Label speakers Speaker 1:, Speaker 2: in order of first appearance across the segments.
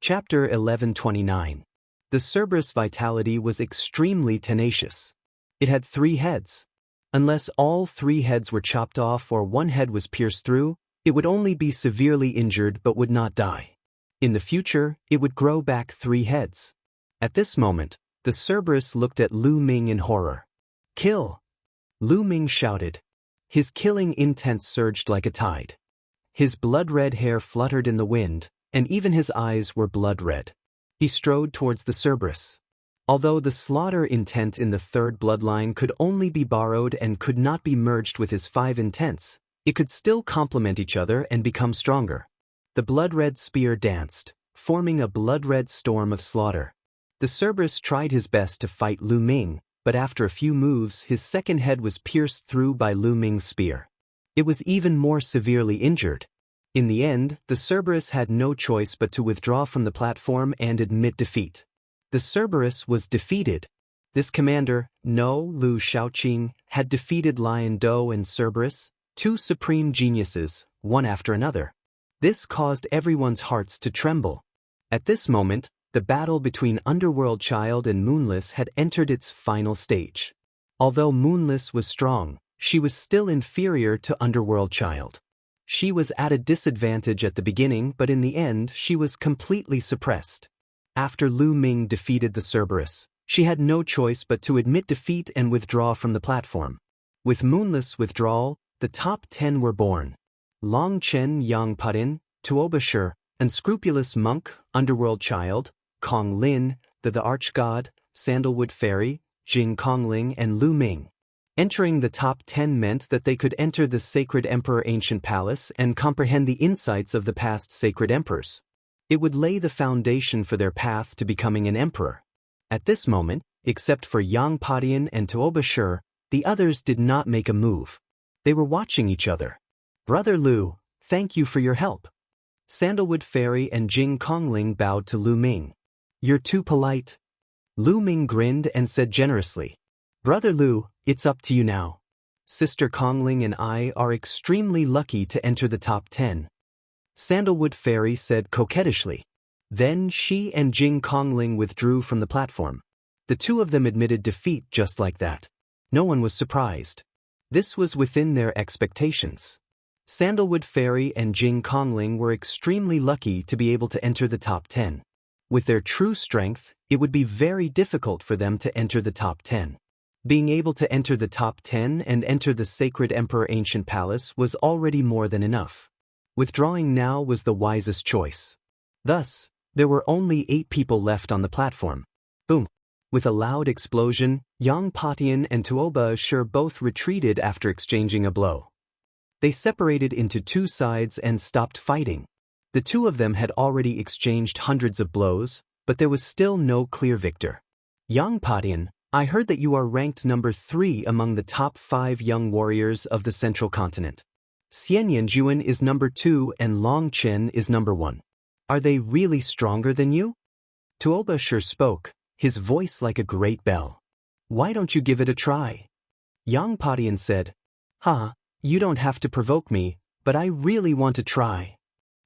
Speaker 1: Chapter 1129. The Cerberus vitality was extremely tenacious. It had 3 heads. Unless all 3 heads were chopped off or one head was pierced through, it would only be severely injured but would not die. In the future, it would grow back 3 heads. At this moment, the Cerberus looked at Lu Ming in horror. "Kill!" Lu Ming shouted. His killing intent surged like a tide. His blood-red hair fluttered in the wind, and even his eyes were blood-red. He strode towards the Cerberus. Although the slaughter intent in the 3rd bloodline could only be borrowed and could not be merged with his 5 intents, it could still complement each other and become stronger. The blood-red spear danced, forming a blood-red storm of slaughter. The Cerberus tried his best to fight Lu Ming, but after a few moves his 2nd head was pierced through by Lu Ming's spear. It was even more severely injured. In the end, the Cerberus had no choice but to withdraw from the platform and admit defeat. The Cerberus was defeated. This commander, No Lu Shaoqing, had defeated Lion Do and Cerberus, 2 supreme geniuses, one after another. This caused everyone's hearts to tremble. At this moment, the battle between Underworld Child and Moonless had entered its final stage. Although Moonless was strong, she was still inferior to Underworld Child. She was at a disadvantage at the beginning, but in the end she was completely suppressed. After Lu Ming defeated the Cerberus, she had no choice but to admit defeat and withdraw from the platform. With Moonless withdrawal, the top 10 were born. Long Chen Yang Putin, Tuoba Shi, Unscrupulous Monk, Underworld Child, Kong Lin, the Archgod, Sandalwood Fairy, Jing Kongling and Lu Ming. Entering the top 10 meant that they could enter the Sacred Emperor Ancient Palace and comprehend the insights of the past Sacred Emperors. It would lay the foundation for their path to becoming an emperor. At this moment, except for Yang Padian and Tuoba Shi, the others did not make a move. They were watching each other. "Brother Lu, thank you for your help." Sandalwood Fairy and Jing Kongling bowed to Lu Ming. "You're too polite." Lu Ming grinned and said generously, "Brother Lu, it's up to you now. Sister Kongling and I are extremely lucky to enter the top 10. Sandalwood Fairy said coquettishly. Then she and Jing Kongling withdrew from the platform. The 2 of them admitted defeat just like that. No one was surprised. This was within their expectations. Sandalwood Fairy and Jing Kongling were extremely lucky to be able to enter the top 10. With their true strength, it would be very difficult for them to enter the top 10. Being able to enter the top 10 and enter the Sacred Emperor Ancient Palace was already more than enough. Withdrawing now was the wisest choice. Thus, there were only 8 people left on the platform. Boom! With a loud explosion, Yang Patian and Tuoba Shi both retreated after exchanging a blow. They separated into 2 sides and stopped fighting. The 2 of them had already exchanged hundreds of blows, but there was still no clear victor. "Yang Patian, I heard that you are ranked number 3 among the top 5 young warriors of the Central Continent. Xianyan Juan is number 2 and Long Chen is number 1. Are they really stronger than you?" Tuoba Shi spoke, his voice like a great bell. "Why don't you give it a try?" Yang Patian said, You don't have to provoke me, but I really want to try."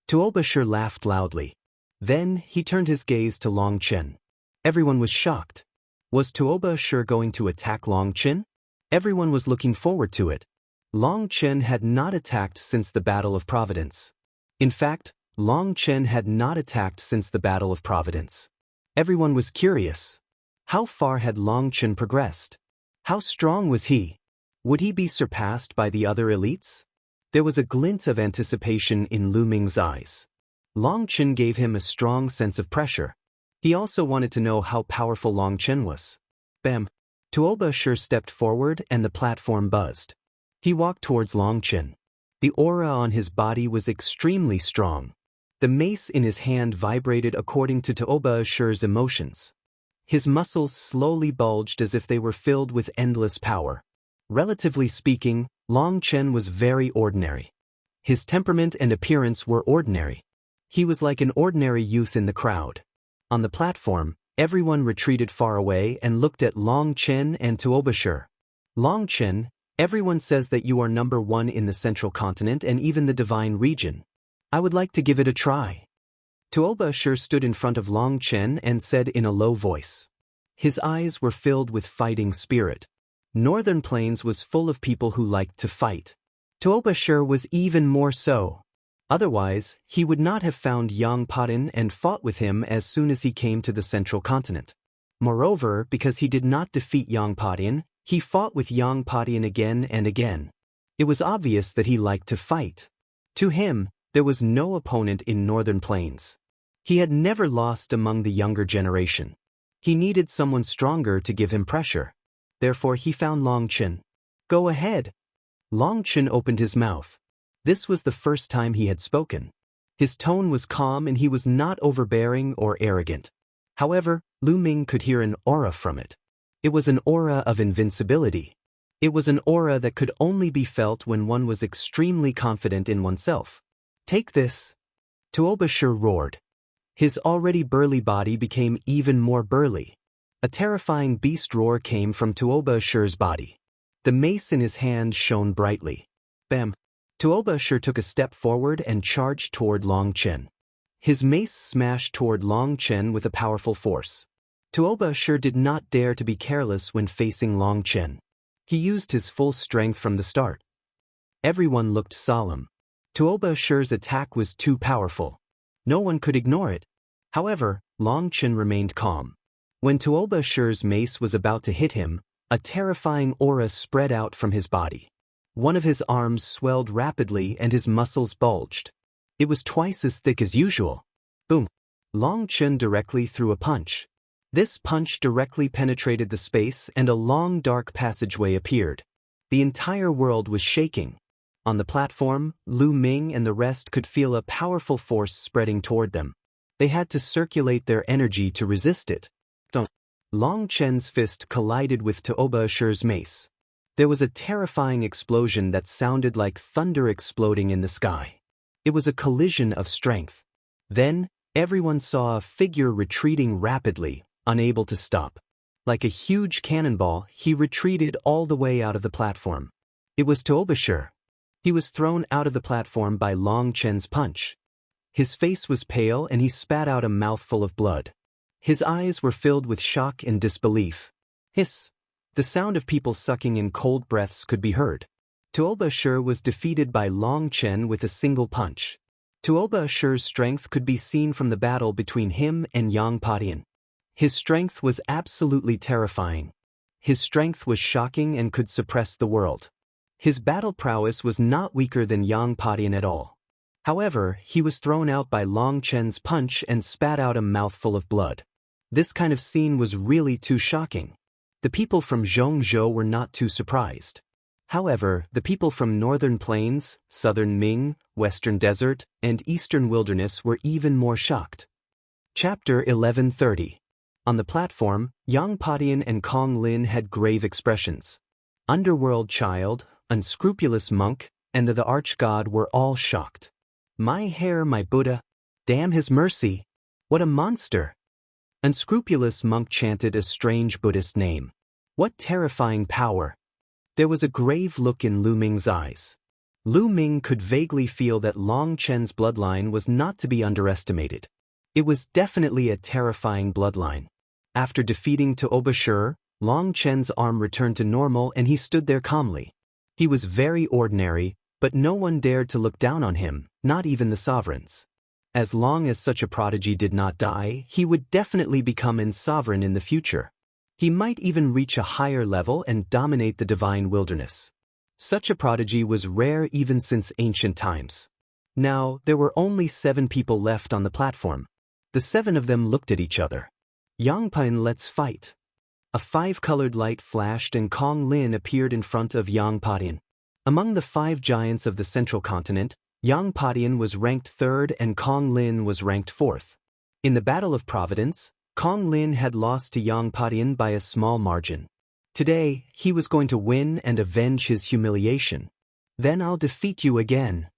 Speaker 1: Tuoba Shi laughed loudly. Then he turned his gaze to Long Chen. Everyone was shocked. Was Tuoba Shi going to attack Long Chen? Everyone was looking forward to it. Long Chen had not attacked since the Battle of Providence. In fact, Long Chen had not attacked since the Battle of Providence. Everyone was curious. How far had Long Chen progressed? How strong was he? Would he be surpassed by the other elites? There was a glint of anticipation in Lu Ming's eyes. Long Chen gave him a strong sense of pressure. He also wanted to know how powerful Long Chen was. Bam! Tuoba Shi stepped forward and the platform buzzed. He walked towards Long Chen. The aura on his body was extremely strong. The mace in his hand vibrated according to Tuoba Shi's emotions. His muscles slowly bulged as if they were filled with endless power. Relatively speaking, Long Chen was very ordinary. His temperament and appearance were ordinary. He was like an ordinary youth in the crowd. On the platform, everyone retreated far away and looked at Long Chen and Tuoba Shi. "Long Chen, everyone says that you are number 1 in the Central Continent and even the Divine Region. I would like to give it a try." Tuoba Shur stood in front of Long Chen and said in a low voice. His eyes were filled with fighting spirit. Northern Plains was full of people who liked to fight. Tuoba Shur was even more so. Otherwise, he would not have found Yang Padin and fought with him as soon as he came to the central continent. Moreover, because he did not defeat Yang Padin, he fought with Yang Padin again and again. It was obvious that he liked to fight. To him, there was no opponent in Northern Plains. He had never lost among the younger generation. He needed someone stronger to give him pressure. Therefore he found Long Chen. Go ahead. Long Chen opened his mouth. This was the first time he had spoken. His tone was calm and he was not overbearing or arrogant. However, Lu Ming could hear an aura from it. It was an aura of invincibility. It was an aura that could only be felt when one was extremely confident in oneself. Take this. Tuoba Shur roared. His already burly body became even more burly. A terrifying beast roar came from Tuoba Shur's body. The mace in his hand shone brightly. Bam! Tuoba Shur took a step forward and charged toward Long Chen. His mace smashed toward Long Chen with a powerful force. Tuoba Shur did not dare to be careless when facing Long Chen. He used his full strength from the start. Everyone looked solemn. Tuoba Shur's attack was too powerful. No one could ignore it. However, Long Chen remained calm. When Tuoba Shur's mace was about to hit him, a terrifying aura spread out from his body. One of his arms swelled rapidly and his muscles bulged. It was twice as thick as usual. Boom! Long Chen directly threw a punch. This punch directly penetrated the space and a long dark passageway appeared. The entire world was shaking. On the platform, Lu Ming and the rest could feel a powerful force spreading toward them. They had to circulate their energy to resist it. Long Chen's fist collided with Tuoba Shur's mace. There was a terrifying explosion that sounded like thunder exploding in the sky. It was a collision of strength. Then, everyone saw a figure retreating rapidly, unable to stop. Like a huge cannonball, he retreated all the way out of the platform. It was Tuoba Shur. He was thrown out of the platform by Long Chen's punch. His face was pale and he spat out a mouthful of blood. His eyes were filled with shock and disbelief. Hiss! The sound of people sucking in cold breaths could be heard. Tuoba Shur was defeated by Long Chen with a single punch. Tuoba Shur's strength could be seen from the battle between him and Yang Padin. His strength was absolutely terrifying. His strength was shocking and could suppress the world. His battle prowess was not weaker than Yang Padin at all. However, he was thrown out by Long Chen's punch and spat out a mouthful of blood. This kind of scene was really too shocking. The people from Zhongzhou were not too surprised. However, the people from Northern Plains, Southern Ming, Western Desert, and Eastern Wilderness were even more shocked. Chapter 1130. On the platform, Yang Padin and Kong Lin had grave expressions. Underworld Child, Unscrupulous Monk, and the Arch-God were all shocked. My hair, my Buddha. Damn his mercy. What a monster. Unscrupulous Monk chanted a strange Buddhist name. What terrifying power. There was a grave look in Lu Ming's eyes. Lu Ming could vaguely feel that Long Chen's bloodline was not to be underestimated. It was definitely a terrifying bloodline. After defeating Tuoba Shur, Long Chen's arm returned to normal and he stood there calmly. He was very ordinary, but no one dared to look down on him, not even the sovereigns. As long as such a prodigy did not die, he would definitely become a sovereign in the future. He might even reach a higher level and dominate the divine wilderness. Such a prodigy was rare even since ancient times. Now, there were only 7 people left on the platform. The 7 of them looked at each other. Yang Padin, let's fight. A 5-colored light flashed and Kong Lin appeared in front of Yang Padin. Among the 5 giants of the central continent, Yang Padin was ranked 3rd and Kong Lin was ranked 4th. In the Battle of Providence, Kong Lin had lost to Yang Padin by a small margin. Today, he was going to win and avenge his humiliation. Then I'll defeat you again.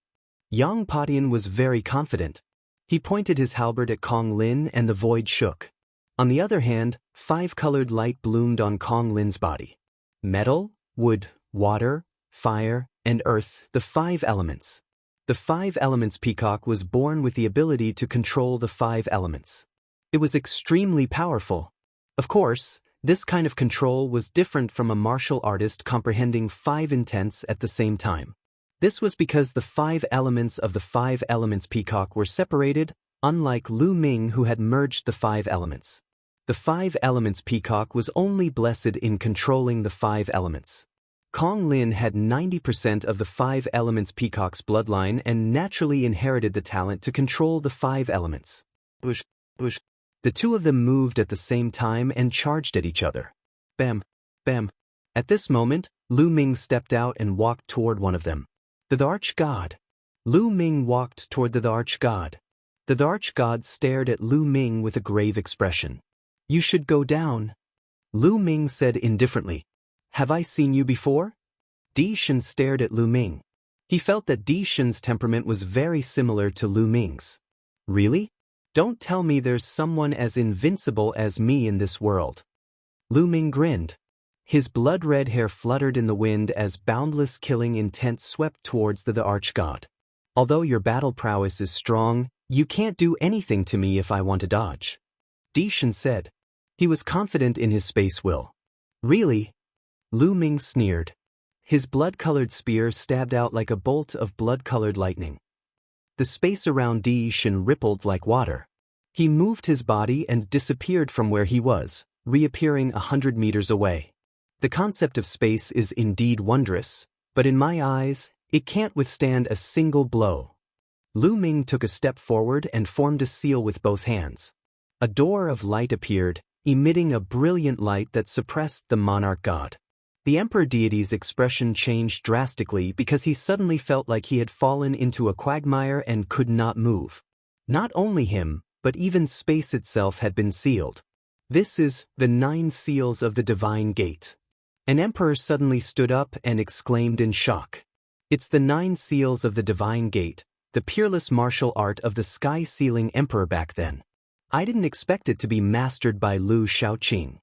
Speaker 1: Yang Padin was very confident. He pointed his halberd at Kong Lin and the void shook. On the other hand, 5-colored light bloomed on Kong Lin's body. Metal, wood, water, fire, and earth, the 5 elements. The Five Elements Peacock was born with the ability to control the five elements. It was extremely powerful. Of course, this kind of control was different from a martial artist comprehending five intents at the same time. This was because the five elements of the Five Elements Peacock were separated, unlike Lu Ming, who had merged the five elements. The Five Elements Peacock was only blessed in controlling the five elements. Kong Lin had 90% of the Five Elements Peacock's bloodline and naturally inherited the talent to control the five elements. The two of them moved at the same time and charged at each other. Bam! Bam! At this moment, Lu Ming stepped out and walked toward one of them. The Arch-God. Lu Ming walked toward the Arch-God. The Arch-God stared at Lu Ming with a grave expression. "You should go down," Lu Ming said indifferently. "Have I seen you before?" Di Shen stared at Lu Ming. He felt that Di Shen's temperament was very similar to Lu Ming's. "Really? Don't tell me there's someone as invincible as me in this world." Lu Ming grinned. His blood-red hair fluttered in the wind as boundless killing intent swept towards the Arch-God. "Although your battle prowess is strong, you can't do anything to me if I want to dodge," Di Shen said. He was confident in his space will. "Really?" Lu Ming sneered. His blood-colored spear stabbed out like a bolt of blood-colored lightning. The space around Di Shen rippled like water. He moved his body and disappeared from where he was, reappearing 100 meters away. The concept of space is indeed wondrous, but in my eyes, it can't withstand a single blow. Lu Ming took a step forward and formed a seal with both hands. A door of light appeared, emitting a brilliant light that suppressed the monarch god. The emperor deity's expression changed drastically because he suddenly felt like he had fallen into a quagmire and could not move. Not only him, but even space itself had been sealed. "This is the 9 seals of the Divine Gate." An emperor suddenly stood up and exclaimed in shock. "It's the 9 seals of the Divine Gate, the peerless martial art of the sky-sealing emperor back then. I didn't expect it to be mastered by Liu Shaoqing."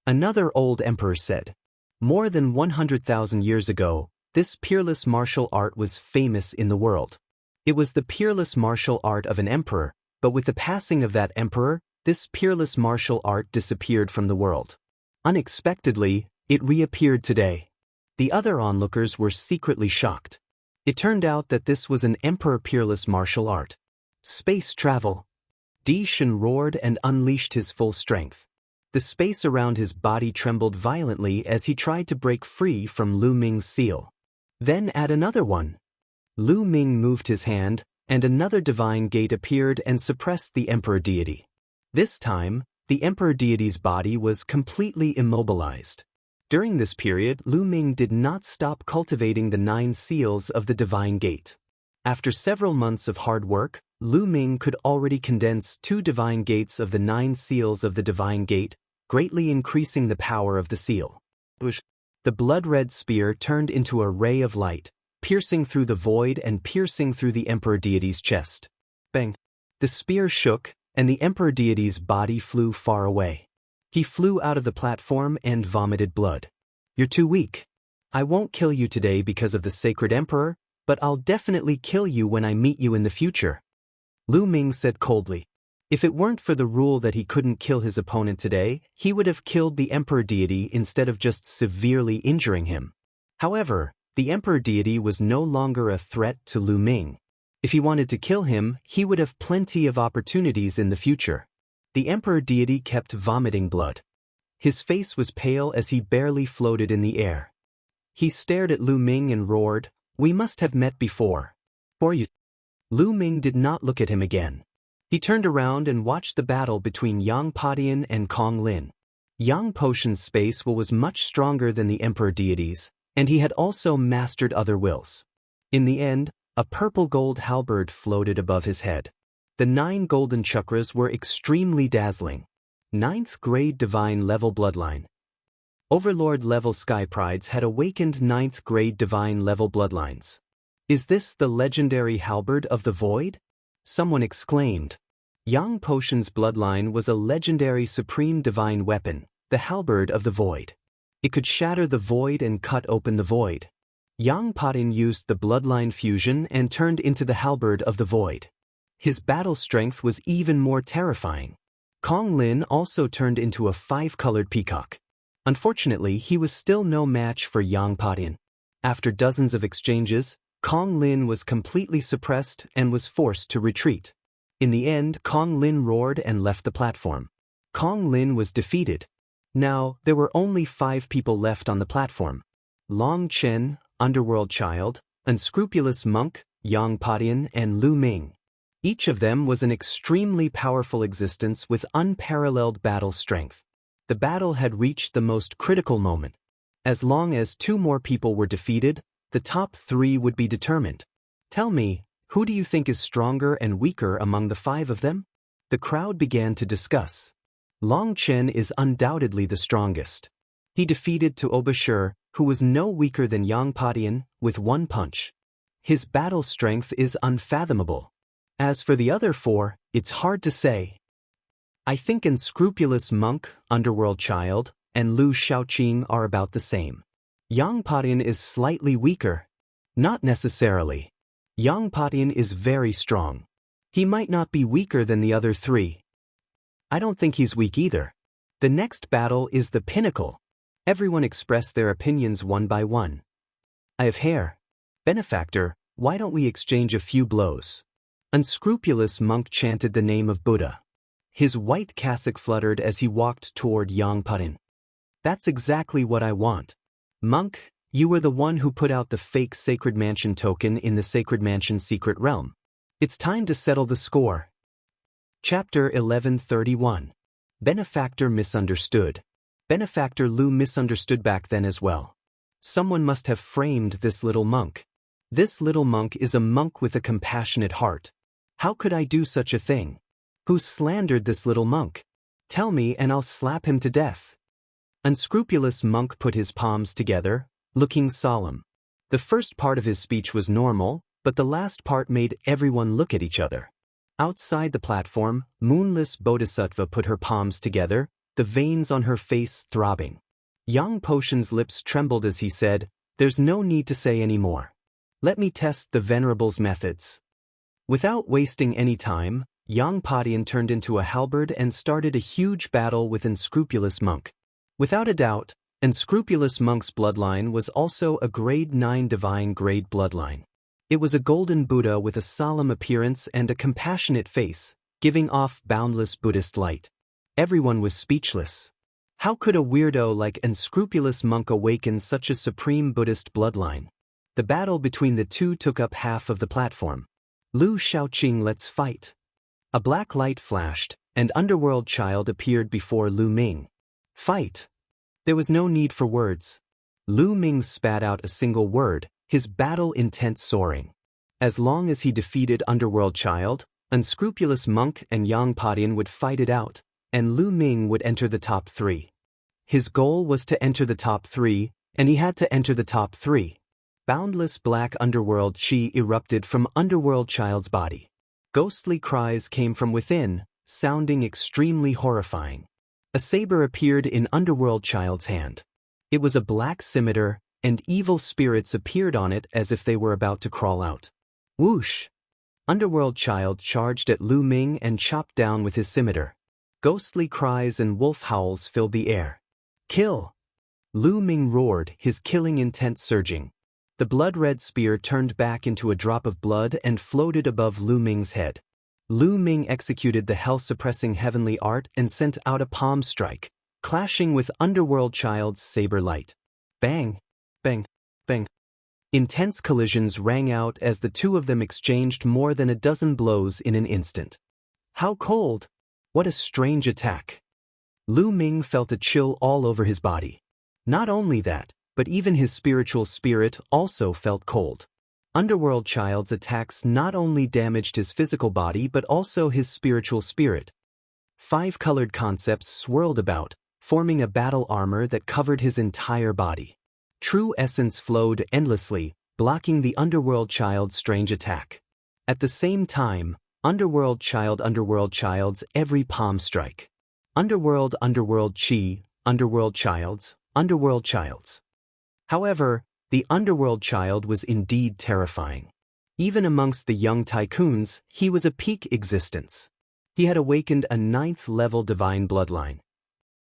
Speaker 1: Another old emperor said. More than 100,000 years ago, this peerless martial art was famous in the world. It was the peerless martial art of an emperor, but with the passing of that emperor, this peerless martial art disappeared from the world. Unexpectedly, it reappeared today. The other onlookers were secretly shocked. It turned out that this was an emperor peerless martial art. Space travel. Di Shen roared and unleashed his full strength. The space around his body trembled violently as he tried to break free from Lu Ming's seal. "Then add another one." Lu Ming moved his hand, and another divine gate appeared and suppressed the emperor deity. This time, the emperor deity's body was completely immobilized. During this period, Lu Ming did not stop cultivating the 9 seals of the divine gate. After several months of hard work, Lu Ming could already condense 2 divine gates of the 9 seals of the divine gate, greatly increasing the power of the seal. The blood-red spear turned into a ray of light, piercing through the void and piercing through the emperor deity's chest. Bang! The spear shook, and the emperor deity's body flew far away. He flew out of the platform and vomited blood. "You're too weak. I won't kill you today because of the sacred emperor, but I'll definitely kill you when I meet you in the future," Lu Ming said coldly. If it weren't for the rule that he couldn't kill his opponent today, he would have killed the emperor deity instead of just severely injuring him. However, the emperor deity was no longer a threat to Lu Ming. If he wanted to kill him, he would have plenty of opportunities in the future. The emperor deity kept vomiting blood. His face was pale as he barely floated in the air. He stared at Lu Ming and roared, "We must have met before." "For you." Lu Ming did not look at him again. He turned around and watched the battle between Yang Padian and Kong Lin. Yang Potion's space will was much stronger than the emperor deity's, and he had also mastered other wills. In the end, a purple gold halberd floated above his head. The 9 golden chakras were extremely dazzling. 9th grade divine level bloodline. Overlord level Sky Prides had awakened 9th grade divine level bloodlines. "Is this the legendary halberd of the void?" someone exclaimed. Yang Potion's bloodline was a legendary supreme divine weapon, the halberd of the void. It could shatter the void and cut open the void. Yang Patin used the bloodline fusion and turned into the halberd of the void. His battle strength was even more terrifying. Kong Lin also turned into a 5-colored peacock. Unfortunately, he was still no match for Yang Patin. After dozens of exchanges, Kong Lin was completely suppressed and was forced to retreat. In the end, Kong Lin roared and left the platform. Kong Lin was defeated. Now, there were only 5 people left on the platform. Long Chen, Underworld Child, Unscrupulous Monk, Yang Patin, and Lu Ming. Each of them was an extremely powerful existence with unparalleled battle strength. The battle had reached the most critical moment. As long as 2 more people were defeated, the top 3 would be determined. Tell me, who do you think is stronger and weaker among the 5 of them? The crowd began to discuss. Long Chen is undoubtedly the strongest. He defeated Tuobashir, who was no weaker than Yang Patin, with 1 punch. His battle strength is unfathomable. As for the other 4, it's hard to say. I think Unscrupulous Monk, Underworld Child, and Lu Shaoqing are about the same. Yang Patin is slightly weaker. Not necessarily. Yang Patin is very strong. He might not be weaker than the other 3. I don't think he's weak either. The next battle is the pinnacle. Everyone expressed their opinions one by one. I have hair. Benefactor, why don't we exchange a few blows? Unscrupulous Monk chanted the name of Buddha. His white cassock fluttered as he walked toward Yang Patin. That's exactly what I want. Monk, you were the one who put out the fake Sacred Mansion token in the Sacred Mansion secret realm. It's time to settle the score. Chapter 1131. Benefactor misunderstood. Benefactor Lu misunderstood back then as well. Someone must have framed this little monk. This little monk is a monk with a compassionate heart. How could I do such a thing? Who slandered this little monk? Tell me and I'll slap him to death. Unscrupulous Monk put his palms together, looking solemn. The first part of his speech was normal, but the last part made everyone look at each other. Outside the platform, Moonless Bodhisattva put her palms together, the veins on her face throbbing. Yang Potion's lips trembled as he said, "There's no need to say any more. Let me test the Venerable's methods." Without wasting any time, Yang Patin turned into a halberd and started a huge battle with Unscrupulous Monk. Without a doubt, Unscrupulous Monk's bloodline was also a grade 9 divine grade bloodline. It was a golden Buddha with a solemn appearance and a compassionate face, giving off boundless Buddhist light. Everyone was speechless. How could a weirdo like Unscrupulous Monk awaken such a supreme Buddhist bloodline? The battle between the 2 took up half of the platform. Lu Shaoqing, let's fight. A black light flashed, and Underworld Child appeared before Lu Ming. Fight. There was no need for words. Lu Ming spat out a single word, his battle intent soaring. As long as he defeated Underworld Child, Unscrupulous Monk and Yang Patin would fight it out, and Lu Ming would enter the top 3. His goal was to enter the top 3, and he had to enter the top 3. Boundless black underworld chi erupted from Underworld Child's body. Ghostly cries came from within, sounding extremely horrifying. A saber appeared in Underworld Child's hand. It was a black scimitar, and evil spirits appeared on it as if they were about to crawl out. Whoosh! Underworld Child charged at Lu Ming and chopped down with his scimitar. Ghostly cries and wolf howls filled the air. Kill! Lu Ming roared, his killing intent surging. The blood-red spear turned back into a drop of blood and floated above Lu Ming's head. Lu Ming executed the hell-suppressing heavenly art and sent out a palm strike, clashing with Underworld Child's saber light. Bang! Bang! Bang! Intense collisions rang out as the 2 of them exchanged more than a dozen blows in an instant. How cold! What a strange attack! Lu Ming felt a chill all over his body. Not only that, but even his spiritual spirit also felt cold. Underworld Child's attacks not only damaged his physical body but also his spiritual spirit. 5-colored concepts swirled about, forming a battle armor that covered his entire body. True essence flowed endlessly, blocking the Underworld Child's strange attack. At the same time, Underworld Child's every palm strike. Underworld chi, Underworld Child's. However, The underworld child was indeed terrifying. Even amongst the young tycoons, he was a peak existence. He had awakened a 9th-level divine bloodline.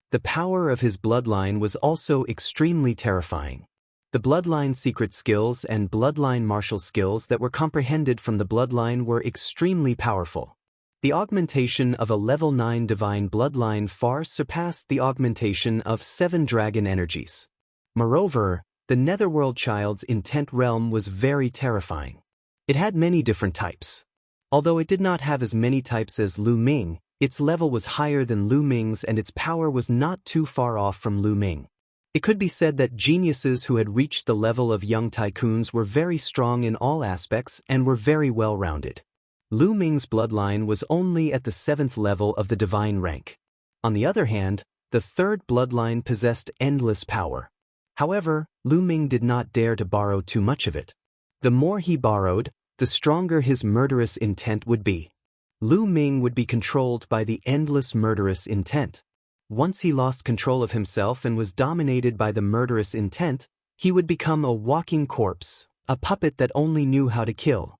Speaker 1: The power of his bloodline was also extremely terrifying. The bloodline secret skills and bloodline martial skills that were comprehended from the bloodline were extremely powerful. The augmentation of a level 9 divine bloodline far surpassed the augmentation of 7 dragon energies. Moreover, the netherworld child's intent realm was very terrifying. It had many different types. Although it did not have as many types as Lu Ming, its level was higher than Lu Ming's and its power was not too far off from Lu Ming. It could be said that geniuses who had reached the level of young tycoons were very strong in all aspects and were very well-rounded. Lu Ming's bloodline was only at the 7th level of the divine rank. On the other hand, the 3rd bloodline possessed endless power. However, Lu Ming did not dare to borrow too much of it. The more he borrowed, the stronger his murderous intent would be. Lu Ming would be controlled by the endless murderous intent. Once he lost control of himself and was dominated by the murderous intent, he would become a walking corpse, a puppet that only knew how to kill.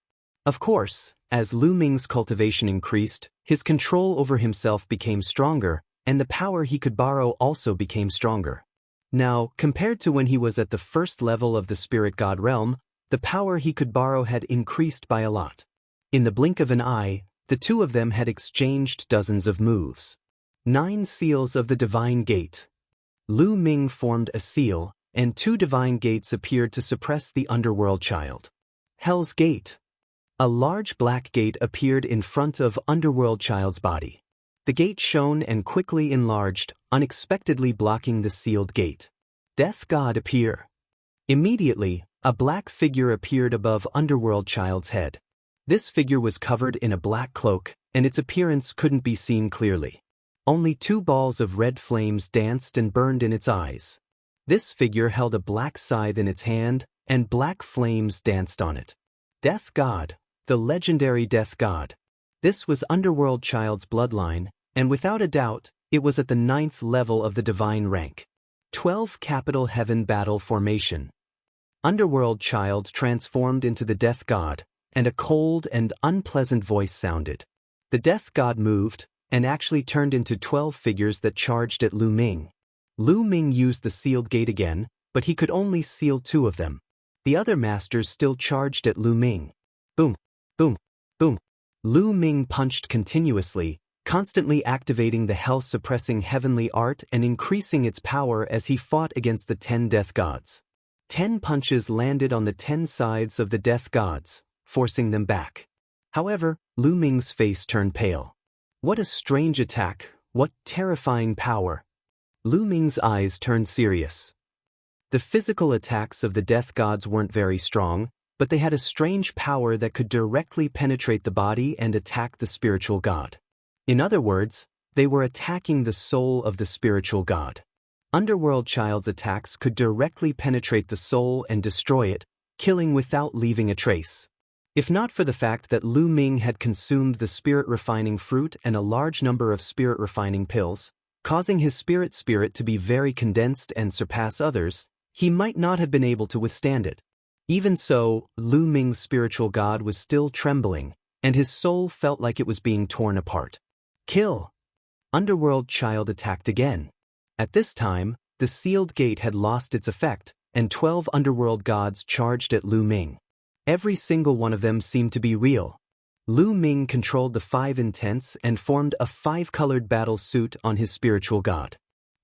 Speaker 1: Of course, as Lu Ming's cultivation increased, his control over himself became stronger, and the power he could borrow also became stronger. Now, compared to when he was at the 1st level of the spirit god realm, the power he could borrow had increased by a lot. In the blink of an eye, the two of them had exchanged dozens of moves. 9 seals of the divine gate. Lu Ming formed a seal, and 2 divine gates appeared to suppress the underworld child. Hell's Gate. A large black gate appeared in front of underworld child's body. The gate shone and quickly enlarged, unexpectedly blocking the sealed gate. Death God appear. Immediately, a black figure appeared above underworld child's head. This figure was covered in a black cloak, and its appearance couldn't be seen clearly. Only 2 balls of red flames danced and burned in its eyes. This figure held a black scythe in its hand, and black flames danced on it. Death God, the legendary Death God. This was underworld child's bloodline, and without a doubt, it was at the 9th level of the divine rank. 12 Capital Heaven Battle Formation. Underworld child transformed into the Death God, and a cold and unpleasant voice sounded. The Death God moved, and actually turned into 12 figures that charged at Lu Ming. Lu Ming used the sealed gate again, but he could only seal 2 of them. The other masters still charged at Lu Ming. Boom, boom, boom. Lu Ming punched continuously, constantly activating the hell-suppressing heavenly art and increasing its power as he fought against the 10 death gods. 10 punches landed on the 10 sides of the death gods, forcing them back. However, Lu Ming's face turned pale. What a strange attack, what terrifying power. Lu Ming's eyes turned serious. The physical attacks of the death gods weren't very strong, but they had a strange power that could directly penetrate the body and attack the spiritual god. In other words, they were attacking the soul of the spiritual god. Underworld child's attacks could directly penetrate the soul and destroy it, killing without leaving a trace. If not for the fact that Lu Ming had consumed the spirit-refining fruit and a large number of spirit-refining pills, causing his spirit to be very condensed and surpass others, he might not have been able to withstand it. Even so, Lu Ming's spiritual god was still trembling, and his soul felt like it was being torn apart. Kill! Underworld child attacked again. At this time, the sealed gate had lost its effect, and 12 underworld gods charged at Lu Ming. Every single one of them seemed to be real. Lu Ming controlled the 5 intents and formed a 5-colored battle suit on his spiritual god.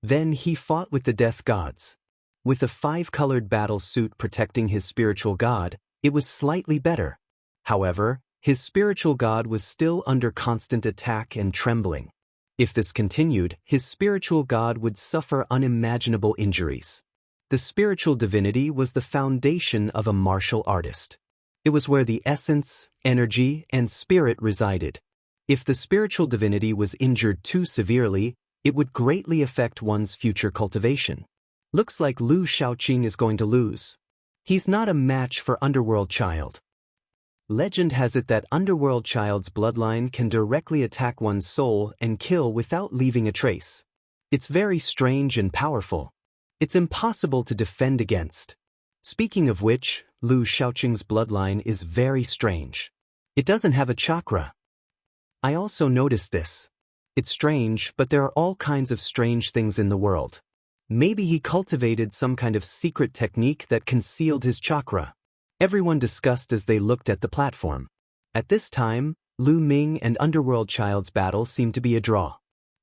Speaker 1: Then he fought with the death gods. With the 5-colored battle suit protecting his spiritual god, it was slightly better. However, his spiritual god was still under constant attack and trembling. If this continued, his spiritual god would suffer unimaginable injuries. The spiritual divinity was the foundation of a martial artist. It was where the essence, energy, and spirit resided. If the spiritual divinity was injured too severely, it would greatly affect one's future cultivation. Looks like Lu Shaoqing is going to lose. He's not a match for Underworld Child. Legend has it that Underworld Child's bloodline can directly attack one's soul and kill without leaving a trace. It's very strange and powerful. It's impossible to defend against. Speaking of which, Lu Shaoqing's bloodline is very strange. It doesn't have a chakra. I also noticed this. It's strange, but there are all kinds of strange things in the world. Maybe he cultivated some kind of secret technique that concealed his chakra. Everyone discussed as they looked at the platform. At this time, Lu Ming and Underworld Child's battle seemed to be a draw.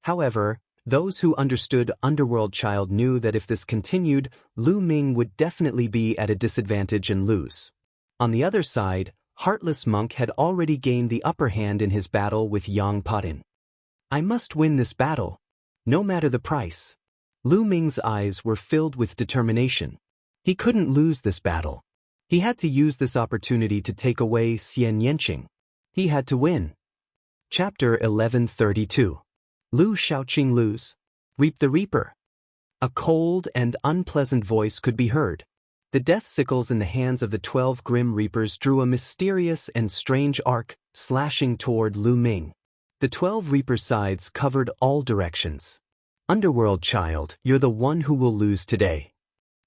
Speaker 1: However, those who understood Underworld Child knew that if this continued, Lu Ming would definitely be at a disadvantage and lose. On the other side, Heartless Monk had already gained the upper hand in his battle with Yang Potin. I must win this battle, no matter the price. Lu Ming's eyes were filled with determination. He couldn't lose this battle. He had to use this opportunity to take away Xian Yanqing. He had to win. Chapter 1132. Lu Shaoqing lose. Reap the Reaper. A cold and unpleasant voice could be heard. The death sickles in the hands of the 12 Grim Reapers drew a mysterious and strange arc, slashing toward Lu Ming. The 12 Reaper sides covered all directions. Underworld Child, you're the one who will lose today.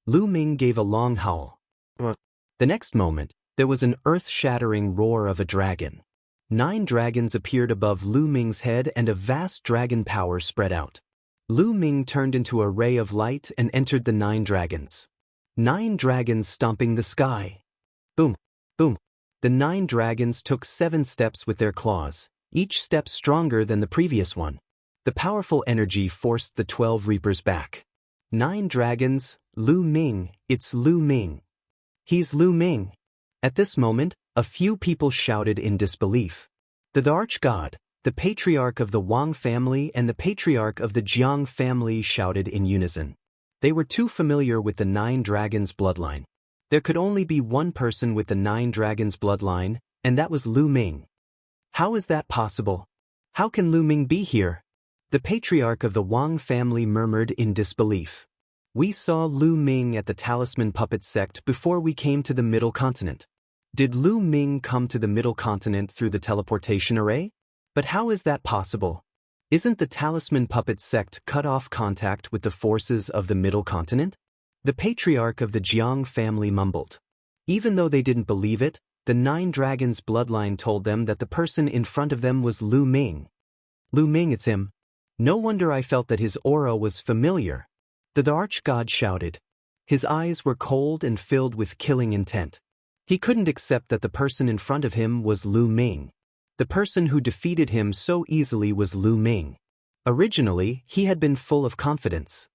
Speaker 1: Lu Ming gave a long howl. The next moment, there was an earth-shattering roar of a dragon. 9 dragons appeared above Lu Ming's head and a vast dragon power spread out. Lu Ming turned into a ray of light and entered the 9 dragons. 9 dragons stomping the sky. Boom, boom. The 9 dragons took 7 steps with their claws, each step stronger than the previous one. The powerful energy forced the 12 Reapers back. 9 dragons, Lu Ming, it's Lu Ming. He's Lu Ming. At this moment, a few people shouted in disbelief. The Archgod, the Patriarch of the Wang family and the Patriarch of the Jiang family shouted in unison. They were too familiar with the 9 dragons' bloodline. There could only be one person with the 9 dragons' bloodline, and that was Lu Ming. How is that possible? How can Lu Ming be here? The Patriarch of the Wang family murmured in disbelief. We saw Lu Ming at the Talisman Puppet Sect before we came to the Middle Continent. Did Lu Ming come to the Middle Continent through the teleportation array? But how is that possible? Isn't the Talisman Puppet Sect cut off contact with the forces of the Middle Continent? The Patriarch of the Jiang family mumbled. Even though they didn't believe it, the 9 dragons' bloodline told them that the person in front of them was Lu Ming. Lu Ming, it's him. No wonder I felt that his aura was familiar. The Archgod shouted. His eyes were cold and filled with killing intent. He couldn't accept that the person in front of him was Lu Ming. The person who defeated him so easily was Lu Ming. Originally, he had been full of confidence.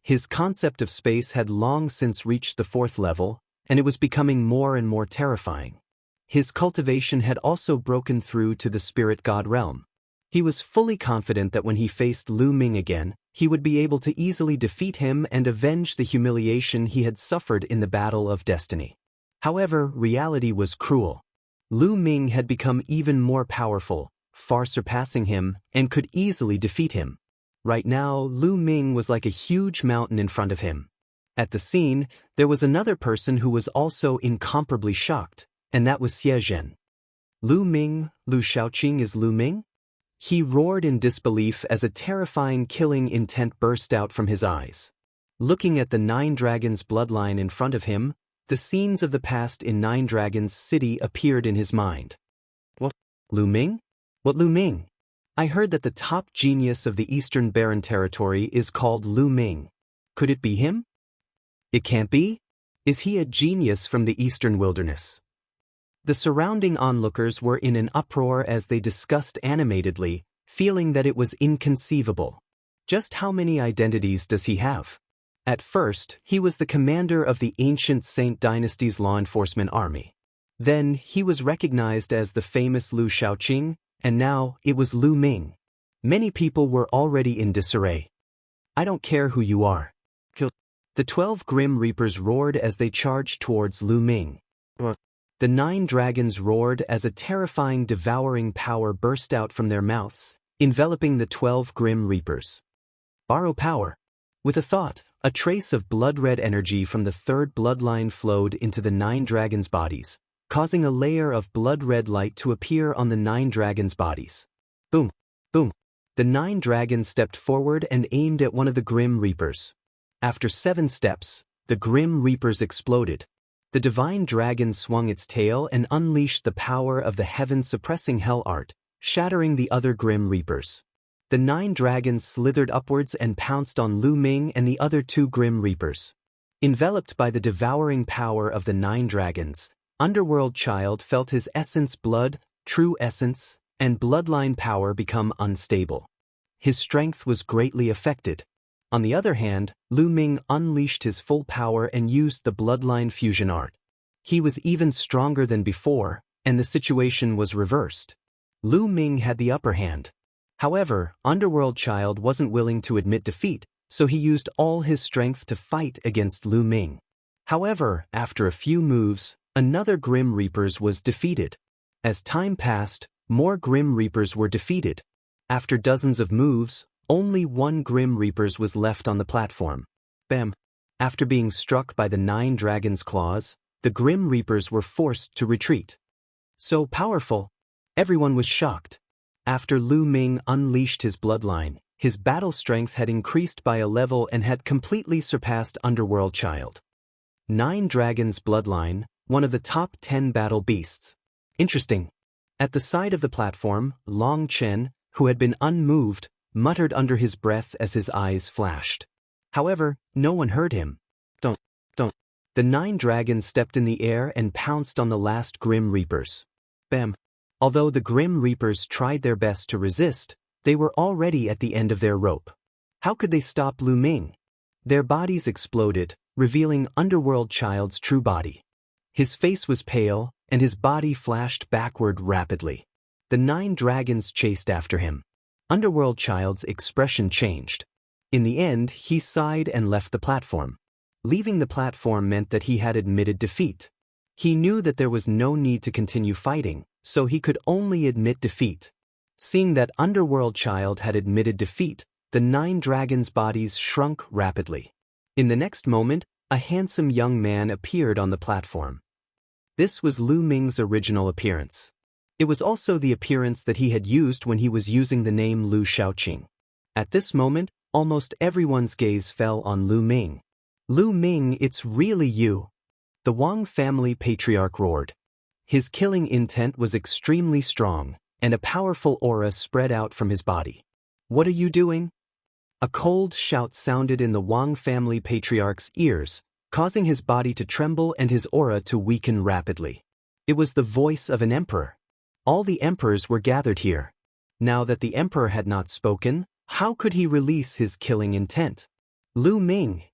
Speaker 1: His concept of space had long since reached the 4th level, and it was becoming more and more terrifying. His cultivation had also broken through to the spirit god realm. He was fully confident that when he faced Lu Ming again, he would be able to easily defeat him and avenge the humiliation he had suffered in the Battle of Destiny. However, reality was cruel. Lu Ming had become even more powerful, far surpassing him, and could easily defeat him. Right now, Lu Ming was like a huge mountain in front of him. At the scene, there was another person who was also incomparably shocked, and that was Xie Zhen. Lu Ming, Lu Shaoqing is Lu Ming? He roared in disbelief as a terrifying killing intent burst out from his eyes. Looking at the 9 dragons' bloodline in front of him, the scenes of the past in 9 Dragons City appeared in his mind. What? Lu Ming? What Lu Ming? I heard that the top genius of the Eastern Barren Territory is called Lu Ming. Could it be him? It can't be? Is he a genius from the Eastern Wilderness? The surrounding onlookers were in an uproar as they discussed animatedly, feeling that it was inconceivable. Just how many identities does he have? At first, he was the commander of the ancient Saint Dynasty's law enforcement army. Then, he was recognized as the famous Lu Shaoqing, and now, it was Lu Ming. Many people were already in disarray. I don't care who you are. Kill. The 12 Grim Reapers roared as they charged towards Lu Ming. The 9 dragons roared as a terrifying devouring power burst out from their mouths, enveloping the 12 Grim Reapers. Borrow power. With a thought, a trace of blood-red energy from the 3rd bloodline flowed into the 9 dragons' bodies, causing a layer of blood-red light to appear on the 9 dragons' bodies. Boom, boom. The 9 dragons stepped forward and aimed at one of the Grim Reapers. After 7 steps, the Grim Reapers exploded. The divine dragon swung its tail and unleashed the power of the heaven-suppressing hell art, shattering the other grim reapers. The 9 dragons slithered upwards and pounced on Lu Ming and the other 2 grim reapers. Enveloped by the devouring power of the 9 dragons, Underworld Child felt his essence, blood, true essence, and bloodline power become unstable. His strength was greatly affected. On the other hand, Lu Ming unleashed his full power and used the bloodline fusion art. He was even stronger than before, and the situation was reversed. Lu Ming had the upper hand. However, Underworld Child wasn't willing to admit defeat, so he used all his strength to fight against Lu Ming. However, after a few moves, another Grim Reapers was defeated. As time passed, more Grim Reapers were defeated. After dozens of moves, only 1 Grim Reapers was left on the platform. Bam! After being struck by the 9 dragons' claws, the Grim Reapers were forced to retreat. So powerful! Everyone was shocked. After Lu Ming unleashed his bloodline, his battle strength had increased by a level and had completely surpassed Underworld Child. 9 Dragons Bloodline, one of the top 10 battle beasts. Interesting. At the side of the platform, Long Chen, who had been unmoved, muttered under his breath as his eyes flashed. However, no one heard him. Don't. The 9 dragons stepped in the air and pounced on the last Grim Reapers. Bam! Although the Grim Reapers tried their best to resist, they were already at the end of their rope. How could they stop Lu Ming? Their bodies exploded, revealing Underworld Child's true body. His face was pale, and his body flashed backward rapidly. The 9 dragons chased after him. Underworld Child's expression changed. In the end, he sighed and left the platform. Leaving the platform meant that he had admitted defeat. He knew that there was no need to continue fighting, so he could only admit defeat. Seeing that Underworld Child had admitted defeat, the 9 dragons' bodies shrunk rapidly. In the next moment, a handsome young man appeared on the platform. This was Lu Ming's original appearance. It was also the appearance that he had used when he was using the name Lu Shaoqing. At this moment, almost everyone's gaze fell on Lu Ming. Lu Ming, it's really you! The Wang family patriarch roared. His killing intent was extremely strong, and a powerful aura spread out from his body. What are you doing? A cold shout sounded in the Wang family patriarch's ears, causing his body to tremble and his aura to weaken rapidly. It was the voice of an emperor. All the emperors were gathered here. Now that the emperor had not spoken, how could he release his killing intent? Lu Ming!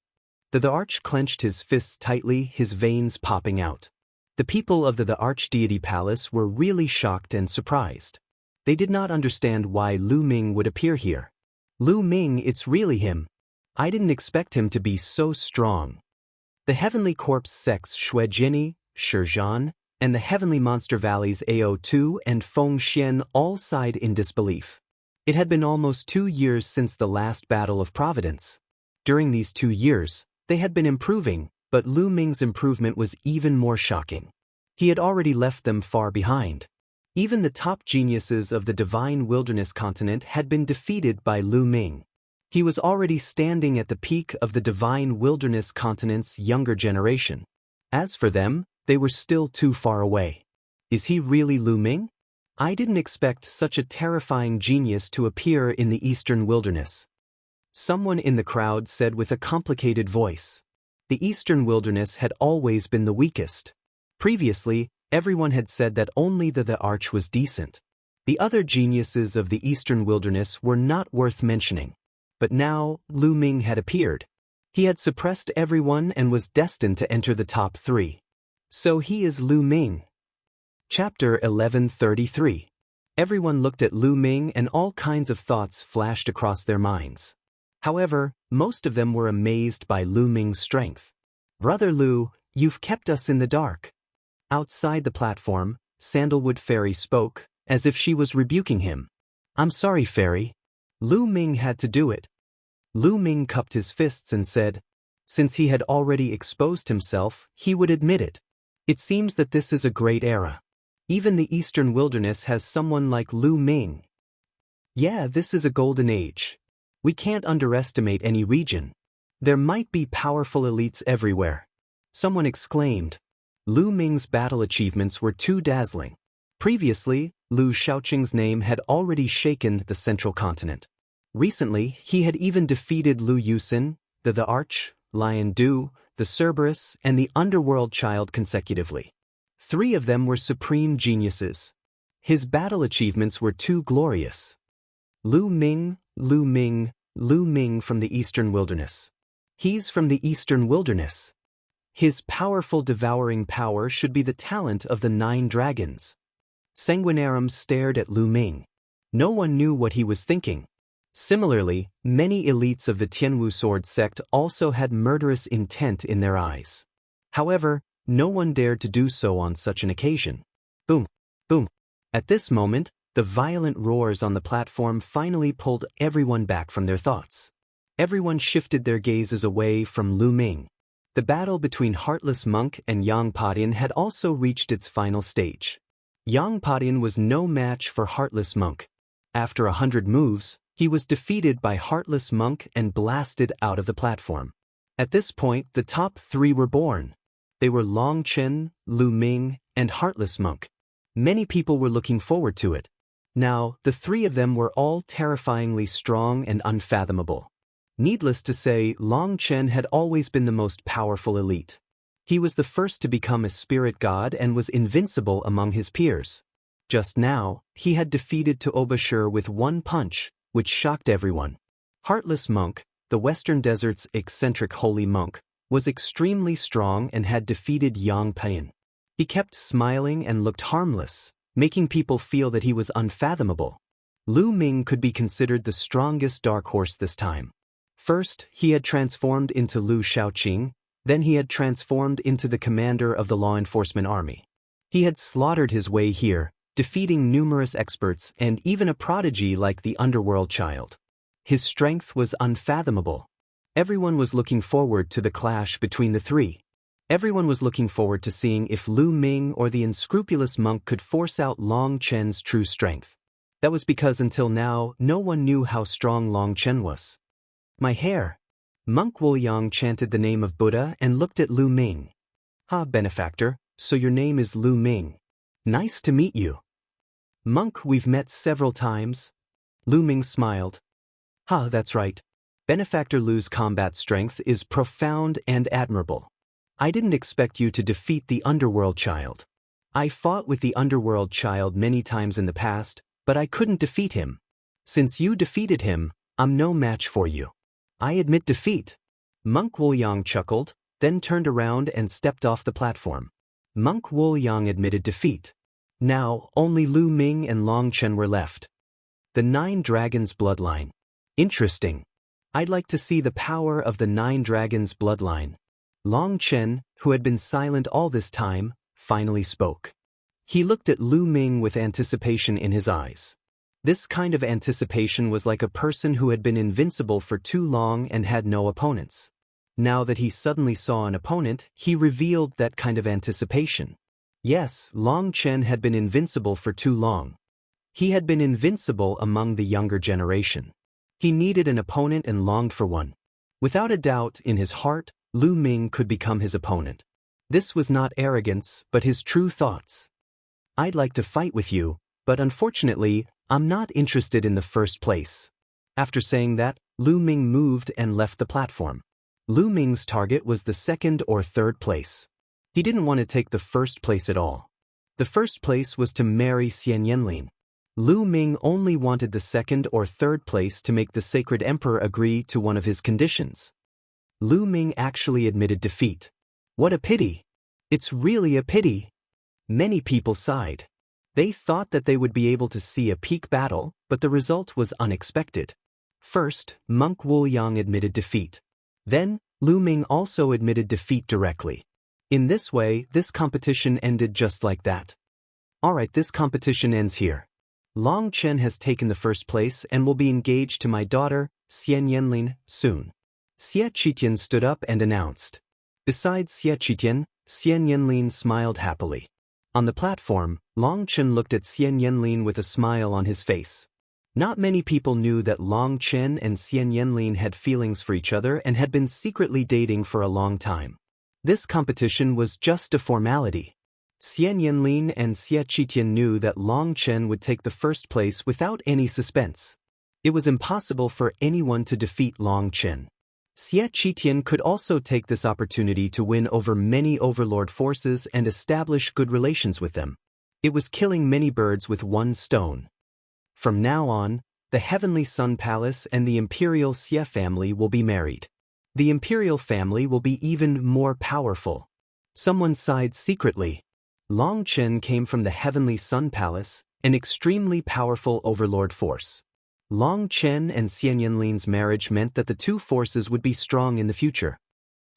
Speaker 1: The arch clenched his fists tightly, his veins popping out. The people of the Archdeity Palace were really shocked and surprised. They did not understand why Lu Ming would appear here. Lu Ming, it's really him. I didn't expect him to be so strong. The Heavenly Corpse sects Shuejini, Shizhan, and the Heavenly Monster Valleys AO2 and Feng Xian all sighed in disbelief. It had been almost 2 years since the last Battle of Providence. During these 2 years, they had been improving, but Lu Ming's improvement was even more shocking. He had already left them far behind. Even the top geniuses of the Divine Wilderness continent had been defeated by Lu Ming. He was already standing at the peak of the Divine Wilderness continent's younger generation. As for them, they were still too far away. Is he really Lu Ming? I didn't expect such a terrifying genius to appear in the Eastern Wilderness. Someone in the crowd said with a complicated voice. The Eastern Wilderness had always been the weakest. Previously, everyone had said that only the Arch was decent. The other geniuses of the Eastern Wilderness were not worth mentioning. But now, Lu Ming had appeared. He had suppressed everyone and was destined to enter the top 3. So he is Lu Ming. Chapter 1133. Everyone looked at Lu Ming and all kinds of thoughts flashed across their minds. However, most of them were amazed by Lu Ming's strength. Brother Lu, you've kept us in the dark. Outside the platform, Sandalwood Fairy spoke, as if she was rebuking him. I'm sorry, Fairy. Lu Ming had to do it. Lu Ming cupped his fists and said, since he had already exposed himself, he would admit it. It seems that this is a great era. Even the Eastern Wilderness has someone like Lu Ming. Yeah, this is a golden age. We can't underestimate any region. There might be powerful elites everywhere. Someone exclaimed. Lu Ming's battle achievements were too dazzling. Previously, Lu Shaoqing's name had already shaken the central continent. Recently, he had even defeated Lu Yusin, the Arch, Lion Du, the Cerberus, and the Underworld Child consecutively. 3 of them were supreme geniuses. His battle achievements were too glorious. Lu Ming, Lu Ming, Lu Ming from the Eastern Wilderness. He's from the Eastern Wilderness. His powerful devouring power should be the talent of the 9 dragons. Sanguinarium stared at Lu Ming. No one knew what he was thinking. Similarly, many elites of the Tianwu sword sect also had murderous intent in their eyes. However, no one dared to do so on such an occasion. Boom, boom. At this moment, the violent roars on the platform finally pulled everyone back from their thoughts. Everyone shifted their gazes away from Lu Ming. The battle between Heartless Monk and Yang Padian had also reached its final stage. Yang Padian was no match for Heartless Monk. After 100 moves, he was defeated by Heartless Monk and blasted out of the platform. At this point, the top 3 were born. They were Long Chen, Lu Ming, and Heartless Monk. Many people were looking forward to it. Now, the 3 of them were all terrifyingly strong and unfathomable. Needless to say, Long Chen had always been the most powerful elite. He was the first to become a spirit god and was invincible among his peers. Just now, he had defeated Tuobashir with 1 punch, which shocked everyone. Heartless Monk, the Western Desert's eccentric holy monk, was extremely strong and had defeated Yang Padian. He kept smiling and looked harmless, making people feel that he was unfathomable. Lu Ming could be considered the strongest dark horse this time. First, he had transformed into Lu Shaoqing, then he had transformed into the commander of the law enforcement army. He had slaughtered his way here, defeating numerous experts and even a prodigy like the Underworld Child. His strength was unfathomable. Everyone was looking forward to the clash between the 3. Everyone was looking forward to seeing if Lu Ming or the unscrupulous monk could force out Long Chen's true strength. That was because until now, no one knew how strong Long Chen was. My hair. Monk Wuliang chanted the name of Buddha and looked at Lu Ming. Ha, benefactor, so your name is Lu Ming. Nice to meet you. Monk, we've met several times. Lu Ming smiled. Ha, that's right. Benefactor Lu's combat strength is profound and admirable. I didn't expect you to defeat the Underworld Child. I fought with the Underworld Child many times in the past, but I couldn't defeat him. Since you defeated him, I'm no match for you. I admit defeat. Monk Wuliang chuckled, then turned around and stepped off the platform. Monk Wuliang admitted defeat. Now, only Lu Ming and Long Chen were left. The 9 Dragons bloodline. Interesting. I'd like to see the power of the 9 Dragons bloodline. Long Chen, who had been silent all this time, finally spoke. He looked at Lu Ming with anticipation in his eyes. This kind of anticipation was like a person who had been invincible for too long and had no opponents. Now that he suddenly saw an opponent, he revealed that kind of anticipation. Yes, Long Chen had been invincible for too long. He had been invincible among the younger generation. He needed an opponent and longed for one. Without a doubt, in his heart, Lu Ming could become his opponent. This was not arrogance, but his true thoughts. I'd like to fight with you, but unfortunately, I'm not interested in the first place. After saying that, Lu Ming moved and left the platform. Lu Ming's target was the 2nd or 3rd place. He didn't want to take the 1st place at all. The 1st place was to marry Xian Yanlin. Lu Ming only wanted the 2nd or 3rd place to make the Sacred Emperor agree to one of his conditions. Lu Ming actually admitted defeat. What a pity. It's really a pity. Many people sighed. They thought that they would be able to see a peak battle, but the result was unexpected. First, Monk Wuliang admitted defeat. Then, Lu Ming also admitted defeat directly. In this way, this competition ended just like that. Alright, this competition ends here. Long Chen has taken the 1st place and will be engaged to my daughter, Xian Yanlin, soon. Xie Qitian stood up and announced. Besides Xie Qitian, Xian Yanlin smiled happily. On the platform, Long Chen looked at Xian Yanlin with a smile on his face. Not many people knew that Long Chen and Xian Yanlin had feelings for each other and had been secretly dating for a long time. This competition was just a formality. Xie Yanlin and Xie Qitian knew that Long Chen would take the first place without any suspense. It was impossible for anyone to defeat Long Chen. Xie Qitian could also take this opportunity to win over many overlord forces and establish good relations with them. It was killing many birds with one stone. From now on, the Heavenly Sun Palace and the Imperial Xie family will be married. The Imperial family will be even more powerful. Someone sighed secretly. Long Chen came from the Heavenly Sun Palace, an extremely powerful overlord force. Long Chen and Xian Yanlin's marriage meant that the two forces would be strong in the future.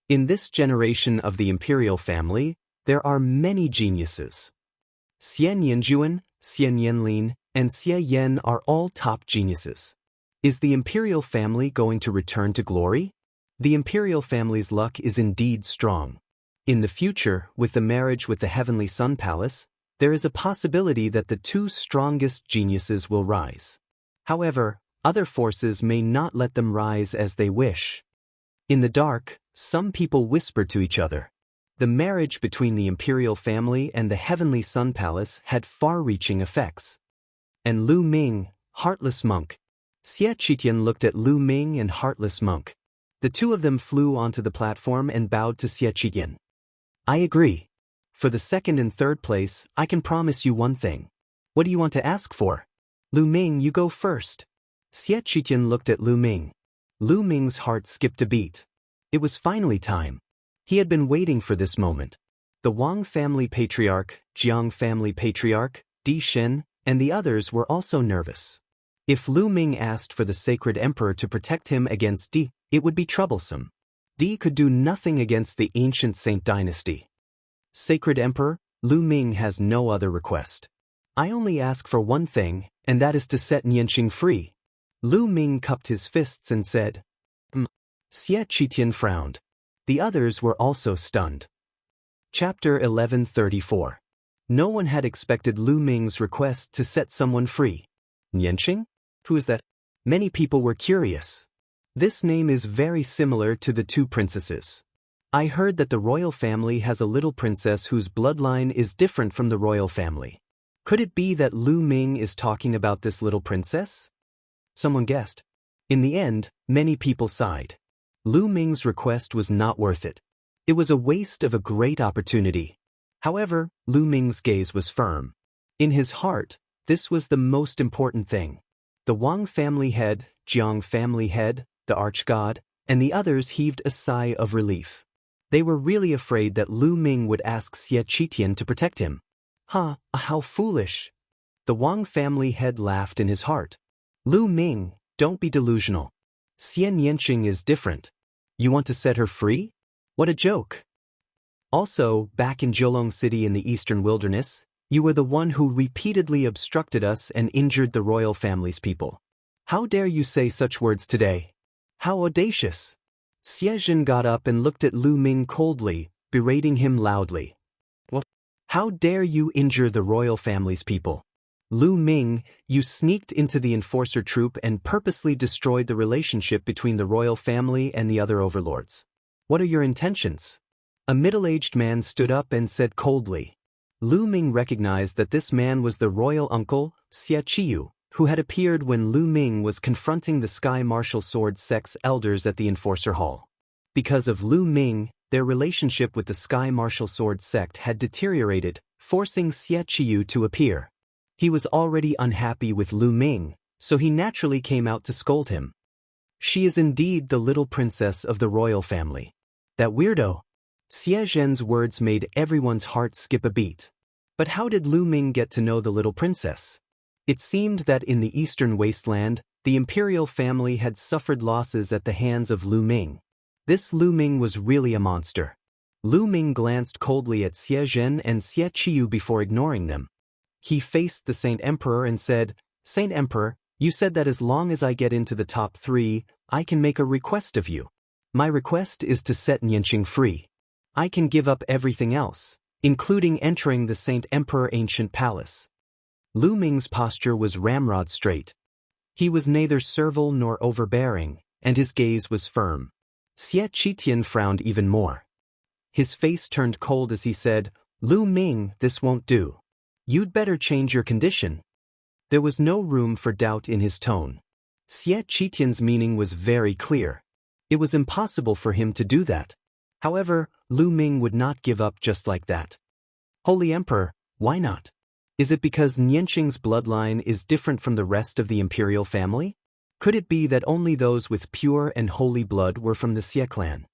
Speaker 1: In this generation of the Imperial family, there are many geniuses. Xian Yanjuan, Xian Yanlin, and Xie Yan are all top geniuses. Is the Imperial family going to return to glory? The Imperial family's luck is indeed strong. In the future, with the marriage with the Heavenly Sun Palace, there is a possibility that the two strongest geniuses will rise. However, other forces may not let them rise as they wish. In the dark, some people whispered to each other. The marriage between the Imperial family and the Heavenly Sun Palace had far-reaching effects. And Lu Ming, heartless monk. Xie Qitian looked at Lu Ming and heartless monk. The two of them flew onto the platform and bowed to Xie Qitian. I agree. For the second and third place, I can promise you one thing. What do you want to ask for? Lu Ming, you go first. Xie Qitian looked at Lu Ming. Lu Ming's heart skipped a beat. It was finally time. He had been waiting for this moment. The Wang family patriarch, Jiang family patriarch, Di Shen, and the others were also nervous. If Lu Ming asked for the sacred emperor to protect him against Di, it would be troublesome. Di could do nothing against the ancient Saint dynasty. Sacred emperor, Lu Ming has no other request. I only ask for one thing, and that is to set Nianqing free. Lu Ming cupped his fists and said, Xie Qitian frowned. The others were also stunned. Chapter 1134. No one had expected Lu Ming's request to set someone free. Nianqing? Who is that? Many people were curious. This name is very similar to the two princesses. I heard that the royal family has a little princess whose bloodline is different from the royal family. Could it be that Lu Ming is talking about this little princess? Someone guessed. In the end, many people sighed. Lu Ming's request was not worth it. It was a waste of a great opportunity. However, Lu Ming's gaze was firm. In his heart, this was the most important thing. The Wang family head, Jiang family head, the arch-god, and the others heaved a sigh of relief. They were really afraid that Lu Ming would ask Xie Qitian to protect him. How foolish. The Wang family head laughed in his heart. Lu Ming, don't be delusional. Xian Yanqing is different. You want to set her free? What a joke. Also, back in Jiulong City in the eastern wilderness, you were the one who repeatedly obstructed us and injured the royal family's people. How dare you say such words today? How audacious. Xie Zhen got up and looked at Lu Ming coldly, berating him loudly. What? How dare you injure the royal family's people? Lu Ming, you sneaked into the enforcer troop and purposely destroyed the relationship between the royal family and the other overlords. What are your intentions? A middle-aged man stood up and said coldly. Lu Ming recognized that this man was the royal uncle, Xie Qiyu, who had appeared when Lu Ming was confronting the Sky Martial Sword sect's elders at the Enforcer Hall. Because of Lu Ming, their relationship with the Sky Martial Sword sect had deteriorated, forcing Xie Qiyu to appear. He was already unhappy with Lu Ming, so he naturally came out to scold him. She is indeed the little princess of the royal family. That weirdo. Xie Zhen's words made everyone's heart skip a beat. But how did Lu Ming get to know the little princess? It seemed that in the eastern wasteland, the imperial family had suffered losses at the hands of Lu Ming. This Lu Ming was really a monster. Lu Ming glanced coldly at Xie Zhen and Xie Qiyu before ignoring them. He faced the Saint Emperor and said, Saint Emperor, you said that as long as I get into the top 3, I can make a request of you. My request is to set Nianqing free. I can give up everything else, including entering the Saint Emperor Ancient Palace. Lu Ming's posture was ramrod straight. He was neither servile nor overbearing, and his gaze was firm. Xie Qitian frowned even more. His face turned cold as he said, "Lu Ming, this won't do. You'd better change your condition." There was no room for doubt in his tone. Xie Qitian's meaning was very clear. It was impossible for him to do that. However, Lu Ming would not give up just like that. "Holy Emperor, why not? Is it because Nianqing's bloodline is different from the rest of the imperial family? Could it be that only those with pure and holy blood were from the Xie clan?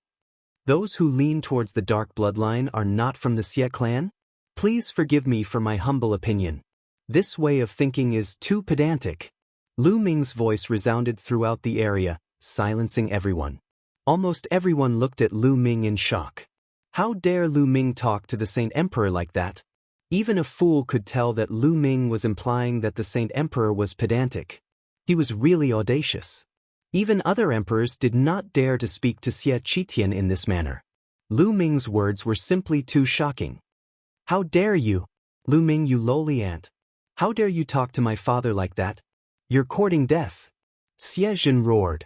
Speaker 1: Those who lean towards the dark bloodline are not from the Xie clan? Please forgive me for my humble opinion. This way of thinking is too pedantic." Lu Ming's voice resounded throughout the area, silencing everyone. Almost everyone looked at Lu Ming in shock. How dare Lu Ming talk to the Saint Emperor like that? Even a fool could tell that Lu Ming was implying that the Saint Emperor was pedantic. He was really audacious. Even other emperors did not dare to speak to Xie Qitian in this manner. Lu Ming's words were simply too shocking. "How dare you? Lu Ming, you lowly ant. How dare you talk to my father like that? You're courting death." Xie Zhen roared.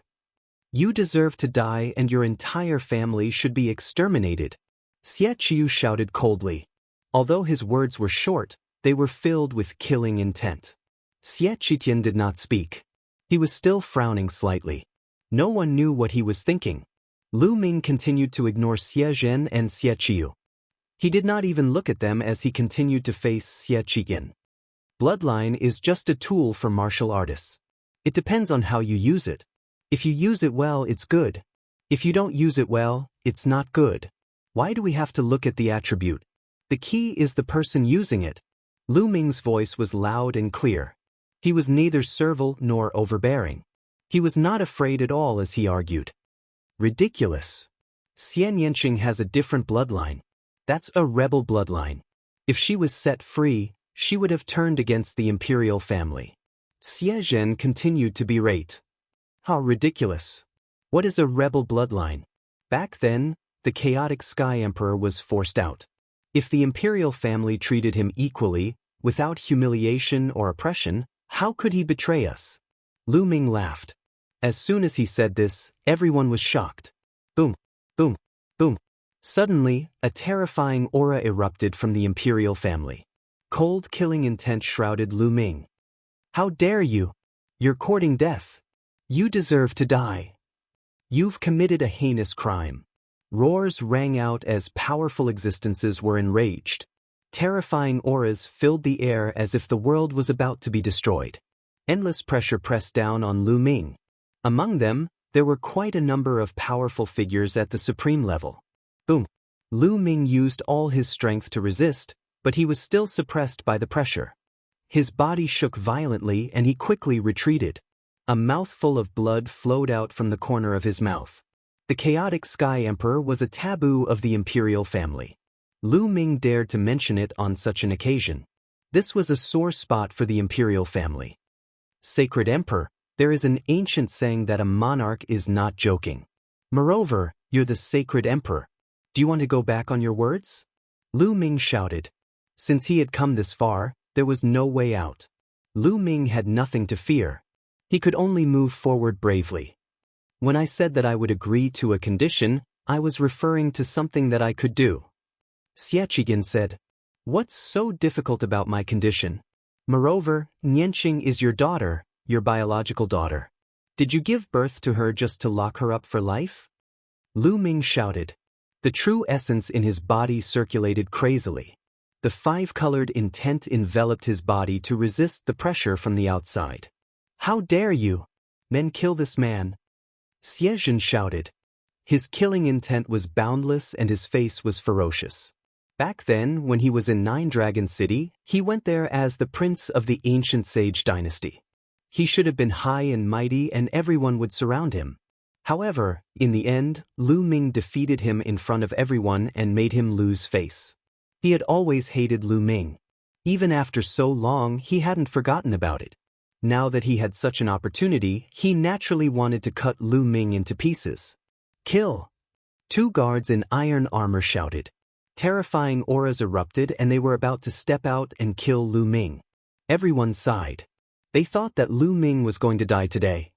Speaker 1: "You deserve to die and your entire family should be exterminated." Xie Qiu shouted coldly. Although his words were short, they were filled with killing intent. Xie Qitian did not speak. He was still frowning slightly. No one knew what he was thinking. Lu Ming continued to ignore Xie Zhen and Xie Qiu. He did not even look at them as he continued to face Xie Qitian. Bloodline is just a tool for martial artists. It depends on how you use it. If you use it well, it's good. If you don't use it well, it's not good. Why do we have to look at the attribute? The key is the person using it. Lu Ming's voice was loud and clear. He was neither servile nor overbearing. He was not afraid at all as he argued. Ridiculous. Xie Nianqing has a different bloodline. That's a rebel bloodline. If she was set free, she would have turned against the imperial family. Xie Zhen continued to berate. How ridiculous. What is a rebel bloodline? Back then, the chaotic Sky Emperor was forced out. If the imperial family treated him equally, without humiliation or oppression, how could he betray us? Lu Ming laughed. As soon as he said this, everyone was shocked. Boom, boom, boom. Suddenly, a terrifying aura erupted from the imperial family. Cold killing intent shrouded Lu Ming. "How dare you? You're courting death. You deserve to die. You've committed a heinous crime." Roars rang out as powerful existences were enraged. Terrifying auras filled the air as if the world was about to be destroyed. Endless pressure pressed down on Lu Ming. Among them, there were quite a number of powerful figures at the supreme level. Boom. Lu Ming used all his strength to resist, but he was still suppressed by the pressure. His body shook violently and he quickly retreated. A mouthful of blood flowed out from the corner of his mouth. The chaotic Sky Emperor was a taboo of the imperial family. Lu Ming dared to mention it on such an occasion. This was a sore spot for the imperial family. Sacred Emperor, there is an ancient saying that a monarch is not joking. Moreover, you're the sacred emperor. Do you want to go back on your words? Lu Ming shouted. Since he had come this far, there was no way out. Lu Ming had nothing to fear. He could only move forward bravely. When I said that I would agree to a condition, I was referring to something that I could do. Xie Qitian said, "What's so difficult about my condition? Moreover, Nianqing is your daughter, your biological daughter. Did you give birth to her just to lock her up for life?" Lu Ming shouted. The true essence in his body circulated crazily. The five-colored intent enveloped his body to resist the pressure from the outside. "How dare you? Men, kill this man!" Xie Zhen shouted. His killing intent was boundless and his face was ferocious. Back then, when he was in Nine Dragon City, he went there as the prince of the ancient sage dynasty. He should have been high and mighty and everyone would surround him. However, in the end, Lu Ming defeated him in front of everyone and made him lose face. He had always hated Lu Ming. Even after so long, he hadn't forgotten about it. Now that he had such an opportunity, he naturally wanted to cut Lu Ming into pieces. "Kill!" Two guards in iron armor shouted. Terrifying auras erupted and they were about to step out and kill Lu Ming. Everyone sighed. They thought that Lu Ming was going to die today.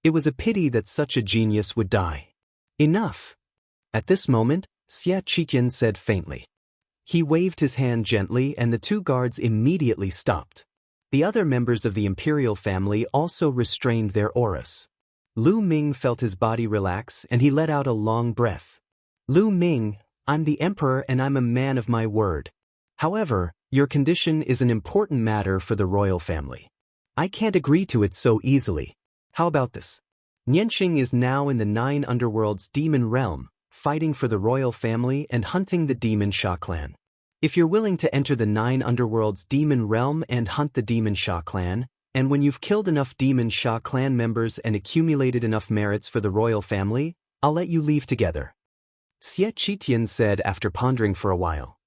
Speaker 1: It was a pity that such a genius would die. Enough! At this moment, Xia Qiqian said faintly. He waved his hand gently and the two guards immediately stopped. The other members of the imperial family also restrained their auras. Lu Ming felt his body relax and he let out a long breath. Lu Ming, I'm the emperor and I'm a man of my word. However, your condition is an important matter for the royal family. I can't agree to it so easily. How about this? Nianqing is now in the 9 underworld's demon realm, fighting for the royal family and hunting the demon Sha clan. If you're willing to enter the 9 underworld's demon realm and hunt the demon Sha clan, and when you've killed enough demon Sha clan members and accumulated enough merits for the royal family, I'll let you leave together. Xie Qitian said after pondering for a while.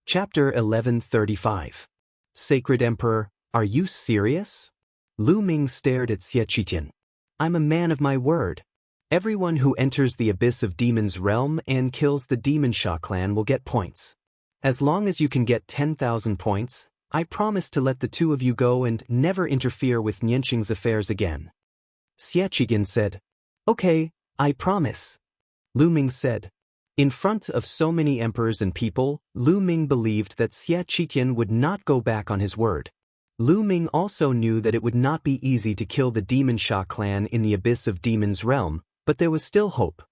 Speaker 1: Chapter 1135. Sacred Emperor, are you serious? Lu Ming stared at Xie Qitian. I'm a man of my word. Everyone who enters the abyss of demons realm and kills the demon Sha clan will get points. As long as you can get 10,000 points, I promise to let the two of you go and never interfere with Nianqing's affairs again. Xie Qitian said. Okay, I promise. Lu Ming said. In front of so many emperors and people, Lu Ming believed that Xie Qitian would not go back on his word. Lu Ming also knew that it would not be easy to kill the demon Sha clan in the abyss of demons realm, but there was still hope.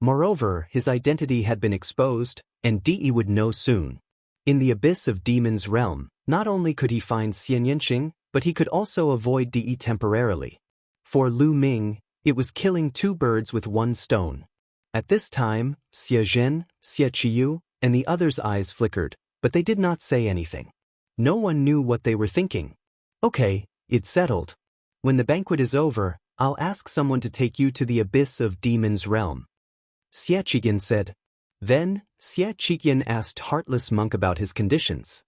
Speaker 1: Moreover, his identity had been exposed, and Di would know soon. In the abyss of demons realm, not only could he find Xie Nianqing, but he could also avoid Di temporarily. For Lu Ming, it was killing two birds with one stone. At this time, Xie Zhen, Xie Qiyu, and the others' eyes flickered, but they did not say anything. No one knew what they were thinking. Okay, it's settled. When the banquet is over, I'll ask someone to take you to the abyss of demons realm. Xie Qitian said. Then, Xie Qitian asked Heartless Monk about his conditions.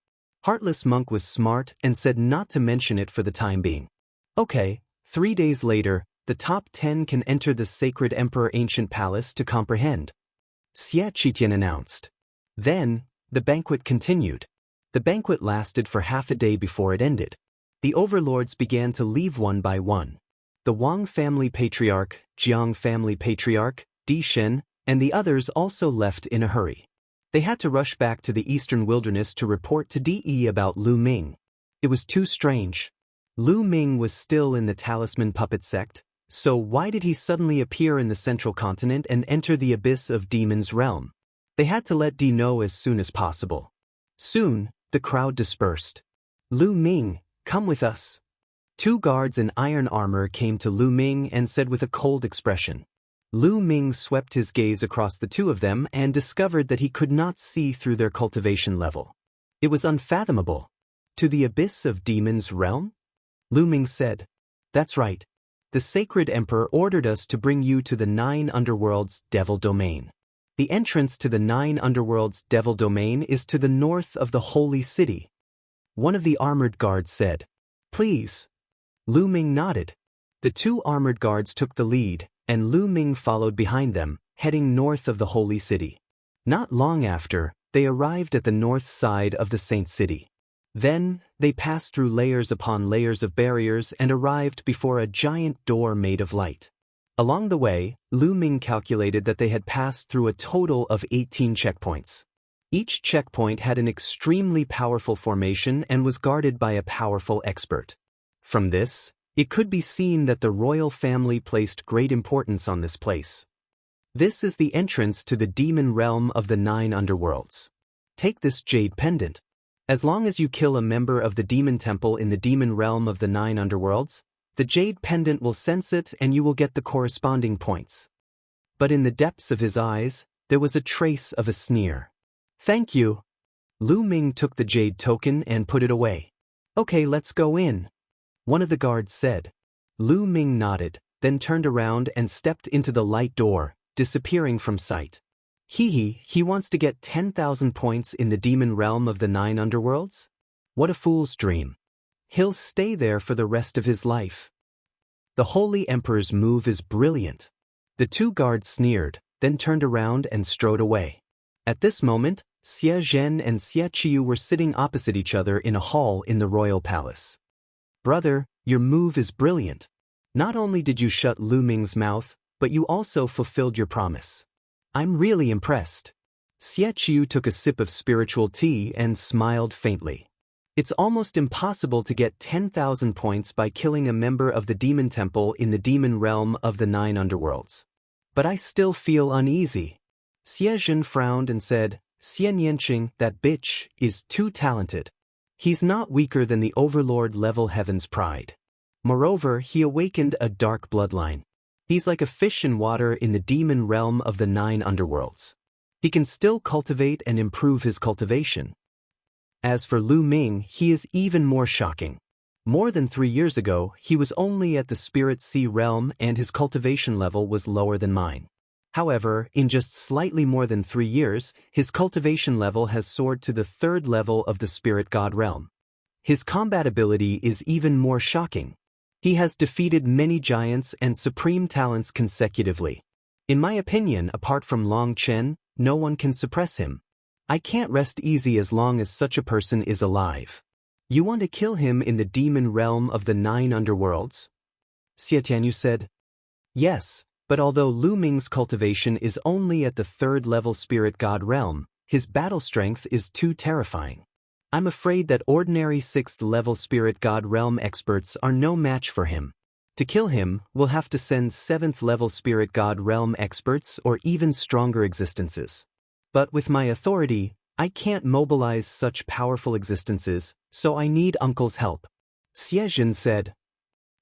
Speaker 1: Heartless Monk was smart and said not to mention it for the time being. Okay, 3 days later, the top 10 can enter the Sacred Emperor Ancient Palace to comprehend. Xie Qitian announced. Then, the banquet continued. The banquet lasted for half a day before it ended. The overlords began to leave one by one. The Wang family patriarch, Jiang family patriarch, Di Shen, and the others also left in a hurry. They had to rush back to the eastern wilderness to report to Di about Lu Ming. It was too strange. Lu Ming was still in the Talisman Puppet sect, so why did he suddenly appear in the central continent and enter the abyss of demons realm? They had to let Di know as soon as possible. Soon, the crowd dispersed. Lu Ming, come with us. 2 guards in iron armor came to Lu Ming and said with a cold expression. Lu Ming swept his gaze across the two of them and discovered that he could not see through their cultivation level. It was unfathomable. To the abyss of demons realm? Lu Ming said. That's right. The Sacred Emperor ordered us to bring you to the 9 underworlds' devil domain. The entrance to the 9 underworlds' devil domain is to the north of the holy city. One of the armored guards said. Please. Lu Ming nodded. The 2 armored guards took the lead, and Lu Ming followed behind them, heading north of the holy city. Not long after, they arrived at the north side of the Saint City. Then, they passed through layers upon layers of barriers and arrived before a giant door made of light. Along the way, Lu Ming calculated that they had passed through a total of 18 checkpoints. Each checkpoint had an extremely powerful formation and was guarded by a powerful expert. From this, it could be seen that the royal family placed great importance on this place. This is the entrance to the demon realm of the 9 underworlds. Take this jade pendant. As long as you kill a member of the demon temple in the demon realm of the 9 underworlds, the jade pendant will sense it and you will get the corresponding points. But in the depths of his eyes, there was a trace of a sneer. Thank you. Lu Ming took the jade token and put it away. Okay, let's go in. One of the guards said. Lu Ming nodded, then turned around and stepped into the light door, disappearing from sight. He wants to get 10,000 points in the demon realm of the 9 underworlds? What a fool's dream. He'll stay there for the rest of his life. The Holy Emperor's move is brilliant. The 2 guards sneered, then turned around and strode away. At this moment, Xie Zhen and Xie Qiyu were sitting opposite each other in a hall in the royal palace. Brother, your move is brilliant. Not only did you shut Lu Ming's mouth, but you also fulfilled your promise. I'm really impressed. Xie Qiu took a sip of spiritual tea and smiled faintly. It's almost impossible to get 10,000 points by killing a member of the demon temple in the demon realm of the 9 underworlds. But I still feel uneasy. Xie Zhen frowned and said, Xian Yanqing, that bitch, is too talented. He's not weaker than the overlord level Heaven's Pride. Moreover, he awakened a dark bloodline. He's like a fish in water in the demon realm of the 9 underworlds. He can still cultivate and improve his cultivation. As for Lu Ming, he is even more shocking. More than 3 years ago, he was only at the Spirit Sea realm and his cultivation level was lower than mine. However, in just slightly more than 3 years, his cultivation level has soared to the 3rd level of the Spirit God realm. His combat ability is even more shocking. He has defeated many giants and supreme talents consecutively. In my opinion, apart from Long Chen, no one can suppress him. I can't rest easy as long as such a person is alive. You want to kill him in the demon realm of the 9 underworlds? Xie Tianyu said. Yes, but although Lu Ming's cultivation is only at the 3rd level Spirit God realm, his battle strength is too terrifying. I'm afraid that ordinary 6th level Spirit God realm experts are no match for him. To kill him, we'll have to send 7th level Spirit God realm experts or even stronger existences. But with my authority, I can't mobilize such powerful existences, so I need Uncle's help. Xie Zhen said.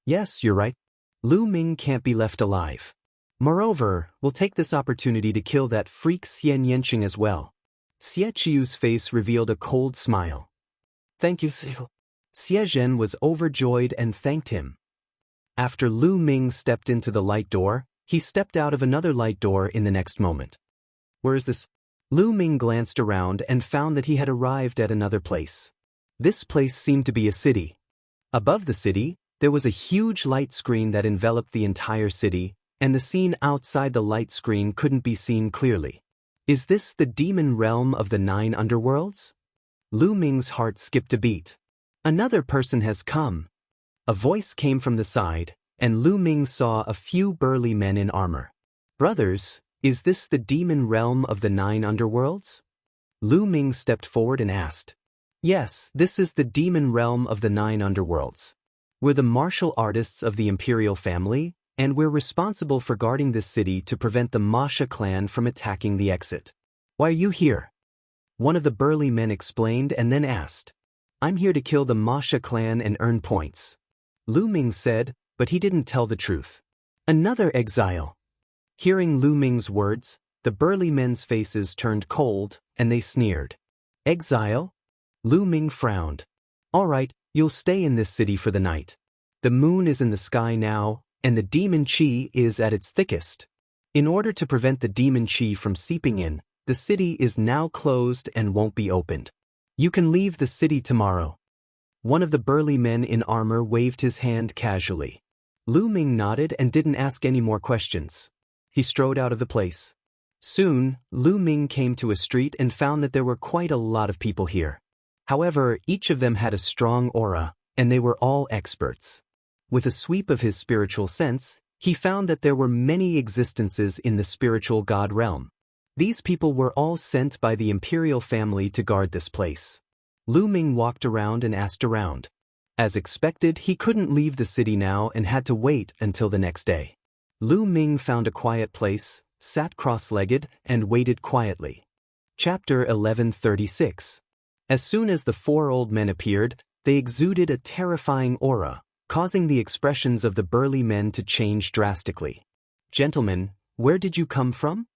Speaker 1: Yes, you're right. Lu Ming can't be left alive. Moreover, we'll take this opportunity to kill that freak Xian Yanqing as well. Xie Qiu's face revealed a cold smile. Thank you. Xie Zhen was overjoyed and thanked him. After Lu Ming stepped into the light door, he stepped out of another light door in the next moment. Where is this? Lu Ming glanced around and found that he had arrived at another place. This place seemed to be a city. Above the city, there was a huge light screen that enveloped the entire city, and the scene outside the light screen couldn't be seen clearly. Is this the demon realm of the 9 underworlds? Lu Ming's heart skipped a beat. Another person has come. A voice came from the side, and Lu Ming saw a few burly men in armor. Brothers, is this the demon realm of the 9 underworlds? Lu Ming stepped forward and asked. Yes, this is the demon realm of the 9 underworlds. We're the martial artists of the imperial family, and we're responsible for guarding this city to prevent the Masha clan from attacking the exit. Why are you here? One of the burly men explained and then asked. I'm here to kill the Masha clan and earn points. Lu Ming said, but he didn't tell the truth. Another exile. Hearing Lu Ming's words, the burly men's faces turned cold, and they sneered. Exile? Lu Ming frowned. All right, you'll stay in this city for the night. The moon is in the sky now, and the demon qi is at its thickest. In order to prevent the demon qi from seeping in, the city is now closed and won't be opened. You can leave the city tomorrow. One of the burly men in armor waved his hand casually. Lu Ming nodded and didn't ask any more questions. He strode out of the place. Soon, Lu Ming came to a street and found that there were quite a lot of people here. However, each of them had a strong aura, and they were all experts. With a sweep of his spiritual sense, he found that there were many existences in the spiritual god realm. These people were all sent by the imperial family to guard this place. Lu Ming walked around and asked around. As expected, he couldn't leave the city now and had to wait until the next day. Lu Ming found a quiet place, sat cross-legged, and waited quietly. Chapter 1136. As soon as the 4 old men appeared, they exuded a terrifying aura, causing the expressions of the burly men to change drastically. Gentlemen, where did you come from?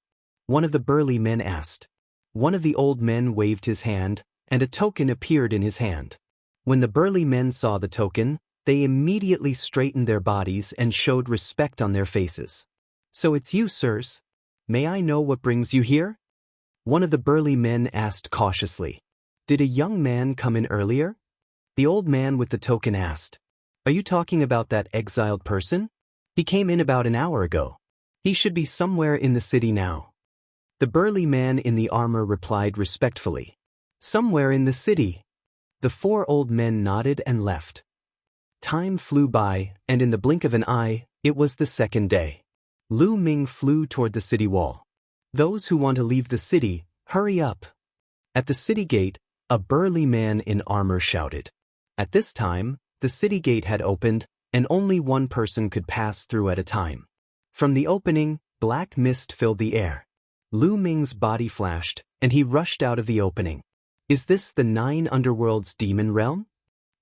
Speaker 1: One of the burly men asked. One of the old men waved his hand, and a token appeared in his hand. When the burly men saw the token, they immediately straightened their bodies and showed respect on their faces. So it's you, sirs. May I know what brings you here? One of the burly men asked cautiously. Did a young man come in earlier? The old man with the token asked. Are you talking about that exiled person? He came in about an hour ago. He should be somewhere in the city now. The burly man in the armor replied respectfully. Somewhere in the city. The 4 old men nodded and left. Time flew by, and in the blink of an eye, it was the 2nd day. Lu Ming flew toward the city wall. Those who want to leave the city, Hurry up! At the city gate, a burly man in armor shouted. At this time, the city gate had opened, and only one person could pass through at a time. From the opening, black mist filled the air. Lu Ming's body flashed, and he rushed out of the opening. Is this the 9 underworld's demon realm?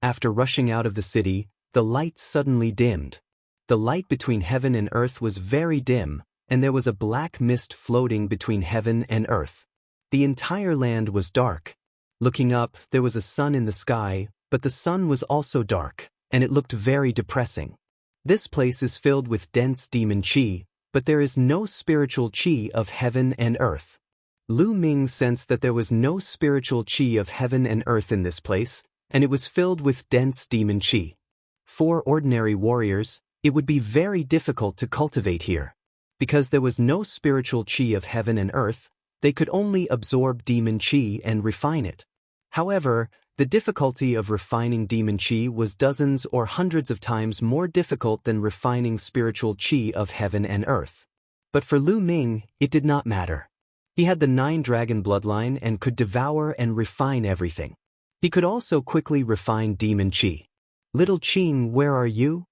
Speaker 1: After rushing out of the city, the light suddenly dimmed. The light between heaven and earth was very dim, and there was a black mist floating between heaven and earth. The entire land was dark. Looking up, there was a sun in the sky, but the sun was also dark, and it looked very depressing. This place is filled with dense demon qi, but there is no spiritual qi of heaven and earth. Lu Ming sensed that there was no spiritual qi of heaven and earth in this place, and it was filled with dense demon qi. For ordinary warriors, it would be very difficult to cultivate here. Because there was no spiritual qi of heaven and earth, they could only absorb demon qi and refine it. However, the difficulty of refining demon qi was dozens or hundreds of times more difficult than refining spiritual qi of heaven and earth. But for Lu Ming, it did not matter. He had the 9-dragon bloodline and could devour and refine everything. He could also quickly refine demon qi. Little Qing, where are you?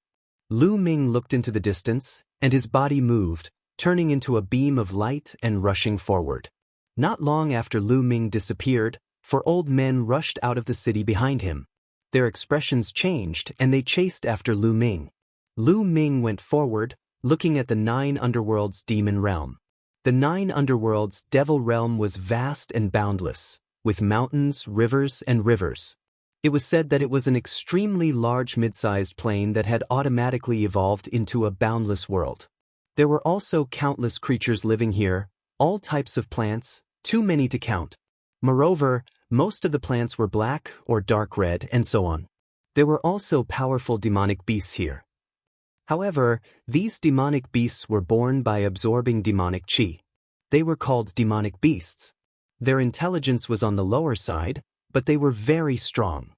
Speaker 1: Lu Ming looked into the distance, and his body moved, turning into a beam of light and rushing forward. Not long after Lu Ming disappeared, 4 old men rushed out of the city behind him. Their expressions changed, and they chased after Lu Ming. Lu Ming went forward, looking at the 9 underworld's demon realm. The 9 underworld's devil realm was vast and boundless, with mountains, rivers, and rivers. It was said that it was an extremely large mid-sized plane that had automatically evolved into a boundless world. There were also countless creatures living here, all types of plants, too many to count. Moreover, most of the plants were black or dark red and so on. There were also powerful demonic beasts here. However, these demonic beasts were born by absorbing demonic qi. They were called demonic beasts. Their intelligence was on the lower side, but they were very strong.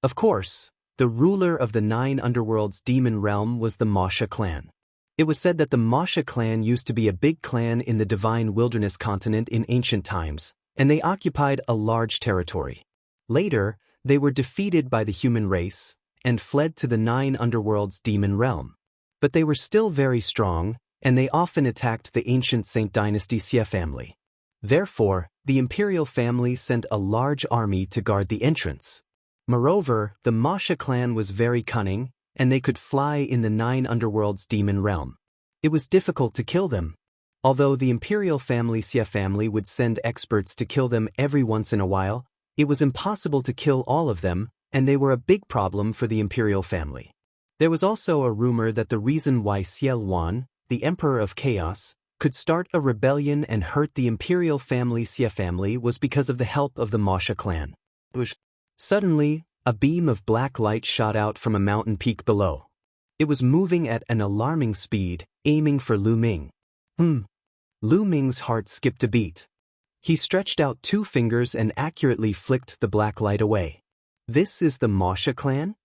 Speaker 1: Of course, the ruler of the 9 underworld's demon realm was the Masha clan. It was said that the Masha clan used to be a big clan in the divine wilderness continent in ancient times, and they occupied a large territory. Later, they were defeated by the human race and fled to the 9 underworld's demon realm. But they were still very strong, and they often attacked the ancient Saint Dynasty Xie family. Therefore, the imperial family sent a large army to guard the entrance. Moreover, the Masha clan was very cunning, and they could fly in the 9 underworld's demon realm. It was difficult to kill them. Although the imperial family Xie family would send experts to kill them every once in a while, it was impossible to kill all of them, and they were a big problem for the imperial family. There was also a rumor that the reason why Xiel Wan, the emperor of chaos, could start a rebellion and hurt the imperial family Xie family was because of the help of the Masha clan. Suddenly, a beam of black light shot out from a mountain peak below. It was moving at an alarming speed, aiming for Lu Ming. Lu Ming's heart skipped a beat. He stretched out 2 fingers and accurately flicked the black light away. This is the Masha clan?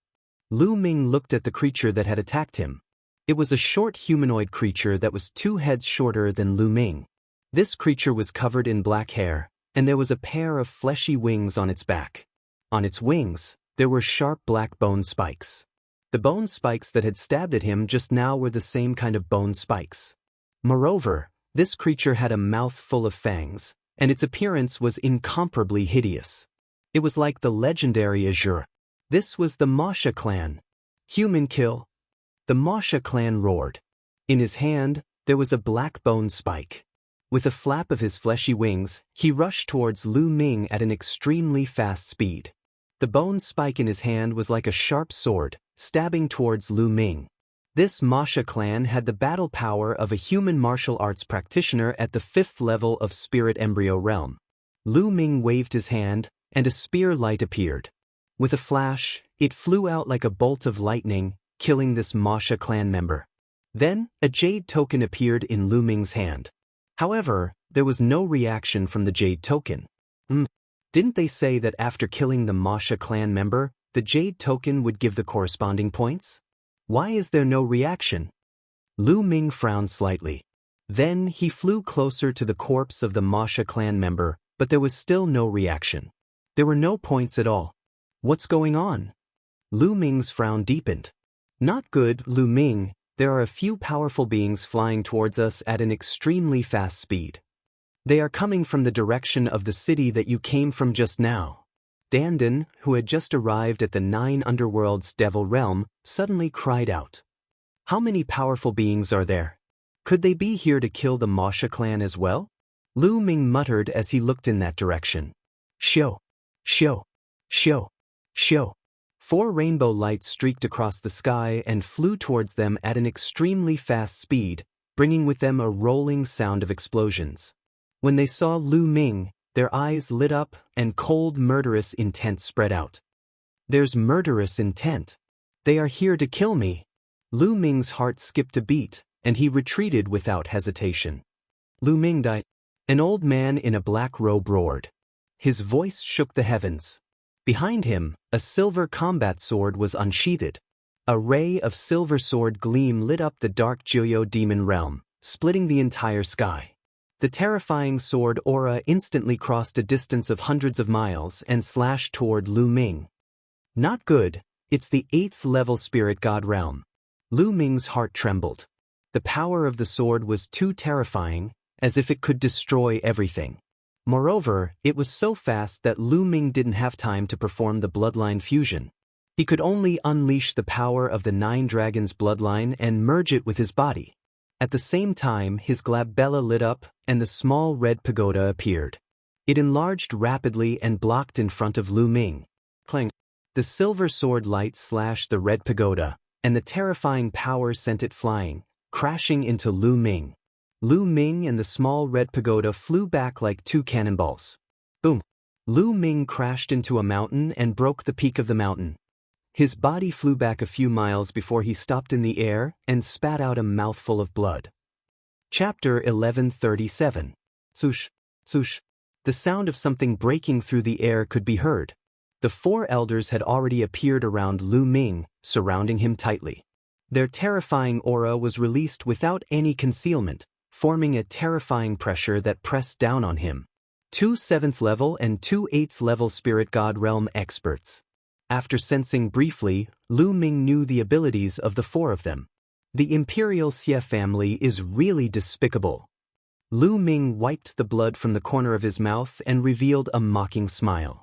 Speaker 1: Lu Ming looked at the creature that had attacked him. It was a short humanoid creature that was 2 heads shorter than Lu Ming. This creature was covered in black hair, and there was a pair of fleshy wings on its back. On its wings, there were sharp black bone spikes. The bone spikes that had stabbed at him just now were the same kind of bone spikes. Moreover, this creature had a mouth full of fangs, and its appearance was incomparably hideous. It was like the legendary Azure. This was the Masha clan. Human kill. The Masha clan roared. In his hand, there was a black bone spike. With a flap of his fleshy wings, he rushed towards Lu Ming at an extremely fast speed. The bone spike in his hand was like a sharp sword, stabbing towards Lu Ming. This Masha clan had the battle power of a human martial arts practitioner at the 5th level of Spirit Embryo Realm. Lu Ming waved his hand, and a spear light appeared. With a flash, it flew out like a bolt of lightning, killing this Masha clan member. Then, a jade token appeared in Lu Ming's hand. However, there was no reaction from the jade token. Didn't they say that after killing the Masha clan member, the jade token would give the corresponding points? Why is there no reaction? Lu Ming frowned slightly. Then he flew closer to the corpse of the Masha clan member, but there was still no reaction. There were no points at all. What's going on? Lu Ming's frown deepened. Not good, Lu Ming. There are a few powerful beings flying towards us at an extremely fast speed. They are coming from the direction of the city that you came from just now. Dandan, who had just arrived at the 9 underworlds devil realm, suddenly cried out. How many powerful beings are there? Could they be here to kill the Masha clan as well? Lu Ming muttered as he looked in that direction. Shio! Shio! Shio! Shio! 4 rainbow lights streaked across the sky and flew towards them at an extremely fast speed, bringing with them a rolling sound of explosions. When they saw Lu Ming, their eyes lit up and cold murderous intent spread out. There's murderous intent. They are here to kill me. Lu Ming's heart skipped a beat, and he retreated without hesitation. Lu Ming died. An old man in a black robe roared. His voice shook the heavens. Behind him, a silver combat sword was unsheathed. A ray of silver sword gleam lit up the dark Jiuyo demon realm, splitting the entire sky. The terrifying sword aura instantly crossed a distance of hundreds of miles and slashed toward Lu Ming. Not good, it's the 8th level spirit god realm. Lu Ming's heart trembled. The power of the sword was too terrifying, as if it could destroy everything. Moreover, it was so fast that Lu Ming didn't have time to perform the bloodline fusion. He could only unleash the power of the 9 dragons' bloodline and merge it with his body. At the same time, his glabella lit up, and the small red pagoda appeared. It enlarged rapidly and blocked in front of Lu Ming. Clang! The silver sword light slashed the red pagoda, and the terrifying power sent it flying, crashing into Lu Ming. Lu Ming and the small red pagoda flew back like 2 cannonballs. Boom! Lu Ming crashed into a mountain and broke the peak of the mountain. His body flew back a few miles before he stopped in the air and spat out a mouthful of blood. Chapter 1137. Swoosh, swoosh. The sound of something breaking through the air could be heard. The 4 elders had already appeared around Lu Ming, surrounding him tightly. Their terrifying aura was released without any concealment, forming a terrifying pressure that pressed down on him. 2 7th level and 2 8th level spirit god realm experts. After sensing briefly, Lu Ming knew the abilities of the 4 of them. The Imperial Xie family is really despicable. Lu Ming wiped the blood from the corner of his mouth and revealed a mocking smile.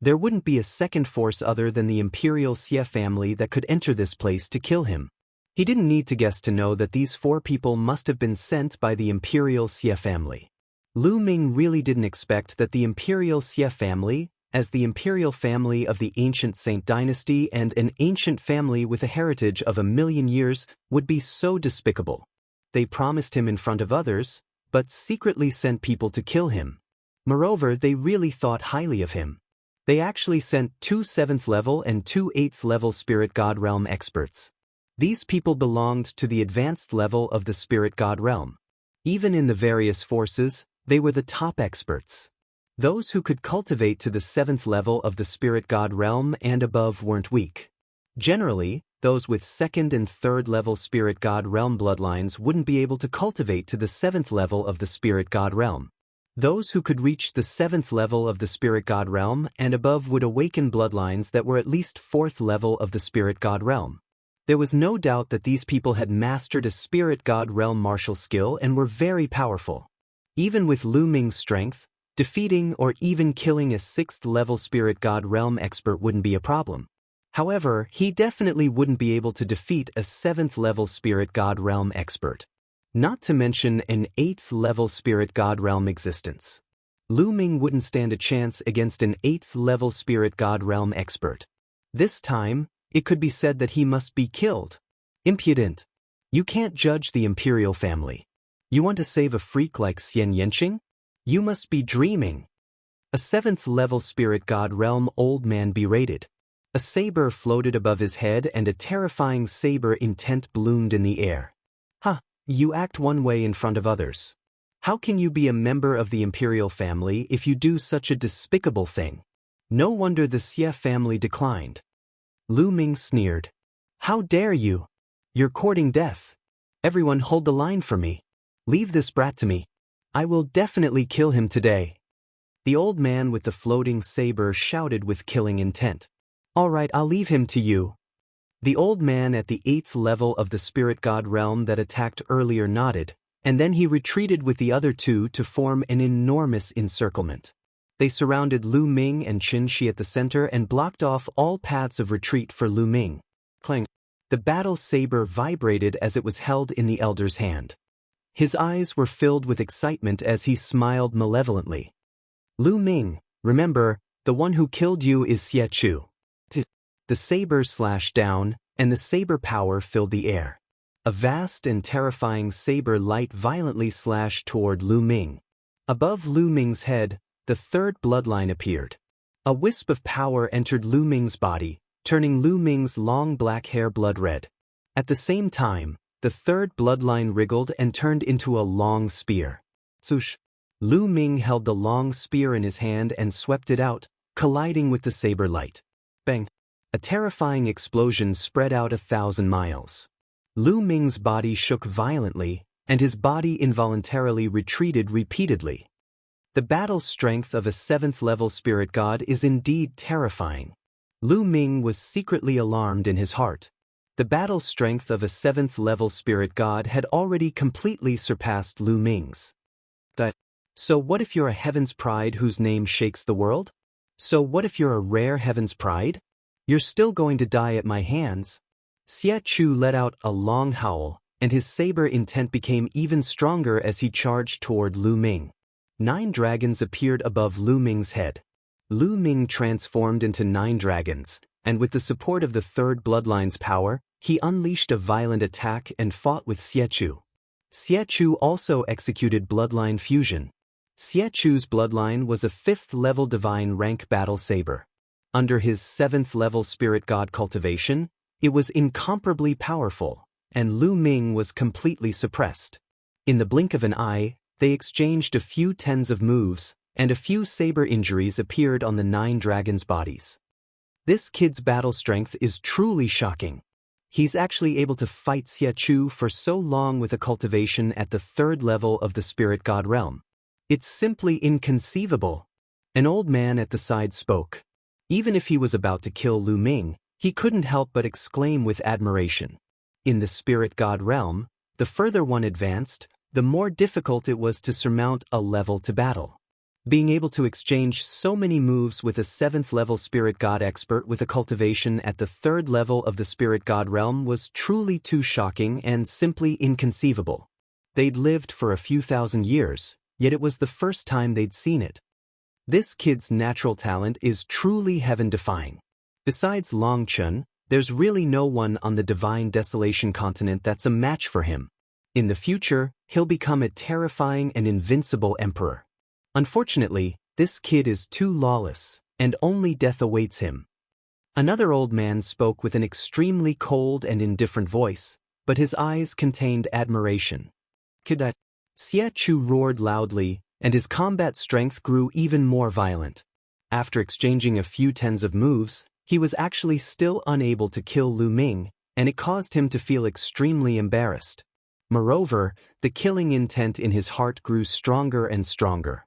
Speaker 1: There wouldn't be a second force other than the Imperial Xie family that could enter this place to kill him. He didn't need to guess to know that these 4 people must have been sent by the Imperial Xie family. Lu Ming really didn't expect that the Imperial Xie family, as the imperial family of the ancient Saint dynasty and an ancient family with a heritage of 1,000,000 years, would be so despicable. They promised him in front of others, but secretly sent people to kill him. Moreover, they really thought highly of him. They actually sent 2 7th level and 2 8th level spirit god realm experts. These people belonged to the advanced level of the spirit god realm. Even in the various forces, they were the top experts. Those who could cultivate to the 7th level of the spirit god realm and above weren't weak. Generally, those with 2nd and 3rd level spirit god realm bloodlines wouldn't be able to cultivate to the 7th level of the spirit god realm. Those who could reach the 7th level of the spirit god realm and above would awaken bloodlines that were at least 4th level of the spirit god realm. There was no doubt that these people had mastered a spirit god realm martial skill and were very powerful. Even with Lu Ming's strength, defeating or even killing a 6th level spirit god realm expert wouldn't be a problem. However, he definitely wouldn't be able to defeat a 7th level spirit god realm expert. Not to mention an 8th level spirit god realm existence. Lu Ming wouldn't stand a chance against an 8th level spirit god realm expert. This time, it could be said that he must be killed. Impudent. You can't judge the imperial family. You want to save a freak like Xian Yanqing? You must be dreaming. A 7th level spirit god realm old man berated. A saber floated above his head and a terrifying saber intent bloomed in the air. Huh, you act one way in front of others. How can you be a member of the imperial family if you do such a despicable thing? No wonder the Xie family declined. Lu Ming sneered. How dare you? You're courting death. Everyone hold the line for me. Leave this brat to me. I will definitely kill him today. The old man with the floating saber shouted with killing intent. "All right, I'll leave him to you." The old man at the 8th level of the spirit god realm that attacked earlier nodded, and then he retreated with the other two to form an enormous encirclement. They surrounded Lu Ming and Qin Shi at the center and blocked off all paths of retreat for Lu Ming. Clang. The battle saber vibrated as it was held in the elder's hand. His eyes were filled with excitement as he smiled malevolently. "Lu Ming, remember, the one who killed you is Xie Chu." The saber slashed down, and the saber power filled the air. A vast and terrifying saber light violently slashed toward Lu Ming. Above Lu Ming's head, the third bloodline appeared. A wisp of power entered Lu Ming's body, turning Lu Ming's long black hair blood red. At the same time, the third bloodline wriggled and turned into a long spear. Swoosh! Lu Ming held the long spear in his hand and swept it out, colliding with the saber light. Bang! A terrifying explosion spread out 1,000 miles. Lu Ming's body shook violently, and his body involuntarily retreated repeatedly. The battle strength of a 7th-level spirit god is indeed terrifying. Lu Ming was secretly alarmed in his heart. The battle strength of a 7th-level spirit god had already completely surpassed Lu Ming's. So what if you're a Heaven's Pride whose name shakes the world? So what if you're a rare Heaven's Pride? You're still going to die at my hands. Xie Chu let out a long howl, and his saber intent became even stronger as he charged toward Lu Ming. 9 dragons appeared above Lu Ming's head. Lu Ming transformed into 9 dragons, and with the support of the third bloodline's power, he unleashed a violent attack and fought with Xie Chu. Xie Chu also executed bloodline fusion. Xie Chu's bloodline was a 5th-level divine rank battle saber. Under his 7th-level spirit god cultivation, it was incomparably powerful, and Lu Ming was completely suppressed. In the blink of an eye, they exchanged a few tens of moves, and a few saber injuries appeared on the 9 dragons' bodies. This kid's battle strength is truly shocking. He's actually able to fight Xie Chu for so long with a cultivation at the 3rd level of the spirit god realm. It's simply inconceivable. An old man at the side spoke. Even if he was about to kill Lu Ming, he couldn't help but exclaim with admiration. In the spirit god realm, the further one advanced, the more difficult it was to surmount a level to battle. Being able to exchange so many moves with a 7th-level spirit god expert with a cultivation at the 3rd level of the spirit god realm was truly too shocking and simply inconceivable. They'd lived for a few thousand years, yet it was the first time they'd seen it. This kid's natural talent is truly heaven-defying. Besides Long Chun, there's really no one on the Divine Desolation continent that's a match for him. In the future, he'll become a terrifying and invincible emperor. Unfortunately, this kid is too lawless, and only death awaits him. Another old man spoke with an extremely cold and indifferent voice, but his eyes contained admiration. Kid. Xie Chu roared loudly, and his combat strength grew even more violent. After exchanging a few tens of moves, he was actually still unable to kill Lu Ming, and it caused him to feel extremely embarrassed. Moreover, the killing intent in his heart grew stronger and stronger.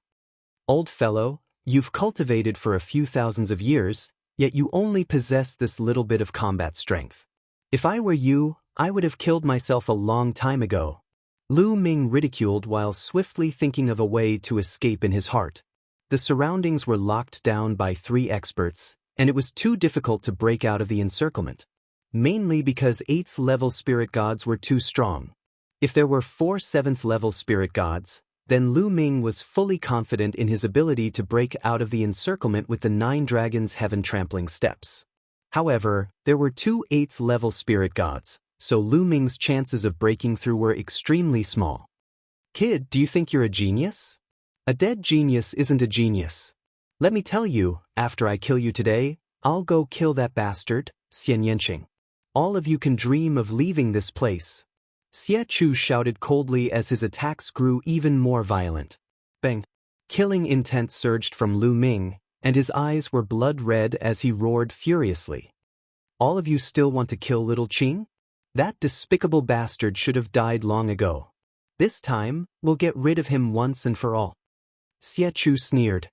Speaker 1: Old fellow, you've cultivated for a few thousands of years, yet you only possess this little bit of combat strength. If I were you, I would have killed myself a long time ago. Lu Ming ridiculed while swiftly thinking of a way to escape in his heart. The surroundings were locked down by 3 experts, and it was too difficult to break out of the encirclement. Mainly because 8th-level spirit gods were too strong. If there were 4 7th-level spirit gods, then Lu Ming was fully confident in his ability to break out of the encirclement with the 9 dragons' heaven-trampling steps. However, there were 2 8th-level spirit gods, so Lu Ming's chances of breaking through were extremely small. Kid, do you think you're a genius? A dead genius isn't a genius. Let me tell you, after I kill you today, I'll go kill that bastard, Xian Yanqing. All of you can dream of leaving this place. Xie Chu shouted coldly as his attacks grew even more violent. Bang! Killing intent surged from Lu Ming, and his eyes were blood red as he roared furiously. All of you still want to kill little Qing? That despicable bastard should have died long ago. This time, we'll get rid of him once and for all. Xie Chu sneered.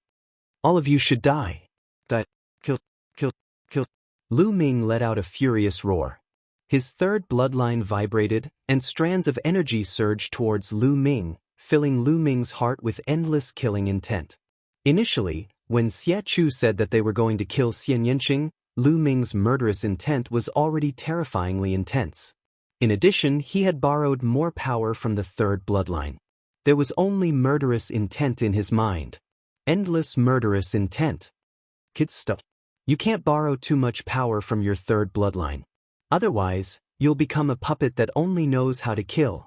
Speaker 1: All of you should die. Die. Kill. Kill. Kill. Lu Ming let out a furious roar. His third bloodline vibrated, and strands of energy surged towards Lu Ming, filling Lu Ming's heart with endless killing intent. Initially, when Xie Chu said that they were going to kill Xian Yanqing, Lu Ming's murderous intent was already terrifyingly intense. In addition, he had borrowed more power from the third bloodline. There was only murderous intent in his mind. Endless murderous intent. Kid stuff. You can't borrow too much power from your third bloodline. Otherwise, you'll become a puppet that only knows how to kill.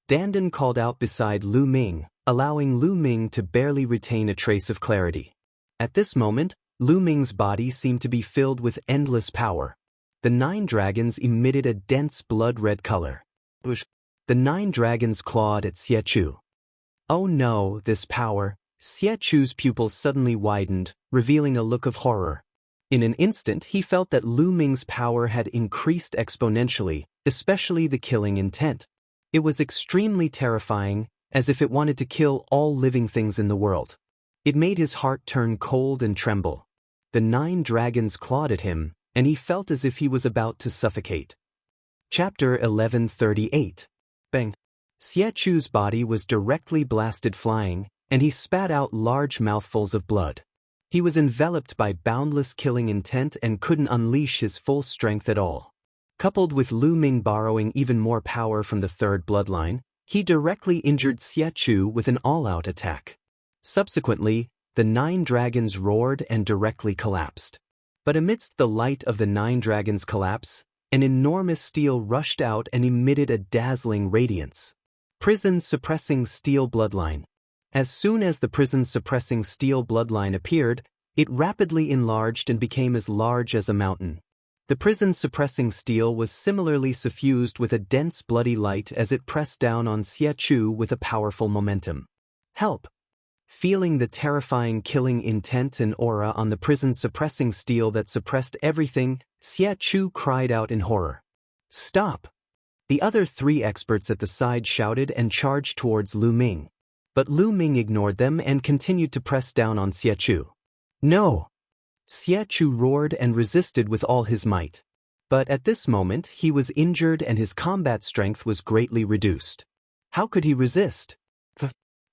Speaker 1: Dandan called out beside Lu Ming, allowing Lu Ming to barely retain a trace of clarity. At this moment, Lu Ming's body seemed to be filled with endless power. The 9 dragons emitted a dense blood-red color. The 9 dragons clawed at Xie Chu. Oh no, this power! Xie Chu's pupils suddenly widened, revealing a look of horror. In an instant, he felt that Lu Ming's power had increased exponentially, especially the killing intent. It was extremely terrifying, as if it wanted to kill all living things in the world. It made his heart turn cold and tremble. The 9 dragons clawed at him, and he felt as if he was about to suffocate. Chapter 1138. Bang! Xie Chu's body was directly blasted flying, and he spat out large mouthfuls of blood. He was enveloped by boundless killing intent and couldn't unleash his full strength at all. Coupled with Lu Ming borrowing even more power from the third bloodline, he directly injured Xie Chu with an all-out attack. Subsequently, the 9 dragons roared and directly collapsed. But amidst the light of the 9 dragons' collapse, an enormous steel rushed out and emitted a dazzling radiance. Prison-suppressing steel bloodline. As soon as the prison-suppressing steel bloodline appeared, it rapidly enlarged and became as large as a mountain. The prison-suppressing steel was similarly suffused with a dense bloody light as it pressed down on Xie Chu with a powerful momentum. Help! Feeling the terrifying killing intent and aura on the prison-suppressing steel that suppressed everything, Xie Chu cried out in horror. Stop! The other 3 experts at the side shouted and charged towards Lu Ming. But Lu Ming ignored them and continued to press down on Xie Chu. No! Xie Chu roared and resisted with all his might. But at this moment he was injured and his combat strength was greatly reduced. How could he resist?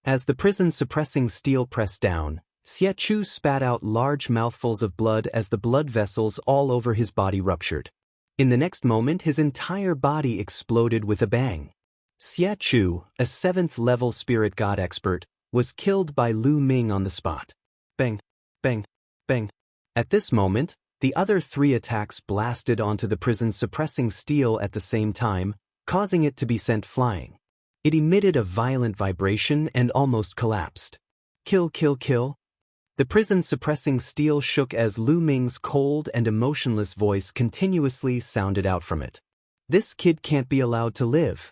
Speaker 1: As the prison-suppressing steel pressed down, Xie Chu spat out large mouthfuls of blood as the blood vessels all over his body ruptured. In the next moment his entire body exploded with a bang. Xie Chu, a 7th-level spirit god expert, was killed by Lu Ming on the spot. Bang, bang, bang. At this moment, the other 3 attacks blasted onto the prison-suppressing steel at the same time, causing it to be sent flying. It emitted a violent vibration and almost collapsed. Kill, kill, kill. The prison-suppressing steel shook as Lu Ming's cold and emotionless voice continuously sounded out from it. This kid can't be allowed to live.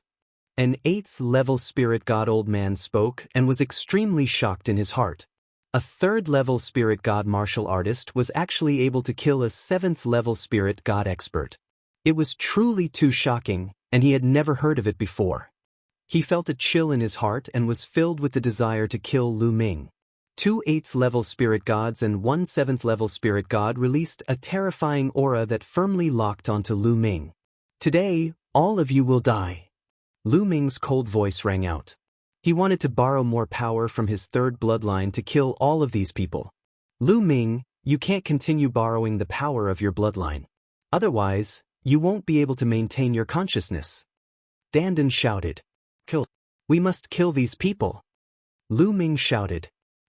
Speaker 1: An 8th-level spirit god old man spoke and was extremely shocked in his heart. A 3rd-level spirit god martial artist was actually able to kill a 7th-level spirit god expert. It was truly too shocking, and he had never heard of it before. He felt a chill in his heart and was filled with the desire to kill Lu Ming. 2 8th-level spirit gods and 1 7th-level spirit god released a terrifying aura that firmly locked onto Lu Ming. Today, all of you will die. Lu Ming's cold voice rang out. He wanted to borrow more power from his third bloodline to kill all of these people. Lu Ming, you can't continue borrowing the power of your bloodline. Otherwise, you won't be able to maintain your consciousness. Dandan shouted. Kill. We must kill these people. Lu Ming shouted.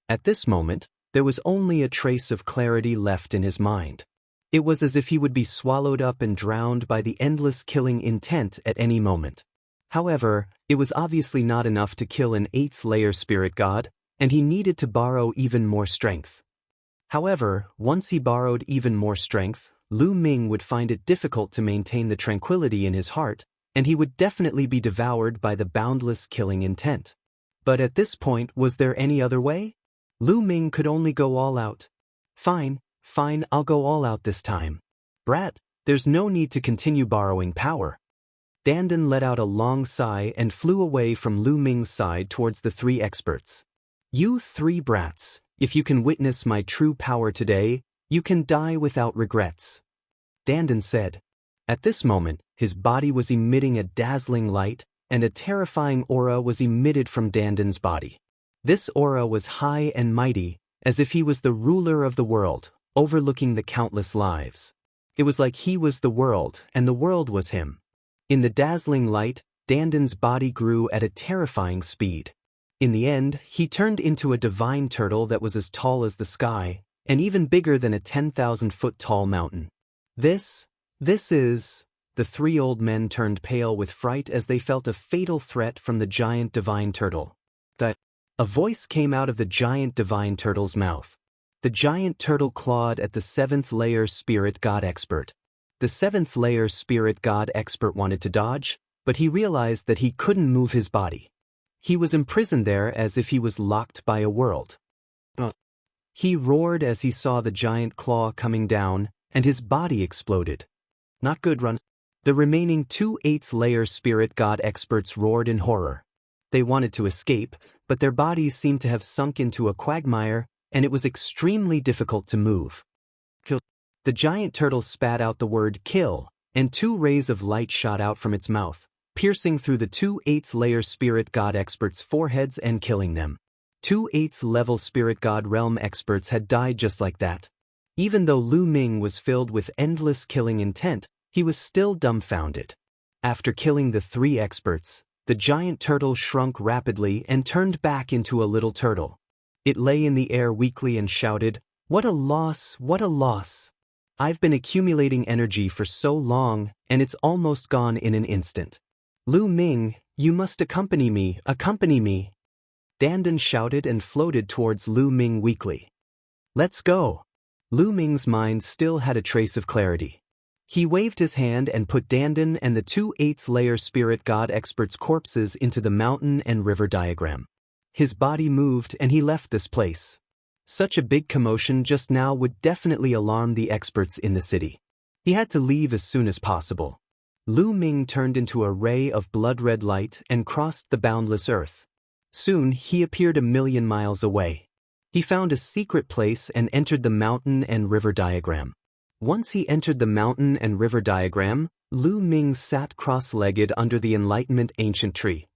Speaker 1: At this moment, there was only a trace of clarity left in his mind. It was as if he would be swallowed up and drowned by the endless killing intent at any moment. However, it was obviously not enough to kill an 8th-layer spirit god, and he needed to borrow even more strength. However, once he borrowed even more strength, Lu Ming would find it difficult to maintain the tranquility in his heart, and he would definitely be devoured by the boundless killing intent. But at this point, was there any other way? Lu Ming could only go all out. Fine, I'll go all out this time. Brat, there's no need to continue borrowing power. Dandan let out a long sigh and flew away from Lu Ming's side towards the 3 experts. You 3 brats, If you can witness my true power today, you can die without regrets. Dandan said. At this moment, his body was emitting a dazzling light, and a terrifying aura was emitted from Dandan's body. This aura was high and mighty, as if he was the ruler of the world, overlooking the countless lives. It was like he was the world, and the world was him. In the dazzling light, Dandan's body grew at a terrifying speed. In the end, he turned into a divine turtle that was as tall as the sky, and even bigger than a 10,000-foot tall mountain. This is... The three old men turned pale with fright as they felt a fatal threat from the giant divine turtle. A voice came out of the giant divine turtle's mouth. The giant turtle clawed at the 7th layer spirit god expert. The 7th layer spirit god expert wanted to dodge, but he realized that he couldn't move his body. He was imprisoned there as if he was locked by a world. He roared as he saw the giant claw coming down, and his body exploded. Not good, run. The remaining 2 8th layer spirit god experts roared in horror. They wanted to escape, but their bodies seemed to have sunk into a quagmire, and it was extremely difficult to move. Kill. The giant turtle spat out the word kill, and 2 rays of light shot out from its mouth, piercing through the 2 8th layer spirit god experts' foreheads and killing them. 2 8th level spirit god realm experts had died just like that. Even though Lu Ming was filled with endless killing intent, he was still dumbfounded. After killing the 3 experts, the giant turtle shrunk rapidly and turned back into a little turtle. It lay in the air weakly and shouted, "What a loss, what a loss! I've been accumulating energy for so long, and it's almost gone in an instant. Lu Ming, you must accompany me, accompany me." Dandan shouted and floated towards Lu Ming weakly. "Let's go." Lu Ming's mind still had a trace of clarity. He waved his hand and put Dandan and the 2 8th layer spirit god experts' corpses into the mountain and river diagram. His body moved and he left this place. Such a big commotion just now would definitely alarm the experts in the city. He had to leave as soon as possible. Lu Ming turned into a ray of blood-red light and crossed the boundless earth. Soon he appeared 1,000,000 miles away. He found a secret place and entered the mountain and river diagram. Once he entered the mountain and river diagram, Lu Ming sat cross-legged under the Enlightenment ancient tree.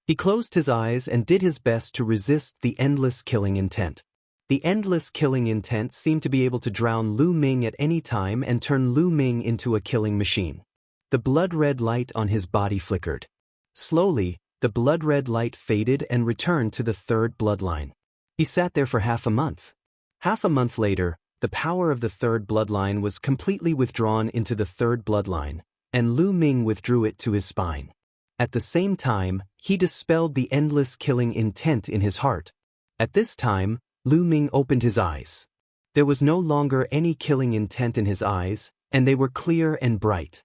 Speaker 1: He closed his eyes and did his best to resist the endless killing intent. The endless killing intent seemed to be able to drown Lu Ming at any time and turn Lu Ming into a killing machine. The blood-red light on his body flickered. Slowly, the blood-red light faded and returned to the 3rd bloodline. He sat there for half a month. Half a month later, the power of the 3rd bloodline was completely withdrawn into the 3rd bloodline, and Lu Ming withdrew it to his spine. At the same time, he dispelled the endless killing intent in his heart. At this time, Lu Ming opened his eyes. There was no longer any killing intent in his eyes, and they were clear and bright.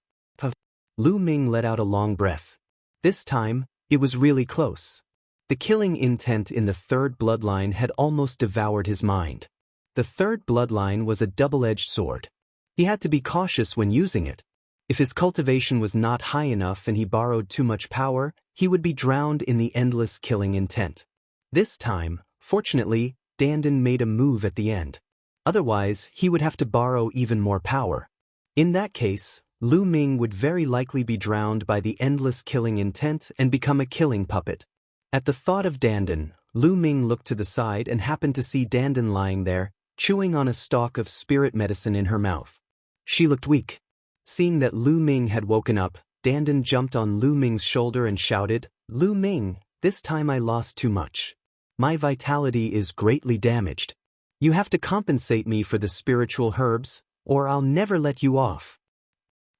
Speaker 1: Lu Ming let out a long breath. This time, it was really close. The killing intent in the 3rd bloodline had almost devoured his mind. The 3rd bloodline was a double-edged sword. He had to be cautious when using it. If his cultivation was not high enough and he borrowed too much power, he would be drowned in the endless killing intent. This time, fortunately, Dandan made a move at the end. Otherwise, he would have to borrow even more power. In that case, Lu Ming would very likely be drowned by the endless killing intent and become a killing puppet. At the thought of Dandan, Lu Ming looked to the side and happened to see Dandan lying there, chewing on a stalk of spirit medicine in her mouth. She looked weak. Seeing that Lu Ming had woken up, Dandan jumped on Lu Ming's shoulder and shouted, "Lu Ming, this time I lost too much. My vitality is greatly damaged. You have to compensate me for the spiritual herbs, or I'll never let you off."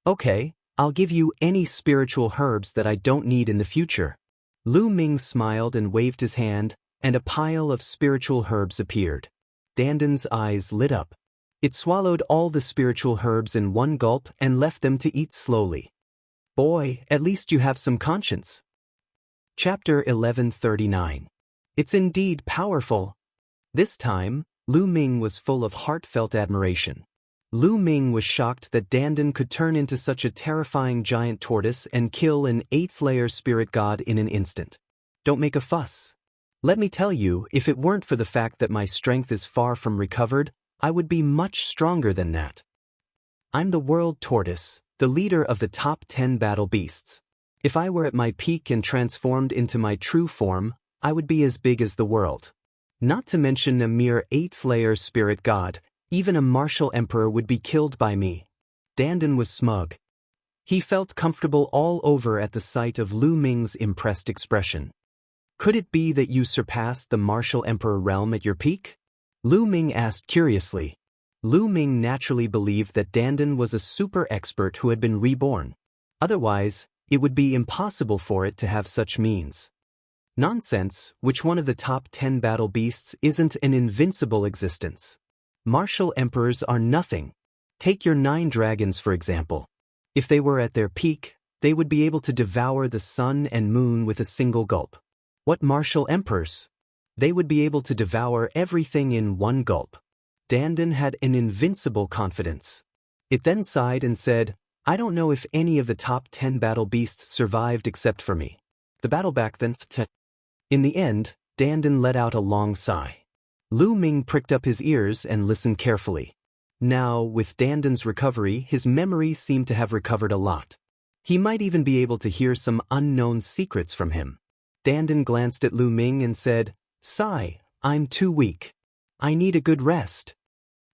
Speaker 1: "Okay, I'll give you any spiritual herbs that I don't need in the future." Lu Ming smiled and waved his hand, and a pile of spiritual herbs appeared. Dandan's eyes lit up. It swallowed all the spiritual herbs in one gulp and left them to eat slowly. "Boy, at least you have some conscience." Chapter 1139. It's indeed powerful. This time, Lu Ming was full of heartfelt admiration. Lu Ming was shocked that Dandan could turn into such a terrifying giant tortoise and kill an 8th layer spirit god in an instant. "Don't make a fuss. Let me tell you, if it weren't for the fact that my strength is far from recovered, I would be much stronger than that. I'm the world tortoise, the leader of the top 10 battle beasts. If I were at my peak and transformed into my true form, I would be as big as the world. Not to mention a mere 8th-layer spirit god, even a martial emperor would be killed by me. Dandan was smug. He felt comfortable all over at the sight of Lu Ming's impressed expression. Could it be that you surpassed the martial emperor realm at your peak? Lu Ming asked curiously. Lu Ming naturally believed that Dandan was a super expert who had been reborn. Otherwise, it would be impossible for it to have such means. Nonsense, which one of the top 10 battle beasts isn't an invincible existence? Martial emperors are nothing. Take your 9 dragons for example. If they were at their peak, they would be able to devour the sun and moon with a single gulp. What martial emperors? They would be able to devour everything in one gulp. Dandan had an invincible confidence. It then sighed and said, I don't know if any of the top 10 battle beasts survived except for me. The battle back then. In the end, Dandan let out a long sigh. Lu Ming pricked up his ears and listened carefully. Now, with Dandan's recovery, his memory seemed to have recovered a lot. He might even be able to hear some unknown secrets from him. Dandan glanced at Lu Ming and said, Sigh, I'm too weak. I need a good rest.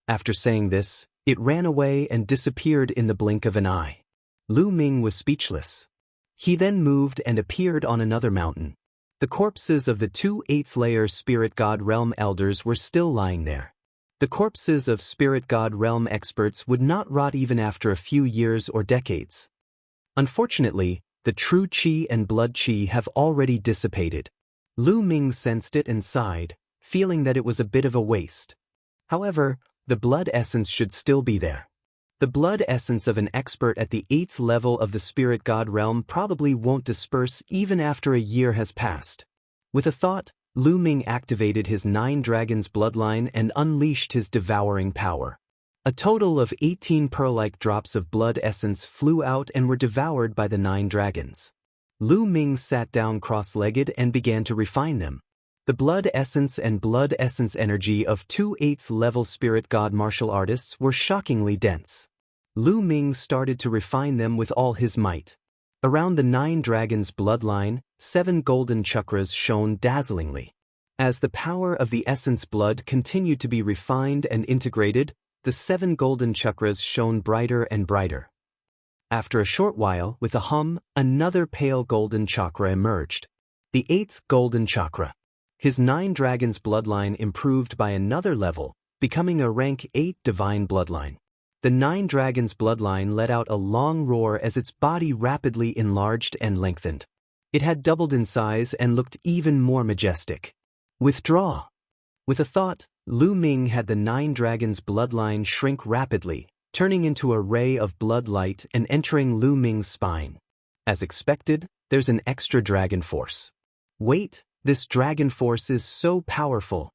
Speaker 1: After saying this, it ran away and disappeared in the blink of an eye. Lu Ming was speechless. He then moved and appeared on another mountain. The corpses of the 2 8th-layer Spirit God Realm elders were still lying there. The corpses of Spirit God Realm experts would not rot even after a few years or decades. Unfortunately, the true Qi and blood Qi have already dissipated. Lu Ming sensed it and sighed, feeling that it was a bit of a waste. However, the blood essence should still be there. The blood essence of an expert at the 8th level of the Spirit God Realm probably won't disperse even after a year has passed. With a thought, Lu Ming activated his 9 dragons bloodline and unleashed his devouring power. A total of 18 pearl-like drops of blood essence flew out and were devoured by the 9 dragons. Lu Ming sat down cross-legged and began to refine them. The blood essence and blood essence energy of 2 8th-level spirit god martial artists were shockingly dense. Lu Ming started to refine them with all his might. Around the 9 dragons bloodline, 7 golden chakras shone dazzlingly. As the power of the essence blood continued to be refined and integrated, the 7 golden chakras shone brighter and brighter. After a short while, with a hum, another pale golden chakra emerged. The 8th golden chakra. His 9 dragons bloodline improved by another level, becoming a rank 8 divine bloodline. The 9 dragons bloodline let out a long roar as its body rapidly enlarged and lengthened. It had doubled in size and looked even more majestic. Withdraw. With a thought, Lu Ming had the 9 dragons bloodline shrink rapidly, turning into a ray of blood light and entering Lu Ming's spine. As expected, there's an extra dragon force. Wait, this dragon force is so powerful.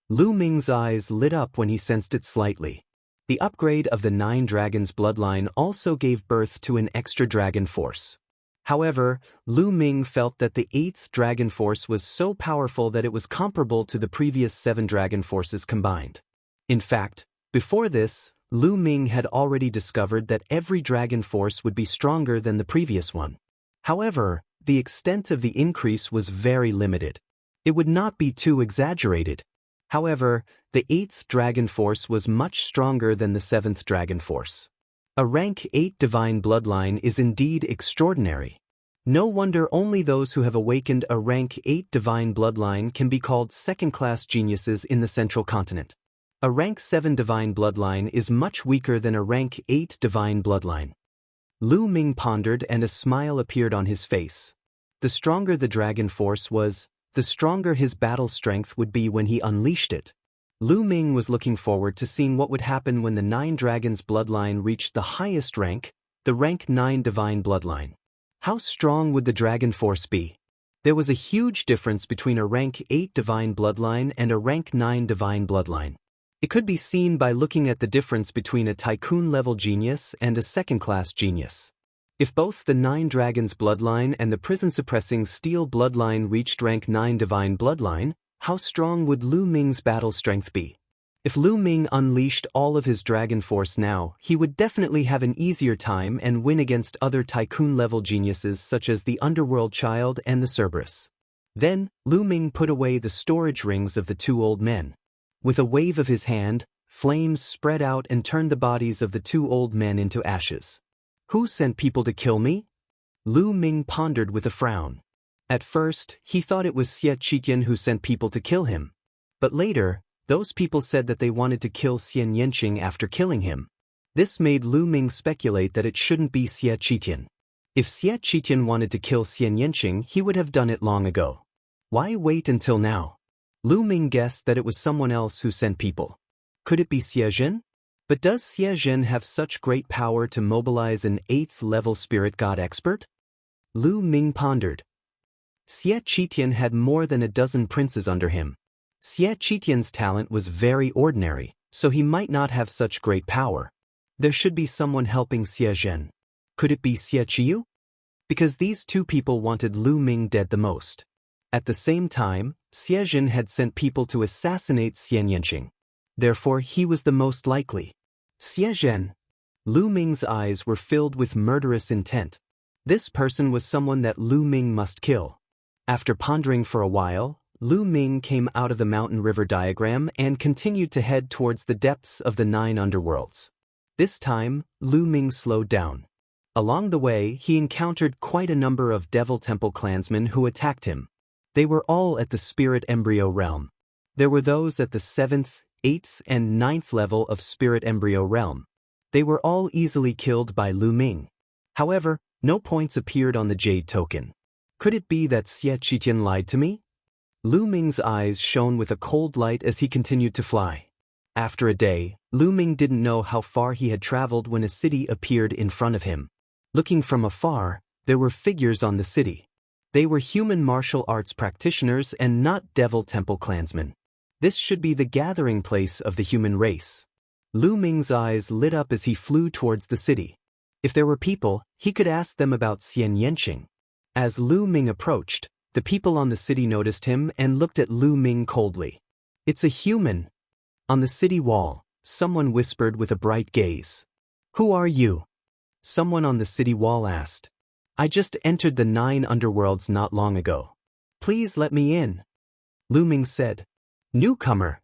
Speaker 1: Lu Ming's eyes lit up when he sensed it slightly. The upgrade of the 9 dragons bloodline also gave birth to an extra dragon force. However, Lu Ming felt that the 8th dragon force was so powerful that it was comparable to the previous 7 dragon forces combined. In fact, before this, Lu Ming had already discovered that every dragon force would be stronger than the previous one. However, the extent of the increase was very limited. It would not be too exaggerated. However, the 8th dragon force was much stronger than the 7th dragon force. A rank 8 divine bloodline is indeed extraordinary. No wonder only those who have awakened a rank 8 divine bloodline can be called second-class geniuses in the central continent. A rank 7 divine bloodline is much weaker than a rank 8 divine bloodline. Lu Ming pondered and a smile appeared on his face. The stronger the dragon force was, the stronger his battle strength would be when he unleashed it. Lu Ming was looking forward to seeing what would happen when the 9 dragons bloodline reached the highest rank, the rank 9 divine bloodline. How strong would the dragon force be? There was a huge difference between a rank 8 divine bloodline and a rank 9 divine bloodline. It could be seen by looking at the difference between a tycoon-level genius and a second-class genius. If both the 9 Dragons bloodline and the prison-suppressing Steel bloodline reached rank 9 Divine bloodline, how strong would Lu Ming's battle strength be? If Lu Ming unleashed all of his dragon force now, he would definitely have an easier time and win against other tycoon-level geniuses such as the Underworld Child and the Cerberus. Then, Lu Ming put away the storage rings of the 2 old men. With a wave of his hand, flames spread out and turned the bodies of the 2 old men into ashes. Who sent people to kill me? Lu Ming pondered with a frown. At first, he thought it was Xie Qitian who sent people to kill him. But later, those people said that they wanted to kill Xian Yanqing after killing him. This made Lu Ming speculate that it shouldn't be Xie Qitian. If Xie Qitian wanted to kill Xian Yanqing, he would have done it long ago. Why wait until now? Lu Ming guessed that it was someone else who sent people. Could it be Xie Zhen? But does Xie Zhen have such great power to mobilize an 8th-level spirit god expert? Lu Ming pondered. Xie Qitian had more than a dozen princes under him. Xie Qitian's talent was very ordinary, so he might not have such great power. There should be someone helping Xie Zhen. Could it be Xie Qiyu? Because these 2 people wanted Lu Ming dead the most. At the same time, Xie Zhen had sent people to assassinate Xian Yanqing. Therefore, he was the most likely. Xie Zhen. Lu Ming's eyes were filled with murderous intent. This person was someone that Lu Ming must kill. After pondering for a while, Lu Ming came out of the mountain river diagram and continued to head towards the depths of the 9 underworlds. This time, Lu Ming slowed down. Along the way, he encountered quite a number of Devil Temple clansmen who attacked him. They were all at the Spirit Embryo realm. There were those at the 7th, 8th, and 9th level of Spirit Embryo realm. They were all easily killed by Lu Ming. However, no points appeared on the Jade token. Could it be that Xie Qitian lied to me? Lu Ming's eyes shone with a cold light as he continued to fly. After a day, Lu Ming didn't know how far he had traveled when a city appeared in front of him. Looking from afar, there were figures on the city. They were human martial arts practitioners and not Devil Temple clansmen. This should be the gathering place of the human race. Lu Ming's eyes lit up as he flew towards the city. If there were people, he could ask them about Xian Yanqing. As Lu Ming approached, the people on the city noticed him and looked at Lu Ming coldly. It's a human. On the city wall, someone whispered with a bright gaze. Who are you? Someone on the city wall asked. I just entered the 9 underworlds not long ago. Please let me in. Lu Ming said. Newcomer.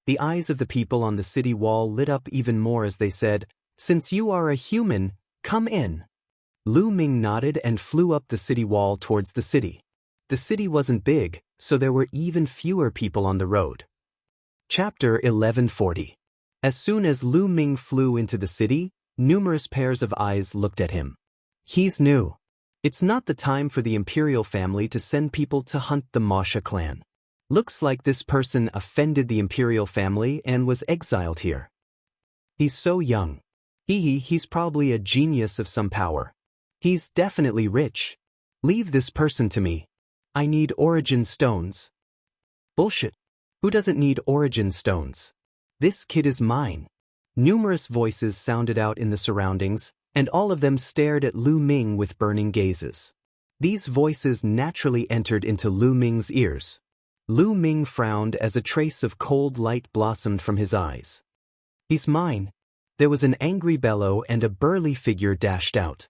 Speaker 1: The eyes of the people on the city wall lit up even more as they said, Since you are a human, come in. Lu Ming nodded and flew up the city wall towards the city. The city wasn't big, so there were even fewer people on the road. Chapter 1140. As soon as Lu Ming flew into the city, numerous pairs of eyes looked at him. He's new. It's not the time for the imperial family to send people to hunt the Masha clan. Looks like this person offended the imperial family and was exiled here. He's so young. He's probably a genius of some power. He's definitely rich. Leave this person to me. I need origin stones. Bullshit. Who doesn't need origin stones? This kid is mine. Numerous voices sounded out in the surroundings, and all of them stared at Lu Ming with burning gazes. These voices naturally entered into Lu Ming's ears. Lu Ming frowned as a trace of cold light blossomed from his eyes. He's mine. There was an angry bellow and a burly figure dashed out.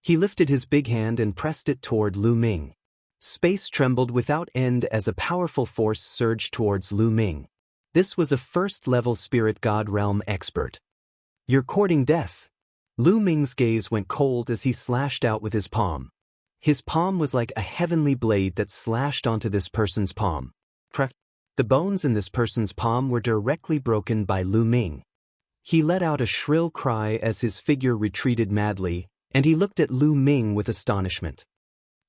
Speaker 1: He lifted his big hand and pressed it toward Lu Ming. Space trembled without end as a powerful force surged towards Lu Ming. This was a 1st-level spirit god realm expert. You're courting death. Lu Ming's gaze went cold as he slashed out with his palm. His palm was like a heavenly blade that slashed onto this person's palm. Crack. The bones in this person's palm were directly broken by Lu Ming. He let out a shrill cry as his figure retreated madly, and he looked at Lu Ming with astonishment.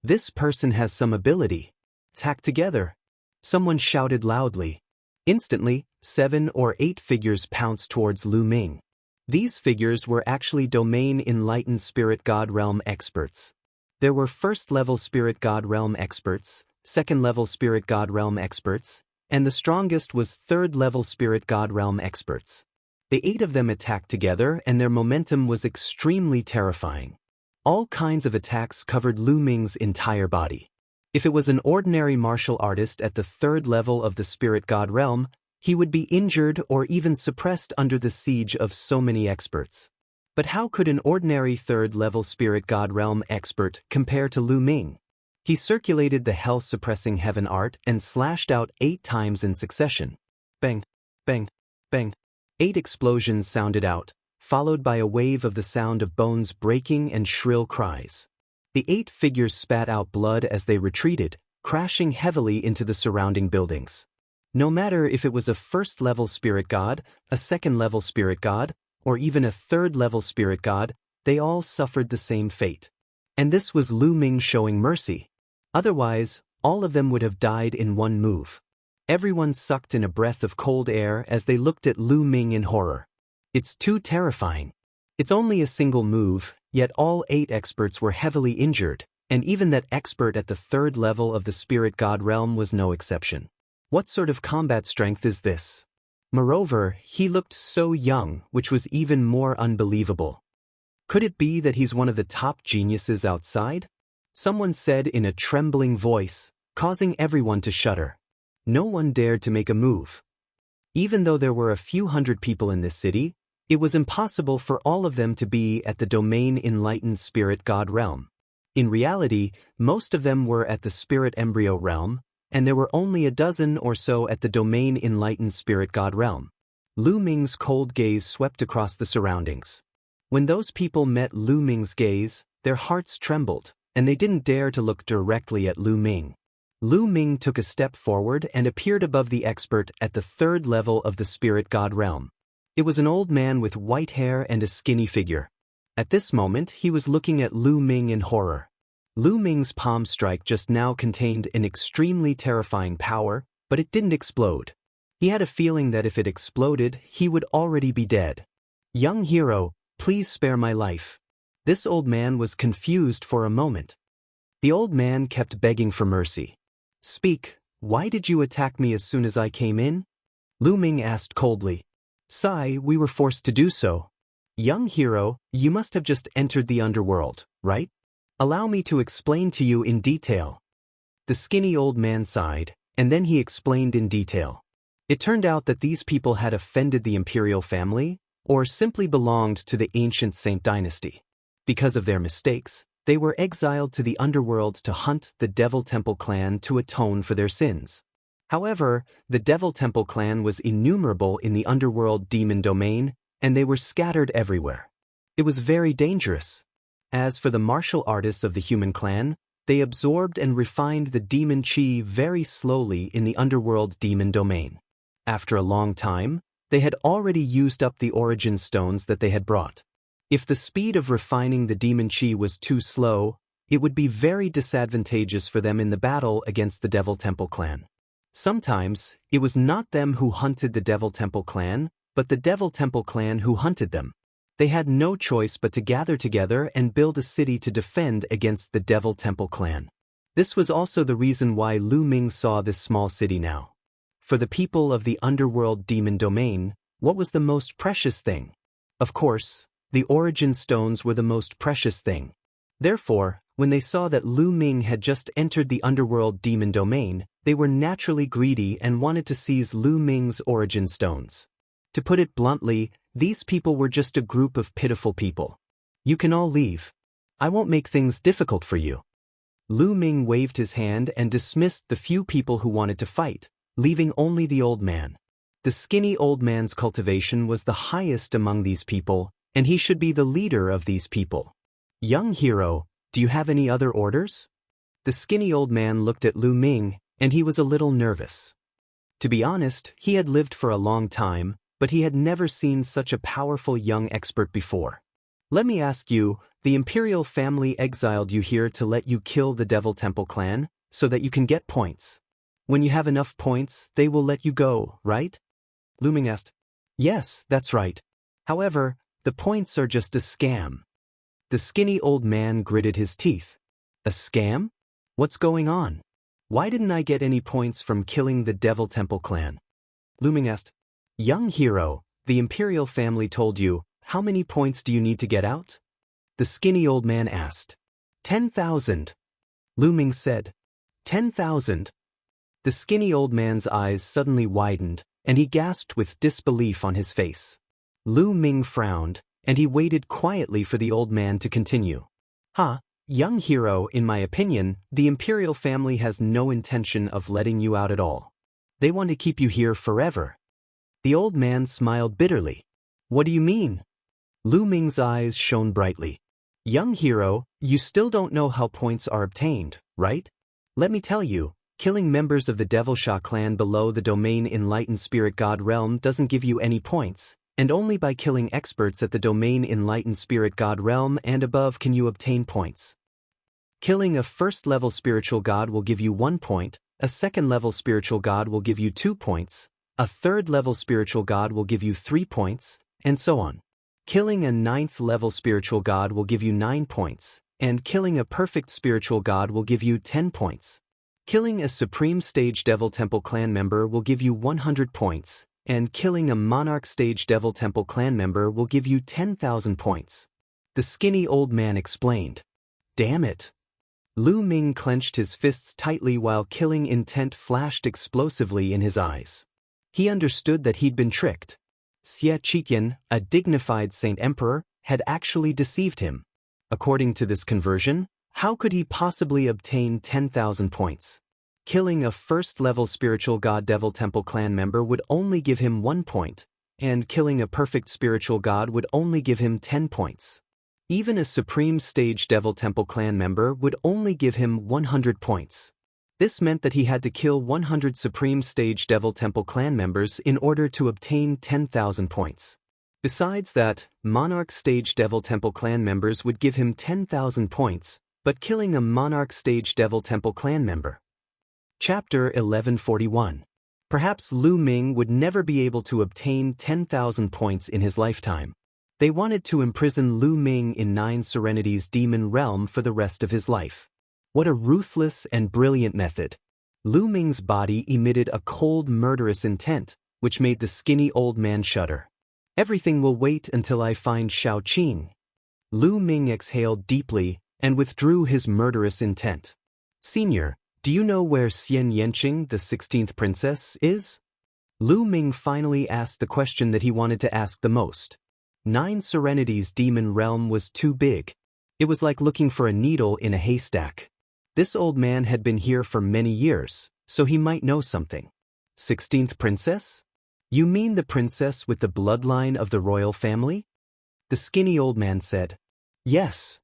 Speaker 1: This person has some ability. Tack together. Someone shouted loudly. Instantly, 7 or 8 figures pounced towards Lu Ming. These figures were actually domain enlightened spirit god realm experts. There were 1st-level spirit god realm experts, 2nd-level spirit god realm experts, and the strongest was 3rd-level spirit god realm experts. The 8 of them attacked together and their momentum was extremely terrifying. All kinds of attacks covered Lu Ming's entire body. If it was an ordinary martial artist at the third level of the spirit god realm, he would be injured or even suppressed under the siege of so many experts. But how could an ordinary third-level spirit god realm expert compare to Lu Ming? He circulated the hell-suppressing heaven art and slashed out 8 times in succession. Bang, bang, bang. 8 explosions sounded out, followed by a wave of the sound of bones breaking and shrill cries. The 8 figures spat out blood as they retreated, crashing heavily into the surrounding buildings. No matter if it was a first-level spirit god, a second-level spirit god, or even a third-level spirit god, they all suffered the same fate. And this was Lu Ming showing mercy. Otherwise, all of them would have died in one move. Everyone sucked in a breath of cold air as they looked at Lu Ming in horror. It's too terrifying. It's only a single move, yet all 8 experts were heavily injured, and even that expert at the third level of the spirit god realm was no exception. What sort of combat strength is this? Moreover, he looked so young, which was even more unbelievable. Could it be that he's one of the top geniuses outside? Someone said in a trembling voice, causing everyone to shudder. No one dared to make a move. Even though there were a few hundred people in this city, it was impossible for all of them to be at the domain enlightened spirit god realm. In reality, most of them were at the spirit embryo realm, and there were only a dozen or so at the domain enlightened spirit god realm. Lu Ming's cold gaze swept across the surroundings. When those people met Lu Ming's gaze, their hearts trembled, and they didn't dare to look directly at Lu Ming. Lu Ming took a step forward and appeared above the expert at the third level of the spirit god realm. It was an old man with white hair and a skinny figure. At this moment, he was looking at Lu Ming in horror. Lu Ming's palm strike just now contained an extremely terrifying power, but it didn't explode. He had a feeling that if it exploded, he would already be dead. "Young hero, please spare my life." This old man was confused for a moment. The old man kept begging for mercy. "Speak, why did you attack me as soon as I came in?" Lu Ming asked coldly. "Sigh, we were forced to do so." "Young hero, you must have just entered the underworld, right? Allow me to explain to you in detail." The skinny old man sighed, and then he explained in detail. It turned out that these people had offended the imperial family, or simply belonged to the ancient Saint dynasty. Because of their mistakes, they were exiled to the underworld to hunt the Devil Temple clan to atone for their sins. However, the Devil Temple clan was innumerable in the underworld demon domain, and they were scattered everywhere. It was very dangerous. As for the martial artists of the human clan, they absorbed and refined the demon chi very slowly in the underworld demon domain. After a long time, they had already used up the origin stones that they had brought. If the speed of refining the demon chi was too slow, it would be very disadvantageous for them in the battle against the Devil Temple clan. Sometimes, it was not them who hunted the Devil Temple clan, but the Devil Temple clan who hunted them. They had no choice but to gather together and build a city to defend against the Devil Temple clan. This was also the reason why Lu Ming saw this small city now. For the people of the underworld demon domain, what was the most precious thing? Of course, the origin stones were the most precious thing. Therefore, when they saw that Lu Ming had just entered the underworld demon domain, they were naturally greedy and wanted to seize Lu Ming's origin stones. To put it bluntly, these people were just a group of pitiful people. "You can all leave. I won't make things difficult for you." Lu Ming waved his hand and dismissed the few people who wanted to fight, leaving only the old man. The skinny old man's cultivation was the highest among these people, and he should be the leader of these people. "Young hero, do you have any other orders?" The skinny old man looked at Lu Ming, and he was a little nervous. To be honest, he had lived for a long time, but he had never seen such a powerful young expert before. "Let me ask you, the imperial family exiled you here to let you kill the Devil Temple clan, so that you can get points. When you have enough points, they will let you go, right?" Lu Ming asked. "Yes, that's right. However, the points are just a scam." The skinny old man gritted his teeth. "A scam? What's going on? Why didn't I get any points from killing the Devil Temple clan?" Lu Ming asked. "Young hero, the imperial family told you, how many points do you need to get out?" The skinny old man asked. 10,000. Lu Ming said. 10,000. The skinny old man's eyes suddenly widened, and he gasped with disbelief on his face. Lu Ming frowned, and he waited quietly for the old man to continue. Young hero, in my opinion, the imperial family has no intention of letting you out at all. They want to keep you here forever. The old man smiled bitterly. What do you mean? Lu Ming's eyes shone brightly. Young hero, you still don't know how points are obtained, right? Let me tell you, killing members of the Devil-Sha clan below the domain Enlightened Spirit God realm doesn't give you any points, and only by killing experts at the domain Enlightened Spirit God realm and above can you obtain points. Killing a first-level spiritual god will give you 1 point, a second-level spiritual god will give you 2 points, a third-level spiritual god will give you 3 points, and so on. Killing a 9th-level spiritual god will give you 9 points, and killing a perfect spiritual god will give you 10 points. Killing a Supreme Stage Devil Temple clan member will give you 100 points, and killing a Monarch Stage Devil Temple clan member will give you 10,000 points. The skinny old man explained. Damn it. Lu Ming clenched his fists tightly while killing intent flashed explosively in his eyes. He understood that he'd been tricked. Xie Qitian, a dignified Saint Emperor, had actually deceived him. According to this conversion, how could he possibly obtain 10,000 points? Killing a first-level spiritual god Devil Temple clan member would only give him 1 point, and killing a perfect spiritual god would only give him 10 points. Even a Supreme Stage Devil Temple clan member would only give him 100 points. This meant that he had to kill 100 Supreme Stage Devil Temple clan members in order to obtain 10,000 points. Besides that, Monarch Stage Devil Temple clan members would give him 10,000 points, but killing a Monarch Stage Devil Temple clan member. Chapter 1141. Perhaps Lu Ming would never be able to obtain 10,000 points in his lifetime. They wanted to imprison Lu Ming in 9 Serenity's demon realm for the rest of his life. What a ruthless and brilliant method. Lu Ming's body emitted a cold, murderous intent, which made the skinny old man shudder. Everything will wait until I find Shaoqing. Lu Ming exhaled deeply and withdrew his murderous intent. Senior, do you know where Xian Yanqing, the 16th princess, is? Lu Ming finally asked the question that he wanted to ask the most. 9 Serenity's demon realm was too big. It was like looking for a needle in a haystack. This old man had been here for many years, so he might know something. 16th princess? You mean the princess with the bloodline of the royal family? The skinny old man said. Yes.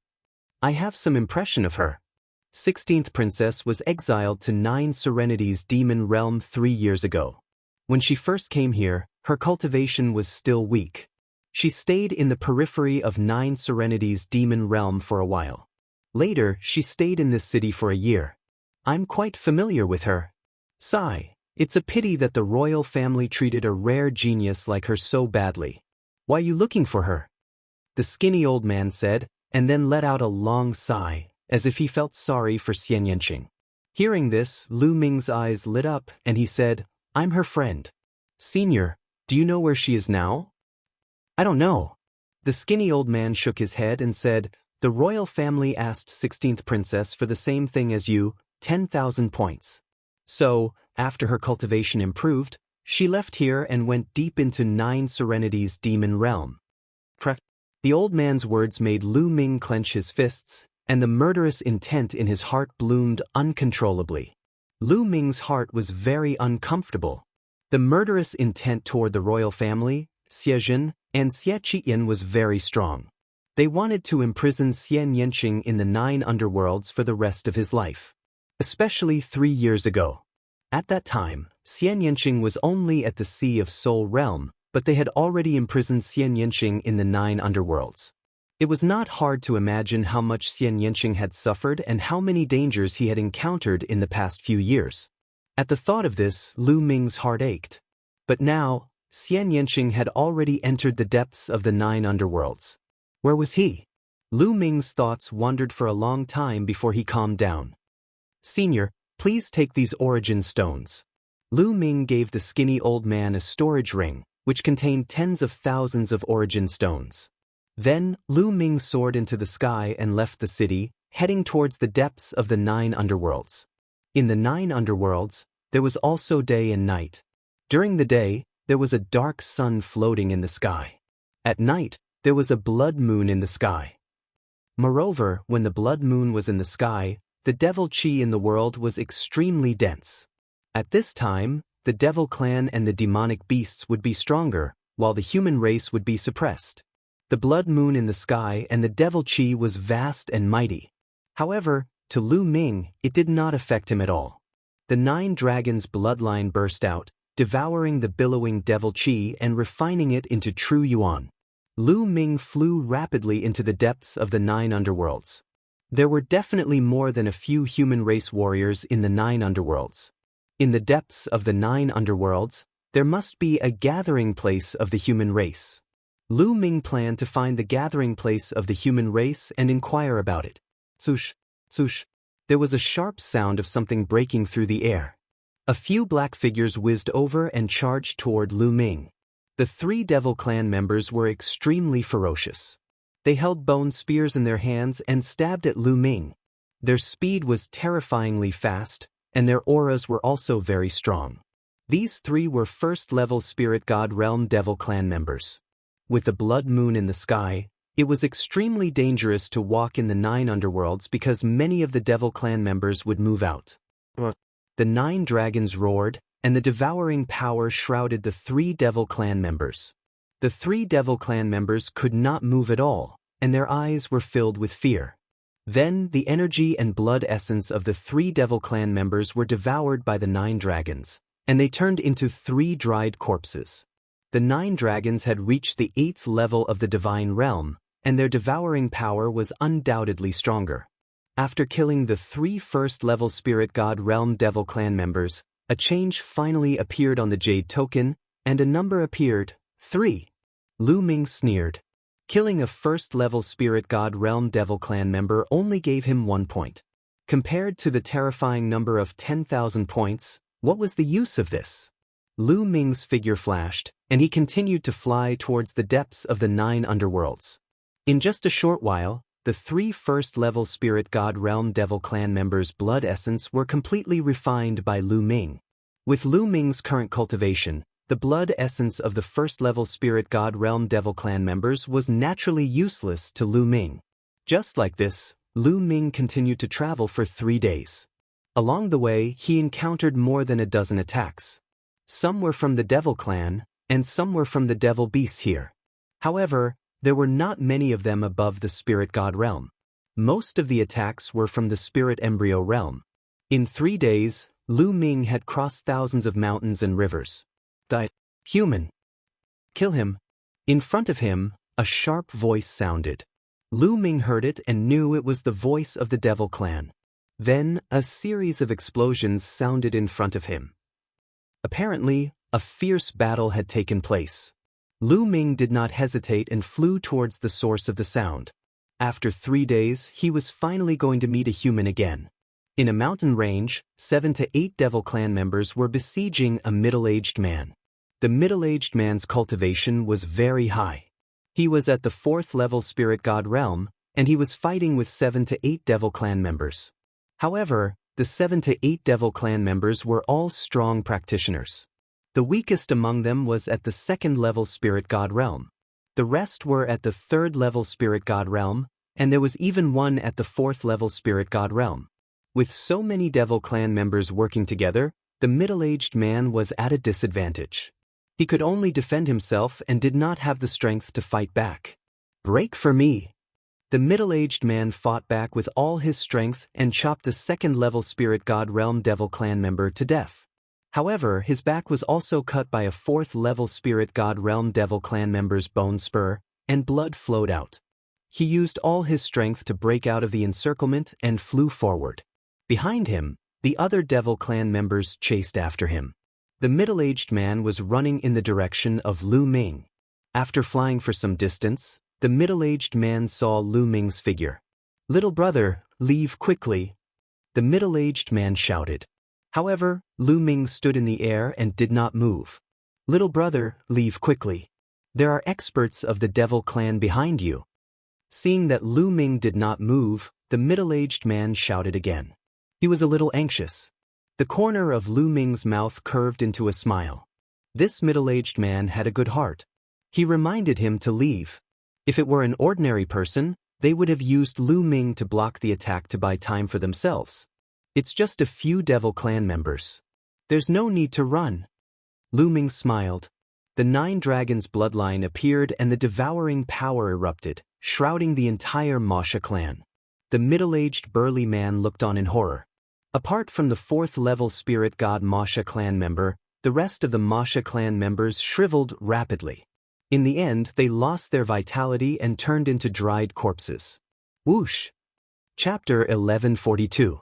Speaker 1: I have some impression of her. 16th princess was exiled to 9 Serenity's demon realm 3 years ago. When she first came here, her cultivation was still weak. She stayed in the periphery of 9 Serenity's demon realm for a while. Later, she stayed in this city for a year. I'm quite familiar with her. Sigh, it's a pity that the royal family treated a rare genius like her so badly. Why are you looking for her? The skinny old man said, and then let out a long sigh, as if he felt sorry for Xian Yanqing. Hearing this, Lu Ming's eyes lit up, and he said, I'm her friend. Senior, do you know where she is now? I don't know. The skinny old man shook his head and said, the royal family asked 16th princess for the same thing as you, 10,000 points. So, after her cultivation improved, she left here and went deep into 9 Serenity's demon realm. The old man's words made Lu Ming clench his fists, and the murderous intent in his heart bloomed uncontrollably. Lu Ming's heart was very uncomfortable. The murderous intent toward the royal family, Xiejin, and Xie Qitian was very strong. They wanted to imprison Xian Yanqing in the 9 underworlds for the rest of his life. Especially 3 years ago. At that time, Xian Yanqing was only at the Sea of Soul realm, but they had already imprisoned Xian Yanqing in the 9 underworlds. It was not hard to imagine how much Xian Yanqing had suffered and how many dangers he had encountered in the past few years. At the thought of this, Lu Ming's heart ached. But now, Xian Yanqing had already entered the depths of the 9 underworlds. Where was he? Lu Ming's thoughts wandered for a long time before he calmed down. Senior, please take these origin stones. Lu Ming gave the skinny old man a storage ring, which contained tens of thousands of origin stones. Then, Lu Ming soared into the sky and left the city, heading towards the depths of the 9 underworlds. In the 9 underworlds, there was also day and night. During the day, there was a dark sun floating in the sky. At night, there was a blood moon in the sky. Moreover, when the blood moon was in the sky, the devil chi in the world was extremely dense. At this time, the devil clan and the demonic beasts would be stronger, while the human race would be suppressed. The blood moon in the sky and the devil chi was vast and mighty. However, to Lu Ming, it did not affect him at all. The 9 dragons' bloodline burst out, devouring the billowing devil chi and refining it into true yuan. Lu Ming flew rapidly into the depths of the 9 underworlds. There were definitely more than a few human race warriors in the 9 underworlds. In the depths of the 9 underworlds, there must be a gathering place of the human race. Lu Ming planned to find the gathering place of the human race and inquire about it. Swoosh, swoosh. There was a sharp sound of something breaking through the air. A few black figures whizzed over and charged toward Lu Ming. The 3 devil clan members were extremely ferocious. They held bone spears in their hands and stabbed at Lu Ming. Their speed was terrifyingly fast, and their auras were also very strong. These 3 were first-level spirit god realm devil clan members. With the blood moon in the sky, it was extremely dangerous to walk in the 9 underworlds because many of the devil clan members would move out. The 9 dragons roared, and the devouring power shrouded the 3 devil clan members. The 3 devil clan members could not move at all, and their eyes were filled with fear. Then the energy and blood essence of the 3 devil clan members were devoured by the 9 dragons, and they turned into 3 dried corpses. The 9 dragons had reached the 8th level of the divine realm, and their devouring power was undoubtedly stronger. After killing the 3 first-level spirit god realm devil clan members, a change finally appeared on the jade token, and a number appeared, 3. Lu Ming sneered. Killing a first-level spirit god realm devil clan member only gave him 1 point. Compared to the terrifying number of 10,000 points, what was the use of this? Lu Ming's figure flashed, and he continued to fly towards the depths of the 9 underworlds. In just a short while, the 3 first-level spirit god realm devil clan members' blood essence were completely refined by Lu Ming. With Lu Ming's current cultivation, the blood essence of the first-level spirit god realm devil clan members was naturally useless to Lu Ming. Just like this, Lu Ming continued to travel for 3 days. Along the way, he encountered more than a dozen attacks. Some were from the devil clan, and some were from the devil beasts here. However, there were not many of them above the spirit god realm. Most of the attacks were from the spirit embryo realm. In 3 days, Lu Ming had crossed thousands of mountains and rivers. Die. Human. Kill him. In front of him, a sharp voice sounded. Lu Ming heard it and knew it was the voice of the devil clan. Then, a series of explosions sounded in front of him. Apparently, a fierce battle had taken place. Lu Ming did not hesitate and flew towards the source of the sound. After 3 days, he was finally going to meet a human again. In a mountain range, 7 to 8 devil clan members were besieging a middle-aged man. The middle-aged man's cultivation was very high. He was at the 4th level spirit god realm, and he was fighting with 7 to 8 devil clan members. However, the 7 to 8 devil clan members were all strong practitioners. The weakest among them was at the 2nd level spirit god realm. The rest were at the 3rd level spirit god realm, and there was even one at the 4th level spirit god realm. With so many devil clan members working together, the middle-aged man was at a disadvantage. He could only defend himself and did not have the strength to fight back. Break for me! The middle-aged man fought back with all his strength and chopped a 2nd level spirit god realm devil clan member to death. However, his back was also cut by a 4th level spirit god realm devil clan member's bone spur, and blood flowed out. He used all his strength to break out of the encirclement and flew forward. Behind him, the other devil clan members chased after him. The middle-aged man was running in the direction of Lu Ming. After flying for some distance, the middle-aged man saw Lu Ming's figure. "Little brother, leave quickly!" The middle-aged man shouted. However, Lu Ming stood in the air and did not move. "Little brother, leave quickly. There are experts of the devil clan behind you." Seeing that Lu Ming did not move, the middle-aged man shouted again. He was a little anxious. The corner of Lu Ming's mouth curved into a smile. This middle-aged man had a good heart. He reminded him to leave. If it were an ordinary person, they would have used Lu Ming to block the attack to buy time for themselves. It's just a few Devil Clan members. There's no need to run. Lu Ming smiled. The 9 dragons bloodline appeared and the devouring power erupted, shrouding the entire Masha clan. The middle-aged burly man looked on in horror. Apart from the 4th-level spirit god Masha clan member, the rest of the Masha clan members shriveled rapidly. In the end, they lost their vitality and turned into dried corpses. Whoosh! Chapter 1142.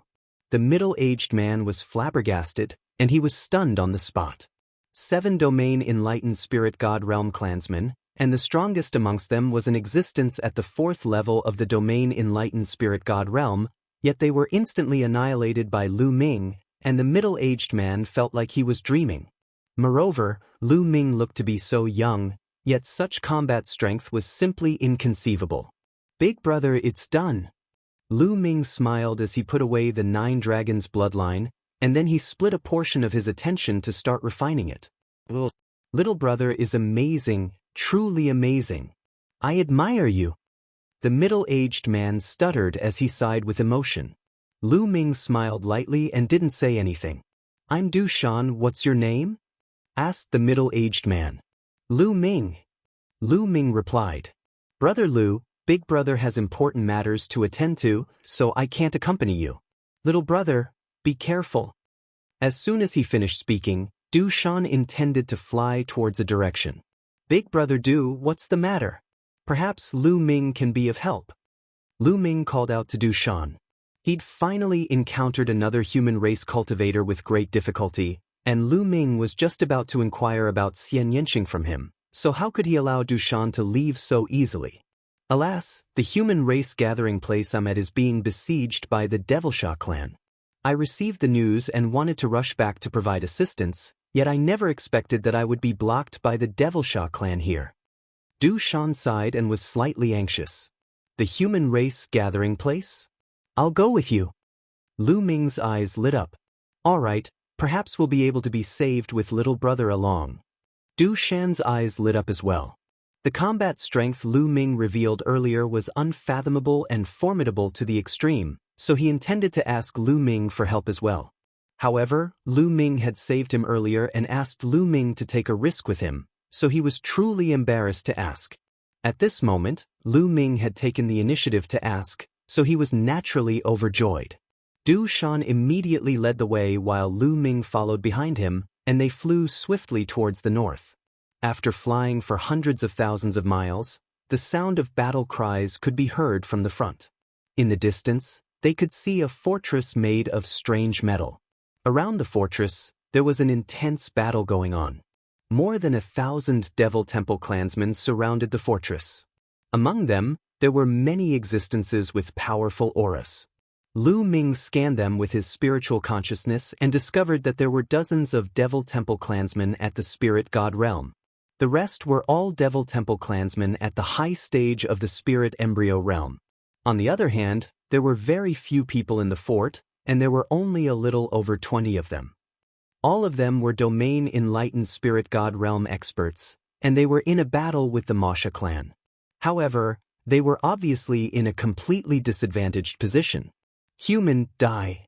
Speaker 1: The middle-aged man was flabbergasted, and he was stunned on the spot. 7 domain enlightened spirit god realm clansmen, and the strongest amongst them was in existence at the 4th level of the domain enlightened spirit god realm, yet they were instantly annihilated by Lu Ming, and the middle-aged man felt like he was dreaming. Moreover, Lu Ming looked to be so young, yet such combat strength was simply inconceivable. Big brother, it's done. Lu Ming smiled as he put away the 9 dragons bloodline, and then he split a portion of his attention to start refining it. Little brother is amazing, truly amazing. I admire you. The middle-aged man stuttered as he sighed with emotion. Lu Ming smiled lightly and didn't say anything. I'm Du Shan, what's your name? Asked the middle-aged man. Lu Ming. Lu Ming replied. Brother Lu, big brother has important matters to attend to, so I can't accompany you. Little brother, be careful. As soon as he finished speaking, Du Shan intended to fly towards a direction. Big brother Du, what's the matter? Perhaps Lu Ming can be of help. Lu Ming called out to Du Shan. He'd finally encountered another human race cultivator with great difficulty, and Lu Ming was just about to inquire about Xian Yanqing from him, so how could he allow Du Shan to leave so easily? Alas, the human race gathering place I'm at is being besieged by the Devilsha clan. I received the news and wanted to rush back to provide assistance, yet I never expected that I would be blocked by the Devilsha clan here. Du Shan sighed and was slightly anxious. The human race gathering place? I'll go with you. Lu Ming's eyes lit up. All right, perhaps we'll be able to be saved with little brother along. Du Shan's eyes lit up as well. The combat strength Lu Ming revealed earlier was unfathomable and formidable to the extreme, so he intended to ask Lu Ming for help as well. However, Lu Ming had saved him earlier and asked Lu Ming to take a risk with him, so he was truly embarrassed to ask. At this moment, Lu Ming had taken the initiative to ask, so he was naturally overjoyed. Du Shan immediately led the way while Lu Ming followed behind him, and they flew swiftly towards the north. After flying for hundreds of thousands of miles, the sound of battle cries could be heard from the front. In the distance, they could see a fortress made of strange metal. Around the fortress, there was an intense battle going on. More than 1,000 Devil Temple clansmen surrounded the fortress. Among them, there were many existences with powerful auras. Lu Ming scanned them with his spiritual consciousness and discovered that there were dozens of Devil Temple clansmen at the Spirit God realm. The rest were all Devil Temple clansmen at the high stage of the Spirit Embryo realm. On the other hand, there were very few people in the fort, and there were only a little over 20 of them. All of them were domain enlightened Spirit God realm experts, and they were in a battle with the Masha clan. However, they were obviously in a completely disadvantaged position. Human, die.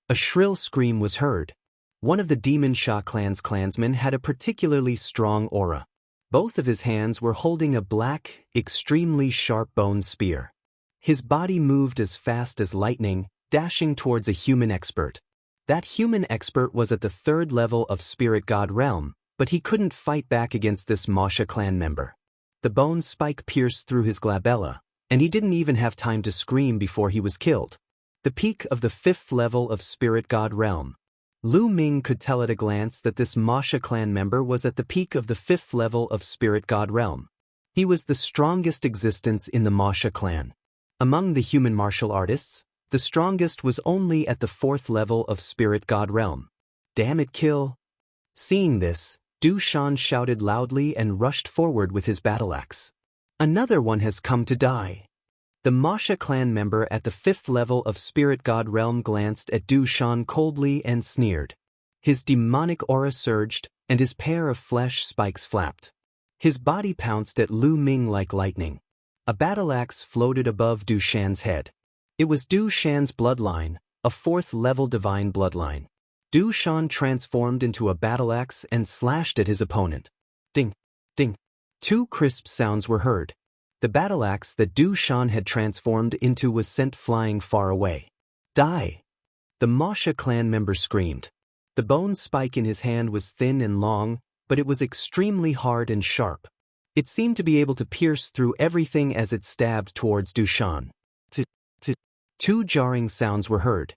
Speaker 1: A shrill scream was heard. One of the Demon Sha clan's clansmen had a particularly strong aura. Both of his hands were holding a black, extremely sharp-boned spear. His body moved as fast as lightning, dashing towards a human expert. That human expert was at the 3rd level of Spirit God realm, but he couldn't fight back against this Masha clan member. The bone spike pierced through his glabella, and he didn't even have time to scream before he was killed. The peak of the 5th level of Spirit God realm. Lu Ming could tell at a glance that this Masha clan member was at the peak of the 5th level of Spirit God realm. He was the strongest existence in the Masha clan. Among the human martial artists, the strongest was only at the 4th level of Spirit God realm. Damn it, kill! Seeing this, Du Shan shouted loudly and rushed forward with his battle axe. Another one has come to die. The Masha clan member at the 5th level of Spirit God realm glanced at Du Shan coldly and sneered. His demonic aura surged, and his pair of flesh spikes flapped. His body pounced at Lu Ming like lightning. A battle axe floated above Du Shan's head. It was Du Shan's bloodline, a 4th level divine bloodline. Du Shan transformed into a battle axe and slashed at his opponent. Ding, ding. 2 crisp sounds were heard. The battle axe that Du Shan had transformed into was sent flying far away. Die! The Masha clan member screamed. The bone spike in his hand was thin and long, but it was extremely hard and sharp. It seemed to be able to pierce through everything as it stabbed towards Du Shan. 2 jarring sounds were heard.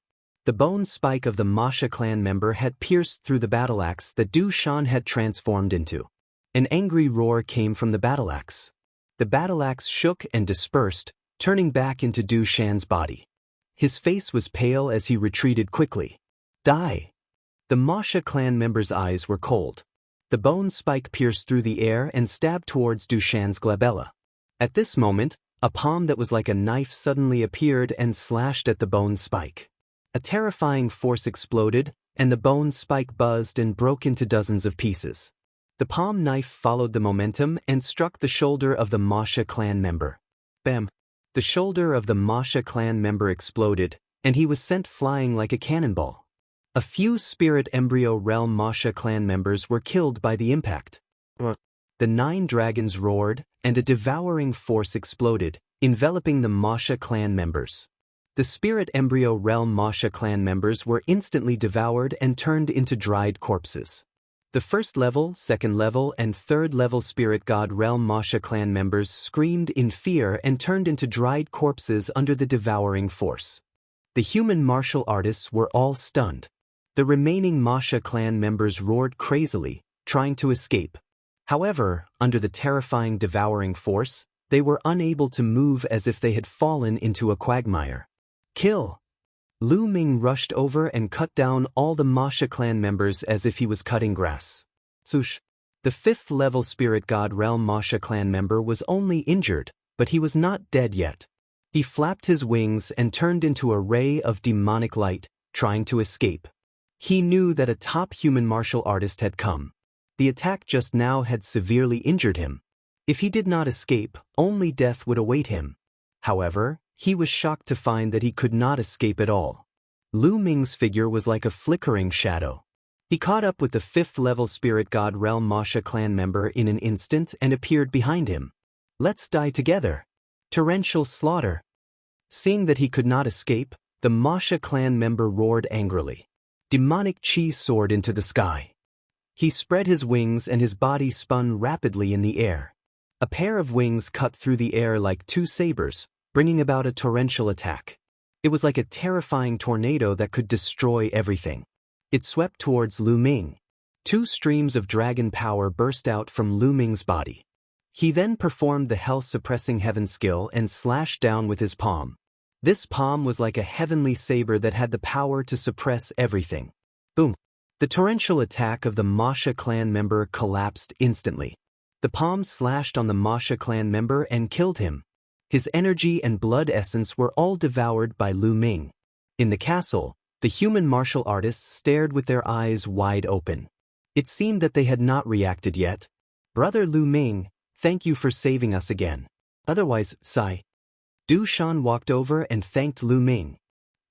Speaker 1: The bone spike of the Masha clan member had pierced through the battle axe that Du Shan had transformed into. An angry roar came from the battle axe. The battle axe shook and dispersed, turning back into Du Shan's body. His face was pale as he retreated quickly. Die! The Masha clan member's eyes were cold. The bone spike pierced through the air and stabbed towards Du Shan's glabella. At this moment, a palm that was like a knife suddenly appeared and slashed at the bone spike. A terrifying force exploded, and the bone spike buzzed and broke into dozens of pieces. The palm knife followed the momentum and struck the shoulder of the Masha clan member. Bam! The shoulder of the Masha clan member exploded, and he was sent flying like a cannonball. A few spirit embryo realm Masha clan members were killed by the impact. The 9 dragons roared, and a devouring force exploded, enveloping the Masha clan members. The spirit embryo realm Masha clan members were instantly devoured and turned into dried corpses. The 1st level, 2nd level, and 3rd level spirit god realm Masha clan members screamed in fear and turned into dried corpses under the devouring force. The human martial artists were all stunned. The remaining Masha clan members roared crazily, trying to escape. However, under the terrifying devouring force, they were unable to move as if they had fallen into a quagmire. Kill! Lu Ming rushed over and cut down all the Masha clan members as if he was cutting grass. Sush! The 5th level spirit god realm Masha clan member was only injured, but he was not dead yet. He flapped his wings and turned into a ray of demonic light, trying to escape. He knew that a top human martial artist had come. The attack just now had severely injured him. If he did not escape, only death would await him. However, he was shocked to find that he could not escape at all. Lu Ming's figure was like a flickering shadow. He caught up with the 5th level spirit god realm Masha clan member in an instant and appeared behind him. Let's die together. Torrential slaughter. Seeing that he could not escape, the Masha clan member roared angrily. Demonic chi soared into the sky. He spread his wings and his body spun rapidly in the air. A pair of wings cut through the air like 2 sabers, bringing about a torrential attack. It was like a terrifying tornado that could destroy everything. It swept towards Lu Ming. 2 streams of dragon power burst out from Lu Ming's body. He then performed the hell-suppressing heaven skill and slashed down with his palm. This palm was like a heavenly saber that had the power to suppress everything. Boom! The torrential attack of the Masha clan member collapsed instantly. The palm slashed on the Masha clan member and killed him. His energy and blood essence were all devoured by Lu Ming. In the castle, the human martial artists stared with their eyes wide open. It seemed that they had not reacted yet. Brother Lu Ming, thank you for saving us again. Otherwise, sigh. Du Shan walked over and thanked Lu Ming.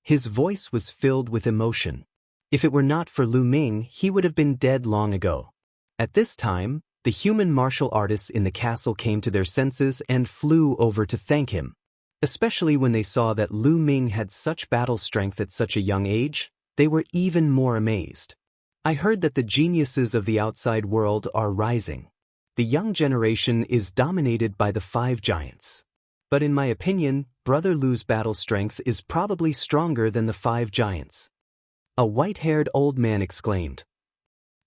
Speaker 1: His voice was filled with emotion. If it were not for Lu Ming, he would have been dead long ago. At this time, the human martial artists in the castle came to their senses and flew over to thank him. Especially when they saw that Lu Ming had such battle strength at such a young age, they were even more amazed. I heard that the geniuses of the outside world are rising. The young generation is dominated by the 5 giants. But in my opinion, Brother Lu's battle strength is probably stronger than the 5 giants. A white-haired old man exclaimed.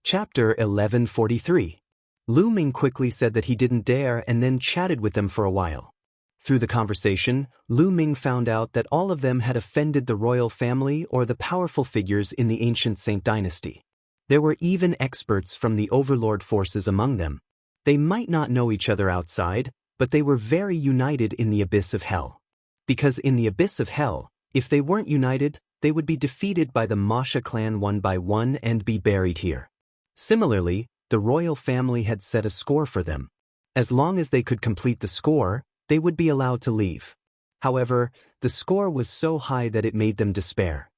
Speaker 1: Chapter 1143. Lu Ming quickly said that he didn't dare and then chatted with them for a while. Through the conversation, Lu Ming found out that all of them had offended the royal family or the powerful figures in the ancient Saint dynasty. There were even experts from the overlord forces among them. They might not know each other outside, but they were very united in the abyss of hell. because in the abyss of hell, if they weren't united, they would be defeated by the Masha clan one by one and be buried here. Similarly, the royal family had set a score for them. As long as they could complete the score, they would be allowed to leave. However, the score was so high that it made them despair.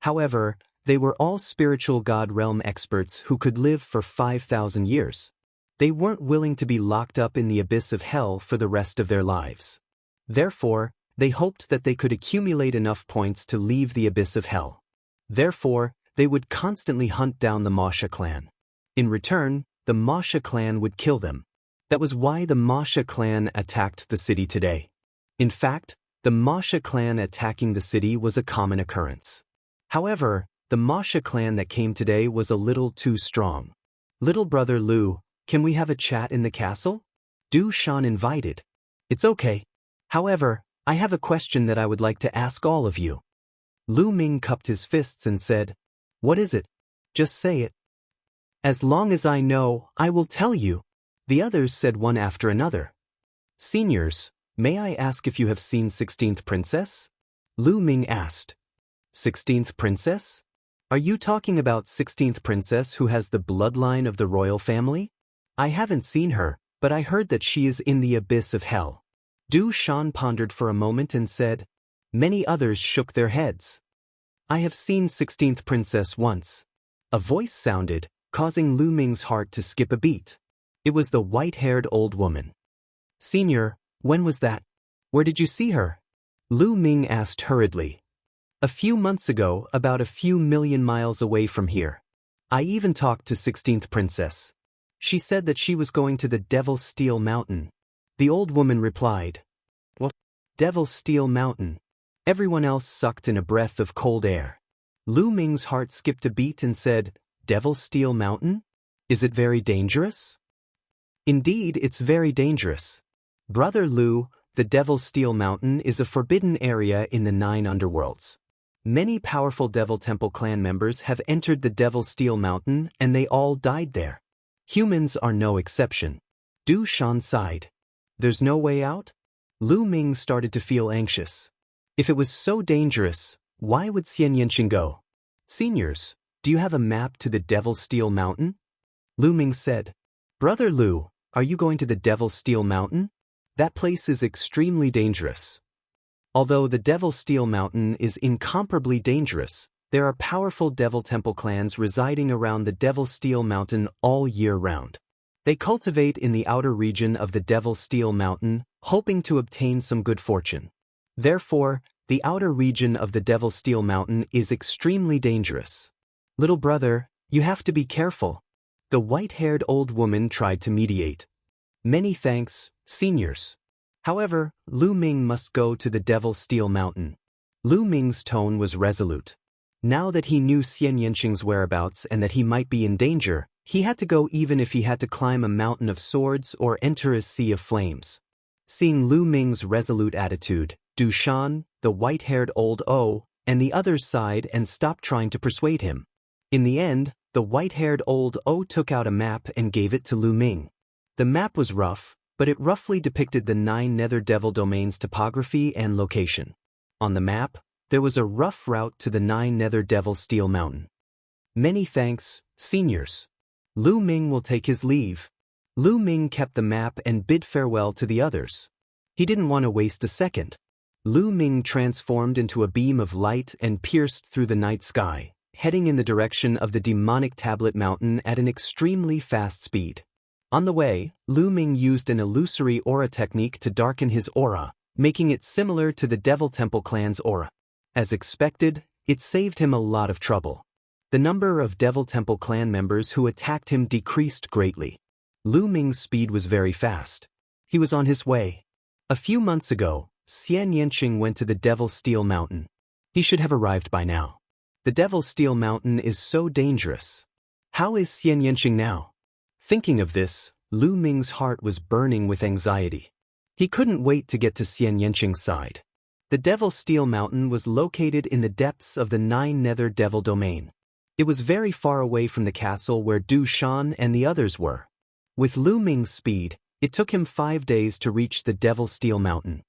Speaker 1: However, they were all spiritual God realm experts who could live for 5,000 years. They weren't willing to be locked up in the abyss of hell for the rest of their lives. Therefore, they hoped that they could accumulate enough points to leave the abyss of hell. Therefore, they would constantly hunt down the Masha clan. In return, the Masha clan would kill them. That was why the Masha clan attacked the city today. In fact, the Masha clan attacking the city was a common occurrence. However, the Masha clan that came today was a little too strong. Little brother Lu, can we have a chat in the castle? Du Shan invited. It's okay. However, I have a question that I would like to ask all of you. Lu Ming cupped his fists and said, What is it? Just say it. As long as I know, I will tell you. The others said one after another. Seniors, may I ask if you have seen 16th Princess? Lu Ming asked. 16th Princess? Are you talking about 16th Princess who has the bloodline of the royal family? I haven't seen her, but I heard that she is in the abyss of hell. Du Shan pondered for a moment and said. Many others shook their heads. I have seen 16th Princess once. A voice sounded, causing Lu Ming's heart to skip a beat. It was the white-haired old woman. Senior, when was that? Where did you see her? Lu Ming asked hurriedly. A few months ago, about a few million miles away from here. I even talked to 16th Princess. She said that she was going to the Devil's Steel Mountain. The old woman replied. What? Devil's Steel Mountain. Everyone else sucked in a breath of cold air. Lu Ming's heart skipped a beat and said, Devil's Steel Mountain? Is it very dangerous? Indeed, it's very dangerous. Brother Lu, the Devil's Steel Mountain is a forbidden area in the 9 underworlds. Many powerful Devil Temple clan members have entered the Devil's Steel Mountain and they all died there. Humans are no exception. Du Shan sighed. There's no way out? Lu Ming started to feel anxious. If it was so dangerous, why would Xian Yanqing go? Seniors, do you have a map to the Devil's Steel Mountain? Lu Ming said. Brother Lu, are you going to the Devil's Steel Mountain? That place is extremely dangerous. Although the Devil's Steel Mountain is incomparably dangerous, there are powerful Devil Temple clans residing around the Devil's Steel Mountain all year round. They cultivate in the outer region of the Devil's Steel Mountain, hoping to obtain some good fortune. Therefore, the outer region of the Devil's Steel Mountain is extremely dangerous. Little brother, you have to be careful. The white-haired old woman tried to mediate. Many thanks, seniors. However, Lu Ming must go to the Devil's Steel Mountain. Lu Ming's tone was resolute. Now that he knew Xian Yanqing's whereabouts and that he might be in danger, he had to go even if he had to climb a mountain of swords or enter a sea of flames. Seeing Lu Ming's resolute attitude, Du Shan, the white-haired old O, and the others sighed and stopped trying to persuade him. In the end, the white-haired old O took out a map and gave it to Lu Ming. The map was rough, but it roughly depicted the 9 Nether Devil domains' topography and location. On the map, there was a rough route to the 9 Nether Devil Steel Mountain. Many thanks, seniors. Lu Ming will take his leave. Lu Ming kept the map and bid farewell to the others. He didn't want to waste a second. Lu Ming transformed into a beam of light and pierced through the night sky, heading in the direction of the demonic tablet mountain at an extremely fast speed. On the way, Lu Ming used an illusory aura technique to darken his aura, making it similar to the Devil Temple clan's aura. As expected, it saved him a lot of trouble. The number of Devil Temple clan members who attacked him decreased greatly. Lu Ming's speed was very fast. He was on his way. A few months ago, Xian Yanqing went to the Devil's Steel Mountain. He should have arrived by now. The Devil's Steel Mountain is so dangerous. How is Xian Yanqing now? Thinking of this, Lu Ming's heart was burning with anxiety. He couldn't wait to get to Xian Yanqing's side. The Devil's Steel Mountain was located in the depths of the 9 Nether Devil domain. It was very far away from the castle where Du Shan and the others were. With Lu Ming's speed, it took him 5 days to reach the Devil's Steel Mountain.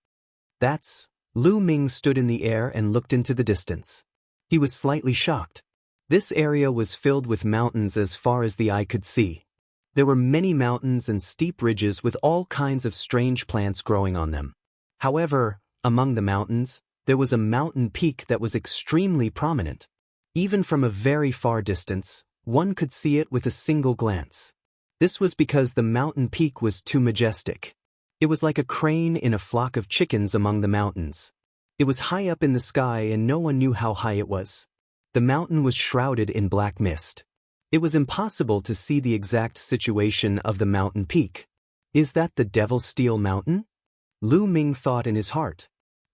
Speaker 1: That's Lu Ming stood in the air and looked into the distance. He was slightly shocked. This area was filled with mountains as far as the eye could see. There were many mountains and steep ridges with all kinds of strange plants growing on them. However, among the mountains, there was a mountain peak that was extremely prominent. Even from a very far distance, one could see it with a single glance. This was because the mountain peak was too majestic. It was like a crane in a flock of chickens among the mountains. It was high up in the sky and no one knew how high it was. The mountain was shrouded in black mist. It was impossible to see the exact situation of the mountain peak. Is that the Devil's Steel Mountain? Lu Ming thought in his heart.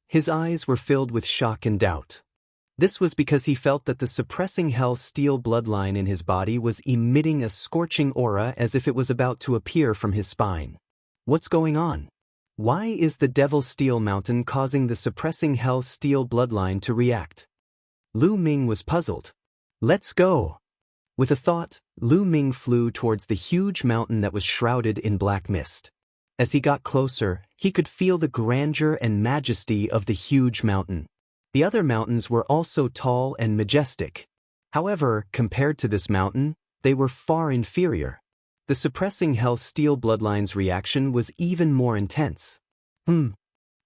Speaker 1: His eyes were filled with shock and doubt. This was because he felt that the suppressing hell steel bloodline in his body was emitting a scorching aura as if it was about to appear from his spine. What's going on? Why is the Devil's Steel Mountain causing the suppressing hell steel bloodline to react? Lu Ming was puzzled. Let's go. With a thought, Lu Ming flew towards the huge mountain that was shrouded in black mist. As he got closer, he could feel the grandeur and majesty of the huge mountain. The other mountains were also tall and majestic. However, compared to this mountain, they were far inferior. The suppressing hell steel bloodline's reaction was even more intense. Lu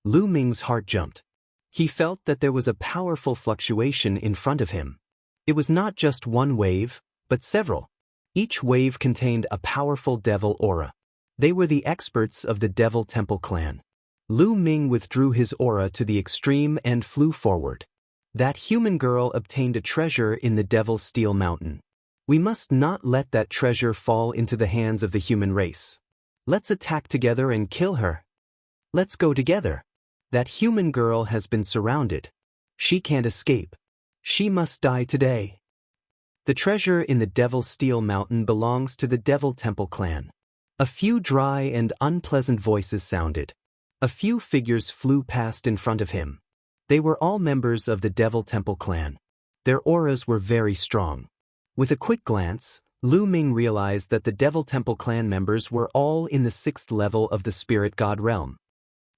Speaker 1: Ming's heart jumped. He felt that there was a powerful fluctuation in front of him. It was not just one wave, but several. Each wave contained a powerful devil aura. They were the experts of the Devil Temple clan. Lu Ming withdrew his aura to the extreme and flew forward. That human girl obtained a treasure in the Devil's Steel Mountain. We must not let that treasure fall into the hands of the human race. Let's attack together and kill her. Let's go together. That human girl has been surrounded. She can't escape. She must die today. The treasure in the Devil's Steel Mountain belongs to the Devil Temple clan. A few dry and unpleasant voices sounded. A few figures flew past in front of him. They were all members of the Devil Temple clan. Their auras were very strong. With a quick glance, Lu Ming realized that the Devil Temple clan members were all in the 6th level of the Spirit God realm.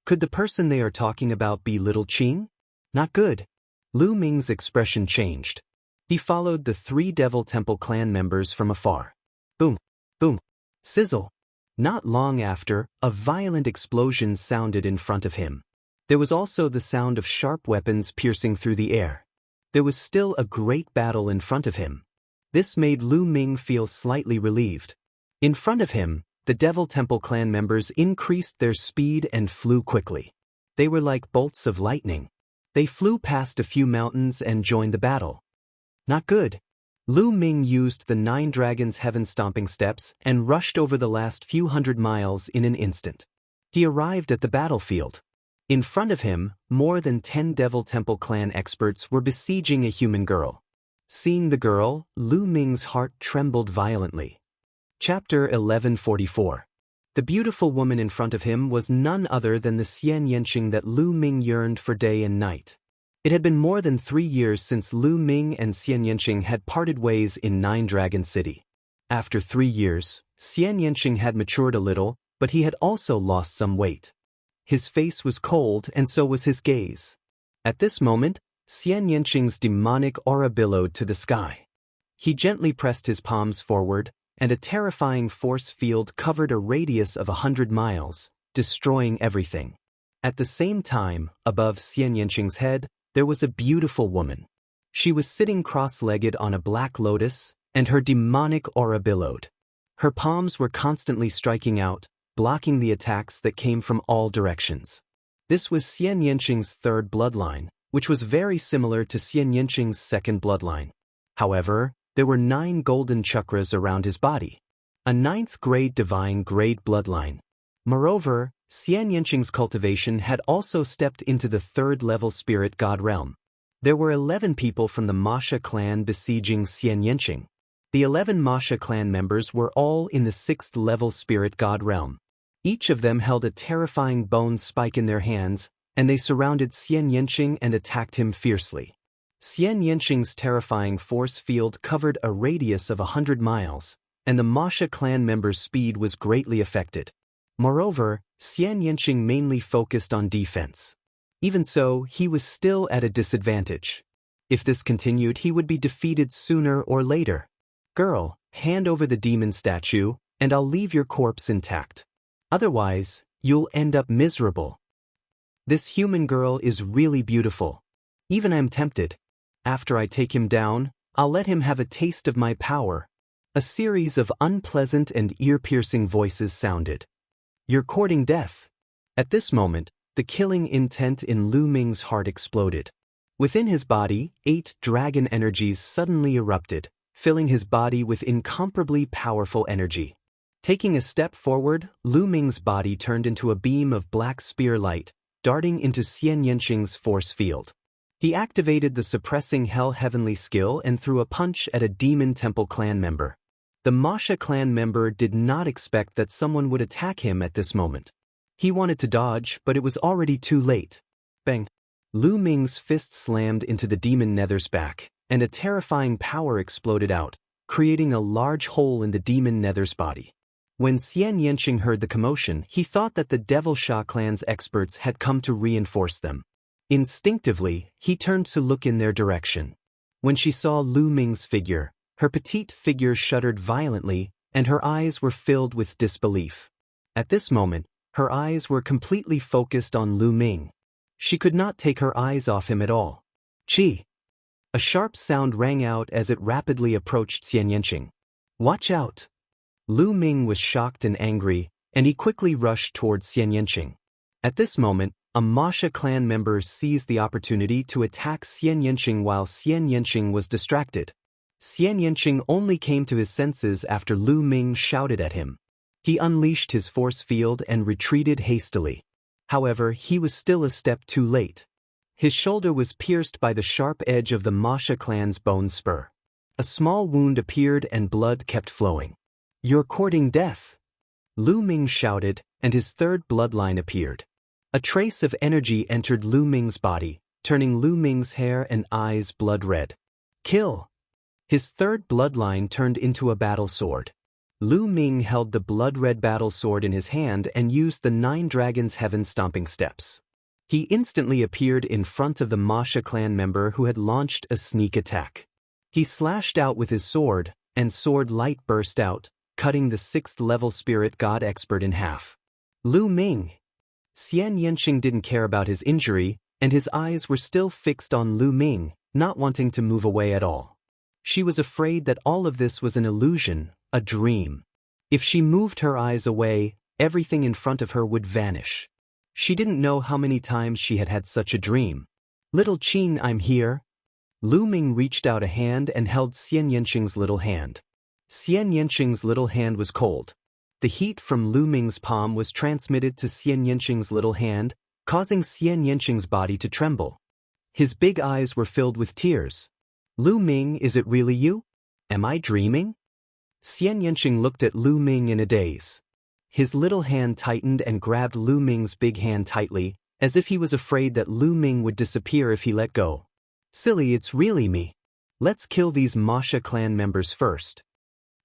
Speaker 1: Could the person they are talking about be Little Qing? Not good. Lu Ming's expression changed. He followed the 3 Devil Temple clan members from afar. Boom, boom, sizzle. Not long after, a violent explosion sounded in front of him. There was also the sound of sharp weapons piercing through the air. There was still a great battle in front of him. This made Lu Ming feel slightly relieved. In front of him, the Devil Temple clan members increased their speed and flew quickly. They were like bolts of lightning. They flew past a few mountains and joined the battle. Not good. Lu Ming used the 9 Dragons' heaven-stomping steps and rushed over the last few hundred miles in an instant. He arrived at the battlefield. In front of him, more than 10 Devil Temple clan experts were besieging a human girl. Seeing the girl, Lu Ming's heart trembled violently. Chapter 1144. The beautiful woman in front of him was none other than the Xian Yanqing that Lu Ming yearned for day and night. It had been more than 3 years since Lu Ming and Xian Yanqing had parted ways in 9 Dragon City. After 3 years, Xian Yanqing had matured a little, but he had also lost some weight. His face was cold and so was his gaze. At this moment, Xian Yanqing's demonic aura billowed to the sky. He gently pressed his palms forward, and a terrifying force field covered a radius of 100 miles, destroying everything. At the same time, above Xian Yanqing's head, there was a beautiful woman. She was sitting cross-legged on a black lotus, and her demonic aura billowed. Her palms were constantly striking out, blocking the attacks that came from all directions. This was Xian Yanqing's 3rd bloodline, which was very similar to Xian Yanqing's 2nd bloodline. However, there were 9 golden chakras around his body. A 9th grade divine grade bloodline. Moreover, Xian Yanqing's cultivation had also stepped into the 3rd level spirit god realm. There were 11 people from the Masha clan besieging Xian Yanqing. The 11 Masha clan members were all in the 6th level spirit god realm. Each of them held a terrifying bone spike in their hands, and they surrounded Xian Yanqing and attacked him fiercely. Xian Yanqing's terrifying force field covered a radius of 100 miles, and the Masha clan members' speed was greatly affected. Moreover, Xian Yanqing mainly focused on defense. Even so, he was still at a disadvantage. If this continued, he would be defeated sooner or later. Girl, hand over the demon statue, and I'll leave your corpse intact. Otherwise, you'll end up miserable. This human girl is really beautiful. Even I'm tempted. After I take him down, I'll let him have a taste of my power. A series of unpleasant and ear-piercing voices sounded. You're courting death. At this moment, the killing intent in Lu Ming's heart exploded. Within his body, 8 dragon energies suddenly erupted, filling his body with incomparably powerful energy. Taking a step forward, Lu Ming's body turned into a beam of black spear light, darting into Xian Yanqing's force field. He activated the suppressing Hell Heavenly skill and threw a punch at a Demon Temple clan member. The Masha clan member did not expect that someone would attack him at this moment. He wanted to dodge, but it was already too late. Bang! Lu Ming's fist slammed into the demon nether's back, and a terrifying power exploded out, creating a large hole in the demon nether's body. When Xian Yanqing heard the commotion, he thought that the Devil Sha clan's experts had come to reinforce them. Instinctively, he turned to look in their direction. When she saw Lu Ming's figure, her petite figure shuddered violently, and her eyes were filled with disbelief. At this moment, her eyes were completely focused on Lu Ming. She could not take her eyes off him at all. Chi! A sharp sound rang out as it rapidly approached Xian Yanqing. Watch out! Lu Ming was shocked and angry, and he quickly rushed towards Xian Yanqing. At this moment, a Masha clan member seized the opportunity to attack Xian Yanqing while Xian Yanqing was distracted. Xian Yanqing only came to his senses after Lu Ming shouted at him. He unleashed his force field and retreated hastily. However, he was still a step too late. His shoulder was pierced by the sharp edge of the Masha clan's bone spur. A small wound appeared and blood kept flowing. You're courting death! Lu Ming shouted, and his third bloodline appeared. A trace of energy entered Lu Ming's body, turning Lu Ming's hair and eyes blood red. Kill! His third bloodline turned into a battle sword. Lu Ming held the blood-red battle sword in his hand and used the 9 Dragons' Heaven-stomping steps. He instantly appeared in front of the Masha clan member who had launched a sneak attack. He slashed out with his sword, and sword light burst out, cutting the 6th-level spirit god expert in half. Lu Ming! Xian Yanqing didn't care about his injury, and his eyes were still fixed on Lu Ming, not wanting to move away at all. She was afraid that all of this was an illusion, a dream. If she moved her eyes away, everything in front of her would vanish. She didn't know how many times she had had such a dream. Little Qin, I'm here. Lu Ming reached out a hand and held Xian Yanqing's little hand. Xian Yanqing's little hand was cold. The heat from Lu Ming's palm was transmitted to Xian Yanqing's little hand, causing Xian Yanqing's body to tremble. His big eyes were filled with tears. Lu Ming, is it really you? Am I dreaming? Xian Yanqing looked at Lu Ming in a daze. His little hand tightened and grabbed Lu Ming's big hand tightly, as if he was afraid that Lu Ming would disappear if he let go. Silly, it's really me. Let's kill these Masha clan members first.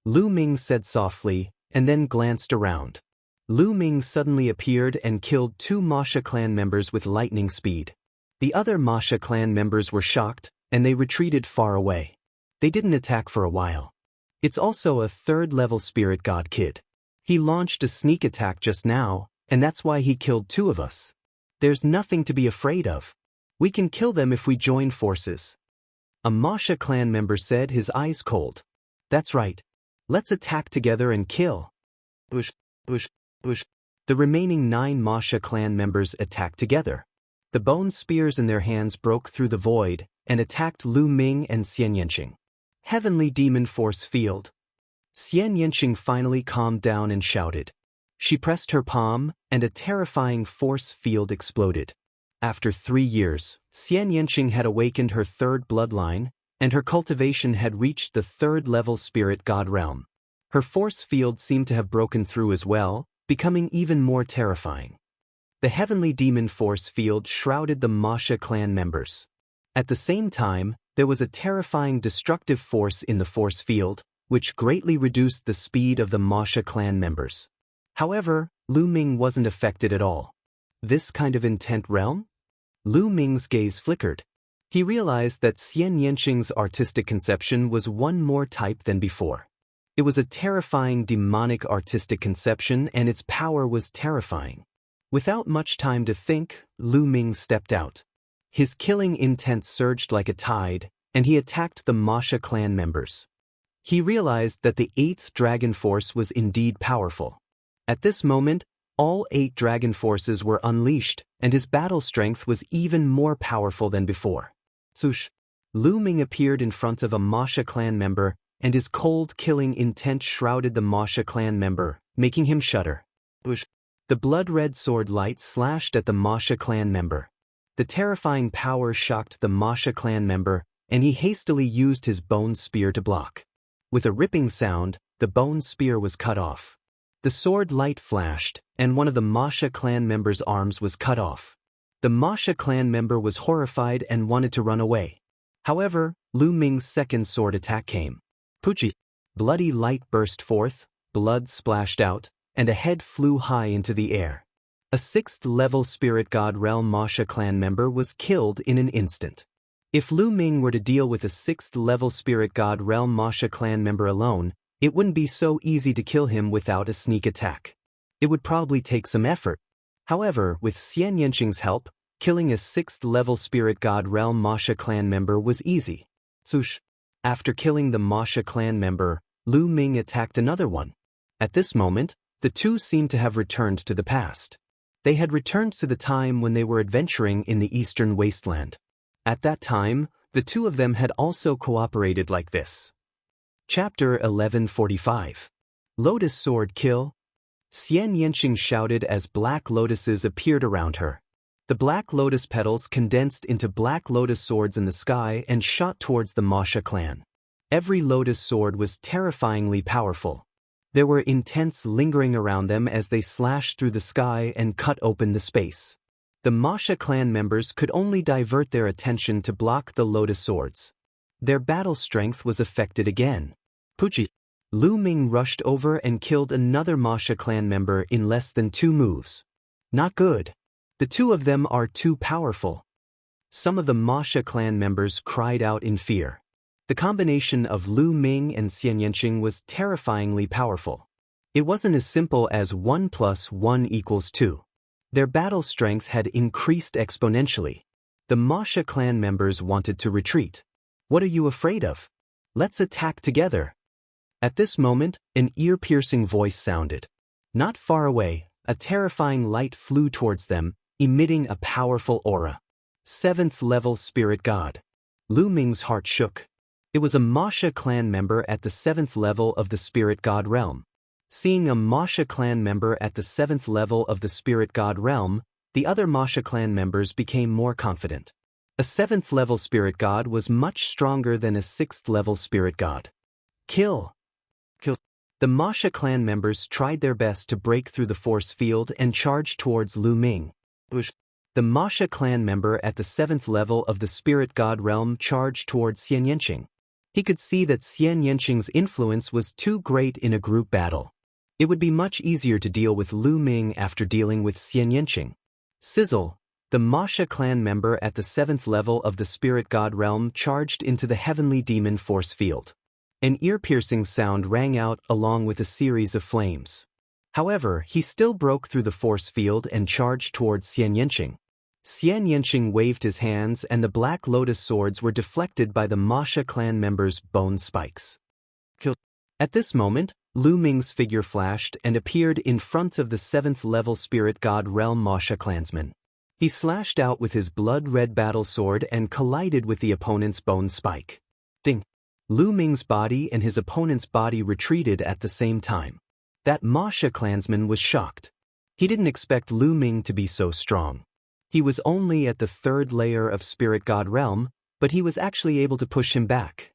Speaker 1: Lu Ming said softly, and then glanced around. Lu Ming suddenly appeared and killed 2 Masha clan members with lightning speed. The other Masha clan members were shocked, and they retreated far away. They didn't attack for a while. It's also a 3rd-level spirit god kid. He launched a sneak attack just now, and that's why he killed 2 of us. There's nothing to be afraid of. We can kill them if we join forces. A Masha clan member said, his eyes cold. That's right. Let's attack together and kill. Bush, bush, bush. The remaining 9 Masha clan members attacked together. The bone spears in their hands broke through the void and attacked Lu Ming and Xian Yanqing. Heavenly Demon Force Field. Xian Yanqing finally calmed down and shouted. She pressed her palm, and a terrifying force field exploded. After 3 years, Xian Yanqing had awakened her 3rd bloodline, and her cultivation had reached the 3rd-level spirit god realm. Her force field seemed to have broken through as well, becoming even more terrifying. The Heavenly Demon Force Field shrouded the Masha clan members. At the same time, there was a terrifying destructive force in the force field, which greatly reduced the speed of the Masha clan members. However, Lu Ming wasn't affected at all. This kind of intent realm? Lu Ming's gaze flickered. He realized that Xian Yanqing's artistic conception was one more type than before. It was a terrifying demonic artistic conception, and its power was terrifying. Without much time to think, Lu Ming stepped out. His killing intent surged like a tide, and he attacked the Masha clan members. He realized that the 8th dragon force was indeed powerful. At this moment, all 8 dragon forces were unleashed, and his battle strength was even more powerful than before. Swoosh! Lu Ming appeared in front of a Masha clan member, and his cold killing intent shrouded the Masha clan member, making him shudder. Swoosh! The blood-red sword light slashed at the Masha clan member. The terrifying power shocked the Masha clan member, and he hastily used his bone spear to block. With a ripping sound, the bone spear was cut off. The sword light flashed, and one of the Masha clan members' arms was cut off. The Masha clan member was horrified and wanted to run away. However, Lu Ming's second sword attack came. Puchi! Bloody light burst forth, blood splashed out, and a head flew high into the air. A 6th-level spirit god realm Masha clan member was killed in an instant. If Lu Ming were to deal with a 6th-level spirit god realm Masha clan member alone, it wouldn't be so easy to kill him without a sneak attack. It would probably take some effort. However, with Xian Yanqing's help, killing a 6th-level spirit god realm Masha clan member was easy. Swoosh! After killing the Masha clan member, Lu Ming attacked another one. At this moment, the two seemed to have returned to the past. They had returned to the time when they were adventuring in the eastern wasteland. At that time, the two of them had also cooperated like this. Chapter 1145. Lotus Sword Kill. Xian Yanqing shouted as black lotuses appeared around her. The black lotus petals condensed into black lotus swords in the sky and shot towards the Masha clan. Every lotus sword was terrifyingly powerful. There were intense lingering around them as they slashed through the sky and cut open the space. The Masha clan members could only divert their attention to block the lotus swords. Their battle strength was affected again. Puchi! Lu Ming rushed over and killed another Masha clan member in less than 2 moves. Not good. The two of them are too powerful. Some of the Masha clan members cried out in fear. The combination of Lu Ming and Xian Yanqing was terrifyingly powerful. It wasn't as simple as 1 + 1 = 2. Their battle strength had increased exponentially. The Masha clan members wanted to retreat. What are you afraid of? Let's attack together. At this moment, an ear-piercing voice sounded. Not far away, a terrifying light flew towards them, emitting a powerful aura. 7th-level spirit god. Lu Ming's heart shook. It was a Masha clan member at the 7th level of the spirit god realm. Seeing a Masha clan member at the 7th level of the spirit god realm, the other Masha clan members became more confident. A 7th-level spirit god was much stronger than a 6th-level spirit god. Kill! The Masha clan members tried their best to break through the force field and charge towards Lu Ming. The Masha clan member at the 7th level of the spirit god realm charged towards Xian Yanqing. He could see that Xian Yanqing's influence was too great in a group battle. It would be much easier to deal with Lu Ming after dealing with Xian Yanqing. Sizzle! The Masha clan member at the 7th level of the spirit god realm charged into the heavenly demon force field. An ear-piercing sound rang out along with a series of flames. However, he still broke through the force field and charged towards Xian Yanqing. Xian Yanqing waved his hands and the black lotus swords were deflected by the Masha clan members' bone spikes. At this moment, Lu Ming's figure flashed and appeared in front of the 7th-level spirit god realm Masha clansman. He slashed out with his blood-red battle sword and collided with the opponent's bone spike. Ding! Lu Ming's body and his opponent's body retreated at the same time. That Masha clansman was shocked. He didn't expect Lu Ming to be so strong. He was only at the 3rd layer of spirit god realm, but he was actually able to push him back.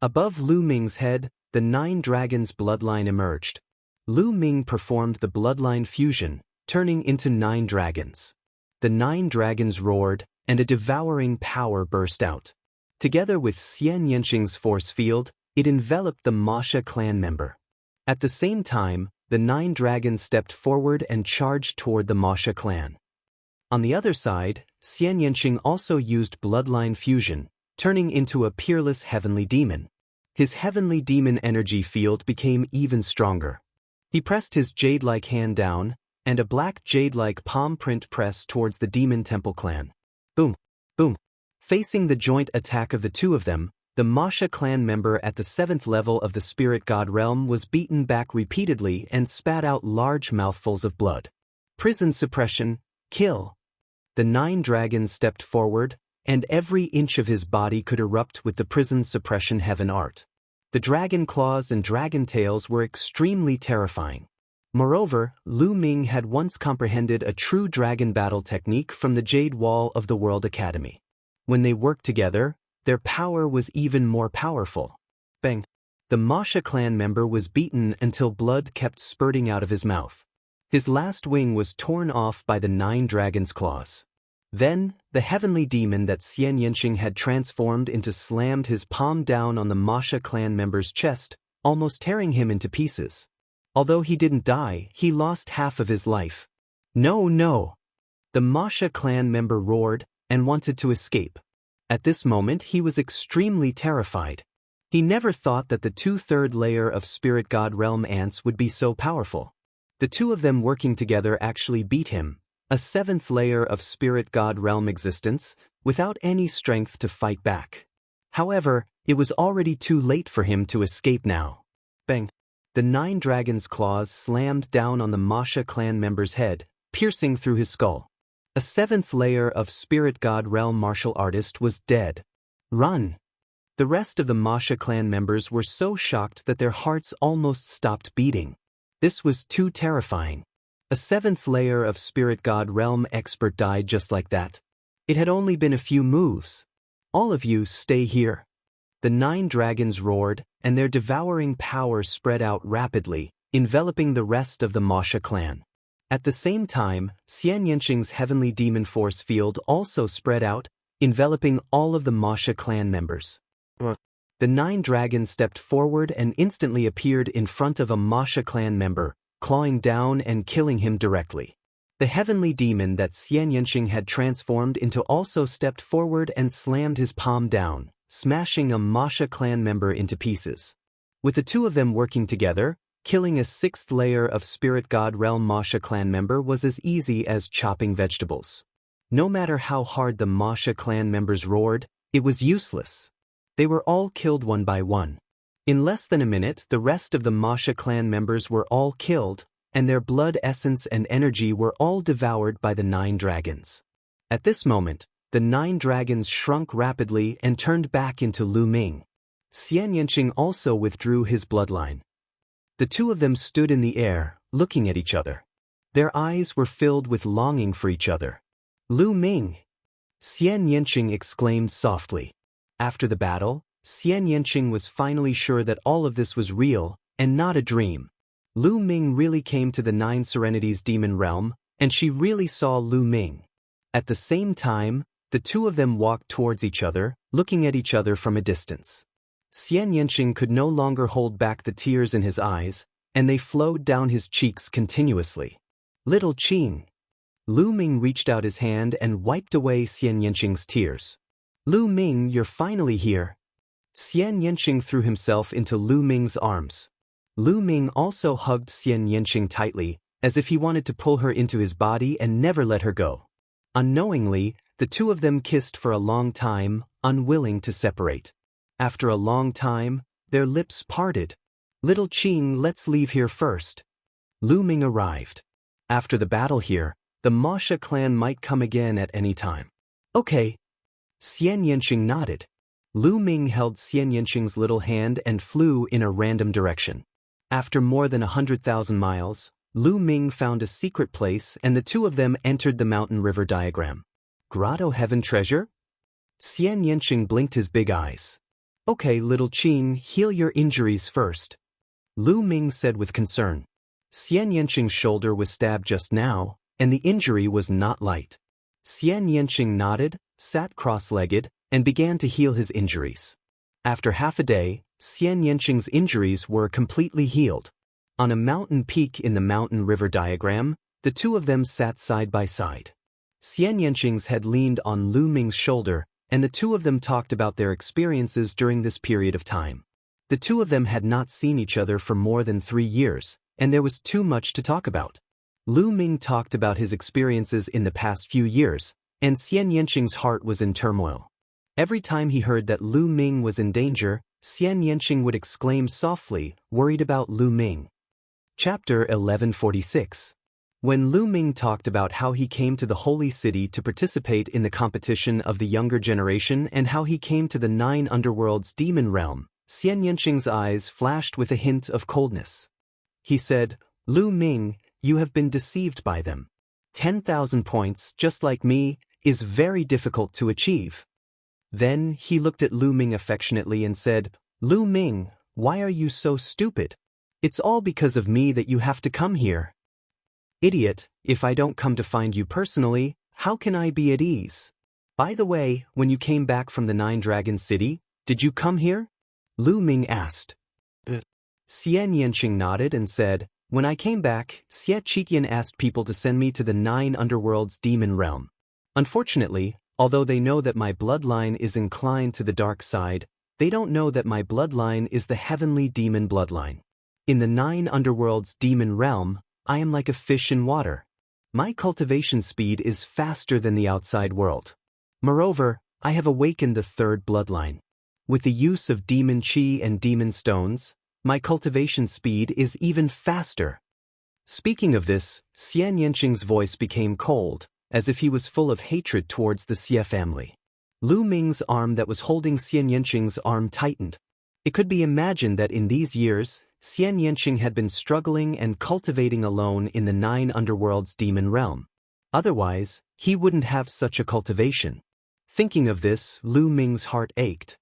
Speaker 1: Above Lu Ming's head, the 9 dragons' bloodline emerged. Lu Ming performed the bloodline fusion, turning into 9 dragons. The 9 dragons roared, and a devouring power burst out. Together with Xian Yanqing's force field, it enveloped the Masha clan member. At the same time, the 9 dragons stepped forward and charged toward the Masha clan. On the other side, Xian Yanqing also used bloodline fusion, turning into a peerless heavenly demon. His heavenly demon energy field became even stronger. He pressed his jade-like hand down, and a black jade-like palm print pressed towards the demon temple clan. Boom! Boom! Facing the joint attack of the two of them, the Masha clan member at the 7th level of the spirit god realm was beaten back repeatedly and spat out large mouthfuls of blood. Prison suppression, kill. The 9 dragons stepped forward, and every inch of his body could erupt with the prison suppression heaven art. The dragon claws and dragon tails were extremely terrifying. Moreover, Lu Ming had once comprehended a true dragon battle technique from the Jade Wall of the World Academy. When they worked together, their power was even more powerful. Bang! The Masha clan member was beaten until blood kept spurting out of his mouth. His last wing was torn off by the 9 dragons' claws. Then, the heavenly demon that Xian Yanqing had transformed into slammed his palm down on the Masha clan member's chest, almost tearing him into pieces. Although he didn't die, he lost half of his life. No, no! The Masha clan member roared and wanted to escape. At this moment he was extremely terrified. He never thought that the 2/3 layer of spirit god realm ants would be so powerful. The two of them working together actually beat him, a 7th layer of spirit god realm existence, without any strength to fight back. However, it was already too late for him to escape now. Bang! The 9 dragons' claws slammed down on the Masha clan member's head, piercing through his skull. A 7th layer of spirit god realm martial artist was dead. Run! The rest of the Masha clan members were so shocked that their hearts almost stopped beating. This was too terrifying. A 7th layer of spirit god realm expert died just like that. It had only been a few moves. All of you stay here. The 9 dragons roared, and their devouring power spread out rapidly, enveloping the rest of the Masha clan. At the same time, Xian Yanqing's heavenly demon force field also spread out, enveloping all of the Masha clan members. The 9 dragons stepped forward and instantly appeared in front of a Masha clan member, clawing down and killing him directly. The heavenly demon that Xian Yanqing had transformed into also stepped forward and slammed his palm down, smashing a Masha clan member into pieces. With the two of them working together, killing a 6th layer of spirit god realm Masha clan member was as easy as chopping vegetables. No matter how hard the Masha clan members roared, it was useless. They were all killed one by one. In less than a minute, the rest of the Masha clan members were all killed, and their blood essence and energy were all devoured by the 9 dragons. At this moment, the 9 dragons shrunk rapidly and turned back into Lu Ming. Xian Yanqing also withdrew his bloodline. The two of them stood in the air, looking at each other. Their eyes were filled with longing for each other. Lu Ming! Xian Yanqing exclaimed softly. After the battle, Xian Yanqing was finally sure that all of this was real, and not a dream. Lu Ming really came to the 9 Serenities demon realm, and she really saw Lu Ming. At the same time, the two of them walked towards each other, looking at each other from a distance. Xian Yanqing could no longer hold back the tears in his eyes, and they flowed down his cheeks continuously. Little Qing! Lu Ming reached out his hand and wiped away Xian Yanqing's tears. Lu Ming, you're finally here. Xian Yanqing threw himself into Lu Ming's arms. Lu Ming also hugged Xian Yanqing tightly, as if he wanted to pull her into his body and never let her go. Unknowingly, the two of them kissed for a long time, unwilling to separate. After a long time, their lips parted. Little Qing, let's leave here first. Lu Ming arrived. After the battle here, the Masha clan might come again at any time. Okay. Xian Yanqing nodded. Lu Ming held Xian Yanqing's little hand and flew in a random direction. After more than 100,000 miles, Lu Ming found a secret place and the two of them entered the mountain river diagram. Grotto Heaven Treasure? Xian Yanqing blinked his big eyes. Okay, little Qing, heal your injuries first. Lu Ming said with concern. Xian Yanqing's shoulder was stabbed just now, and the injury was not light. Xian Yanqing nodded, sat cross-legged, and began to heal his injuries. After half a day, Xian Yanqing's injuries were completely healed. On a mountain peak in the mountain river diagram, the two of them sat side by side. Xian Yanqing's head leaned on Lu Ming's shoulder, and the two of them talked about their experiences during this period of time. The two of them had not seen each other for more than 3 years, and there was too much to talk about. Lu Ming talked about his experiences in the past few years, and Xian Yanqing's heart was in turmoil. Every time he heard that Lu Ming was in danger, Xian Yanqing would exclaim softly, worried about Lu Ming. Chapter 1146. When Lu Ming talked about how he came to the Holy City to participate in the competition of the younger generation and how he came to the 9 underworlds demon realm, Xian Yanqing's eyes flashed with a hint of coldness. He said, "Lu Ming, you have been deceived by them. 10,000 points, just like me, is very difficult to achieve." Then he looked at Lu Ming affectionately and said, "Lu Ming, why are you so stupid? It's all because of me that you have to come here. Idiot, if I don't come to find you personally, how can I be at ease? By the way, when you came back from the 9 Dragon City, did you come here?" Lu Ming asked. Xian Yanqing nodded and said, "When I came back, Xie Chiqian asked people to send me to the 9 underworlds demon realm. Unfortunately, although they know that my bloodline is inclined to the dark side, they don't know that my bloodline is the heavenly demon bloodline. In the 9 underworlds demon realm, I am like a fish in water. My cultivation speed is faster than the outside world. Moreover, I have awakened the 3rd bloodline. With the use of demon chi and demon stones, my cultivation speed is even faster." Speaking of this, Xian Yanqing's voice became cold, as if he was full of hatred towards the Xie family. Lu Ming's arm that was holding Xian Yanqing's arm tightened. It could be imagined that in these years, Xian Yanqing had been struggling and cultivating alone in the 9 underworlds demon realm. Otherwise, he wouldn't have such a cultivation. Thinking of this, Lu Ming's heart ached.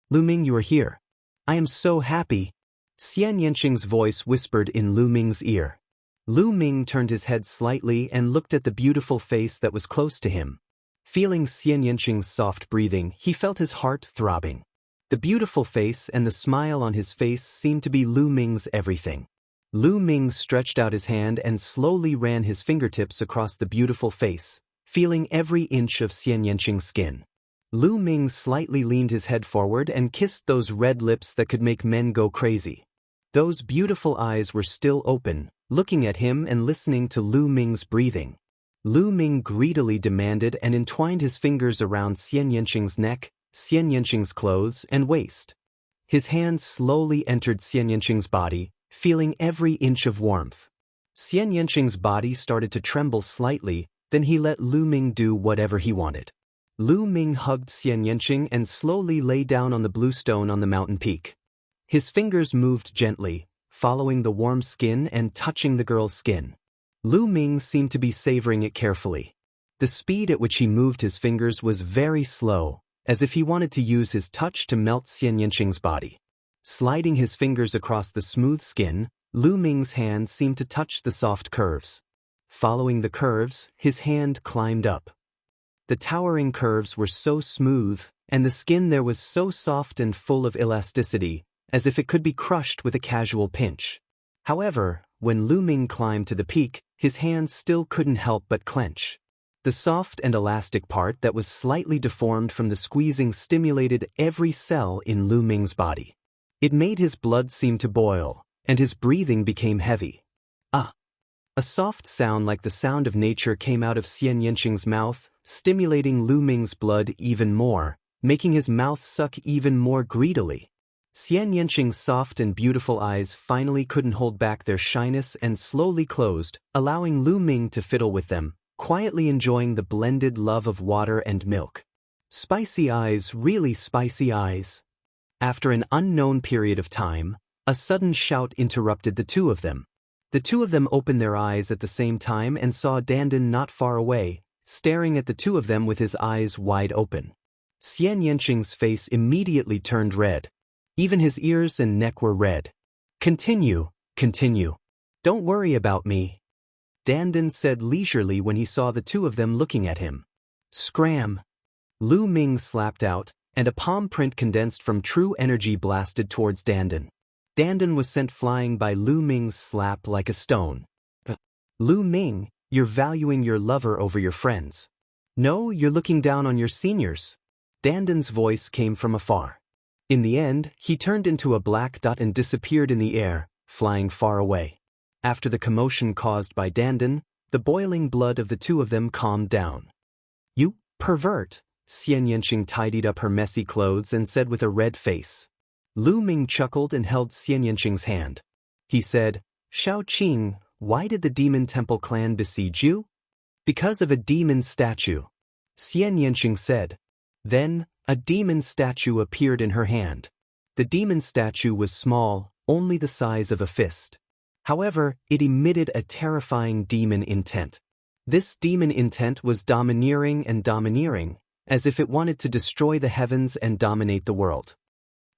Speaker 1: "Lu Ming, you are here. I am so happy." Xian Yanqing's voice whispered in Lu Ming's ear. Lu Ming turned his head slightly and looked at the beautiful face that was close to him. Feeling Xian Yanqing's soft breathing, he felt his heart throbbing. The beautiful face and the smile on his face seemed to be Lu Ming's everything. Lu Ming stretched out his hand and slowly ran his fingertips across the beautiful face, feeling every inch of Xian Yanqing's skin. Lu Ming slightly leaned his head forward and kissed those red lips that could make men go crazy. Those beautiful eyes were still open, looking at him and listening to Lu Ming's breathing. Lu Ming greedily demanded and entwined his fingers around Xian Yanqing's neck, Xian Yanqing's clothes, and waist. His hand slowly entered Xian Yanqing's body, feeling every inch of warmth. Xian Yanqing's body started to tremble slightly, then he let Lu Ming do whatever he wanted. Lu Ming hugged Xian Yanqing and slowly lay down on the blue stone on the mountain peak. His fingers moved gently, following the warm skin and touching the girl's skin. Lu Ming seemed to be savoring it carefully. The speed at which he moved his fingers was very slow, as if he wanted to use his touch to melt Xian Yanqing's body. Sliding his fingers across the smooth skin, Lu Ming's hand seemed to touch the soft curves. Following the curves, his hand climbed up. The towering curves were so smooth, and the skin there was so soft and full of elasticity, as if it could be crushed with a casual pinch. However, when Lu Ming climbed to the peak, his hands still couldn't help but clench. The soft and elastic part that was slightly deformed from the squeezing stimulated every cell in Lu Ming's body. It made his blood seem to boil, and his breathing became heavy. A soft sound like the sound of nature came out of Xian Yanqing's mouth, stimulating Lu Ming's blood even more, making his mouth suck even more greedily. Xian Yanqing's soft and beautiful eyes finally couldn't hold back their shyness and slowly closed, allowing Lu Ming to fiddle with them, quietly enjoying the blended love of water and milk. Spicy eyes, really spicy eyes. After an unknown period of time, a sudden shout interrupted the two of them. The two of them opened their eyes at the same time and saw Dandan not far away, staring at the two of them with his eyes wide open. Xian Yanqing's face immediately turned red. Even his ears and neck were red. Continue. Don't worry about me," Dandan said leisurely when he saw the two of them looking at him. Scram! Lu Ming slapped out, and a palm print condensed from true energy blasted towards Dandan. Dandan was sent flying by Lu Ming's slap like a stone. "Lu Ming, you're valuing your lover over your friends. No, you're looking down on your seniors. Danden's voice came from afar. In the end, he turned into a black dot and disappeared in the air, flying far away. After the commotion caused by Danden, the boiling blood of the two of them calmed down. You pervert! Xian Yanqing tidied up her messy clothes and said with a red face. Lu Ming chuckled and held Xian Yanqing's hand. He said, Shao Qing, why did the Demon Temple clan besiege you? Because of a demon statue. Xian Yanqing said. Then, a demon statue appeared in her hand. The demon statue was small, only the size of a fist. However, it emitted a terrifying demon intent. This demon intent was domineering and domineering, as if it wanted to destroy the heavens and dominate the world.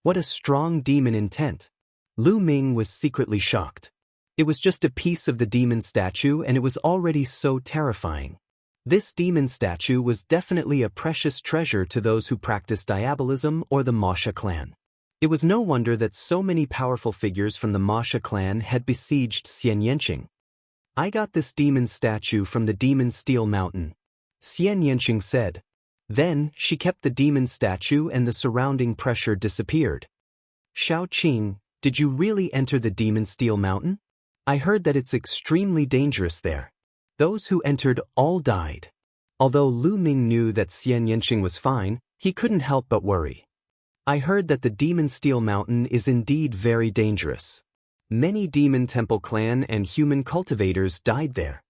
Speaker 1: What a strong demon intent! Lu Ming was secretly shocked. It was just a piece of the demon statue and it was already so terrifying. This demon statue was definitely a precious treasure to those who practiced diabolism or the Masha clan. It was no wonder that so many powerful figures from the Masha clan had besieged Xian Yanqing. I got this demon statue from the Demon Steel Mountain, Xian Yanqing said. Then, she kept the demon statue and the surrounding pressure disappeared. Shao Qing, did you really enter the Demon Steel Mountain? I heard that it's extremely dangerous there. Those who entered all died. Although Lu Ming knew that Xian Yanqing was fine, he couldn't help but worry. I heard that the Demon Steel Mountain is indeed very dangerous. Many Demon Temple clan and human cultivators died there.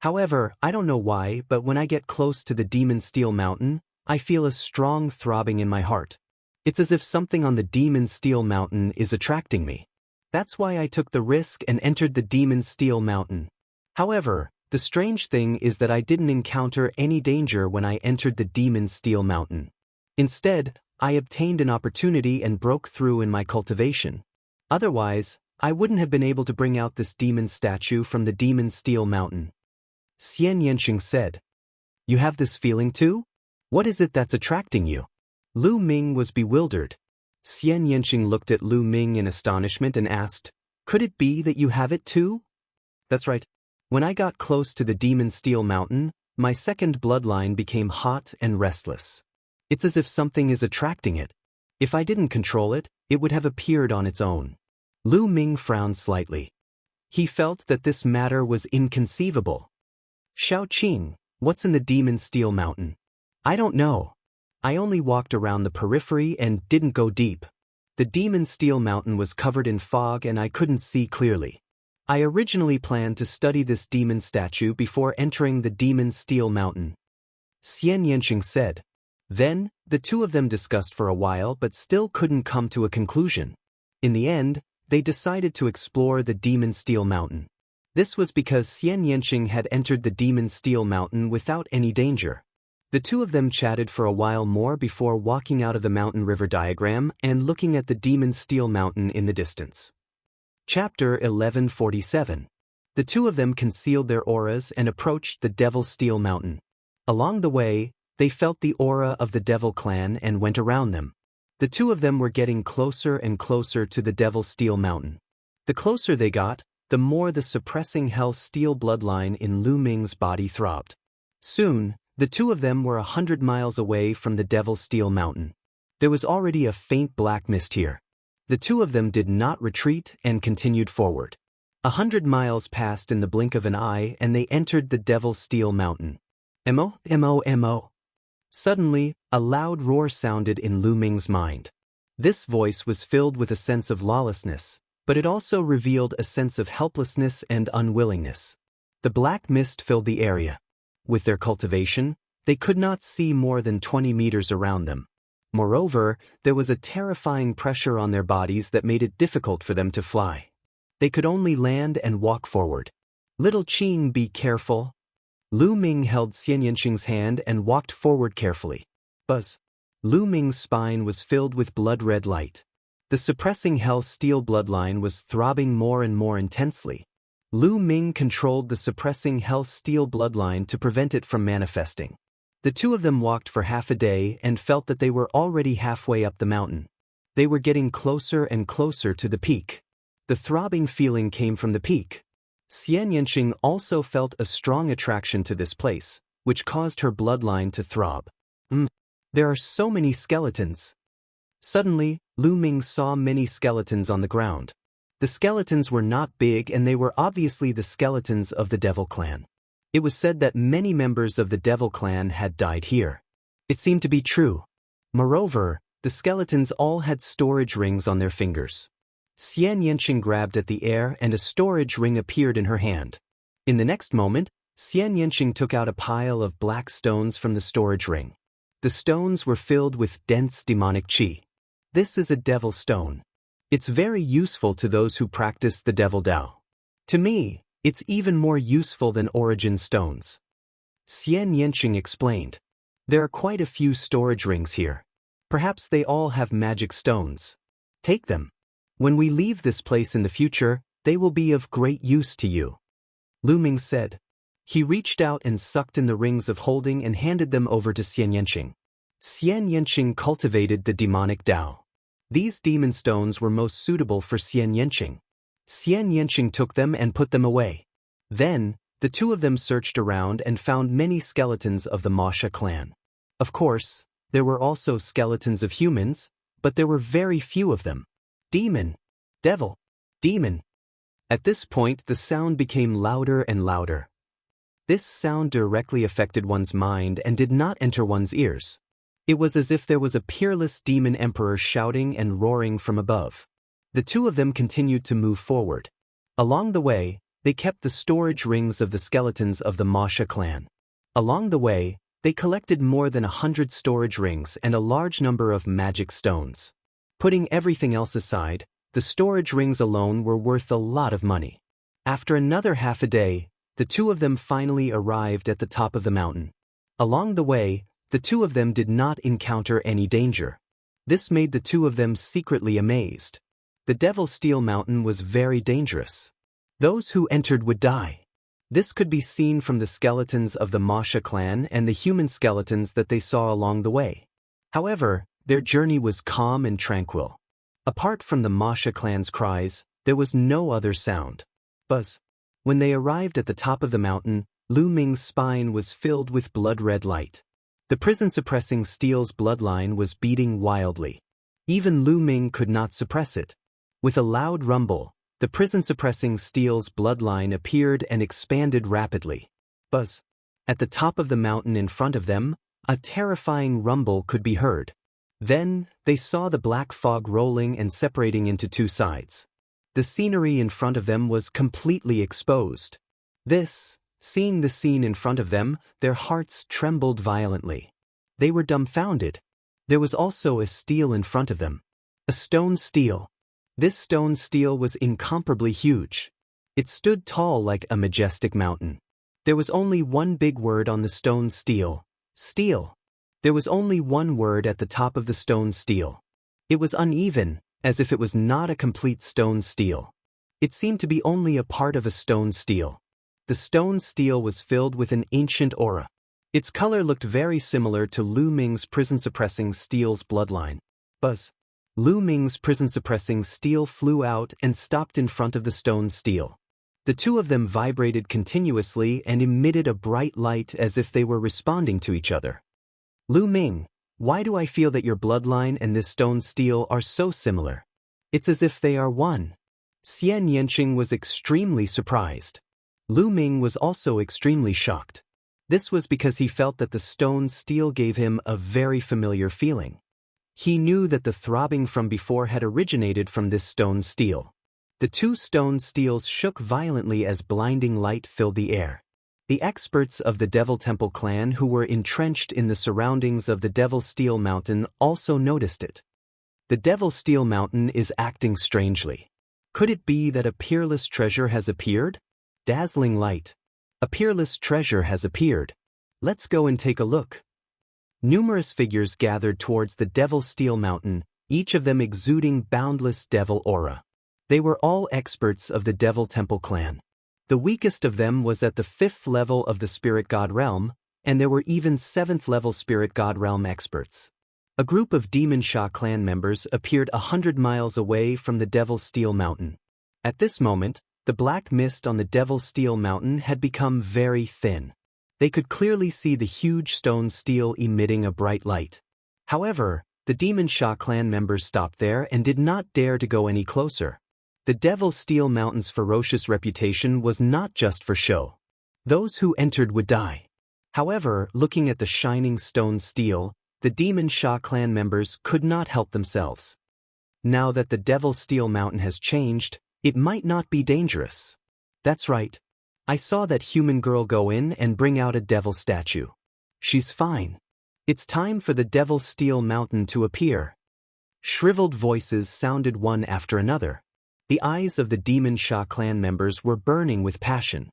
Speaker 1: However, I don't know why, but when I get close to the Demon Steel Mountain, I feel a strong throbbing in my heart. It's as if something on the Demon Steel Mountain is attracting me. That's why I took the risk and entered the Demon Steel Mountain. However, the strange thing is that I didn't encounter any danger when I entered the Demon Steel Mountain. Instead, I obtained an opportunity and broke through in my cultivation. Otherwise, I wouldn't have been able to bring out this demon statue from the Demon Steel Mountain. Xian Yanqing said. You have this feeling too? What is it that's attracting you? Lu Ming was bewildered. Xian Yanqing looked at Lu Ming in astonishment and asked, Could it be that you have it too? That's right. When I got close to the Demon Steel Mountain, my second bloodline became hot and restless. It's as if something is attracting it. If I didn't control it, it would have appeared on its own. Lu Ming frowned slightly. He felt that this matter was inconceivable. Shao Qing, what's in the Demon Steel Mountain? I don't know. I only walked around the periphery and didn't go deep. The Demon Steel Mountain was covered in fog and I couldn't see clearly. I originally planned to study this demon statue before entering the Demon Steel Mountain. Xian Yanqing said. Then, the two of them discussed for a while but still couldn't come to a conclusion. In the end, they decided to explore the Demon Steel Mountain. This was because Xian Yanqing had entered the Demon Steel Mountain without any danger. The two of them chatted for a while more before walking out of the mountain river diagram and looking at the Demon Steel Mountain in the distance. Chapter 1147. The two of them concealed their auras and approached the Devil Steel Mountain. Along the way, they felt the aura of the Devil clan and went around them. The two of them were getting closer and closer to the Devil Steel Mountain. The closer they got, the more the suppressing Hell Steel bloodline in Lu Ming's body throbbed. Soon, the two of them were 100 miles away from the Devil Steel Mountain. There was already a faint black mist here. The two of them did not retreat and continued forward. 100 miles passed in the blink of an eye and they entered the Devil Steel Mountain. Mo. Suddenly, a loud roar sounded in Lu Ming's mind. This voice was filled with a sense of lawlessness, but it also revealed a sense of helplessness and unwillingness. The black mist filled the area. With their cultivation, they could not see more than 20 meters around them. Moreover, there was a terrifying pressure on their bodies that made it difficult for them to fly. They could only land and walk forward. Little Qing, be careful. Lu Ming held Xian Yanqing's hand and walked forward carefully. Buzz. Lu Ming's spine was filled with blood-red light. The suppressing Hell Steel bloodline was throbbing more and more intensely. Lu Ming controlled the suppressing Hell Steel bloodline to prevent it from manifesting. The two of them walked for half a day and felt that they were already halfway up the mountain. They were getting closer and closer to the peak. The throbbing feeling came from the peak. Xian Yanqing also felt a strong attraction to this place, which caused her bloodline to throb. There are so many skeletons. Suddenly, Lu Ming saw many skeletons on the ground. The skeletons were not big and they were obviously the skeletons of the Devil Clan. It was said that many members of the Devil Clan had died here. It seemed to be true. Moreover, the skeletons all had storage rings on their fingers. Xian Yanqing grabbed at the air and a storage ring appeared in her hand. In the next moment, Xian Yanqing took out a pile of black stones from the storage ring. The stones were filled with dense demonic qi. This is a devil stone. It's very useful to those who practice the devil Dao. To me, it's even more useful than origin stones. Xian Yanqing explained. There are quite a few storage rings here. Perhaps they all have magic stones. Take them. When we leave this place in the future, they will be of great use to you. Lu Ming said. He reached out and sucked in the rings of holding and handed them over to Xian Yanqing. Xian Yanqing cultivated the demonic Dao. These demon stones were most suitable for Xian Yanqing. Xian Yanqing took them and put them away. Then, the two of them searched around and found many skeletons of the Masha clan. Of course, there were also skeletons of humans, but there were very few of them. Demon, devil, demon. At this point, the sound became louder and louder. This sound directly affected one's mind and did not enter one's ears. It was as if there was a peerless demon emperor shouting and roaring from above. The two of them continued to move forward. Along the way, they kept the storage rings of the skeletons of the Masha clan. Along the way, they collected more than 100 storage rings and a large number of magic stones. Putting everything else aside, the storage rings alone were worth a lot of money. After another half a day, the two of them finally arrived at the top of the mountain. Along the way, the two of them did not encounter any danger. This made the two of them secretly amazed. The Devil Steel Mountain was very dangerous. Those who entered would die. This could be seen from the skeletons of the Masha clan and the human skeletons that they saw along the way. However, their journey was calm and tranquil. Apart from the Masha clan's cries, there was no other sound. Buzz. When they arrived at the top of the mountain, Lu Ming's spine was filled with blood-red light. The prison-suppressing steel's bloodline was beating wildly. Even Lu Ming could not suppress it. With a loud rumble, the prison-suppressing steel's bloodline appeared and expanded rapidly. Buzz. At the top of the mountain in front of them, a terrifying rumble could be heard. Then, they saw the black fog rolling and separating into two sides. The scenery in front of them was completely exposed. Seeing the scene in front of them, their hearts trembled violently. They were dumbfounded. There was also a stele in front of them. A stone stele. This stone stele was incomparably huge. It stood tall like a majestic mountain. There was only one big word on the stone stele. Steel. There was only one word at the top of the stone stele. It was uneven, as if it was not a complete stone stele. It seemed to be only a part of a stone stele. The stone stele was filled with an ancient aura. Its color looked very similar to Lu Ming's prison-suppressing steel's bloodline. Buzz. Lu Ming's prison-suppressing stele flew out and stopped in front of the stone stele. The two of them vibrated continuously and emitted a bright light as if they were responding to each other. Lu Ming, why do I feel that your bloodline and this stone stele are so similar? It's as if they are one. Xian Yanqing was extremely surprised. Lu Ming was also extremely shocked. This was because he felt that the stone stele gave him a very familiar feeling. He knew that the throbbing from before had originated from this stone stele. The two stone steles shook violently as blinding light filled the air. The experts of the Devil Temple clan who were entrenched in the surroundings of the Devil Steel Mountain also noticed it. The Devil Steel Mountain is acting strangely. Could it be that a peerless treasure has appeared? Dazzling light. A peerless treasure has appeared. Let's go and take a look. Numerous figures gathered towards the Devil Steel Mountain, each of them exuding boundless devil aura. They were all experts of the Devil Temple clan. The weakest of them was at the 5th level of the Spirit God Realm, and there were even 7th level Spirit God Realm experts. A group of Demon Sha clan members appeared 100 miles away from the Devil Steel Mountain. At this moment, the black mist on the Devil Steel Mountain had become very thin. They could clearly see the huge stone stele emitting a bright light. However, the Demon Sha clan members stopped there and did not dare to go any closer. The Devil Steel Mountain's ferocious reputation was not just for show. Those who entered would die. However, looking at the shining stone stele, the Demon Sha clan members could not help themselves. Now that the Devil Steel Mountain has changed, it might not be dangerous. That's right. I saw that human girl go in and bring out a devil statue. She's fine. It's time for the Devil Steel Mountain to appear. Shriveled voices sounded one after another. The eyes of the Demon Sha clan members were burning with passion.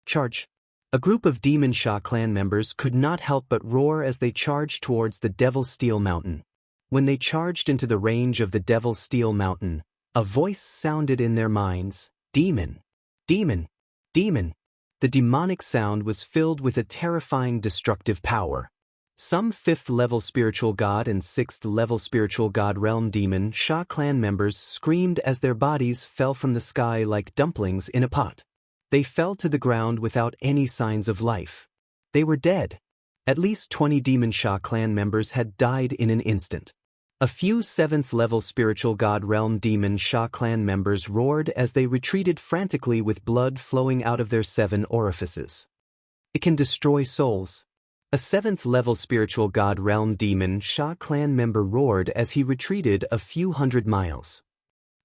Speaker 1: Charge! A group of Demon Sha clan members could not help but roar as they charged towards the Devil Steel Mountain. When they charged into the range of the Devil Steel Mountain, a voice sounded in their minds, "Demon! Demon! Demon!" The demonic sound was filled with a terrifying destructive power. Some 5th-level spiritual god and 6th-level spiritual god realm Demon Sha clan members screamed as their bodies fell from the sky like dumplings in a pot. They fell to the ground without any signs of life. They were dead. At least 20 Demon Sha clan members had died in an instant. A few 7th-level spiritual god realm Demon Sha clan members roared as they retreated frantically with blood flowing out of their 7 orifices. It can destroy souls. A 7th-level spiritual god realm Demon Sha clan member roared as he retreated a few hundred miles.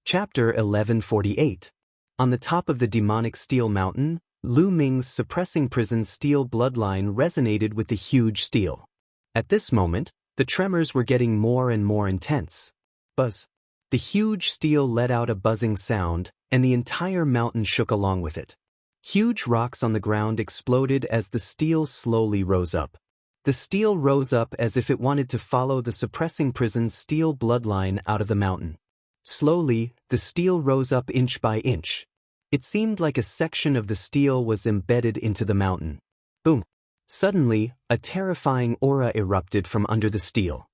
Speaker 1: Chapter 1148. On the top of the demonic steel mountain, Lu Ming's suppressing prison steel bloodline resonated with the huge steel. At this moment, the tremors were getting more and more intense. Buzz. The huge steel let out a buzzing sound, and the entire mountain shook along with it. Huge rocks on the ground exploded as the steel slowly rose up. The steel rose up as if it wanted to follow the suppressing prison's steel bloodline out of the mountain. Slowly, the steel rose up inch by inch. It seemed like a section of the steel was embedded into the mountain. Boom! Suddenly, a terrifying aura erupted from under the steel.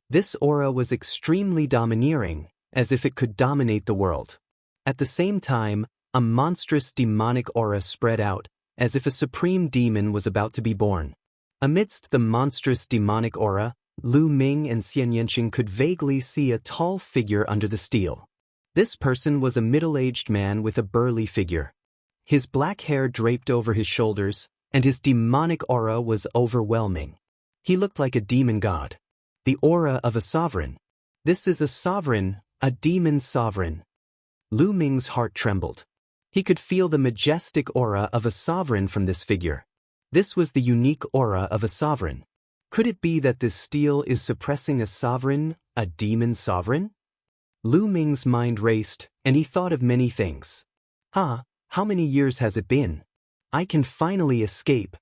Speaker 1: This aura was extremely domineering, as if it could dominate the world. At the same time, a monstrous demonic aura spread out, as if a supreme demon was about to be born. Amidst the monstrous demonic aura, Lu Ming and Xian Yanqing could vaguely see a tall figure under the steel. This person was a middle-aged man with a burly figure. His black hair draped over his shoulders, and his demonic aura was overwhelming. He looked like a demon god. The aura of a sovereign. This is a sovereign, a demon sovereign. Lu Ming's heart trembled. He could feel the majestic aura of a sovereign from this figure. This was the unique aura of a sovereign. Could it be that this steel is suppressing a sovereign, a demon sovereign? Lu Ming's mind raced, and he thought of many things. How many years has it been? I can finally escape.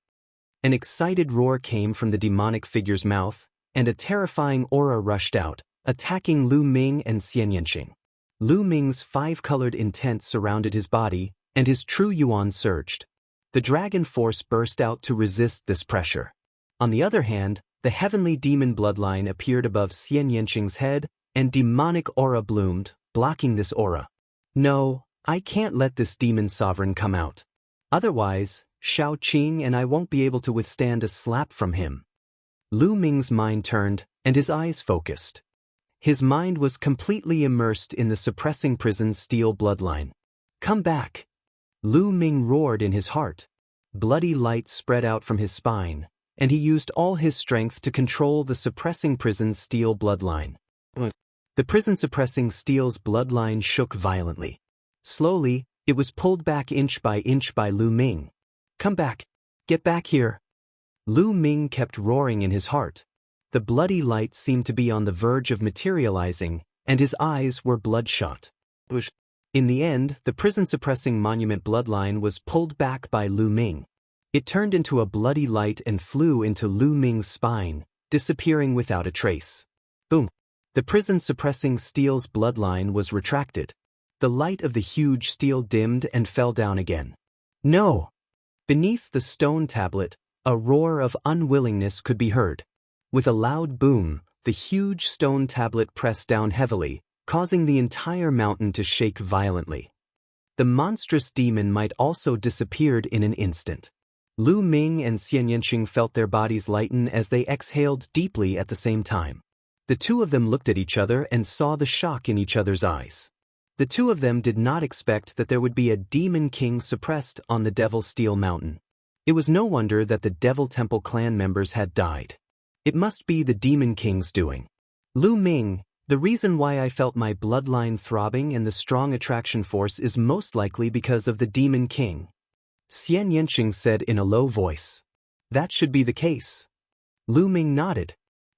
Speaker 1: An excited roar came from the demonic figure's mouth, and a terrifying aura rushed out, attacking Lu Ming and Xian Yanqing. Lu Ming's 5-colored intent surrounded his body, and his true yuan surged. The dragon force burst out to resist this pressure. On the other hand, the heavenly demon bloodline appeared above Xian Yanqing's head, and demonic aura bloomed, blocking this aura. No, I can't let this demon sovereign come out. Otherwise, Shao Qing and I won't be able to withstand a slap from him. Lu Ming's mind turned, and his eyes focused. His mind was completely immersed in the suppressing prison's steel bloodline. Come back! Lu Ming roared in his heart. Bloody light spread out from his spine, and he used all his strength to control the suppressing prison's steel bloodline. The prison suppressing steel's bloodline shook violently. Slowly, it was pulled back inch by Lu Ming. Come back! Get back here! Lu Ming kept roaring in his heart. The bloody light seemed to be on the verge of materializing, and his eyes were bloodshot. In the end, the prison-suppressing monument bloodline was pulled back by Lu Ming. It turned into a bloody light and flew into Lu Ming's spine, disappearing without a trace. Boom! The prison-suppressing steel's bloodline was retracted. The light of the huge steel dimmed and fell down again. No! Beneath the stone tablet, a roar of unwillingness could be heard. With a loud boom, the huge stone tablet pressed down heavily, causing the entire mountain to shake violently. The monstrous demon might also disappeared in an instant. Lu Ming and Xian Yanqing felt their bodies lighten as they exhaled deeply at the same time. The two of them looked at each other and saw the shock in each other's eyes. The two of them did not expect that there would be a demon king suppressed on the Devil Steel Mountain. It was no wonder that the Devil Temple clan members had died. It must be the demon king's doing. Lu Ming, the reason why I felt my bloodline throbbing and the strong attraction force is most likely because of the demon king. Xian Yanqing said in a low voice. That should be the case. Lu Ming nodded.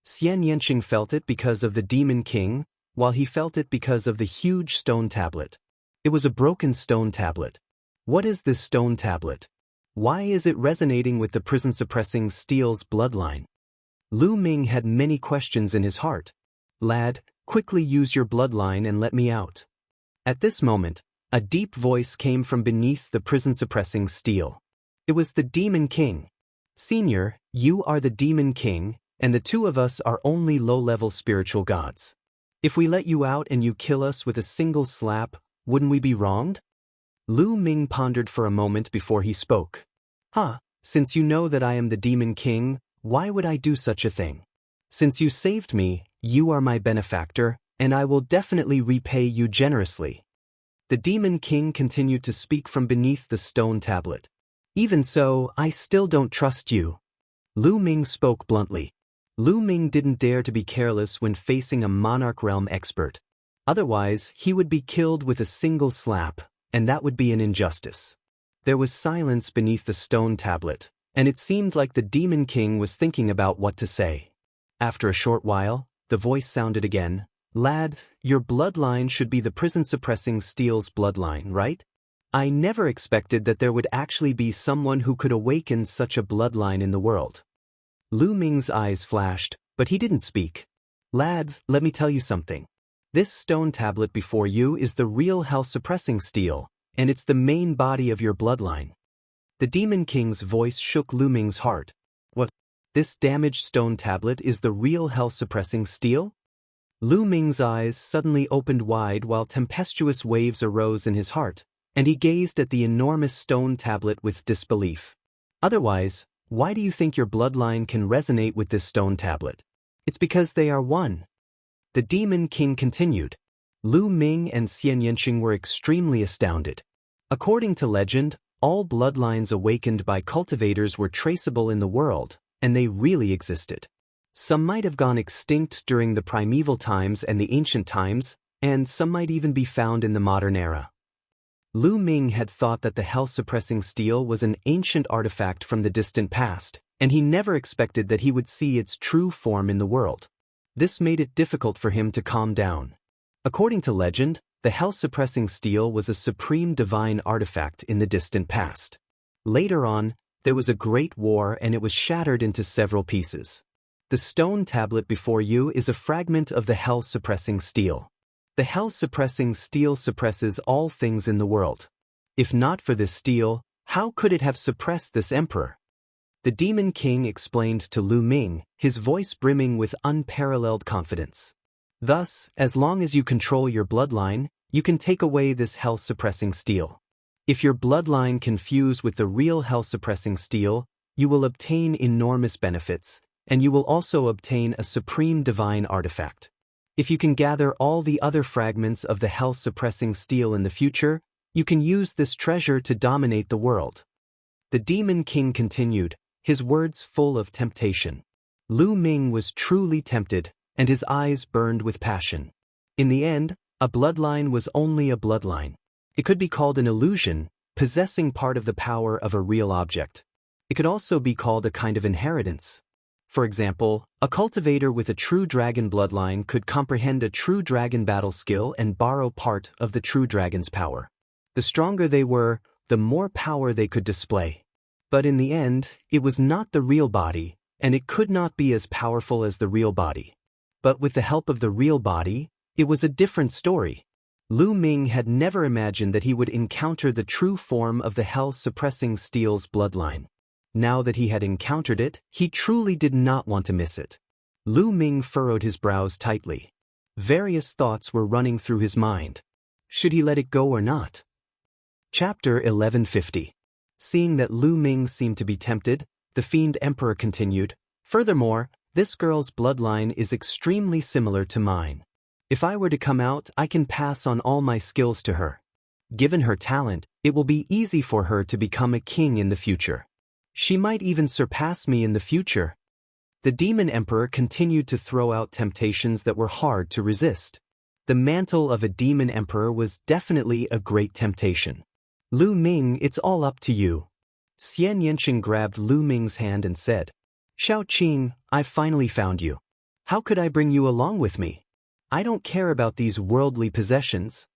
Speaker 1: Xian Yanqing felt it because of the demon king, while he felt it because of the huge stone tablet. It was a broken stone tablet. What is this stone tablet? Why is it resonating with the prison-suppressing Steel's bloodline? Lu Ming had many questions in his heart. Lad, quickly use your bloodline and let me out. At this moment, a deep voice came from beneath the prison-suppressing Steel. It was the Demon King. Senior, you are the Demon King, and the two of us are only low-level spiritual gods. If we let you out and you kill us with a single slap, wouldn't we be wronged? Lu Ming pondered for a moment before he spoke. Since you know that I am the Demon King, why would I do such a thing? Since you saved me, you are my benefactor, and I will definitely repay you generously. The Demon King continued to speak from beneath the stone tablet. Even so, I still don't trust you. Lu Ming spoke bluntly. Lu Ming didn't dare to be careless when facing a Monarch Realm expert. Otherwise, he would be killed with a single slap, and that would be an injustice. There was silence beneath the stone tablet, and it seemed like the Demon King was thinking about what to say. After a short while, the voice sounded again. Lad, your bloodline should be the prison-suppressing Steel's bloodline, right? I never expected that there would actually be someone who could awaken such a bloodline in the world. Lu Ming's eyes flashed, but he didn't speak. Lad, let me tell you something. This stone tablet before you is the real hell-suppressing Steel, and it's the main body of your bloodline. The Demon King's voice shook Lu Ming's heart. What? This damaged stone tablet is the real hell-suppressing Steel? Lu Ming's eyes suddenly opened wide while tempestuous waves arose in his heart, and he gazed at the enormous stone tablet with disbelief. Otherwise, why do you think your bloodline can resonate with this stone tablet? It's because they are one. The Demon King continued. Lu Ming and Xian Yanqing were extremely astounded. According to legend, all bloodlines awakened by cultivators were traceable in the world, and they really existed. Some might have gone extinct during the primeval times and the ancient times, and some might even be found in the modern era. Lu Ming had thought that the hell-suppressing Steel was an ancient artifact from the distant past, and he never expected that he would see its true form in the world. This made it difficult for him to calm down. According to legend, the hell-suppressing Steel was a supreme divine artifact in the distant past. Later on, there was a great war and it was shattered into several pieces. The stone tablet before you is a fragment of the hell-suppressing Steel. The hell-suppressing Steel suppresses all things in the world. If not for this steel, how could it have suppressed this emperor? The Demon King explained to Lu Ming, his voice brimming with unparalleled confidence. Thus, as long as you control your bloodline, you can take away this hell-suppressing Steel. If your bloodline can fuse with the real hell-suppressing Steel, you will obtain enormous benefits, and you will also obtain a supreme divine artifact. If you can gather all the other fragments of the hell-suppressing Steel in the future, you can use this treasure to dominate the world. The Demon King continued, his words full of temptation. Lu Ming was truly tempted, and his eyes burned with passion. In the end, a bloodline was only a bloodline. It could be called an illusion, possessing part of the power of a real object. It could also be called a kind of inheritance. For example, a cultivator with a true dragon bloodline could comprehend a true dragon battle skill and borrow part of the true dragon's power. The stronger they were, the more power they could display. But in the end, it was not the real body, and it could not be as powerful as the real body. But with the help of the real body, it was a different story. Lu Ming had never imagined that he would encounter the true form of the hell-suppressing Steel's bloodline. Now that he had encountered it, he truly did not want to miss it. Lu Ming furrowed his brows tightly. Various thoughts were running through his mind. Should he let it go or not? Chapter 1150. Seeing that Lu Ming seemed to be tempted, the fiend emperor continued, "Furthermore, this girl's bloodline is extremely similar to mine. If I were to come out, I can pass on all my skills to her. Given her talent, it will be easy for her to become a king in the future. She might even surpass me in the future." The demon emperor continued to throw out temptations that were hard to resist. The mantle of a demon emperor was definitely a great temptation. "Lu Ming, it's all up to you." Xian Yanqing grabbed Lu Ming's hand and said, "Xiao Qing, I've finally found you. How could I bring you along with me? I don't care about these worldly possessions."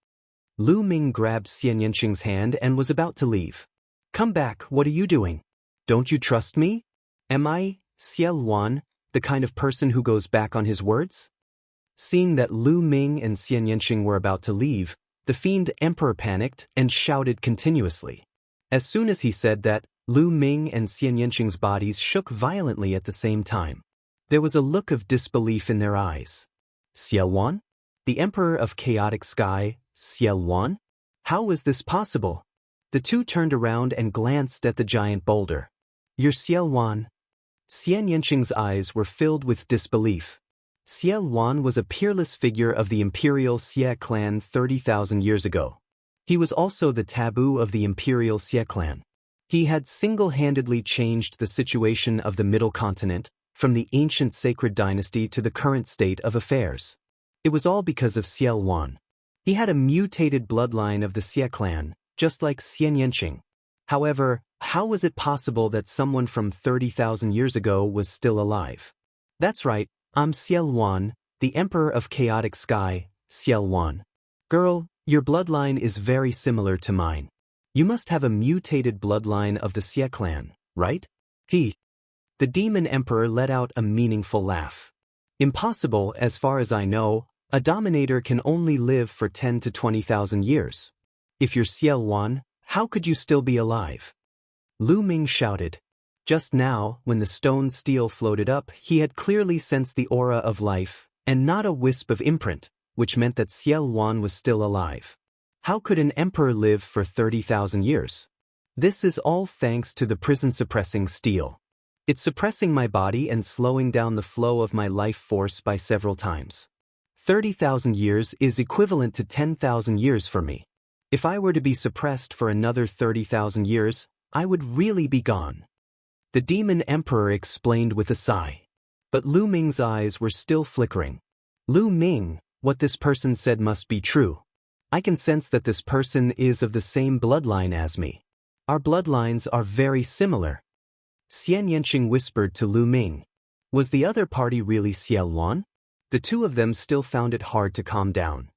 Speaker 1: Lu Ming grabbed Xian Yanqing's hand and was about to leave. "Come back, what are you doing? Don't you trust me? Am I, Xiao Wan, the kind of person who goes back on his words?" Seeing that Lu Ming and Xian Yanqing were about to leave, the fiend emperor panicked and shouted continuously. As soon as he said that, Lu Ming and Xian Yanqing's bodies shook violently at the same time. There was a look of disbelief in their eyes. "Xiao Wan? The emperor of chaotic sky, Xiao Wan? How was this possible?" The two turned around and glanced at the giant boulder. "You're Xiao Wan?" Xian Yanqing's eyes were filled with disbelief. Xiao Wan was a peerless figure of the imperial Xie clan 30,000 years ago. He was also the taboo of the imperial Xie clan. He had single-handedly changed the situation of the Middle Continent, from the ancient sacred dynasty to the current state of affairs. It was all because of Xiao Wan. He had a mutated bloodline of the Xie clan, just like Xian Yanqing. However, how was it possible that someone from 30,000 years ago was still alive? "That's right, I'm Xiao Wan, the emperor of chaotic sky, Xiao Wan. Girl, your bloodline is very similar to mine. You must have a mutated bloodline of the Xie clan, right?" The demon emperor let out a meaningful laugh. "Impossible, as far as I know. A dominator can only live for 10 to 20,000 years. If you're Xiao Wan, how could you still be alive?" Lu Ming shouted. Just now, when the stone steel floated up, he had clearly sensed the aura of life, and not a wisp of imprint, which meant that Xiao Wan was still alive. How could an emperor live for 30,000 years? This is all thanks to the prison-suppressing steel. It's suppressing my body and slowing down the flow of my life force by several times. 30,000 years is equivalent to 10,000 years for me. If I were to be suppressed for another 30,000 years, I would really be gone." The demon emperor explained with a sigh. But Lu Ming's eyes were still flickering. "Lu Ming, what this person said must be true. I can sense that this person is of the same bloodline as me. Our bloodlines are very similar." Xian Yanqing whispered to Lu Ming. Was the other party really Xiao Wan? The two of them still found it hard to calm down.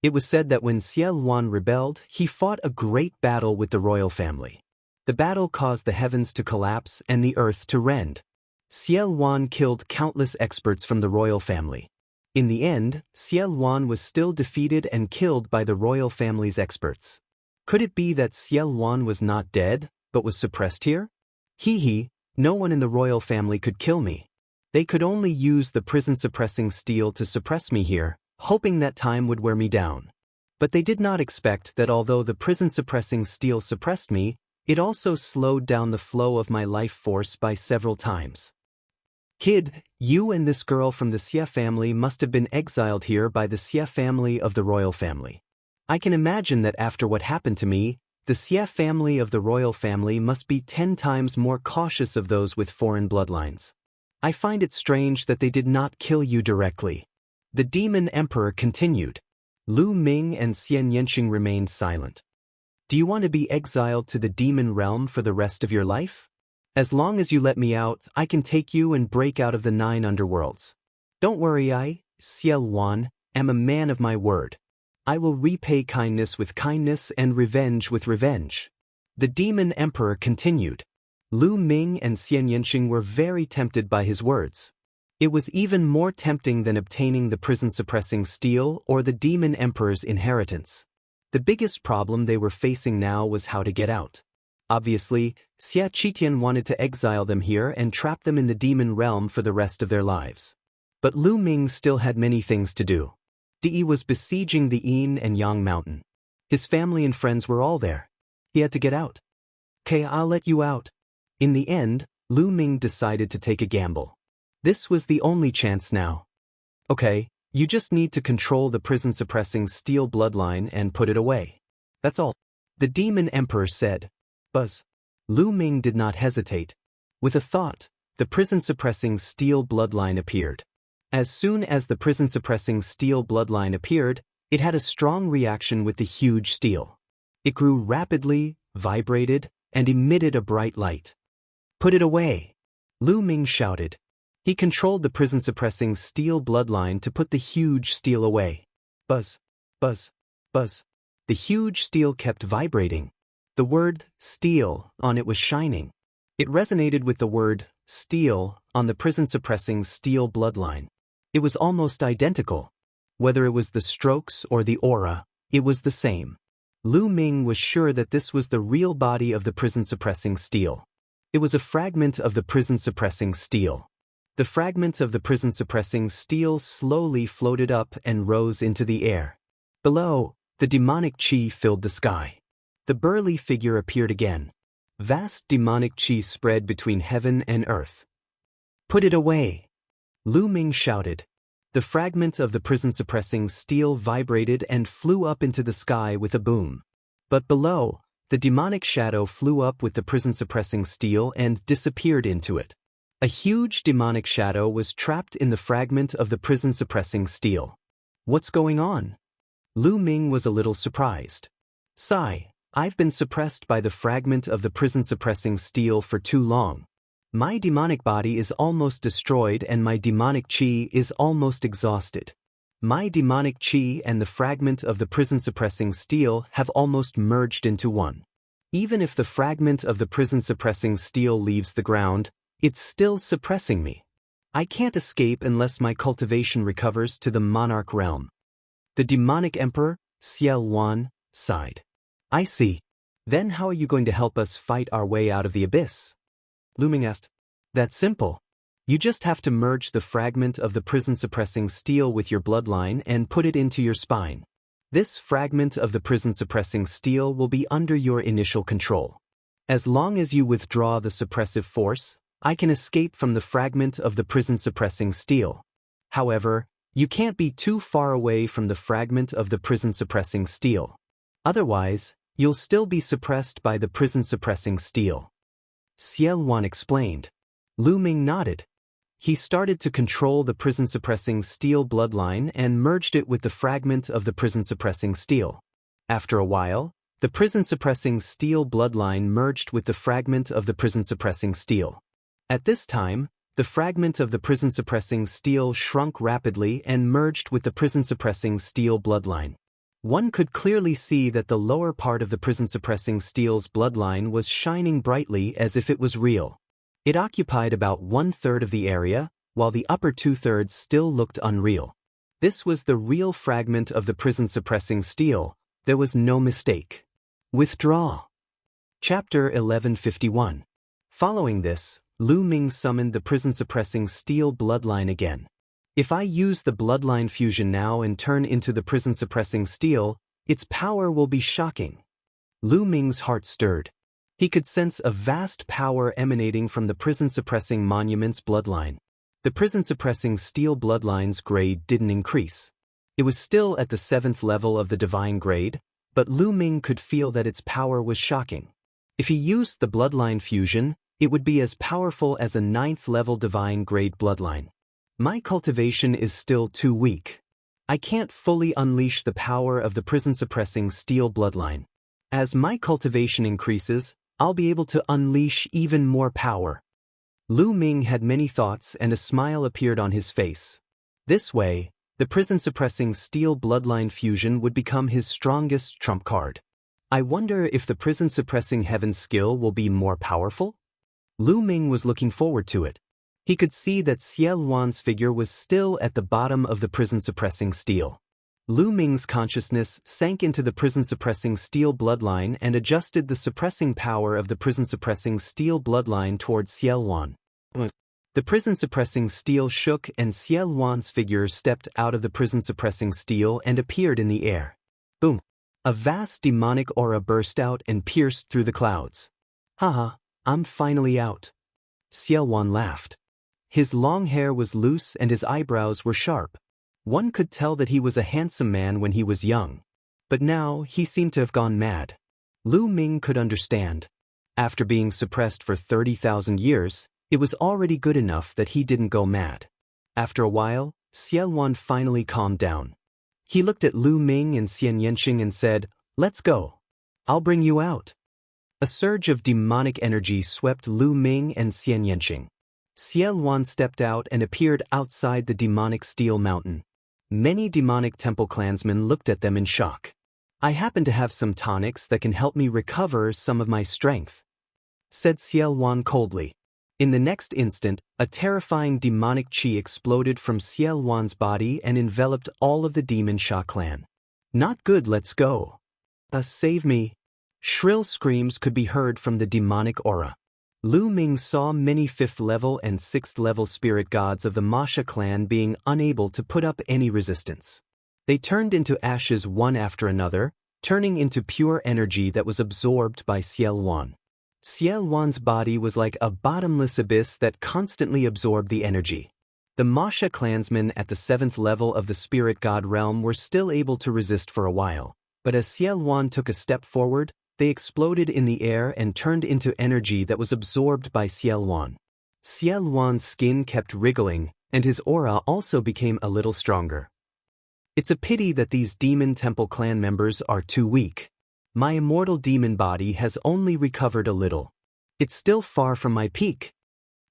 Speaker 1: It was said that when Xiao Wan rebelled, he fought a great battle with the royal family. The battle caused the heavens to collapse and the earth to rend. Xiao Wan killed countless experts from the royal family. In the end, Xiao Wan was still defeated and killed by the royal family's experts. Could it be that Xiao Wan was not dead, but was suppressed here? No one in the royal family could kill me. They could only use the prison-suppressing steel to suppress me here, hoping that time would wear me down. But they did not expect that although the prison-suppressing steel suppressed me, it also slowed down the flow of my life force by several times. "Kid, you and this girl from the Xie family must have been exiled here by the Xie family of the royal family. I can imagine that after what happened to me, the Xie family of the royal family must be 10 times more cautious of those with foreign bloodlines. I find it strange that they did not kill you directly." The demon emperor continued. Lu Ming and Xian Yanqing remained silent. "Do you want to be exiled to the demon realm for the rest of your life? As long as you let me out, I can take you and break out of the 9 underworlds. Don't worry, I, Xiao Wan, am a man of my word. I will repay kindness with kindness and revenge with revenge." The demon emperor continued. Lu Ming and Xian Yanqing were very tempted by his words. It was even more tempting than obtaining the prison-suppressing steel or the demon emperor's inheritance. The biggest problem they were facing now was how to get out. Obviously, Xia Qitian wanted to exile them here and trap them in the demon realm for the rest of their lives. But Lu Ming still had many things to do. Di was besieging the Yin and Yang mountain. His family and friends were all there. He had to get out. Okay, I'll let you out. In the end, Lu Ming decided to take a gamble. This was the only chance now. Okay, you just need to control the prison-suppressing steel bloodline and put it away. That's all. The Demon Emperor said. Buzz. Lu Ming did not hesitate. With a thought, the prison-suppressing steel bloodline appeared. As soon as the prison-suppressing steel bloodline appeared, it had a strong reaction with the huge steel. It grew rapidly, vibrated, and emitted a bright light. Put it away! Lu Ming shouted. He controlled the prison-suppressing steel bloodline to put the huge steel away. Buzz, buzz, buzz. The huge steel kept vibrating. The word steel on it was shining. It resonated with the word steel on the prison-suppressing steel bloodline. It was almost identical. Whether it was the strokes or the aura, it was the same. Lu Ming was sure that this was the real body of the prison-suppressing steel. It was a fragment of the prison-suppressing steel. The fragment of the prison-suppressing steel slowly floated up and rose into the air. Below, the demonic chi filled the sky. The burly figure appeared again. Vast demonic chi spread between heaven and earth. Put it away! Lu Ming shouted. The fragment of the prison-suppressing steel vibrated and flew up into the sky with a boom. But below, the demonic shadow flew up with the prison-suppressing steel and disappeared into it. A huge demonic shadow was trapped in the fragment of the prison-suppressing steel. What's going on? Lu Ming was a little surprised. Sigh, I've been suppressed by the fragment of the prison-suppressing steel for too long. My demonic body is almost destroyed and my demonic chi is almost exhausted. My demonic chi and the fragment of the prison-suppressing steel have almost merged into one. Even if the fragment of the prison-suppressing steel leaves the ground, it's still suppressing me. I can't escape unless my cultivation recovers to the monarch realm. The demonic emperor, Xiao Wan, sighed. I see. Then how are you going to help us fight our way out of the abyss? Lu Ming asked. That's simple. You just have to merge the fragment of the prison-suppressing steel with your bloodline and put it into your spine. This fragment of the prison-suppressing steel will be under your initial control. As long as you withdraw the suppressive force, I can escape from the fragment of the prison-suppressing steel. However, you can't be too far away from the fragment of the prison-suppressing steel. Otherwise, you'll still be suppressed by the prison-suppressing steel. Xiao Wan explained. Lu Ming nodded. He started to control the prison-suppressing steel bloodline and merged it with the fragment of the prison-suppressing steel. After a while, the prison-suppressing steel bloodline merged with the fragment of the prison-suppressing steel. At this time, the fragment of the prison-suppressing steel shrunk rapidly and merged with the prison-suppressing steel bloodline. One could clearly see that the lower part of the prison-suppressing steel's bloodline was shining brightly as if it was real. It occupied about 1/3 of the area, while the upper 2/3 still looked unreal. This was the real fragment of the prison-suppressing steel. There was no mistake. Withdraw. Chapter 1151. Following this, Lu Ming summoned the prison-suppressing steel bloodline again. If I use the bloodline fusion now and turn into the prison-suppressing steel, its power will be shocking. Lu Ming's heart stirred. He could sense a vast power emanating from the prison-suppressing monument's bloodline. The prison-suppressing steel bloodline's grade didn't increase. It was still at the 7th level of the divine grade, but Lu Ming could feel that its power was shocking. If he used the bloodline fusion, it would be as powerful as a 9th level divine grade bloodline. My cultivation is still too weak. I can't fully unleash the power of the prison-suppressing steel bloodline. As my cultivation increases, I'll be able to unleash even more power. Lu Ming had many thoughts and a smile appeared on his face. This way, the prison-suppressing steel bloodline fusion would become his strongest trump card. I wonder if the prison-suppressing heaven skill will be more powerful? Lu Ming was looking forward to it. He could see that Xiao Wan's figure was still at the bottom of the prison-suppressing steel. Lu Ming's consciousness sank into the prison-suppressing steel bloodline and adjusted the suppressing power of the prison-suppressing steel bloodline towards Xiao Wan. The prison-suppressing steel shook and Xiao Wan's figure stepped out of the prison-suppressing steel and appeared in the air. Boom! A vast demonic aura burst out and pierced through the clouds. Haha, I'm finally out. Xiaowan laughed. His long hair was loose and his eyebrows were sharp. One could tell that he was a handsome man when he was young. But now he seemed to have gone mad. Lu Ming could understand. After being suppressed for 30,000 years, it was already good enough that he didn't go mad. After a while, Xiaowan finally calmed down. He looked at Lu Ming and Xian Yanqing and said, "Let's go. I'll bring you out." A surge of demonic energy swept Lu Ming and Xian Yanqing. Xiaowan stepped out and appeared outside the demonic steel mountain. Many demonic temple clansmen looked at them in shock. "I happen to have some tonics that can help me recover some of my strength," said Xiaowan coldly. In the next instant, a terrifying demonic qi exploded from Xiaowan's body and enveloped all of the Demon Sha clan. "Not good, let's go. Save me." Shrill screams could be heard from the demonic aura. Lu Ming saw many 5th level and 6th level spirit gods of the Masha clan being unable to put up any resistance. They turned into ashes one after another, turning into pure energy that was absorbed by Xiaowan. Xiaowan's body was like a bottomless abyss that constantly absorbed the energy. The Masha clansmen at the 7th level of the spirit god realm were still able to resist for a while, but as Xiaowan took a step forward, they exploded in the air and turned into energy that was absorbed by Xiaowan. Xiaowan's skin kept wriggling, and his aura also became a little stronger. "It's a pity that these Demon Temple clan members are too weak. My immortal demon body has only recovered a little. It's still far from my peak."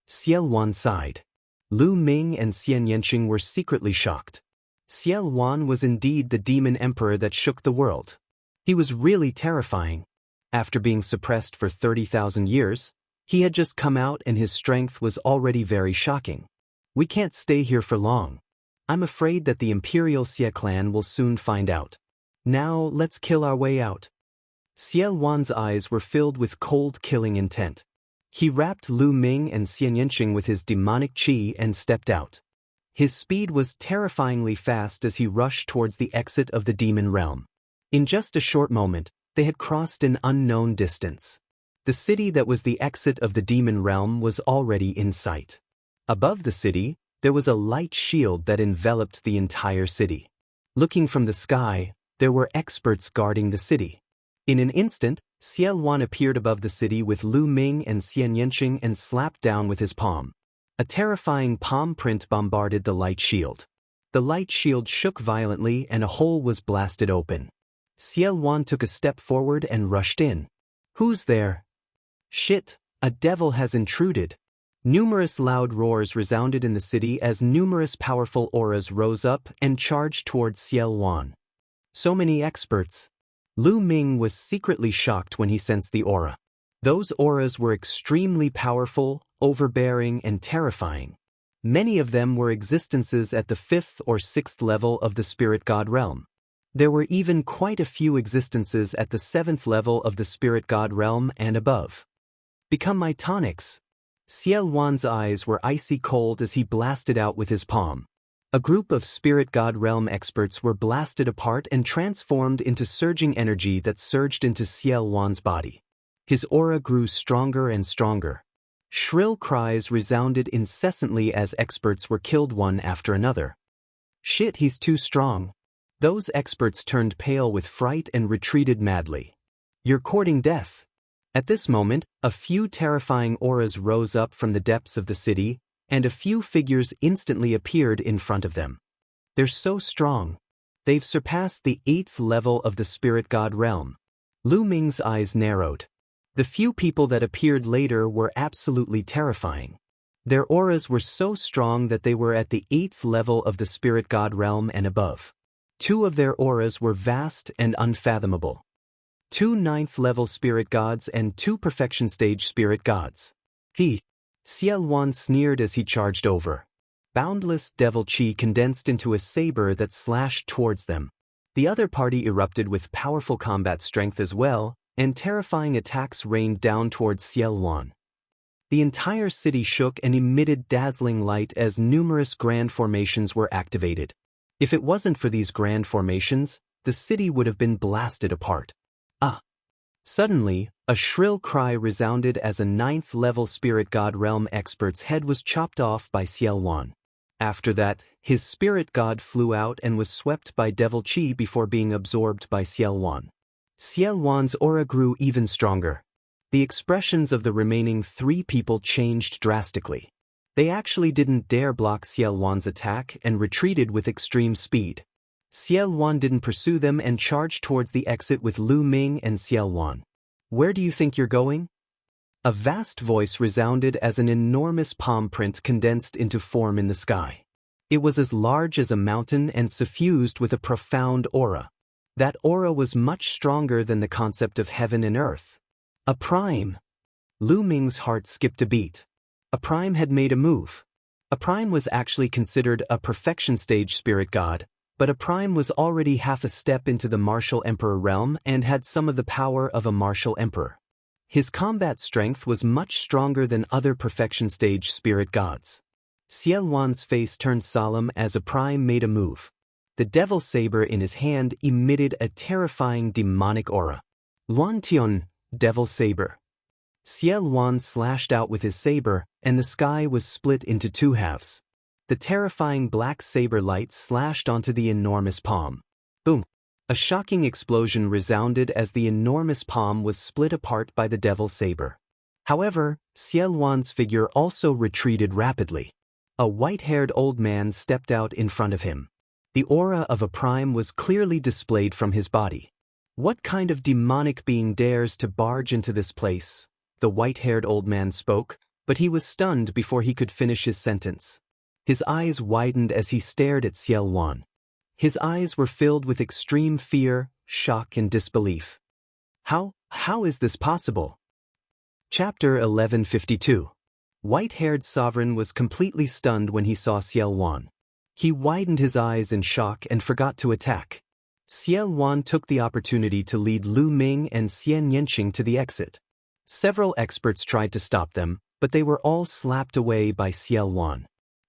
Speaker 1: Xiaowan sighed. Lu Ming and Xian Yanqing were secretly shocked. Xiaowan was indeed the demon emperor that shook the world. He was really terrifying. After being suppressed for 30,000 years, he had just come out and his strength was already very shocking. "We can't stay here for long. I'm afraid that the Imperial Xia clan will soon find out. Now let's kill our way out." Xiaowan's eyes were filled with cold killing intent. He wrapped Lu Ming and Xian Yanqing with his demonic qi and stepped out. His speed was terrifyingly fast as he rushed towards the exit of the demon realm. In just a short moment, they had crossed an unknown distance. The city that was the exit of the demon realm was already in sight. Above the city, there was a light shield that enveloped the entire city. Looking from the sky, there were experts guarding the city. In an instant, Xiaowan appeared above the city with Lu Ming and Xian Yanqing and slapped down with his palm. A terrifying palm print bombarded the light shield. The light shield shook violently and a hole was blasted open. Xiaowan took a step forward and rushed in. "Who's there?" "Shit, a devil has intruded." Numerous loud roars resounded in the city as numerous powerful auras rose up and charged towards Xiaowan. So many experts. Lu Ming was secretly shocked when he sensed the aura. Those auras were extremely powerful, overbearing, and terrifying. Many of them were existences at the 5th or 6th level of the spirit god realm. There were even quite a few existences at the 7th level of the spirit god realm and above. "Become my tonics." Xiaowan's eyes were icy cold as he blasted out with his palm. A group of spirit god realm experts were blasted apart and transformed into surging energy that surged into Xiaowan's body. His aura grew stronger and stronger. Shrill cries resounded incessantly as experts were killed one after another. "Shit, he's too strong." Those experts turned pale with fright and retreated madly. "You're courting death." At this moment, a few terrifying auras rose up from the depths of the city, and a few figures instantly appeared in front of them. "They're so strong. They've surpassed the 8th level of the spirit god realm." Lu Ming's eyes narrowed. The few people that appeared later were absolutely terrifying. Their auras were so strong that they were at the 8th level of the spirit god realm and above. 2 of their auras were vast and unfathomable. 2 9th level spirit gods and 2 perfection stage spirit gods. Xiaowan sneered as he charged over. Boundless devil qi condensed into a saber that slashed towards them. The other party erupted with powerful combat strength as well, and terrifying attacks rained down towards Xiaowan. The entire city shook and emitted dazzling light as numerous grand formations were activated. If it wasn't for these grand formations, the city would have been blasted apart. Suddenly, a shrill cry resounded as a 9th-level spirit god realm expert's head was chopped off by Ciel Wan. After that, his spirit god flew out and was swept by devil chi before being absorbed by Ciel Wan. Ciel Wan's aura grew even stronger. The expressions of the remaining 3 people changed drastically. They actually didn't dare block Ciel Wan's attack and retreated with extreme speed. Ciel Wan didn't pursue them and charged towards the exit with Lu Ming and Ciel Wan. "Where do you think you're going?" A vast voice resounded as an enormous palm print condensed into form in the sky. It was as large as a mountain and suffused with a profound aura. That aura was much stronger than the concept of heaven and earth. A prime. Lu Ming's heart skipped a beat. A prime had made a move. A prime was actually considered a perfection stage spirit god, but a prime was already half a step into the martial emperor realm and had some of the power of a martial emperor. His combat strength was much stronger than other perfection stage spirit gods. Ciel Wan's face turned solemn as a prime made a move. The devil saber in his hand emitted a terrifying demonic aura. Luan Tian, devil saber. Ciel Wan slashed out with his saber, and the sky was split into 2 halves. The terrifying black saber light slashed onto the enormous palm. Boom! A shocking explosion resounded as the enormous palm was split apart by the devil saber. However, Ciel Wan's figure also retreated rapidly. A white-haired old man stepped out in front of him. The aura of a prime was clearly displayed from his body. "What kind of demonic being dares to barge into this place?" The white-haired old man spoke, but he was stunned before he could finish his sentence. His eyes widened as he stared at Ciel Wan. His eyes were filled with extreme fear, shock, and disbelief. How is this possible? Chapter 1152. White-haired sovereign was completely stunned when he saw Ciel Wan. He widened his eyes in shock and forgot to attack. Ciel Wan took the opportunity to lead Lu Ming and Xian Yanqing to the exit. Several experts tried to stop them, but they were all slapped away by Ciel Wan.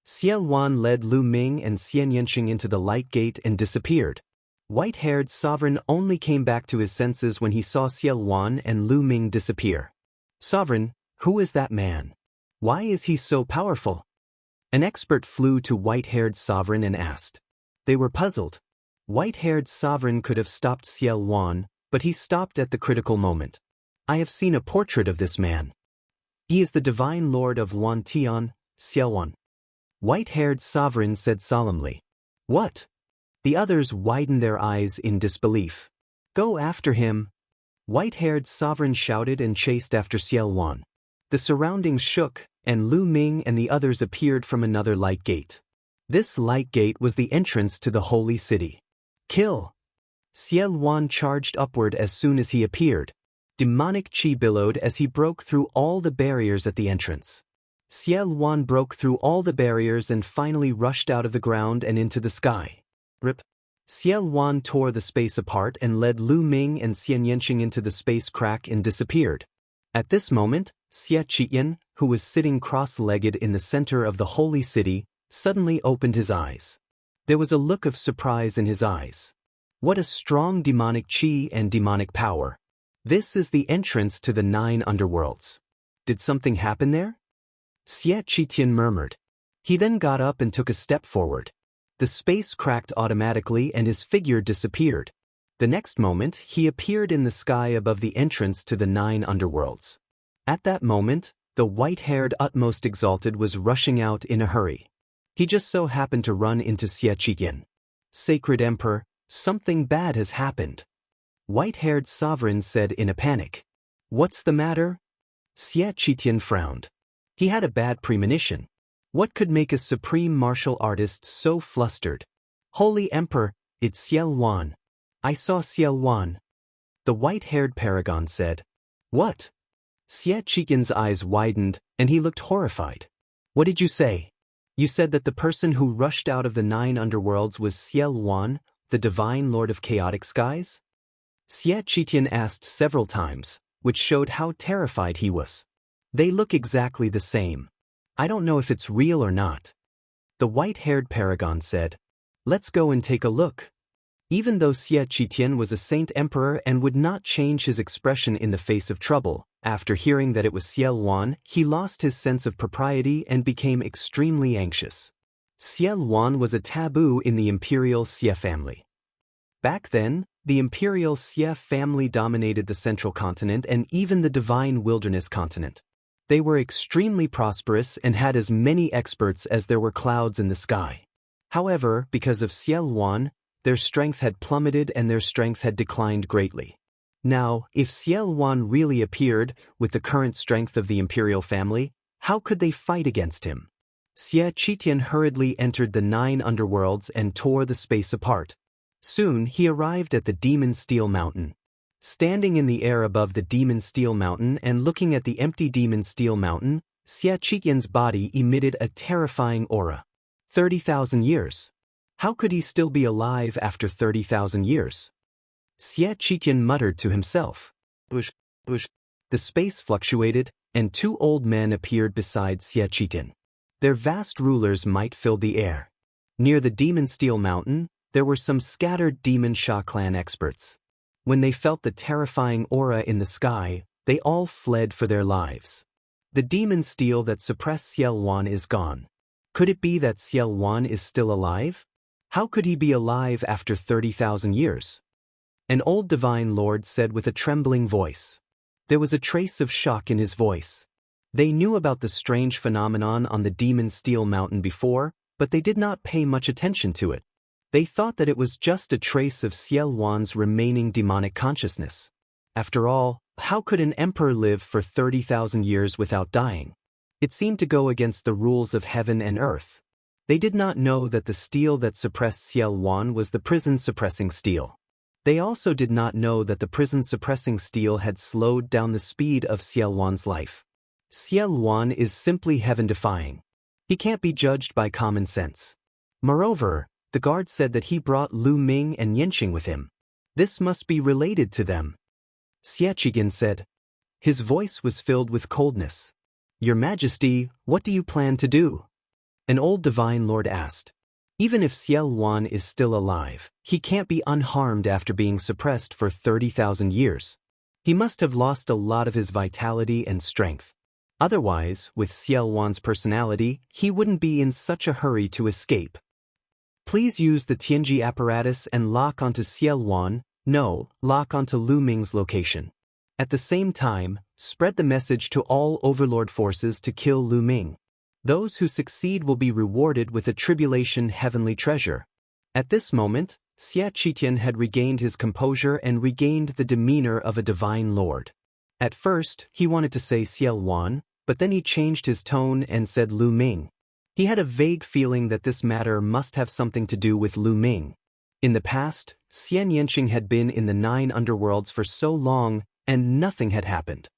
Speaker 1: Ciel Wan led Lu Ming and Xian Yanqing into the light gate and disappeared. White-haired sovereign only came back to his senses when he saw Ciel Wan and Lu Ming disappear. "Sovereign, who is that man? Why is he so powerful?" An expert flew to white-haired sovereign and asked. They were puzzled. White-haired sovereign could have stopped Ciel Wan, but he stopped at the critical moment. "I have seen a portrait of this man. He is the divine lord of Luan Tian, Ciel Wan." White-haired sovereign said solemnly. "What?" The others widened their eyes in disbelief. "Go after him!" White-haired sovereign shouted and chased after Ciel Wan. The surroundings shook, and Lu Ming and the others appeared from another light gate. This light gate was the entrance to the holy city. "Kill!" Ciel Wan charged upward as soon as he appeared. Demonic chi billowed as he broke through all the barriers at the entrance. Ciel Wan broke through all the barriers and finally rushed out of the ground and into the sky. Rip. Ciel Wan tore the space apart and led Lu Ming and Xian Yanqing into the space crack and disappeared. At this moment, Xie Qiyan, who was sitting cross-legged in the center of the holy city, suddenly opened his eyes. There was a look of surprise in his eyes. What a strong demonic chi and demonic power. This is the entrance to the 9 underworlds. Did something happen there? Xie Qiyan murmured. He then got up and took a step forward. The space cracked automatically and his figure disappeared. The next moment, he appeared in the sky above the entrance to the 9 underworlds. At that moment, the white-haired utmost exalted was rushing out in a hurry. He just so happened to run into Xie Qiyan. "Sacred Emperor, something bad has happened." White-haired sovereign said in a panic. "What's the matter?" Xie Qiyan frowned. He had a bad premonition. What could make a supreme martial artist so flustered? "Holy Emperor, it's Ciel Wan. I saw Ciel Wan." The white-haired paragon said. "What?" Xie Qiyan's eyes widened, and he looked horrified. "What did you say? You said that the person who rushed out of the 9 underworlds was Ciel Wan, the divine lord of chaotic skies?" Xie Qiyan asked several times, which showed how terrified he was. "They look exactly the same. I don't know if it's real or not." The white-haired paragon said. "Let's go and take a look." Even though Xie Qitian was a saint emperor and would not change his expression in the face of trouble, after hearing that it was Xie Luan, he lost his sense of propriety and became extremely anxious. Xie Luan was a taboo in the imperial Xie family. Back then, the imperial Xie family dominated the central continent and even the divine wilderness continent. They were extremely prosperous and had as many experts as there were clouds in the sky. However, because of Xie Luan, their strength had plummeted and their strength had declined greatly. Now, if Xie Luan really appeared, with the current strength of the imperial family, how could they fight against him? Xie Qitian hurriedly entered the 9 underworlds and tore the space apart. Soon he arrived at the Demon Steel Mountain. Standing in the air above the Demon Steel Mountain and looking at the empty Demon Steel Mountain, Xie Qitian's body emitted a terrifying aura. 30,000 years. How could he still be alive after 30,000 years? Xie Qitian muttered to himself. Bush, bush. The space fluctuated, and 2 old men appeared beside Xie Qitian. Their vast rulers might fill the air. Near the Demon Steel Mountain, there were some scattered Demon Sha clan experts. When they felt the terrifying aura in the sky, they all fled for their lives. The demon steel that suppressed Xie Luan is gone. Could it be that Xie Luan is still alive? How could he be alive after 30,000 years? An old divine lord said with a trembling voice. There was a trace of shock in his voice. They knew about the strange phenomenon on the Demon Steel Mountain before, but they did not pay much attention to it. They thought that it was just a trace of Xie Luan's remaining demonic consciousness. After all, how could an emperor live for 30,000 years without dying? It seemed to go against the rules of heaven and earth. They did not know that the steel that suppressed Xie Luan was the prison-suppressing steel. They also did not know that the prison-suppressing steel had slowed down the speed of Xie Luan's life. Xie Luan is simply heaven-defying. He can't be judged by common sense. Moreover, the guard said that he brought Lu Ming and Yanqing with him. This must be related to them. Xie Qitian said. His voice was filled with coldness. Your Majesty, what do you plan to do? An old divine lord asked. Even if Xie Luan is still alive, he can't be unharmed after being suppressed for 30,000 years. He must have lost a lot of his vitality and strength. Otherwise, with Xie Luan's personality, he wouldn't be in such a hurry to escape. Please use the Tianji apparatus and lock onto Xie Luan, lock onto Lu Ming's location. At the same time, spread the message to all overlord forces to kill Lu Ming. Those who succeed will be rewarded with a tribulation heavenly treasure. At this moment, Xie Qitian had regained his composure and regained the demeanor of a divine lord. At first, he wanted to say Xie Luan, but then he changed his tone and said Lu Ming. He had a vague feeling that this matter must have something to do with Lu Ming. In the past, Xian Yanqing had been in the 9 underworlds for so long, and nothing had happened.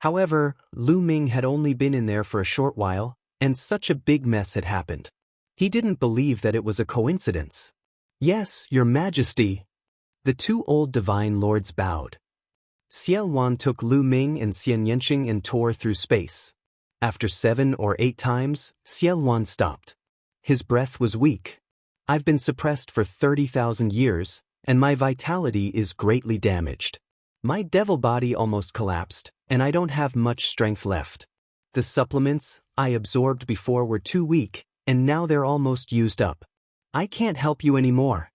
Speaker 1: However, Lu Ming had only been in there for a short while, and such a big mess had happened. He didn't believe that it was a coincidence. Yes, Your Majesty. The 2 old divine lords bowed. Xie Luan took Lu Ming and Xian Yanqing and tore through space. After 7 or 8 times, Xie Luan stopped. His breath was weak. I've been suppressed for 30,000 years, and my vitality is greatly damaged. My devil body almost collapsed, and I don't have much strength left. The supplements I absorbed before were too weak, and now they're almost used up. I can't help you anymore.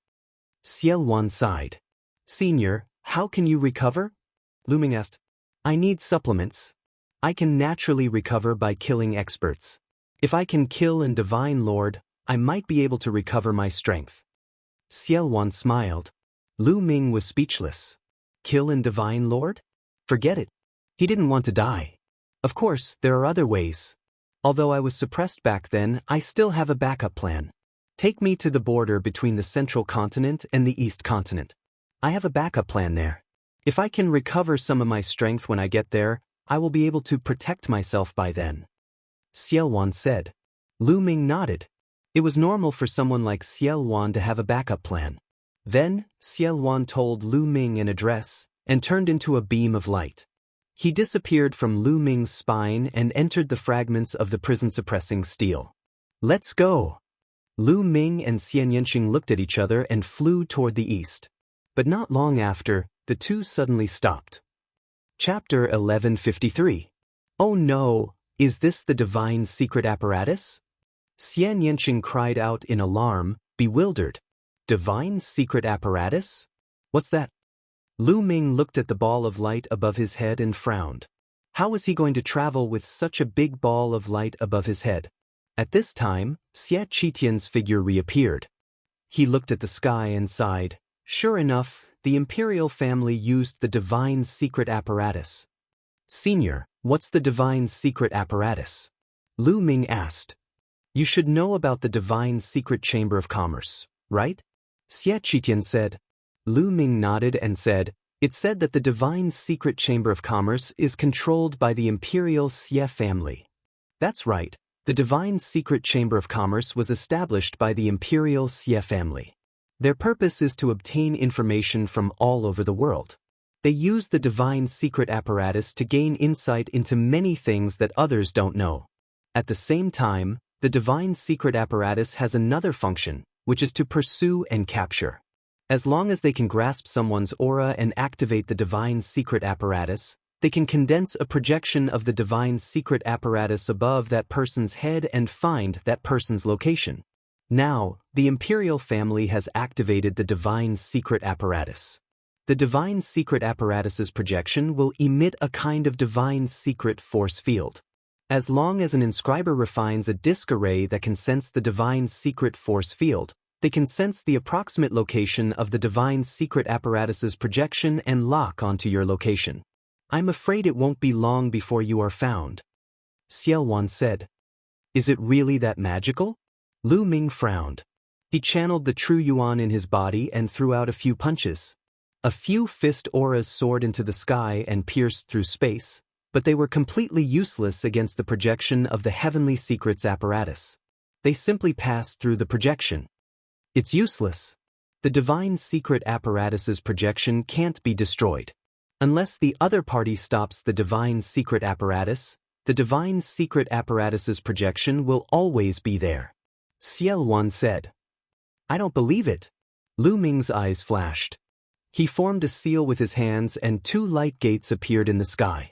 Speaker 1: Xie Luan sighed. Senior, how can you recover? Lu Ming asked. I need supplements. I can naturally recover by killing experts. If I can kill an divine lord, I might be able to recover my strength. Xie Luan smiled. Lu Ming was speechless. Kill an divine lord? Forget it. He didn't want to die. Of course, there are other ways. Although I was suppressed back then, I still have a backup plan. Take me to the border between the central continent and the east continent. I have a backup plan there. If I can recover some of my strength when I get there, I will be able to protect myself by then. Xie Luan said. Lu Ming nodded. It was normal for someone like Xie Luan to have a backup plan. Then, Xie Luan told Lu Ming an address, and turned into a beam of light. He disappeared from Lu Ming's spine and entered the fragments of the prison-suppressing steel. Let's go! Lu Ming and Xian Yanqing looked at each other and flew toward the east. But not long after, the two suddenly stopped. Chapter 1153. Oh no, is this the divine secret apparatus? Xian Yanqing cried out in alarm, bewildered. Divine secret apparatus? What's that? Lu Ming looked at the ball of light above his head and frowned. How was he going to travel with such a big ball of light above his head? At this time, Xie Qitian's figure reappeared. He looked at the sky and sighed. Sure enough, the imperial family used the divine secret apparatus. Senior, what's the divine secret apparatus? Lu Ming asked. You should know about the divine secret chamber of commerce, right? Xie Qitian said. Lu Ming nodded and said, it said that the divine secret chamber of commerce is controlled by the imperial Xie family. That's right, the divine secret chamber of commerce was established by the imperial Xie family. Their purpose is to obtain information from all over the world. They use the divine secret apparatus to gain insight into many things that others don't know. At the same time, the divine secret apparatus has another function, which is to pursue and capture. As long as they can grasp someone's aura and activate the divine secret apparatus, they can condense a projection of the divine secret apparatus above that person's head and find that person's location. Now, the imperial family has activated the divine secret apparatus. The divine secret apparatus's projection will emit a kind of divine secret force field. As long as an inscriber refines a disk array that can sense the divine secret force field, they can sense the approximate location of the divine secret apparatus's projection and lock onto your location. I'm afraid it won't be long before you are found. Xiao Wan said. Is it really that magical? Lu Ming frowned. He channeled the true yuan in his body and threw out a few punches. A few fist auras soared into the sky and pierced through space, but they were completely useless against the projection of the heavenly secrets apparatus. They simply passed through the projection. It's useless. The divine secret apparatus's projection can't be destroyed. Unless the other party stops the divine secret apparatus, the divine secret apparatus's projection will always be there. Xiao Wan said. I don't believe it. Lu Ming's eyes flashed. He formed a seal with his hands and two light gates appeared in the sky.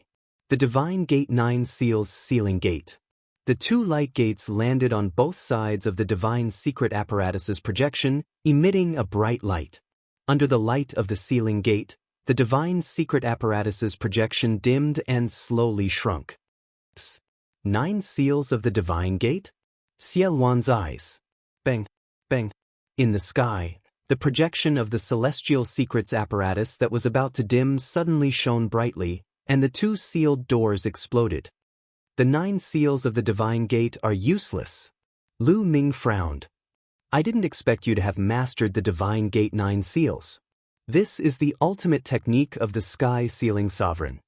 Speaker 1: The Divine Gate 9 seals sealing gate. The two light gates landed on both sides of the divine secret apparatus's projection, emitting a bright light. Under the light of the sealing gate, the divine secret apparatus's projection dimmed and slowly shrunk. 9 seals of the divine gate? Xiao Wan's eyes. Bang, bang. In the sky, the projection of the celestial secrets apparatus that was about to dim suddenly shone brightly, and the 2 sealed doors exploded. The 9 seals of the divine gate are useless. Lu Ming frowned. I didn't expect you to have mastered the divine gate 9 seals. This is the ultimate technique of the sky sealing sovereign.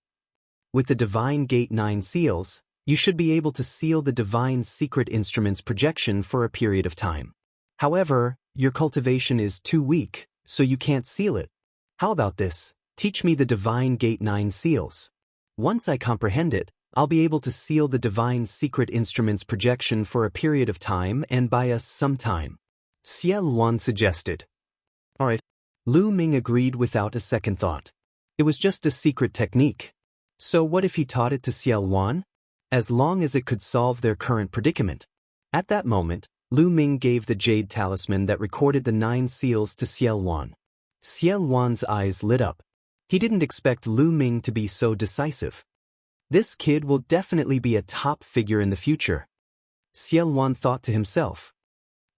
Speaker 1: With the divine gate 9 seals, you should be able to seal the divine secret instrument's projection for a period of time. However, your cultivation is too weak, so you can't seal it. How about this? Teach me the divine gate 9 seals. Once I comprehend it, I'll be able to seal the divine secret instrument's projection for a period of time and buy us some time. Xiao Wan suggested. All right. Lu Ming agreed without a second thought. It was just a secret technique. So what if he taught it to Xiao Wan? As long as it could solve their current predicament. At that moment, Lu Ming gave the jade talisman that recorded the 9 seals to Xiao Wan. Xiao Wan's eyes lit up. He didn't expect Lu Ming to be so decisive. This kid will definitely be a top figure in the future. Xiao Wan thought to himself.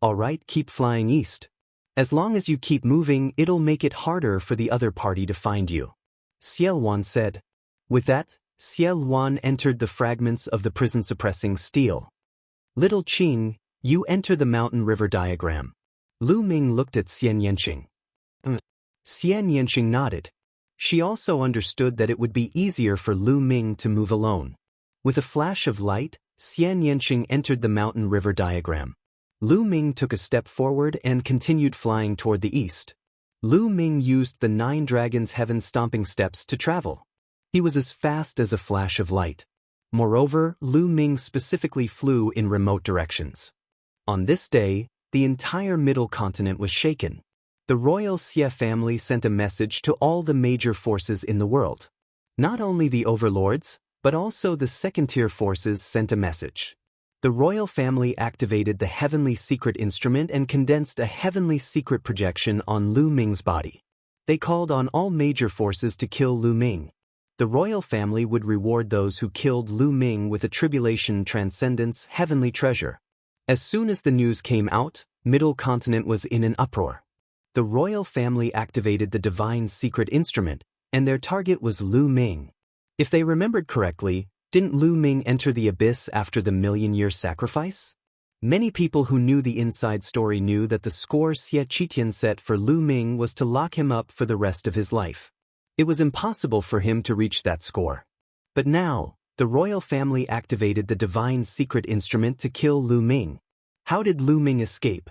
Speaker 1: All right, keep flying east. As long as you keep moving, it'll make it harder for the other party to find you. Xiao Wan said. With that, Xiao Wan entered the fragments of the prison-suppressing steel. Little Qing, you enter the mountain river diagram. Lu Ming looked at Xian Yanqing. Xian Yanqing nodded. She also understood that it would be easier for Lu Ming to move alone. With a flash of light, Xian Yanqing entered the mountain river diagram. Lu Ming took a step forward and continued flying toward the east. Lu Ming used the 9 dragons' heaven stomping steps to travel. He was as fast as a flash of light. Moreover, Lu Ming specifically flew in remote directions. On this day, the entire middle continent was shaken. The royal Xie family sent a message to all the major forces in the world. Not only the overlords, but also the second-tier forces sent a message. The royal family activated the heavenly secret instrument and condensed a heavenly secret projection on Lu Ming's body. They called on all major forces to kill Lu Ming. The royal family would reward those who killed Lu Ming with a tribulation transcendence heavenly treasure. As soon as the news came out, Middle Continent was in an uproar. The royal family activated the divine secret instrument, and their target was Lu Ming. If they remembered correctly, didn't Lu Ming enter the abyss after the million-year sacrifice? Many people who knew the inside story knew that the score Xie Qitian set for Lu Ming was to lock him up for the rest of his life. It was impossible for him to reach that score. But now, the royal family activated the divine secret instrument to kill Lu Ming. How did Lu Ming escape?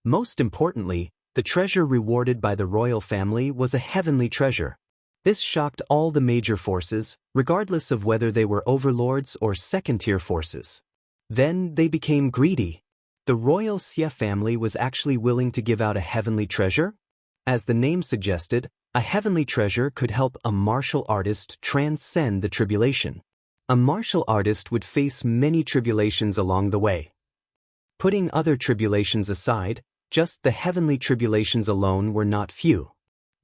Speaker 1: Most importantly, the treasure rewarded by the royal family was a heavenly treasure. This shocked all the major forces, regardless of whether they were overlords or second-tier forces. Then they became greedy. The royal Xie family was actually willing to give out a heavenly treasure? As the name suggested, a heavenly treasure could help a martial artist transcend the tribulation. A martial artist would face many tribulations along the way. Putting other tribulations aside, just the heavenly tribulations alone were not few.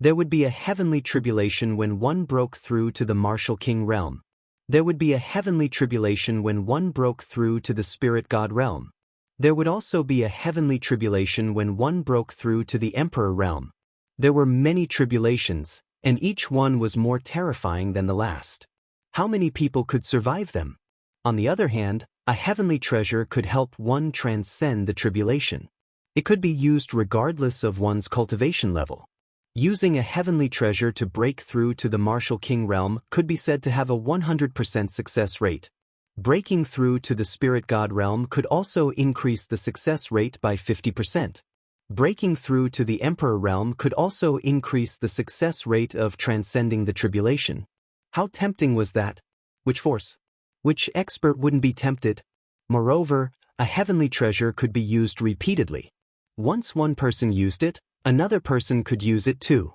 Speaker 1: There would be a heavenly tribulation when one broke through to the martial king realm. There would be a heavenly tribulation when one broke through to the spirit god realm. There would also be a heavenly tribulation when one broke through to the emperor realm. There were many tribulations, and each one was more terrifying than the last. How many people could survive them? On the other hand, a heavenly treasure could help one transcend the tribulation. It could be used regardless of one's cultivation level. Using a heavenly treasure to break through to the martial king realm could be said to have a 100% success rate. Breaking through to the spirit god realm could also increase the success rate by 50%. Breaking through to the emperor realm could also increase the success rate of transcending the tribulation. How tempting was that? Which force? Which expert wouldn't be tempted? Moreover, a heavenly treasure could be used repeatedly. Once one person used it, another person could use it too.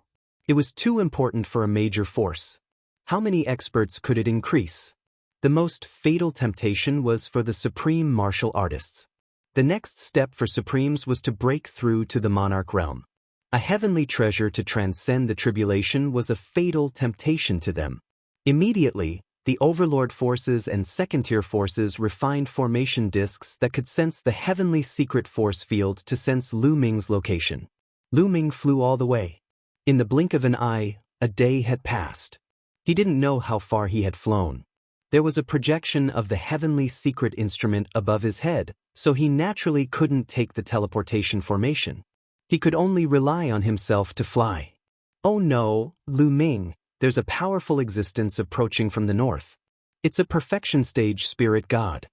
Speaker 1: It was too important for a major force. How many experts could it increase? The most fatal temptation was for the supreme martial artists. The next step for supremes was to break through to the monarch realm. A heavenly treasure to transcend the tribulation was a fatal temptation to them. Immediately, the overlord forces and second-tier forces refined formation discs that could sense the heavenly secret force field to sense Lu Ming's location. Lu Ming flew all the way. In the blink of an eye, a day had passed. He didn't know how far he had flown. There was a projection of the heavenly secret instrument above his head, so he naturally couldn't take the teleportation formation. He could only rely on himself to fly. Oh no, Lu Ming, there's a powerful existence approaching from the north. It's a perfection stage spirit god.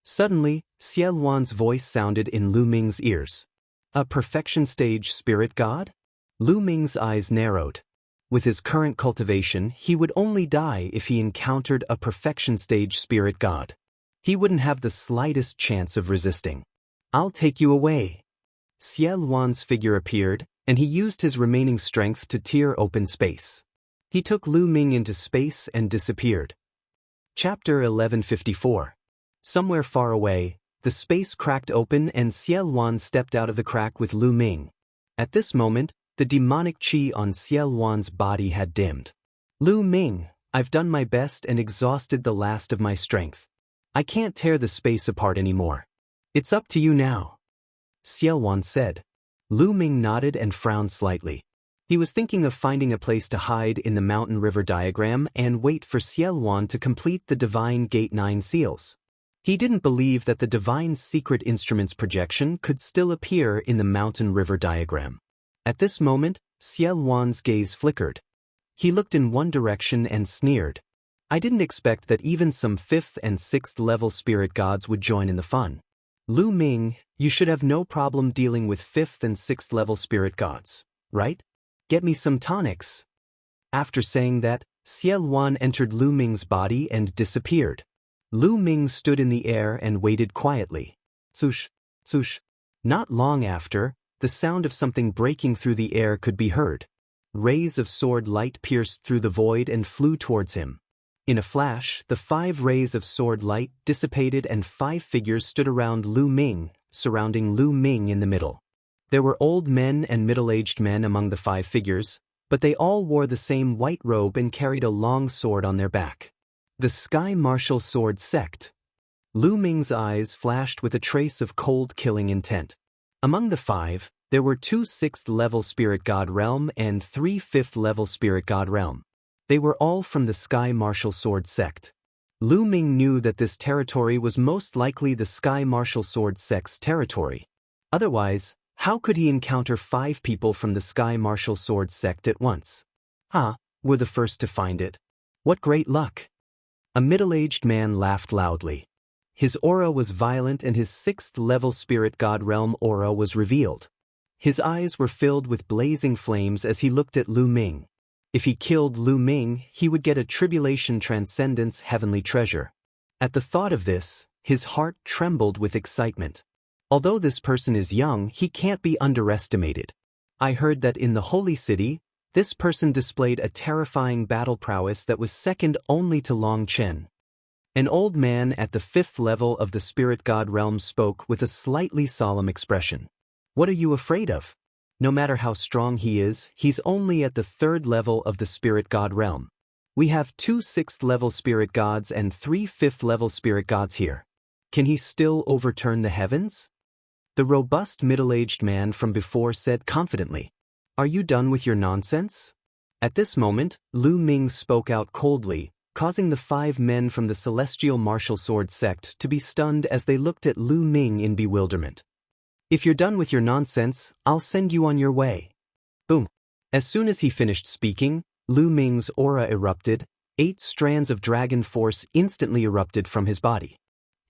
Speaker 1: Suddenly, Xie Luan's voice sounded in Lu Ming's ears. A perfection stage spirit god? Lu Ming's eyes narrowed. With his current cultivation, he would only die if he encountered a perfection stage spirit god. He wouldn't have the slightest chance of resisting. I'll take you away. Xie Luan's figure appeared, and he used his remaining strength to tear open space. He took Lu Ming into space and disappeared. Chapter 1154. Somewhere far away, the space cracked open and Xie Luan stepped out of the crack with Lu Ming. At this moment, the demonic qi on Xie Luan's body had dimmed. Lu Ming, I've done my best and exhausted the last of my strength. I can't tear the space apart anymore. It's up to you now. Xie Luan said. Lu Ming nodded and frowned slightly. He was thinking of finding a place to hide in the mountain river diagram and wait for Xie Luan to complete the divine gate 9 seals. He didn't believe that the divine secret instrument's projection could still appear in the mountain river diagram. At this moment, Xie Luan's gaze flickered. He looked in one direction and sneered. I didn't expect that even some 5th and 6th level spirit gods would join in the fun. Lu Ming, you should have no problem dealing with 5th and 6th level spirit gods, right? Get me some tonics. After saying that, Xie Luan entered Lu Ming's body and disappeared. Lu Ming stood in the air and waited quietly. Swoosh, swoosh. Not long after, the sound of something breaking through the air could be heard. Rays of sword light pierced through the void and flew towards him. In a flash, the 5 rays of sword light dissipated and 5 figures stood around Lu Ming, surrounding Lu Ming in the middle. There were old men and middle-aged men among the 5 figures, but they all wore the same white robe and carried a long sword on their back. The Sky Martial Sword Sect. Lu Ming's eyes flashed with a trace of cold killing intent. Among the 5, there were 2 6th-level Spirit God Realm and 3 5th-level Spirit God Realm. They were all from the Sky Martial Sword Sect. Lu Ming knew that this territory was most likely the Sky Martial Sword Sect's territory. Otherwise, how could he encounter 5 people from the Sky Martial Sword Sect at once? We're the first to find it. What great luck! A middle-aged man laughed loudly. His aura was violent and his 6th-level Spirit God Realm aura was revealed. His eyes were filled with blazing flames as he looked at Lu Ming. If he killed Lu Ming, he would get a Tribulation Transcendence heavenly treasure. At the thought of this, his heart trembled with excitement. Although this person is young, he can't be underestimated. I heard that in the Holy City, this person displayed a terrifying battle prowess that was second only to Long Chen. An old man at the 5th level of the Spirit God Realm spoke with a slightly solemn expression. What are you afraid of? No matter how strong he is, he's only at the 3rd level of the Spirit God Realm. We have 2 6th-level Spirit Gods and 3 5th-level Spirit Gods here. Can he still overturn the heavens? The robust middle-aged man from before said confidently. Are you done with your nonsense? At this moment, Lu Ming spoke out coldly, causing the 5 men from the Celestial Martial Sword Sect to be stunned as they looked at Lu Ming in bewilderment. If you're done with your nonsense, I'll send you on your way. Boom. As soon as he finished speaking, Lu Ming's aura erupted. 8 strands of dragon force instantly erupted from his body.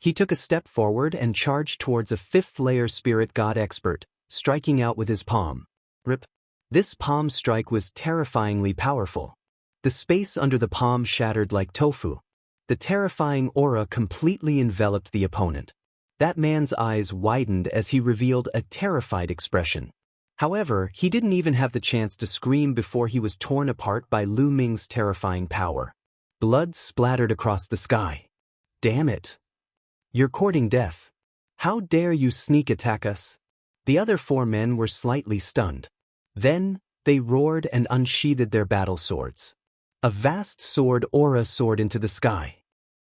Speaker 1: He took a step forward and charged towards a 5th-layer Spirit God expert, striking out with his palm. Rip. This palm strike was terrifyingly powerful. The space under the palm shattered like tofu. The terrifying aura completely enveloped the opponent. That man's eyes widened as he revealed a terrified expression. However, he didn't even have the chance to scream before he was torn apart by Lu Ming's terrifying power. Blood splattered across the sky. Damn it! You're courting death. How dare you sneak attack us? The other 4 men were slightly stunned. Then, they roared and unsheathed their battle swords. A vast sword aura soared into the sky.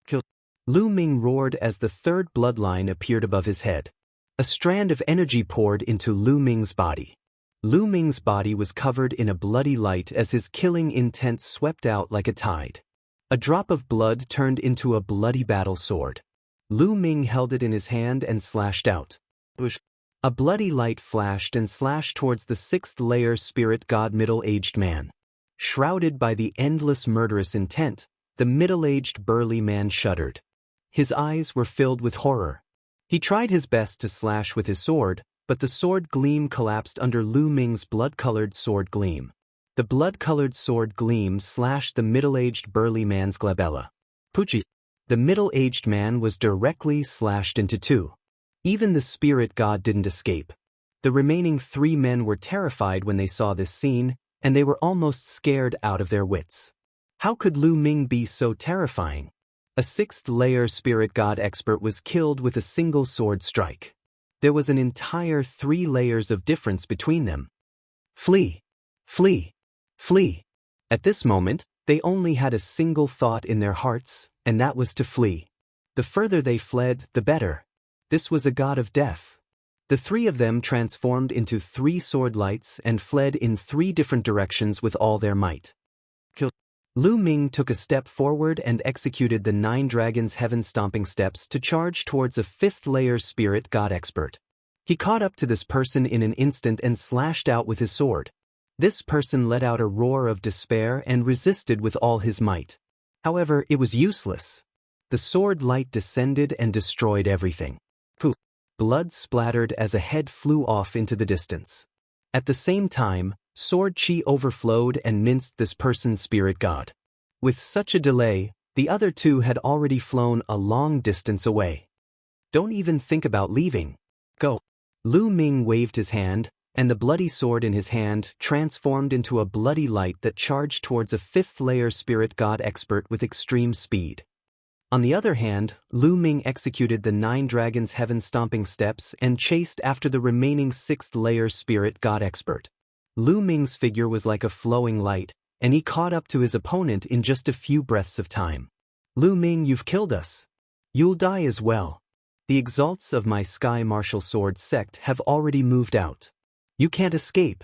Speaker 1: Kill. Lu Ming roared as the 3rd bloodline appeared above his head. A strand of energy poured into Lu Ming's body. Lu Ming's body was covered in a bloody light as his killing intent swept out like a tide. A drop of blood turned into a bloody battle sword. Lu Ming held it in his hand and slashed out. A bloody light flashed and slashed towards the 6th-layer Spirit God middle-aged man. Shrouded by the endless murderous intent, the middle-aged burly man shuddered. His eyes were filled with horror. He tried his best to slash with his sword, but the sword gleam collapsed under Lu Ming's blood-colored sword gleam. The blood-colored sword gleam slashed the middle-aged burly man's glabella. Poochie. The middle-aged man was directly slashed into 2. Even the Spirit God didn't escape. The remaining 3 men were terrified when they saw this scene, and they were almost scared out of their wits. How could Lu Ming be so terrifying? A 6th-layer Spirit God expert was killed with a single sword strike. There was an entire 3 layers of difference between them. Flee! Flee! Flee! At this moment, they only had a single thought in their hearts, and that was to flee. The further they fled, the better. This was a god of death. The 3 of them transformed into 3 sword lights and fled in 3 different directions with all their might. Lu Ming took a step forward and executed the 9 dragons' heaven-stomping steps to charge towards a 5th-layer Spirit God expert. He caught up to this person in an instant and slashed out with his sword. This person let out a roar of despair and resisted with all his might. However, it was useless. The sword light descended and destroyed everything. Poof! Blood splattered as a head flew off into the distance. At the same time, sword chi overflowed and minced this person's Spirit God. With such a delay, the other 2 had already flown a long distance away. Don't even think about leaving. Go. Lu Ming waved his hand, and the bloody sword in his hand transformed into a bloody light that charged towards a fifth-layer spirit god expert with extreme speed. On the other hand, Lu Ming executed the 9 dragons' heaven-stomping steps and chased after the remaining sixth-layer spirit god expert. Lu Ming's figure was like a flowing light, and he caught up to his opponent in just a few breaths of time. Lu Ming, you've killed us. You'll die as well. The exalts of my Sky Martial Sword sect have already moved out. You can't escape.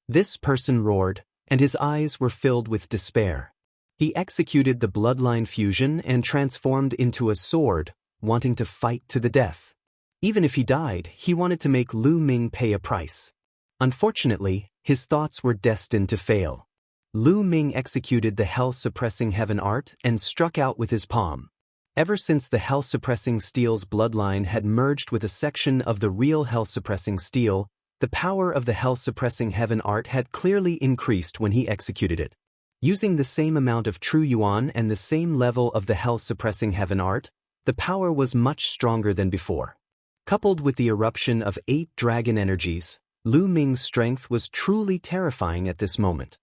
Speaker 1: This person roared, and his eyes were filled with despair. He executed the bloodline fusion and transformed into a sword, wanting to fight to the death. Even if he died, he wanted to make Lu Ming pay a price. Unfortunately, his thoughts were destined to fail. Lu Ming executed the hell-suppressing heaven art and struck out with his palm. Ever since the hell-suppressing steel's bloodline had merged with a section of the real hell-suppressing steel, the power of the hell-suppressing heaven art had clearly increased when he executed it. Using the same amount of true yuan and the same level of the hell-suppressing heaven art, the power was much stronger than before. Coupled with the eruption of 8 dragon energies, Lu Ming's strength was truly terrifying at this moment.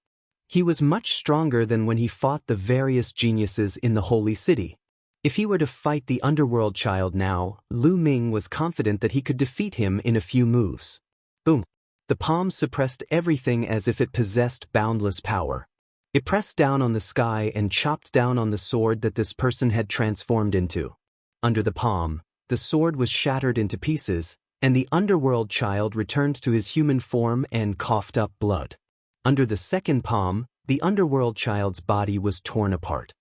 Speaker 1: He was much stronger than when he fought the various geniuses in the Holy City. If he were to fight the underworld child now, Lu Ming was confident that he could defeat him in a few moves. Boom! The palm suppressed everything as if it possessed boundless power. It pressed down on the sky and chopped down on the sword that this person had transformed into. Under the palm, the sword was shattered into pieces, and the underworld child returned to his human form and coughed up blood. Under the second palm, the underworld child's body was torn apart.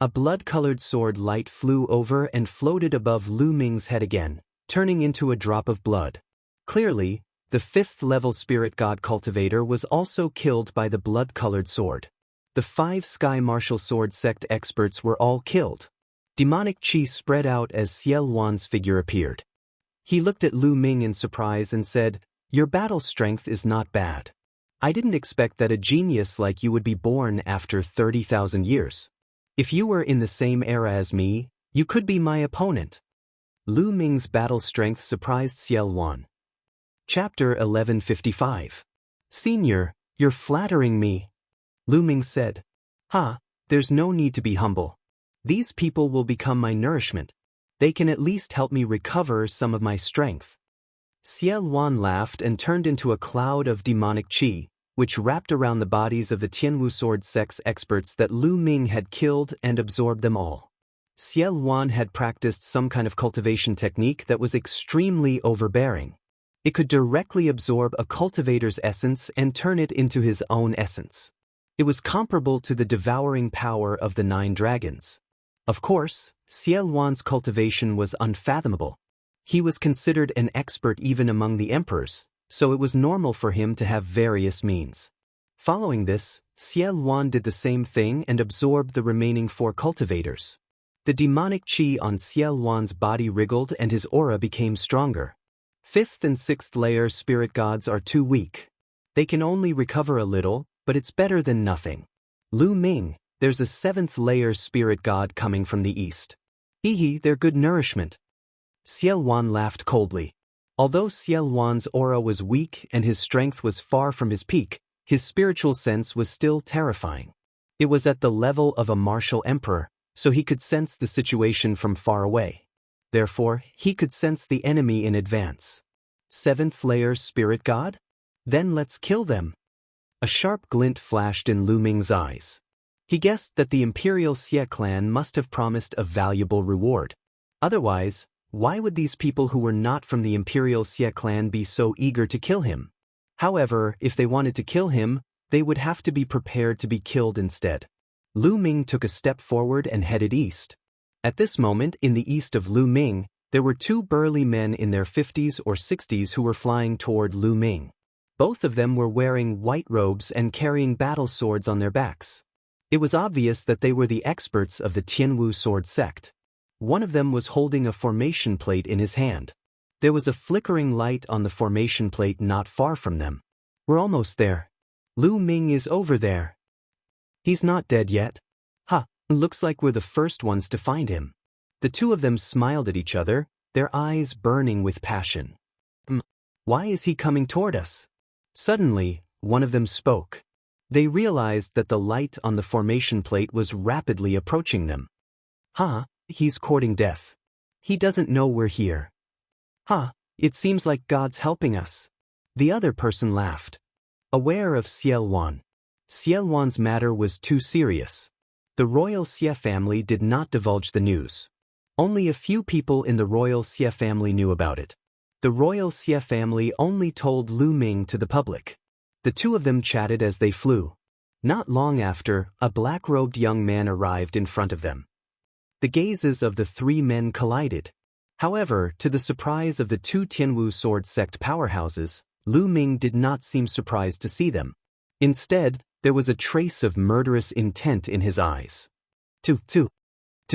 Speaker 1: A blood-colored sword light flew over and floated above Lu Ming's head again, turning into a drop of blood. Clearly, the 5th-level spirit god cultivator was also killed by the blood-colored sword. The 5 Sky Martial Sword sect experts were all killed. Demonic chi spread out as Xiao Wan's figure appeared. He looked at Lu Ming in surprise and said, "Your battle strength is not bad. I didn't expect that a genius like you would be born after 30,000 years. If you were in the same era as me, you could be my opponent." Lu Ming's battle strength surprised Xiao Wan. Chapter 1155. Senior, you're flattering me. Lu Ming said. There's no need to be humble. These people will become my nourishment. They can at least help me recover some of my strength. Xiao Wan laughed and turned into a cloud of demonic chi, which wrapped around the bodies of the Tianwu sword sect's experts that Lu Ming had killed and absorbed them all. Xiao Wan had practiced some kind of cultivation technique that was extremely overbearing. It could directly absorb a cultivator's essence and turn it into his own essence. It was comparable to the devouring power of the 9 dragons. Of course, Xiao Wan's cultivation was unfathomable. He was considered an expert even among the emperors, so it was normal for him to have various means. Following this, Xiao Wan did the same thing and absorbed the remaining 4 cultivators. The demonic chi on Xiao Wan's body wriggled and his aura became stronger. 5th and 6th layer spirit gods are too weak. They can only recover a little, but it's better than nothing. Lu Ming, there's a 7th layer spirit god coming from the east. They're good nourishment. Xiao Wan laughed coldly. Although Xiao Wan's aura was weak and his strength was far from his peak, his spiritual sense was still terrifying. It was at the level of a martial emperor, so he could sense the situation from far away. Therefore, he could sense the enemy in advance. 7th layer spirit god? Then let's kill them. A sharp glint flashed in Lu Ming's eyes. He guessed that the Imperial Xie clan must have promised a valuable reward. Otherwise, why would these people who were not from the Imperial Xie clan be so eager to kill him? However, if they wanted to kill him, they would have to be prepared to be killed instead. Lu Ming took a step forward and headed east. At this moment, in the east of Lu Ming, there were 2 burly men in their 50s or 60s who were flying toward Lu Ming. Both of them were wearing white robes and carrying battle swords on their backs. It was obvious that they were the experts of the Tianwu sword sect. One of them was holding a formation plate in his hand. There was a flickering light on the formation plate not far from them. We're almost there. Lu Ming is over there. He's not dead yet. Looks like we're the first ones to find him. The 2 of them smiled at each other, their eyes burning with passion. Why is he coming toward us? Suddenly, one of them spoke. They realized that the light on the formation plate was rapidly approaching them. He's courting death. He doesn't know we're here. It seems like God's helping us. The other person laughed. Aware of Cielwan's matter was too serious. The royal Xie family did not divulge the news. Only a few people in the royal Xie family knew about it. The royal Xie family only told Lu Ming to the public. The two of them chatted as they flew. Not long after, a black-robed young man arrived in front of them. The gazes of the three men collided. However, to the surprise of the two Tianwu sword sect powerhouses, Lu Ming did not seem surprised to see them. Instead, there was a trace of murderous intent in his eyes. To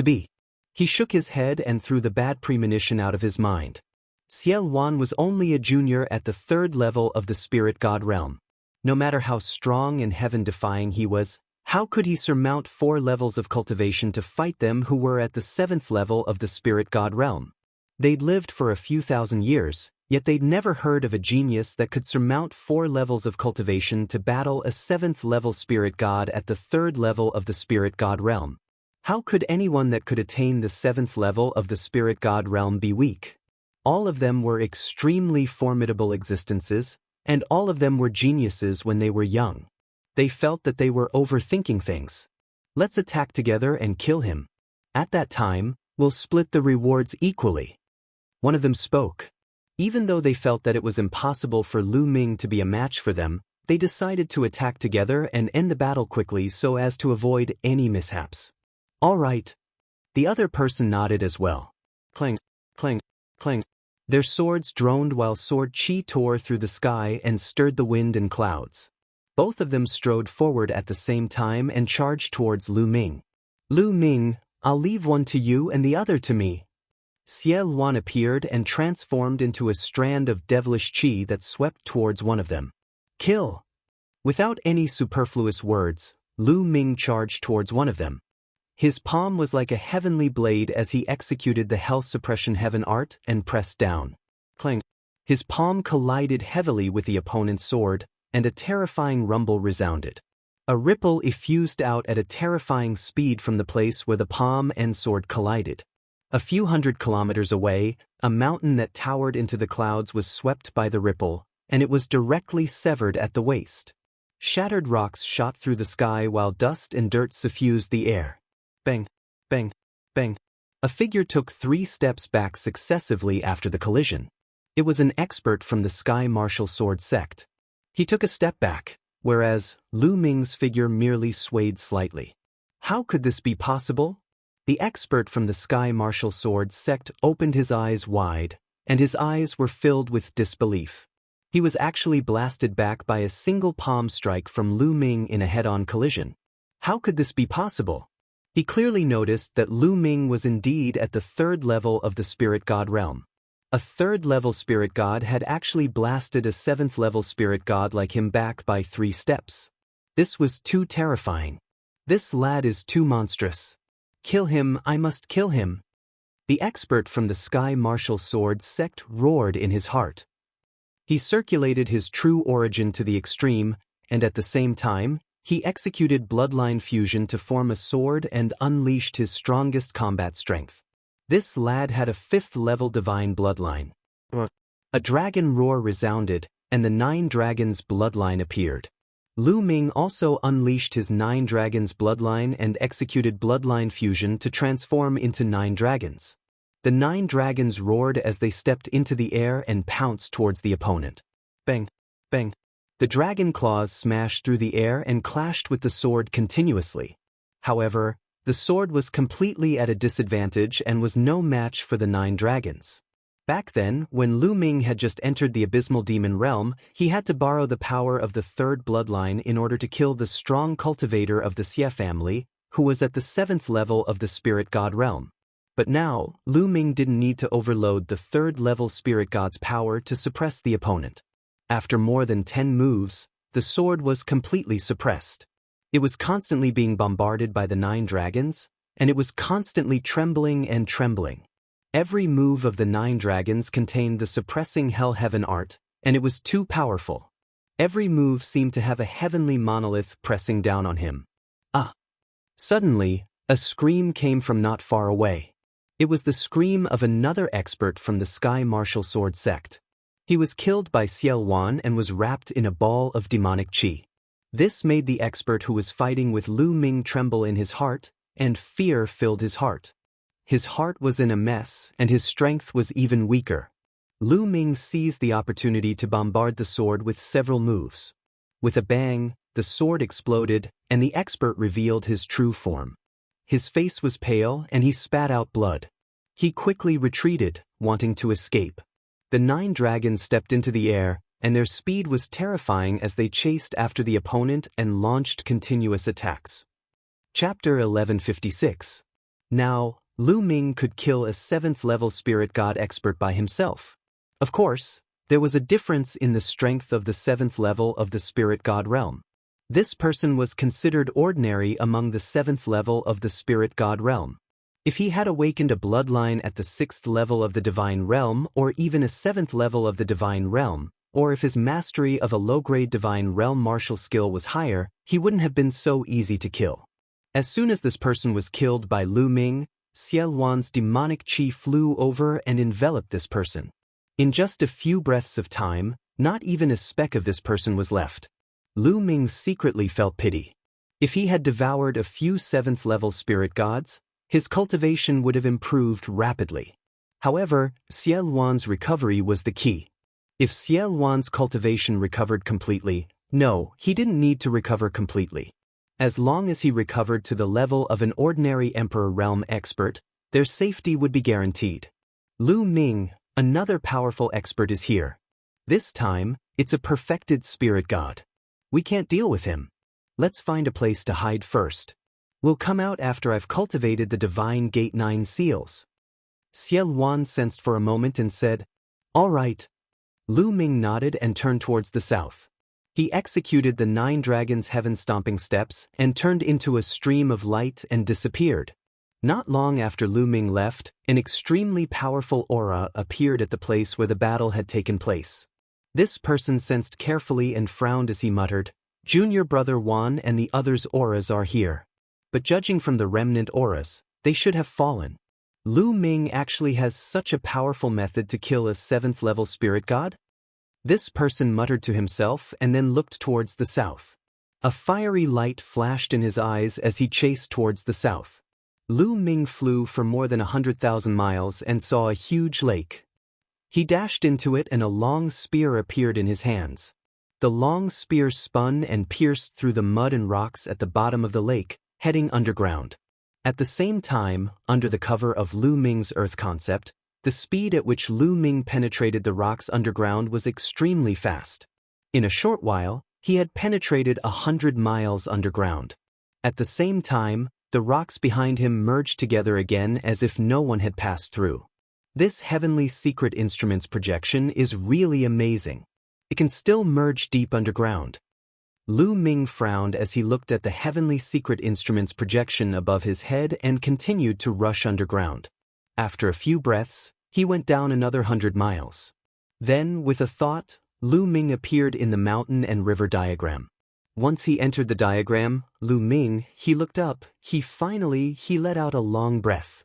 Speaker 1: be. He shook his head and threw the bad premonition out of his mind. Cielwan was only a junior at the 3rd level of the spirit god realm. No matter how strong and heaven-defying he was, how could he surmount 4 levels of cultivation to fight them who were at the 7th level of the spirit god realm? They'd lived for a few thousand years, yet they'd never heard of a genius that could surmount 4 levels of cultivation to battle a 7th level spirit god at the 3rd level of the spirit god realm. How could anyone that could attain the 7th level of the spirit god realm be weak? All of them were extremely formidable existences, and all of them were geniuses when they were young. They felt that they were overthinking things. Let's attack together and kill him. At that time, we'll split the rewards equally. One of them spoke. Even though they felt that it was impossible for Lu Ming to be a match for them, they decided to attack together and end the battle quickly so as to avoid any mishaps. All right. The other person nodded as well. Clang, clang, clang. Their swords droned while sword chi tore through the sky and stirred the wind and clouds. Both of them strode forward at the same time and charged towards Lu Ming. Lu Ming, I'll leave one to you and the other to me. Cielwan appeared and transformed into a strand of devilish chi that swept towards one of them. Kill! Without any superfluous words, Lu Ming charged towards one of them. His palm was like a heavenly blade as he executed the health suppression heaven art and pressed down. Clang! His palm collided heavily with the opponent's sword, and a terrifying rumble resounded. A ripple effused out at a terrifying speed from the place where the palm and sword collided. A few hundred kilometers away, a mountain that towered into the clouds was swept by the ripple, and it was directly severed at the waist. Shattered rocks shot through the sky while dust and dirt suffused the air. Bang, bang, bang. A figure took 3 steps back successively after the collision. It was an expert from the Sky Martial Sword sect. He took a step back, whereas Lu Ming's figure merely swayed slightly. How could this be possible? The expert from the Sky Martial Sword sect opened his eyes wide, and his eyes were filled with disbelief. He was actually blasted back by a single palm strike from Lu Ming in a head-on collision. How could this be possible? He clearly noticed that Lu Ming was indeed at the 3rd level of the spirit god realm. A 3rd level spirit god had actually blasted a 7th level spirit god like him back by 3 steps. This was too terrifying. This lad is too monstrous. Kill him, I must kill him. The expert from the Sky Martial Sword sect roared in his heart. He circulated his true origin to the extreme, and at the same time, he executed bloodline fusion to form a sword and unleashed his strongest combat strength. This lad had a 5th level divine bloodline. A dragon roar resounded, and the 9 dragons' bloodline appeared. Lu Ming also unleashed his 9 dragons' bloodline and executed bloodline fusion to transform into 9 dragons. The 9 dragons roared as they stepped into the air and pounced towards the opponent. Bang, bang. The dragon claws smashed through the air and clashed with the sword continuously. However, the sword was completely at a disadvantage and was no match for the 9 dragons. Back then, when Lu Ming had just entered the abysmal demon realm, he had to borrow the power of the 3rd bloodline in order to kill the strong cultivator of the Xie family, who was at the 7th level of the spirit god realm. But now, Lu Ming didn't need to overload the 3rd level spirit god's power to suppress the opponent. After more than 10 moves, the sword was completely suppressed. It was constantly being bombarded by the 9 dragons, and it was constantly trembling and trembling. Every move of the 9 dragons contained the suppressing hell heaven art, and it was too powerful. Every move seemed to have a heavenly monolith pressing down on him. Ah! Suddenly, a scream came from not far away. It was the scream of another expert from the Sky Martial Sword sect. He was killed by Xiao Wan and was wrapped in a ball of demonic qi. This made the expert who was fighting with Lu Ming tremble in his heart, and fear filled his heart. His heart was in a mess, and his strength was even weaker. Lu Ming seized the opportunity to bombard the sword with several moves. With a bang, the sword exploded, and the expert revealed his true form. His face was pale, and he spat out blood. He quickly retreated, wanting to escape. The 9 dragons stepped into the air, and their speed was terrifying as they chased after the opponent and launched continuous attacks. Chapter 1156. Now, Lu Ming could kill a 7th-level spirit god expert by himself. Of course, there was a difference in the strength of the 7th level of the spirit god realm. This person was considered ordinary among the 7th level of the spirit god realm. If he had awakened a bloodline at the 6th level of the divine realm or even a 7th level of the divine realm, or if his mastery of a low-grade divine realm martial skill was higher, he wouldn't have been so easy to kill. As soon as this person was killed by Lu Ming, Xiao Wan's demonic qi flew over and enveloped this person. In just a few breaths of time, not even a speck of this person was left. Lu Ming secretly felt pity. If he had devoured a few 7th-level spirit gods, his cultivation would have improved rapidly. However, Xiao Wan's recovery was the key. If Xiao Wan's cultivation recovered completely, no, he didn't need to recover completely. As long as he recovered to the level of an ordinary Emperor Realm expert, their safety would be guaranteed. Lu Ming, another powerful expert, is here. This time, it's a perfected spirit god. We can't deal with him. Let's find a place to hide first. We'll come out after I've cultivated the Divine Gate 9 seals. Xiao Wan sensed for a moment and said, "All right." Lu Ming nodded and turned towards the south. He executed the 9 dragons' heaven-stomping steps and turned into a stream of light and disappeared. Not long after Lu Ming left, an extremely powerful aura appeared at the place where the battle had taken place. This person sensed carefully and frowned as he muttered, "Junior brother Wan and the others' auras are here. But judging from the remnant auras, they should have fallen. Lu Ming actually has such a powerful method to kill a 7th-level spirit god?" This person muttered to himself and then looked towards the south. A fiery light flashed in his eyes as he chased towards the south. Lu Ming flew for more than 100,000 miles and saw a huge lake. He dashed into it and a long spear appeared in his hands. The long spear spun and pierced through the mud and rocks at the bottom of the lake, heading underground. At the same time, under the cover of Lu Ming's Earth concept, the speed at which Lu Ming penetrated the rocks underground was extremely fast. In a short while, he had penetrated 100 miles underground. At the same time, the rocks behind him merged together again as if no one had passed through. This Heavenly Secret Instruments projection is really amazing. It can still merge deep underground. Lu Ming frowned as he looked at the Heavenly Secret Instruments projection above his head and continued to rush underground. After a few breaths, he went down another 100 miles. Then, with a thought, Lu Ming appeared in the mountain and river diagram. Once he entered the diagram, Lu Ming, he looked up, he let out a long breath.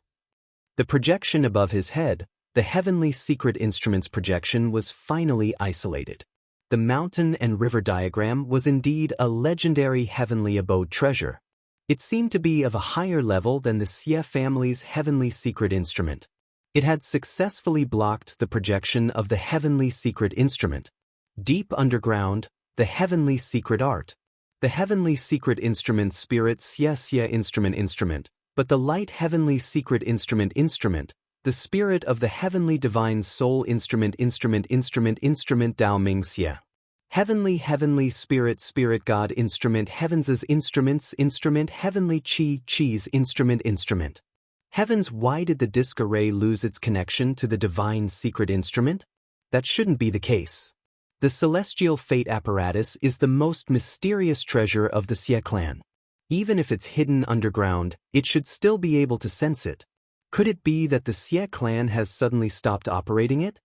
Speaker 1: The projection above his head, the Heavenly Secret Instruments projection, was finally isolated. The mountain and river diagram was indeed a legendary heavenly abode treasure. It seemed to be of a higher level than the Xie family's Heavenly Secret Instrument. It had successfully blocked the projection of the Heavenly Secret Instrument. Deep underground, the Heavenly Secret Art. The Heavenly Secret Instrument Spirit Xie Instrument, but the Light Heavenly Secret Instrument, the Spirit of the Heavenly Divine Soul Instrument Dao Ming Xie. Heavenly Spirit God Instrument Heavens' Instruments Heavenly Chi's Instrument. Heavens, why did the disk array lose its connection to the Divine Secret Instrument? That shouldn't be the case. The Celestial Fate Apparatus is the most mysterious treasure of the Xie clan. Even if it's hidden underground, it should still be able to sense it. Could it be that the Xie clan has suddenly stopped operating it?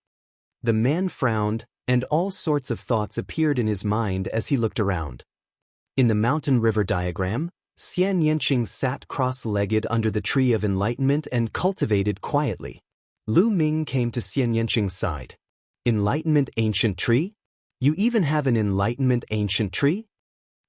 Speaker 1: The man frowned, and all sorts of thoughts appeared in his mind as he looked around. In the mountain-river diagram, Xian Yanqing sat cross-legged under the tree of enlightenment and cultivated quietly. Lu Ming came to Xian Yanqing's side. Enlightenment ancient tree? You even have an enlightenment ancient tree?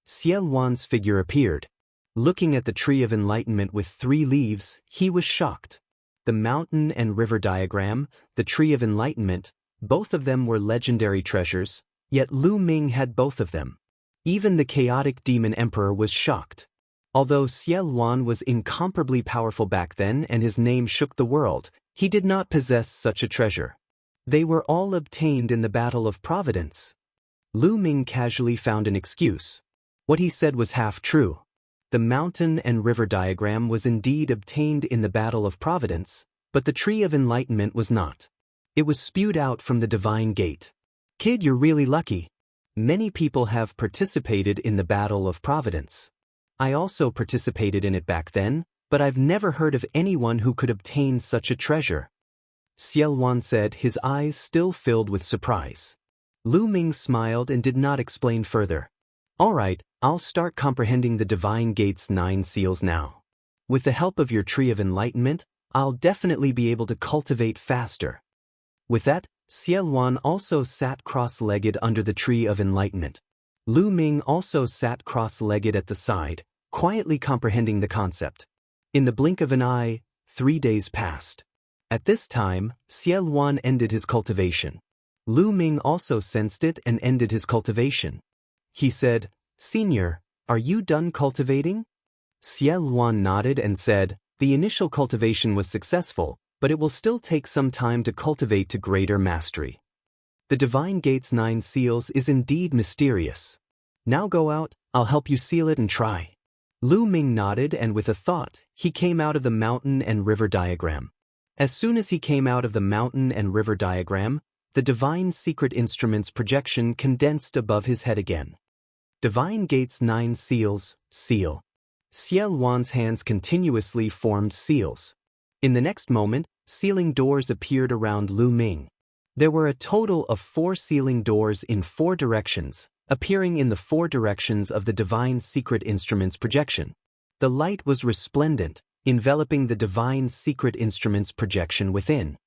Speaker 1: Xie Luan's figure appeared. Looking at the tree of enlightenment with 3 leaves, he was shocked. The mountain and river diagram, the tree of enlightenment, both of them were legendary treasures, yet Lu Ming had both of them. Even the chaotic demon emperor was shocked. Although Xie Luan was incomparably powerful back then and his name shook the world, he did not possess such a treasure. They were all obtained in the Battle of Providence. Lu Ming casually found an excuse. What he said was half true. The mountain and river diagram was indeed obtained in the Battle of Providence, but the Tree of Enlightenment was not. It was spewed out from the Divine Gate. Kid, you're really lucky. Many people have participated in the Battle of Providence. I also participated in it back then, but I've never heard of anyone who could obtain such a treasure. Xie Luan said, his eyes still filled with surprise. Lu Ming smiled and did not explain further. All right, I'll start comprehending the Divine Gate's 9 seals now. With the help of your Tree of Enlightenment, I'll definitely be able to cultivate faster. With that, Xie Luan also sat cross-legged under the Tree of Enlightenment. Lu Ming also sat cross-legged at the side, quietly comprehending the concept. In the blink of an eye, 3 days passed. At this time, Xie Luan ended his cultivation. Lu Ming also sensed it and ended his cultivation. He said, Senior, are you done cultivating? Xie Luan nodded and said, the initial cultivation was successful, but it will still take some time to cultivate to greater mastery. The Divine Gate's 9 seals is indeed mysterious. Now go out, I'll help you seal it and try. Lu Ming nodded and with a thought, he came out of the mountain and river diagram. As soon as he came out of the mountain and river diagram, the Divine Secret Instrument's projection condensed above his head again. Divine Gate's 9 seals, seal. Xie Luan's hands continuously formed seals. In the next moment, sealing doors appeared around Lu Ming. There were a total of 4 sealing doors in 4 directions, appearing in the 4 directions of the Divine Secret Instrument's projection. The light was resplendent, enveloping the Divine Secret Instrument's projection within.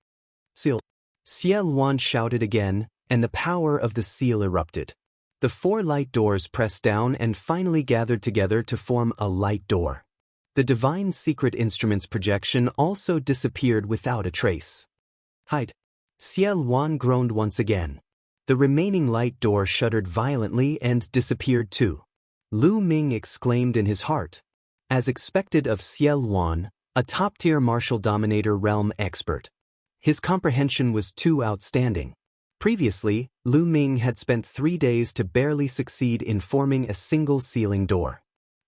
Speaker 1: Seal. Xie Luan shouted again, and the power of the seal erupted. The 4 light doors pressed down and finally gathered together to form a light door. The Divine Secret Instrument's projection also disappeared without a trace. Hide. Xie Luan groaned once again. The remaining light door shuddered violently and disappeared too. Lu Ming exclaimed in his heart. As expected of Xie Luan, a top-tier martial dominator realm expert. His comprehension was too outstanding. Previously, Lu Ming had spent 3 days to barely succeed in forming a single sealing door.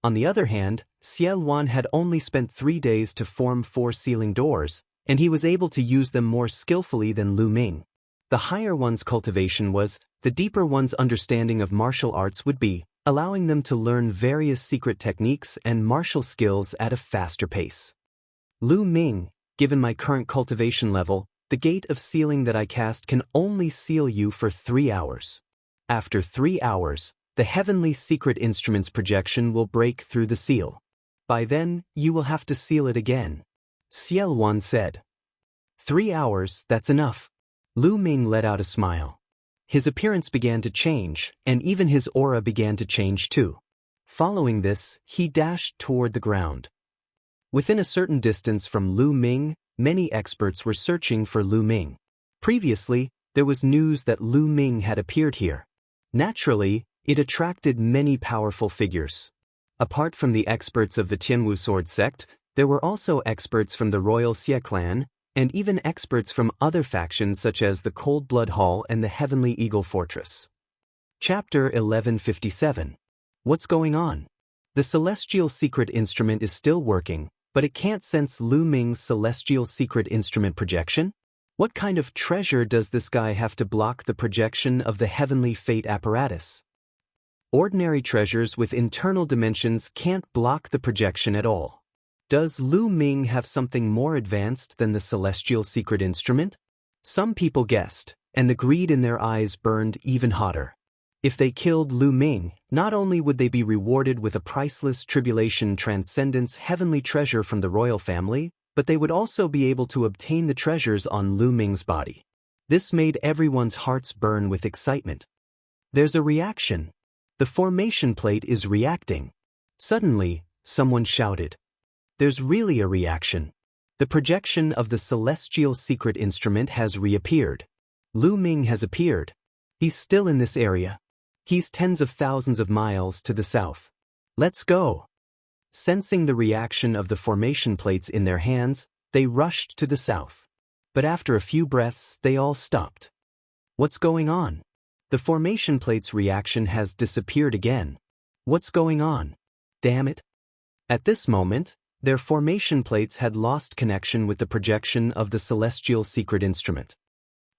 Speaker 1: On the other hand, Xie Luan had only spent 3 days to form 4 sealing doors, and he was able to use them more skillfully than Lu Ming. The higher one's cultivation was, the deeper one's understanding of martial arts would be, allowing them to learn various secret techniques and martial skills at a faster pace. Lu Ming, given my current cultivation level, the gate of sealing that I cast can only seal you for 3 hours. After 3 hours, the Heavenly Secret Instrument's projection will break through the seal. By then, you will have to seal it again. Xie Luan said. 3 hours, that's enough. Lu Ming let out a smile. His appearance began to change, and even his aura began to change too. Following this, he dashed toward the ground. Within a certain distance from Lu Ming, many experts were searching for Lu Ming. Previously, there was news that Lu Ming had appeared here. Naturally, it attracted many powerful figures. Apart from the experts of the Tianwu Sword Sect, there were also experts from the Royal Xie clan, and even experts from other factions such as the Cold Blood Hall and the Heavenly Eagle Fortress. Chapter 1157. What's going on? The Celestial Secret Instrument is still working, but it can't sense Lu Ming's Celestial Secret Instrument projection? What kind of treasure does this guy have to block the projection of the Heavenly Fate apparatus? Ordinary treasures with internal dimensions can't block the projection at all. Does Lu Ming have something more advanced than the Celestial Secret Instrument? Some people guessed, and the greed in their eyes burned even hotter. If they killed Lu Ming, not only would they be rewarded with a priceless tribulation transcendence heavenly treasure from the royal family, but they would also be able to obtain the treasures on Lu Ming's body. This made everyone's hearts burn with excitement. There's a reaction. The formation plate is reacting. Suddenly, someone shouted. There's really a reaction. The projection of the celestial secret instrument has reappeared. Lu Ming has appeared. He's still in this area. He's tens of thousands of miles to the south. Let's go. Sensing the reaction of the formation plates in their hands, they rushed to the south. But after a few breaths, they all stopped. What's going on? The formation plate's reaction has disappeared again. What's going on? Damn it. At this moment, their formation plates had lost connection with the projection of the celestial secret instrument.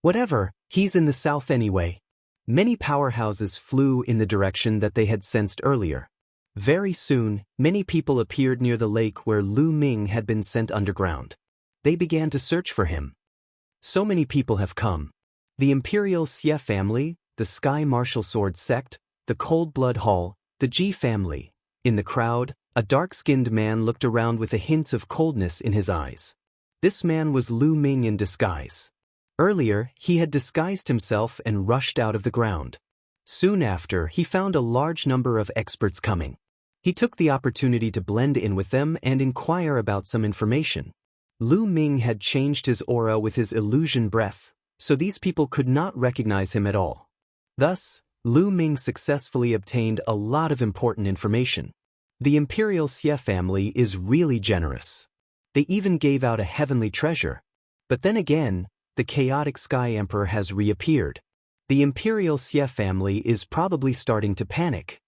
Speaker 1: Whatever, he's in the south anyway. Many powerhouses flew in the direction that they had sensed earlier. Very soon, many people appeared near the lake where Lu Ming had been sent underground. They began to search for him. So many people have come. The Imperial Xie family, the Sky Martial Sword sect, the Cold Blood Hall, the Ji family. In the crowd, a dark-skinned man looked around with a hint of coldness in his eyes. This man was Lu Ming in disguise. Earlier, he had disguised himself and rushed out of the ground. Soon after, he found a large number of experts coming. He took the opportunity to blend in with them and inquire about some information. Lu Ming had changed his aura with his illusion breath, so these people could not recognize him at all. Thus, Lu Ming successfully obtained a lot of important information. The Imperial Xie family is really generous. They even gave out a heavenly treasure. But then again, the chaotic Sky Emperor has reappeared. The Imperial Xie family is probably starting to panic.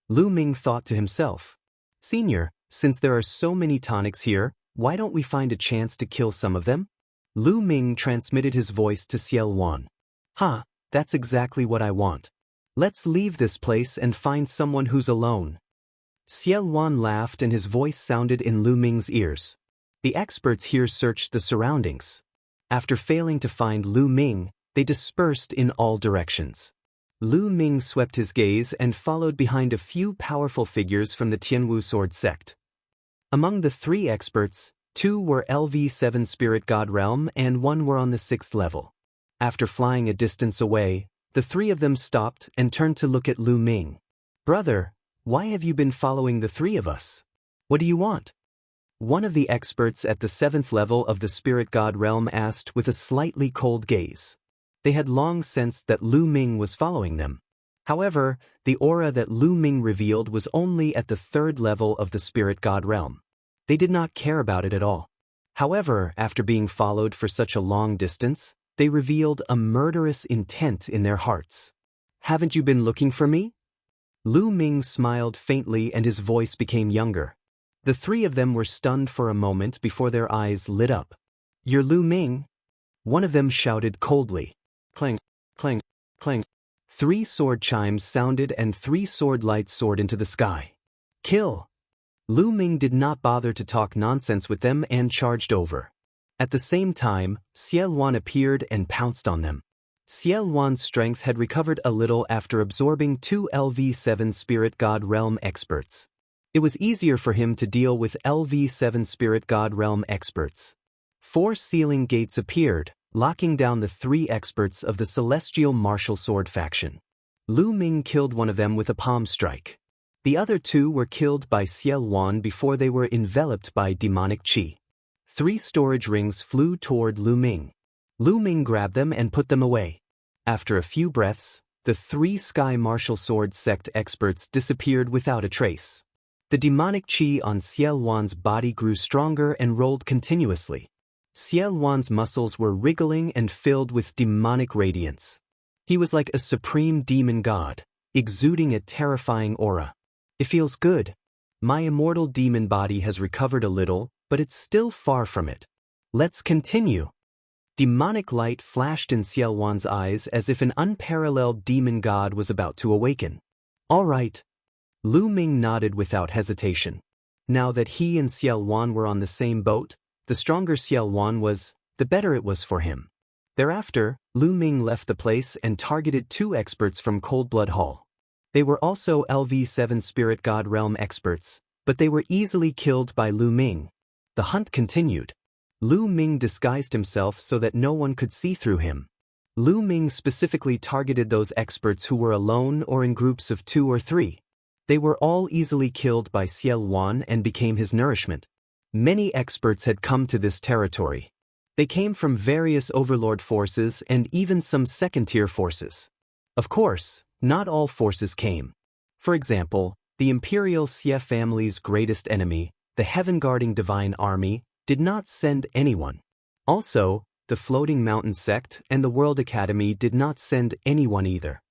Speaker 1: Lu Ming thought to himself, Senior, since there are so many tonics here, why don't we find a chance to kill some of them? Lu Ming transmitted his voice to Ciel Wan. That's exactly what I want. Let's leave this place and find someone who's alone. Ciel Wan laughed and his voice sounded in Lu Ming's ears. The experts here searched the surroundings. After failing to find Lu Ming, they dispersed in all directions. Lu Ming swept his gaze and followed behind a few powerful figures from the Tianwu Sword sect. Among the 3 experts, 2 were LV7 Spirit God Realm and 1 were on the 6th level. After flying a distance away, the 3 of them stopped and turned to look at Lu Ming. Brother, why have you been following the 3 of us? What do you want? One of the experts at the 7th level of the Spirit God Realm asked with a slightly cold gaze. They had long sensed that Lu Ming was following them. However, the aura that Lu Ming revealed was only at the 3rd level of the Spirit God Realm. They did not care about it at all. However, after being followed for such a long distance, they revealed a murderous intent in their hearts. Haven't you been looking for me? Lu Ming smiled faintly and his voice became younger. The 3 of them were stunned for a moment before their eyes lit up. You're Lu Ming? One of them shouted coldly. Clang, clang, clang. 3 sword chimes sounded and 3 sword lights soared into the sky. Kill! Lu Ming did not bother to talk nonsense with them and charged over. At the same time, Ciel Wan appeared and pounced on them. Ciel Wan's strength had recovered a little after absorbing 2 LV7 Spirit God Realm experts. It was easier for him to deal with LV7 Spirit God Realm experts. 4 sealing gates appeared, locking down the 3 experts of the Celestial Martial Sword faction. Lu Ming killed one of them with a palm strike. The other 2 were killed by Ciel Wan before they were enveloped by demonic qi. 3 storage rings flew toward Lu Ming. Lu Ming grabbed them and put them away. After a few breaths, the 3 Sky Martial Sword sect experts disappeared without a trace. The demonic qi on Ciel Wan's body grew stronger and rolled continuously. Ciel Wan's muscles were wriggling and filled with demonic radiance. He was like a supreme demon god, exuding a terrifying aura. It feels good. My immortal demon body has recovered a little, but it's still far from it. Let's continue. Demonic light flashed in Ciel Wan's eyes as if an unparalleled demon god was about to awaken. All right. Lu Ming nodded without hesitation. Now that he and Ciel Wan were on the same boat, the stronger Ciel Wan was, the better it was for him. Thereafter, Lu Ming left the place and targeted 2 experts from Cold Blood Hall. They were also LV7 Spirit God Realm experts, but they were easily killed by Lu Ming. The hunt continued. Lu Ming disguised himself so that no one could see through him. Lu Ming specifically targeted those experts who were alone or in groups of 2 or 3. They were all easily killed by Ciel Wan and became his nourishment. Many experts had come to this territory. They came from various overlord forces and even some second-tier forces. Of course, not all forces came. For example, the Imperial Xie family's greatest enemy, the heaven-guarding Divine Army, did not send anyone. Also, the Floating Mountain Sect and the World Academy did not send anyone either.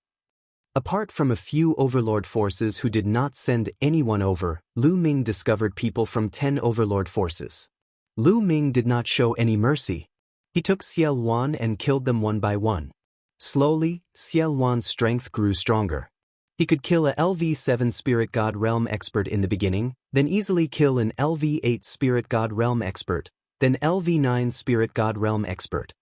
Speaker 1: Apart from a few overlord forces who did not send anyone over, Lu Ming discovered people from 10 overlord forces. Lu Ming did not show any mercy. He took Ciel Wan and killed them one by one. Slowly, Ciel Wan's strength grew stronger. He could kill a LV7 Spirit God Realm expert in the beginning, then easily kill an LV8 Spirit God Realm expert, then LV9 Spirit God Realm expert.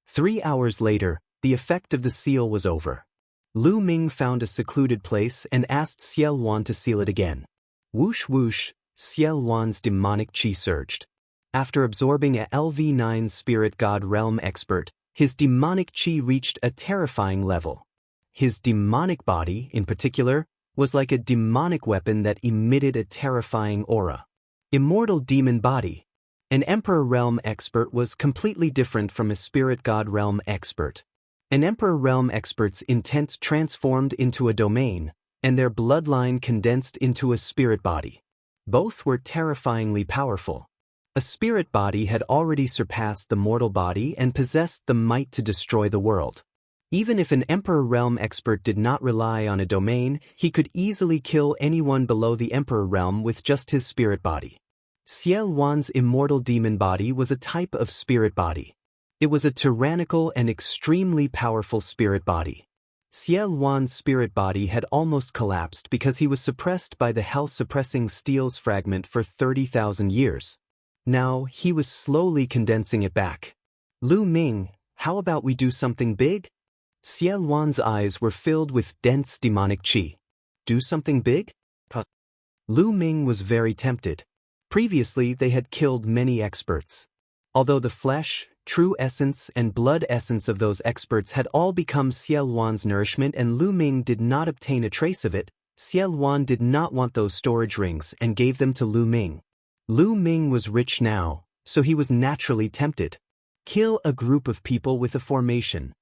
Speaker 1: 3 hours later, the effect of the seal was over. Lu Ming found a secluded place and asked Ciel Wan to seal it again. Whoosh whoosh, Ciel Wan's demonic chi surged. After absorbing a LV9 Spirit God Realm expert, his demonic chi reached a terrifying level. His demonic body, in particular, was like a demonic weapon that emitted a terrifying aura. Immortal demon body. An Emperor Realm expert was completely different from a Spirit God Realm expert. An Emperor Realm expert's intent transformed into a domain, and their bloodline condensed into a spirit body. Both were terrifyingly powerful. A spirit body had already surpassed the mortal body and possessed the might to destroy the world. Even if an Emperor Realm expert did not rely on a domain, he could easily kill anyone below the Emperor Realm with just his spirit body. Ciel Wan's immortal demon body was a type of spirit body. It was a tyrannical and extremely powerful spirit body. Ciel Wan's spirit body had almost collapsed because he was suppressed by the hell-suppressing steel's fragment for 30,000 years. Now, he was slowly condensing it back. Lu Ming, how about we do something big? Ciel Wan's eyes were filled with dense demonic chi. Do something big? Lu Ming was very tempted. Previously, they had killed many experts. Although the flesh, true essence and blood essence of those experts had all become Ciel Wan's nourishment and Lu Ming did not obtain a trace of it, Ciel Wan did not want those storage rings and gave them to Lu Ming. Lu Ming was rich now, so he was naturally tempted. Kill a group of people with a formation.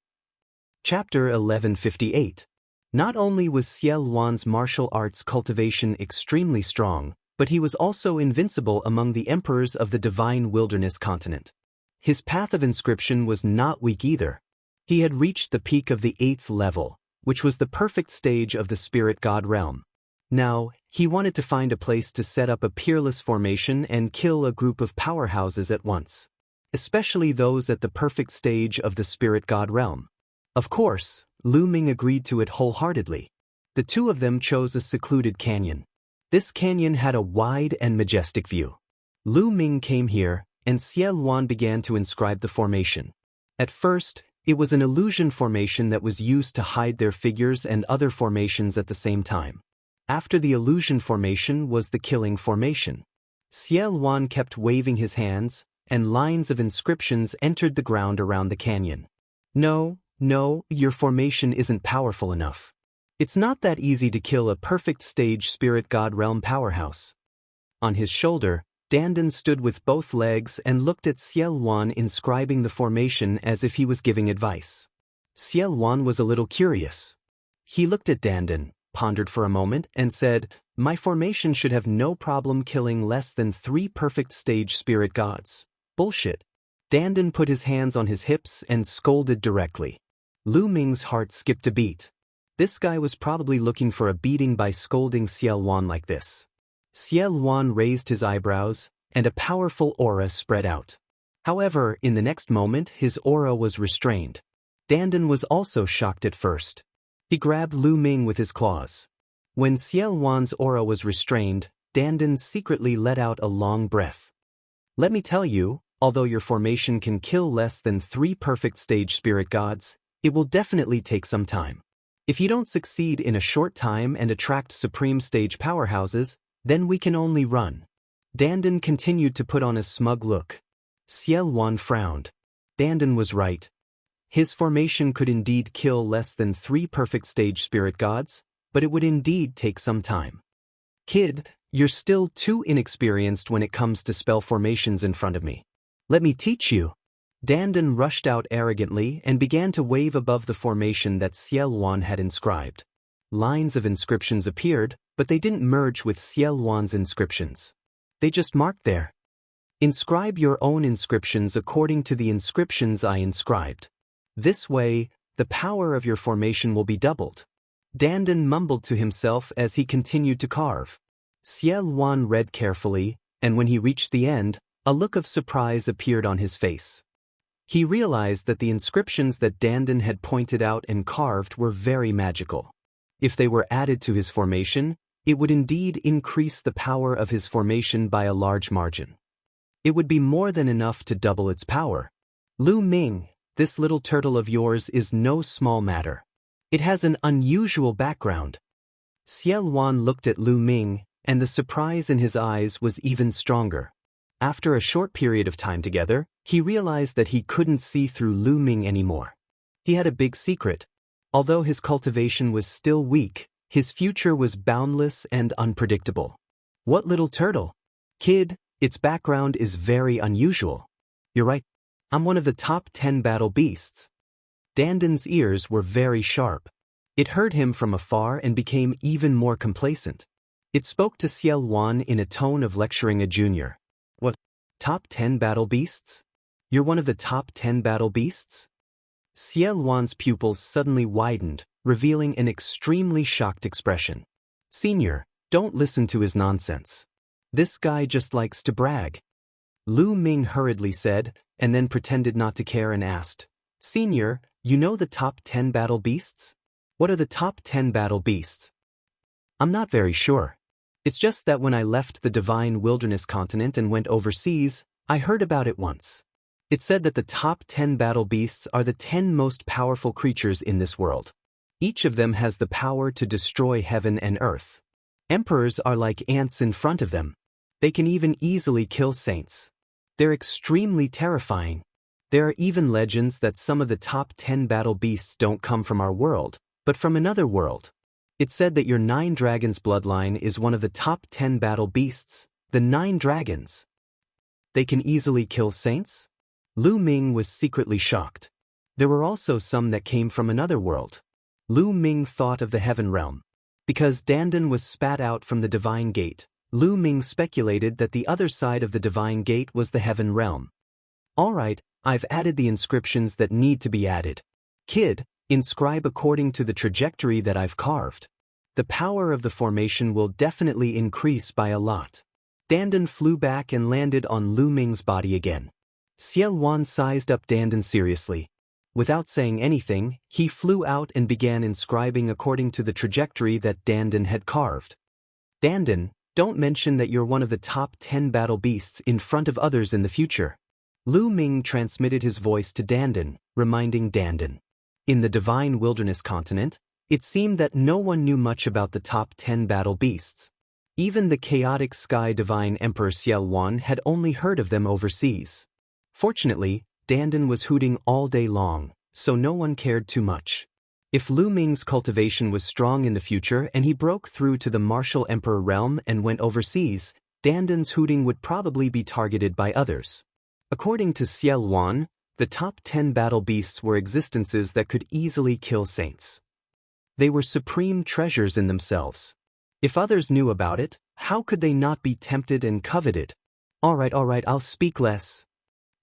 Speaker 1: Chapter 1158. Not only was Ciel Wan's martial arts cultivation extremely strong, but he was also invincible among the emperors of the Divine Wilderness continent. His path of inscription was not weak either. He had reached the peak of the 8th level, which was the perfect stage of the Spirit God realm. Now, he wanted to find a place to set up a peerless formation and kill a group of powerhouses at once, especially those at the perfect stage of the Spirit God realm. Of course, Lu Ming agreed to it wholeheartedly. The two of them chose a secluded canyon. This canyon had a wide and majestic view. Lu Ming came here, and Ciel Wan began to inscribe the formation. At first, it was an illusion formation that was used to hide their figures and other formations at the same time. After the illusion formation was the killing formation. Ciel Wan kept waving his hands, and lines of inscriptions entered the ground around the canyon. No, your formation isn't powerful enough. It's not that easy to kill a perfect stage Spirit God realm powerhouse. On his shoulder, Dandan stood with both legs and looked at Ciel Wan inscribing the formation as if he was giving advice. Ciel Wan was a little curious. He looked at Dandan, pondered for a moment, and said, "My formation should have no problem killing less than 3 perfect stage spirit gods." Bullshit. Dandan put his hands on his hips and scolded directly. Lu Ming's heart skipped a beat. This guy was probably looking for a beating by scolding Ciel Wan like this. Ciel Wan raised his eyebrows, and a powerful aura spread out. However, in the next moment, his aura was restrained. Dandan was also shocked at first. He grabbed Lu Ming with his claws. When Ciel Wan's aura was restrained, Dandan secretly let out a long breath. "Let me tell you, although your formation can kill less than 3 perfect stage spirit gods, It will definitely take some time. If you don't succeed in a short time and attract supreme stage powerhouses, then we can only run. Dandan continued to put on a smug look. Ciel Wan frowned. Dandan was right. His formation could indeed kill less than 3 perfect stage spirit gods, but it would indeed take some time. Kid, you're still too inexperienced when it comes to spell formations in front of me. Let me teach you. Dandan rushed out arrogantly and began to wave above the formation that Ciel Wan had inscribed. Lines of inscriptions appeared, but they didn't merge with Ciel Wan's inscriptions. They just marked there. Inscribe your own inscriptions according to the inscriptions I inscribed. This way, the power of your formation will be doubled. Dandan mumbled to himself as he continued to carve. Ciel Wan read carefully, and when he reached the end, a look of surprise appeared on his face. He realized that the inscriptions that Dandan had pointed out and carved were very magical. If they were added to his formation, it would indeed increase the power of his formation by a large margin. It would be more than enough to double its power. Lu Ming, this little turtle of yours is no small matter. It has an unusual background. Ciel Wan looked at Lu Ming, and the surprise in his eyes was even stronger. After a short period of time together, he realized that he couldn't see through Lu Ming anymore. He had a big secret. Although his cultivation was still weak, his future was boundless and unpredictable. What little turtle? Kid, its background is very unusual. You're right. I'm one of the top 10 battle beasts. Dandan's ears were very sharp. It heard him from afar and became even more complacent. It spoke to Ciel Wan in a tone of lecturing a junior. What? Top 10 battle beasts? You're one of the top 10 battle beasts? Ciel Wan's pupils suddenly widened, revealing an extremely shocked expression. Senior, don't listen to his nonsense. This guy just likes to brag. Lu Ming hurriedly said, and then pretended not to care and asked, Senior, you know the top 10 battle beasts? What are the top 10 battle beasts? I'm not very sure. It's just that when I left the Divine Wilderness continent and went overseas, I heard about it once. It said that the top 10 battle beasts are the 10 most powerful creatures in this world. Each of them has the power to destroy heaven and earth. Emperors are like ants in front of them. They can even easily kill saints. They're extremely terrifying. There are even legends that some of the top 10 battle beasts don't come from our world, but from another world. It said that your 9 dragons bloodline is one of the top 10 battle beasts, the 9 dragons. They can easily kill saints? Lu Ming was secretly shocked. There were also some that came from another world. Lu Ming thought of the heaven realm. Because Dandan was spat out from the divine gate, Lu Ming speculated that the other side of the divine gate was the heaven realm. Alright, I've added the inscriptions that need to be added. Kid, inscribe according to the trajectory that I've carved. The power of the formation will definitely increase by a lot. Dandan flew back and landed on Lu Ming's body again. Ciel Wan sized up Dandan seriously. Without saying anything, he flew out and began inscribing according to the trajectory that Dandan had carved. Dandan, don't mention that you're one of the top 10 battle beasts in front of others in the future. Lu Ming transmitted his voice to Dandan, reminding Dandan. In the Divine Wilderness continent, it seemed that no one knew much about the top 10 battle beasts. Even the chaotic sky divine Emperor Ciel Wan had only heard of them overseas. Fortunately, Dandan was hooting all day long, so no one cared too much. If Lu Ming's cultivation was strong in the future and he broke through to the martial emperor realm and went overseas, Dandan's hooting would probably be targeted by others. According to Ciel Wan, the top 10 battle beasts were existences that could easily kill saints. They were supreme treasures in themselves. If others knew about it, how could they not be tempted and coveted? Alright, I'll speak less.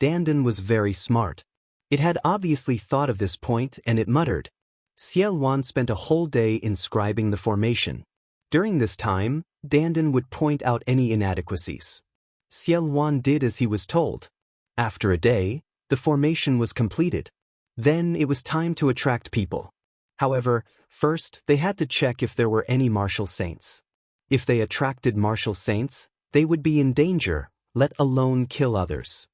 Speaker 1: Dandan was very smart. It had obviously thought of this point and it muttered. Ciel Wan spent a whole day inscribing the formation. During this time, Dandan would point out any inadequacies. Ciel Wan did as he was told. After a day, the formation was completed. Then it was time to attract people. However, first they had to check if there were any martial saints. If they attracted martial saints, they would be in danger, let alone kill others.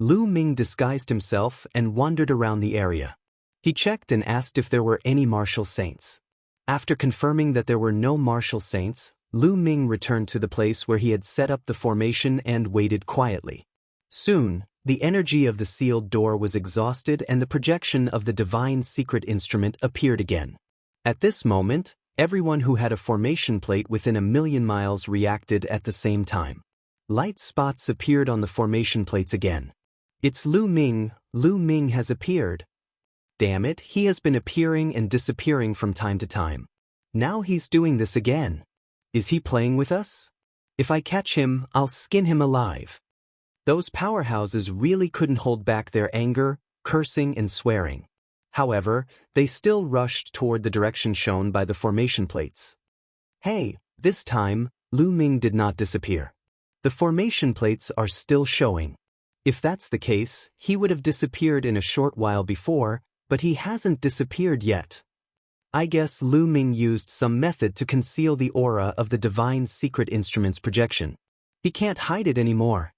Speaker 1: Lu Ming disguised himself and wandered around the area. He checked and asked if there were any martial saints. After confirming that there were no martial saints, Lu Ming returned to the place where he had set up the formation and waited quietly. Soon, the energy of the sealed door was exhausted and the projection of the divine secret instrument appeared again. At this moment, everyone who had a formation plate within 1,000,000 miles reacted at the same time. Light spots appeared on the formation plates again. It's Lu Ming. Lu Ming has appeared. Damn it, he has been appearing and disappearing from time to time. Now he's doing this again. Is he playing with us? If I catch him, I'll skin him alive. Those powerhouses really couldn't hold back their anger, cursing and swearing. However, they still rushed toward the direction shown by the formation plates. Hey, this time, Lu Ming did not disappear. The formation plates are still showing. If that's the case, he would have disappeared in a short while before, but he hasn't disappeared yet. I guess Lu Ming used some method to conceal the aura of the divine secret instrument's projection. He can't hide it anymore.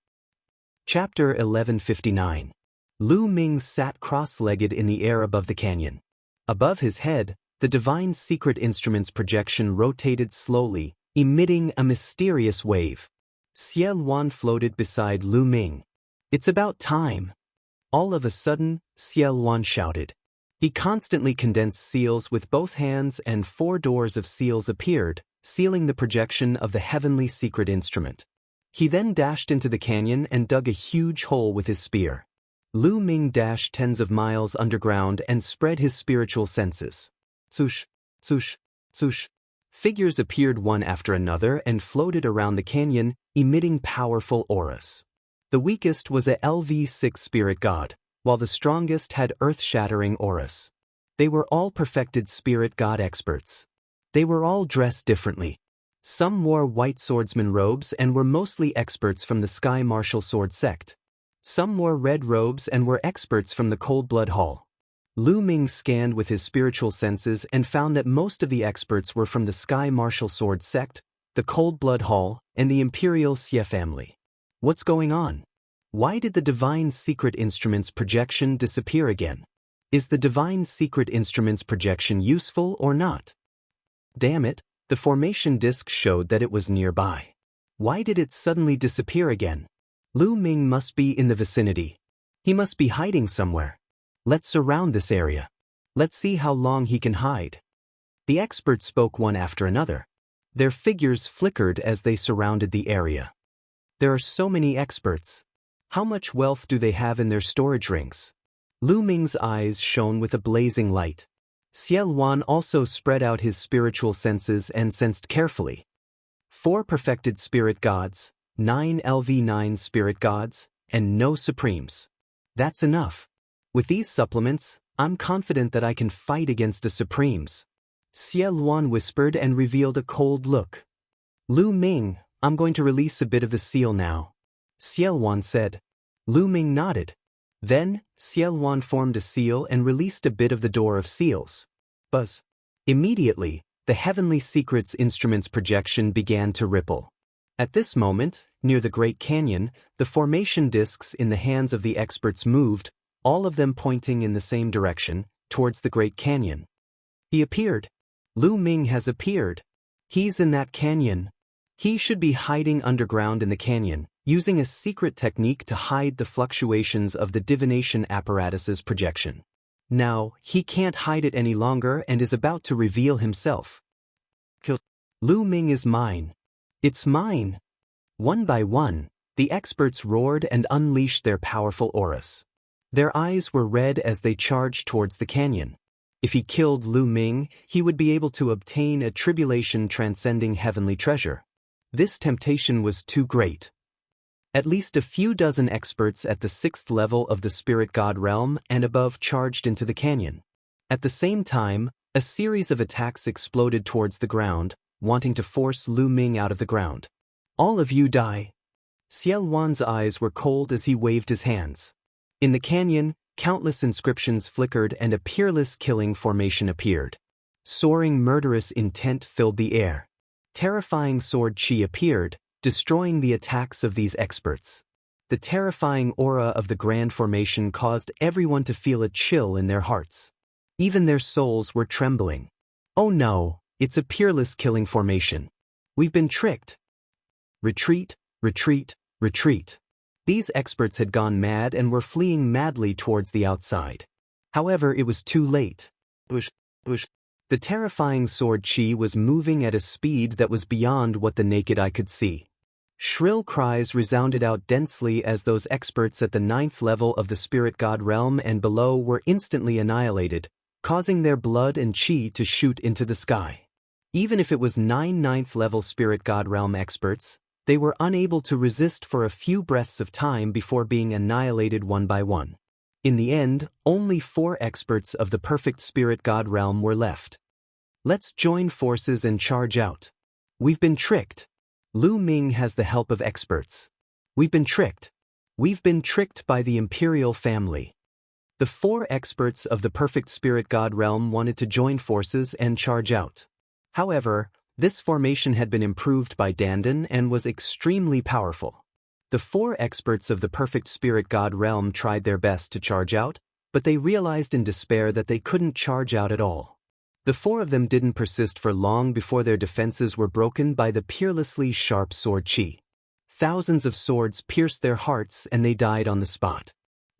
Speaker 1: Chapter 1159. Lu Ming sat cross-legged in the air above the canyon. Above his head, the divine secret instrument's projection rotated slowly, emitting a mysterious wave. Xie Luan floated beside Lu Ming. It's about time. All of a sudden, Xie Luan shouted. He constantly condensed seals with both hands and 4 doors of seals appeared, sealing the projection of the heavenly secret instrument. He then dashed into the canyon and dug a huge hole with his spear. Lu Ming dashed tens of miles underground and spread his spiritual senses. Swoosh, swoosh, swoosh. Figures appeared one after another and floated around the canyon, emitting powerful auras. The weakest was a LV6 spirit god, while the strongest had earth-shattering auras. They were all perfected spirit god experts. They were all dressed differently. Some wore white swordsman robes and were mostly experts from the Sky Martial Sword sect. Some wore red robes and were experts from the Cold Blood Hall. Lu Ming scanned with his spiritual senses and found that most of the experts were from the Sky Martial Sword sect, the Cold Blood Hall, and the Imperial Xie family. What's going on? Why did the divine secret instrument's projection disappear again? Is the divine secret instrument's projection useful or not? Damn it, the formation disk showed that it was nearby. Why did it suddenly disappear again? Lu Ming must be in the vicinity. He must be hiding somewhere. Let's surround this area. Let's see how long he can hide. The experts spoke one after another. Their figures flickered as they surrounded the area. There are so many experts. How much wealth do they have in their storage rings? Lu Ming's eyes shone with a blazing light. Xie Luan also spread out his spiritual senses and sensed carefully. 4 perfected spirit gods, 9 LV9 spirit gods, and no supremes. That's enough. With these supplements, I'm confident that I can fight against the supremes. Xie Luan whispered and revealed a cold look. Lu Ming, I'm going to release a bit of the seal now. Xie Luan said. Lu Ming nodded. Then, Xie Luan formed a seal and released a bit of the door of seals. Buzz. Immediately, the heavenly secrets instrument's projection began to ripple. At this moment, near the Great Canyon, the formation discs in the hands of the experts moved, all of them pointing in the same direction, towards the Great Canyon. He appeared. Lu Ming has appeared. He's in that canyon. He should be hiding underground in the canyon, using a secret technique to hide the fluctuations of the divination apparatus's projection. Now, he can't hide it any longer and is about to reveal himself. Kill. Lu Ming is mine. It's mine. One by one, the experts roared and unleashed their powerful auras. Their eyes were red as they charged towards the canyon. If he killed Lu Ming, he would be able to obtain a tribulation-transcending heavenly treasure. This temptation was too great. At least a few dozen experts at the 6th level of the spirit god realm and above charged into the canyon. At the same time, a series of attacks exploded towards the ground, wanting to force Lu Ming out of the ground. All of you die. Xie Luan's eyes were cold as he waved his hands. In the canyon, countless inscriptions flickered and a peerless killing formation appeared. Soaring murderous intent filled the air. Terrifying sword chi appeared, destroying the attacks of these experts. The terrifying aura of the grand formation caused everyone to feel a chill in their hearts. Even their souls were trembling. Oh no, it's a peerless killing formation. We've been tricked. Retreat, retreat, retreat. These experts had gone mad and were fleeing madly towards the outside. However, it was too late. The terrifying sword chi was moving at a speed that was beyond what the naked eye could see. Shrill cries resounded out densely as those experts at the 9th level of the spirit god realm and below were instantly annihilated, causing their blood and chi to shoot into the sky. Even if it was 9 9th level spirit god realm experts, they were unable to resist for a few breaths of time before being annihilated one by one. In the end, only 4 experts of the perfect spirit god realm were left. Let's join forces and charge out. We've been tricked. Lu Ming has the help of experts. We've been tricked. We've been tricked by the imperial family. The 4 experts of the perfect spirit god realm wanted to join forces and charge out. However, this formation had been improved by Dandan and was extremely powerful. The 4 experts of the perfect spirit god realm tried their best to charge out, but they realized in despair that they couldn't charge out at all. The 4 of them didn't persist for long before their defenses were broken by the peerlessly sharp sword chi. Thousands of swords pierced their hearts and they died on the spot.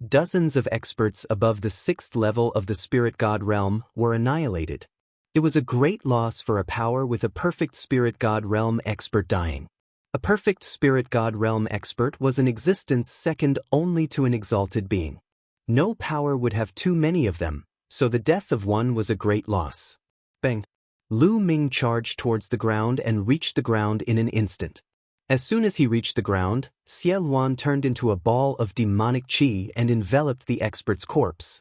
Speaker 1: Dozens of experts above the 6th level of the spirit god realm were annihilated. It was a great loss for a power with a perfect spirit god realm expert dying. A perfect spirit god realm expert was an existence second only to an exalted being. No power would have too many of them, so the death of one was a great loss. Bang! Lu Ming charged towards the ground and reached the ground in an instant. As soon as he reached the ground, Xie Luan turned into a ball of demonic chi and enveloped the expert's corpse.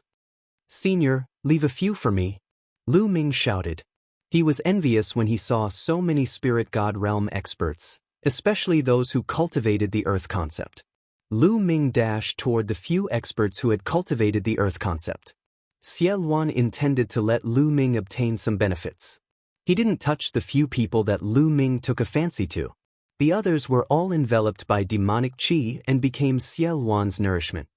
Speaker 1: "Senior, leave a few for me," Lu Ming shouted. He was envious when he saw so many spirit god realm experts, especially those who cultivated the earth concept. Lu Ming dashed toward the few experts who had cultivated the earth concept. Xie Luan intended to let Lu Ming obtain some benefits. He didn't touch the few people that Lu Ming took a fancy to. The others were all enveloped by demonic chi and became Xie Luan's nourishment.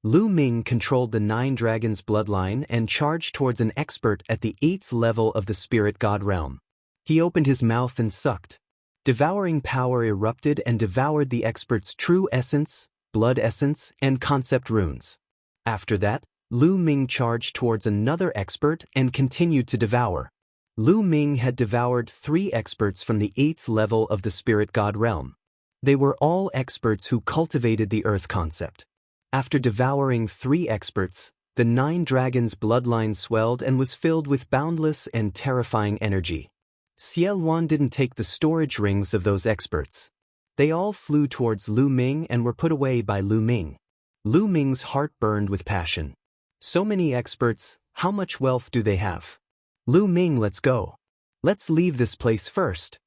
Speaker 1: Lu Ming controlled the 9 dragons bloodline and charged towards an expert at the 8th level of the spirit god realm. He opened his mouth and sucked. Devouring power erupted and devoured the expert's true essence, blood essence, and concept runes. After that, Lu Ming charged towards another expert and continued to devour. Lu Ming had devoured 3 experts from the 8th level of the spirit god realm. They were all experts who cultivated the earth concept. After devouring 3 experts, the 9 dragons' bloodline swelled and was filled with boundless and terrifying energy. Xie Luan didn't take the storage rings of those experts. They all flew towards Lu Ming and were put away by Lu Ming. Lu Ming's heart burned with passion. So many experts, how much wealth do they have? Lu Ming, let's go. Let's leave this place first.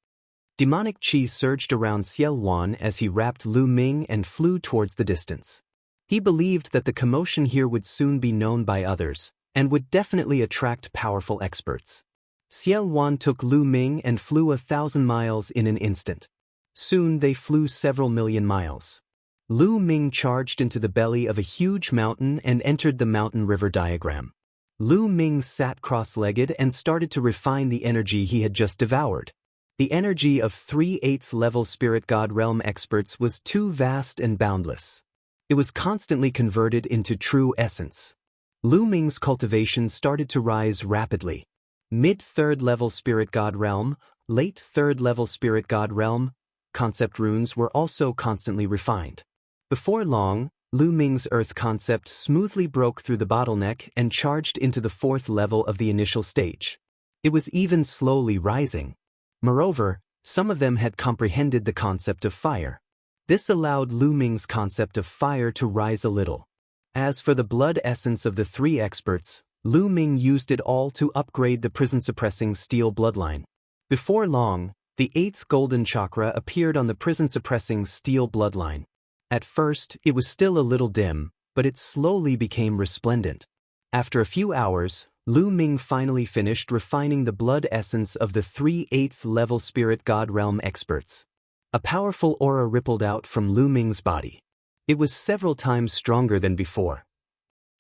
Speaker 1: Demonic chi surged around Xie Luan as he wrapped Lu Ming and flew towards the distance. He believed that the commotion here would soon be known by others, and would definitely attract powerful experts. Xie Luan took Lu Ming and flew 1,000 miles in an instant. Soon they flew several million miles. Lu Ming charged into the belly of a huge mountain and entered the mountain river diagram. Lu Ming sat cross-legged and started to refine the energy he had just devoured. The energy of 3 8th level spirit god realm experts was too vast and boundless. It was constantly converted into true essence. Lu Ming's cultivation started to rise rapidly. Mid-3rd level spirit god realm, late 3rd level spirit god realm, concept runes were also constantly refined. Before long, Lu Ming's earth concept smoothly broke through the bottleneck and charged into the 4th level of the initial stage. It was even slowly rising. Moreover, some of them had comprehended the concept of fire. This allowed Lu Ming's concept of fire to rise a little. As for the blood essence of the 3 experts, Lu Ming used it all to upgrade the prison-suppressing steel bloodline. Before long, the 8th golden chakra appeared on the prison-suppressing steel bloodline. At first, it was still a little dim, but it slowly became resplendent. After a few hours, Lu Ming finally finished refining the blood essence of the 3 8th level spirit god realm experts. A powerful aura rippled out from Lu Ming's body. It was several times stronger than before.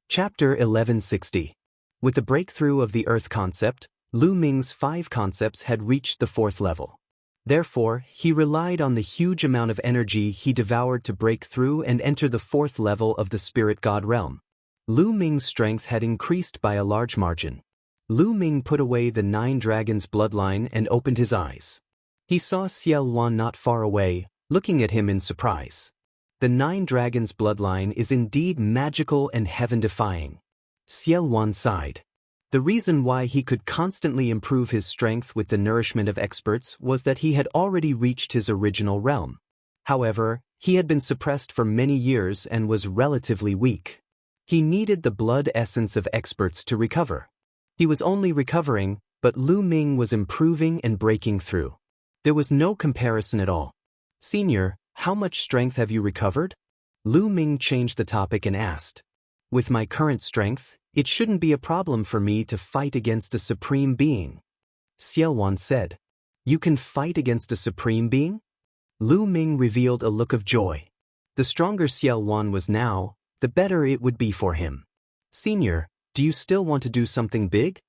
Speaker 1: Chapter 1160. With the breakthrough of the Earth concept, Lu Ming's 5 concepts had reached the 4th level. Therefore, he relied on the huge amount of energy he devoured to break through and enter the 4th level of the spirit god realm. Lu Ming's strength had increased by a large margin. Lu Ming put away the 9 dragons bloodline and opened his eyes. He saw Ciel Wan not far away, looking at him in surprise. The 9 dragons bloodline is indeed magical and heaven-defying. Ciel Wan sighed. The reason why he could constantly improve his strength with the nourishment of experts was that he had already reached his original realm. However, he had been suppressed for many years and was relatively weak. He needed the blood essence of experts to recover. He was only recovering, but Lu Ming was improving and breaking through. There was no comparison at all. "Senior, how much strength have you recovered?" Lu Ming changed the topic and asked. "With my current strength, it shouldn't be a problem for me to fight against a supreme being." Ciel Wan said. "You can fight against a supreme being?" Lu Ming revealed a look of joy. The stronger Ciel Wan was now, the better it would be for him. "Senior, do you still want to do something big?"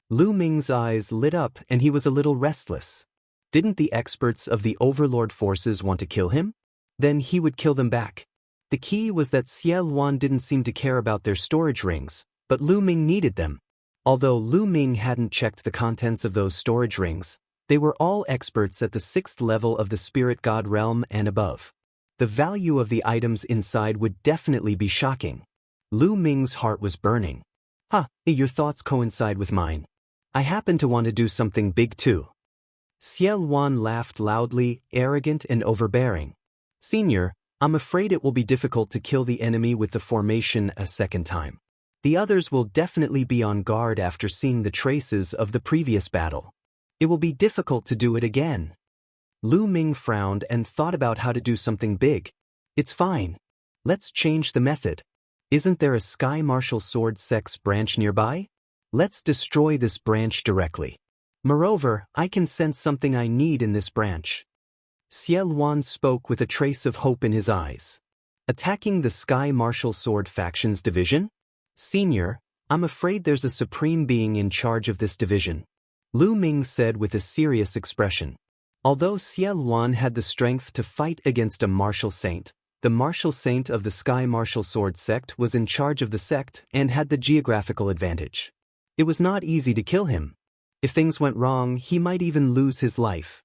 Speaker 1: Lu Ming's eyes lit up and he was a little restless. Didn't the experts of the Overlord forces want to kill him? Then he would kill them back. The key was that Ciel Wan didn't seem to care about their storage rings, but Lu Ming needed them. Although Lu Ming hadn't checked the contents of those storage rings, they were all experts at the 6th level of the spirit god realm and above. The value of the items inside would definitely be shocking. Lu Ming's heart was burning. Your thoughts coincide with mine. I happen to want to do something big too." Ciel Wan laughed loudly, arrogant and overbearing. "Senior, I'm afraid it will be difficult to kill the enemy with the formation a second time. The others will definitely be on guard after seeing the traces of the previous battle. It will be difficult to do it again." Lu Ming frowned and thought about how to do something big. "It's fine. Let's change the method. Isn't there a Sky Martial Sword Sex branch nearby? Let's destroy this branch directly. Moreover, I can sense something I need in this branch." Ciel Wan spoke with a trace of hope in his eyes. "Attacking the Sky Martial Sword Factions division? Senior, I'm afraid there's a supreme being in charge of this division," Lu Ming said with a serious expression. Although Ciel Wan had the strength to fight against a martial saint, the martial saint of the Sky Martial Sword sect was in charge of the sect and had the geographical advantage. It was not easy to kill him. If things went wrong, he might even lose his life.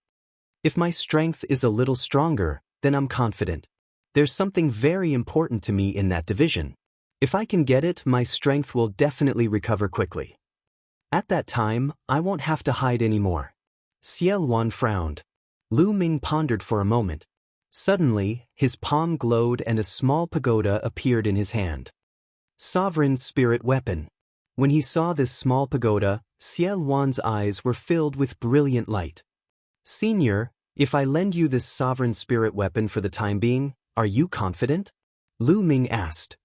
Speaker 1: "If my strength is a little stronger, then I'm confident. There's something very important to me in that division. If I can get it, my strength will definitely recover quickly. At that time, I won't have to hide anymore." Ciel Wan frowned. Lu Ming pondered for a moment. Suddenly, his palm glowed and a small pagoda appeared in his hand. Sovereign Spirit Weapon. When he saw this small pagoda, Ciel Wan's eyes were filled with brilliant light. "Senior, if I lend you this Sovereign Spirit Weapon for the time being, are you confident?" Lu Ming asked.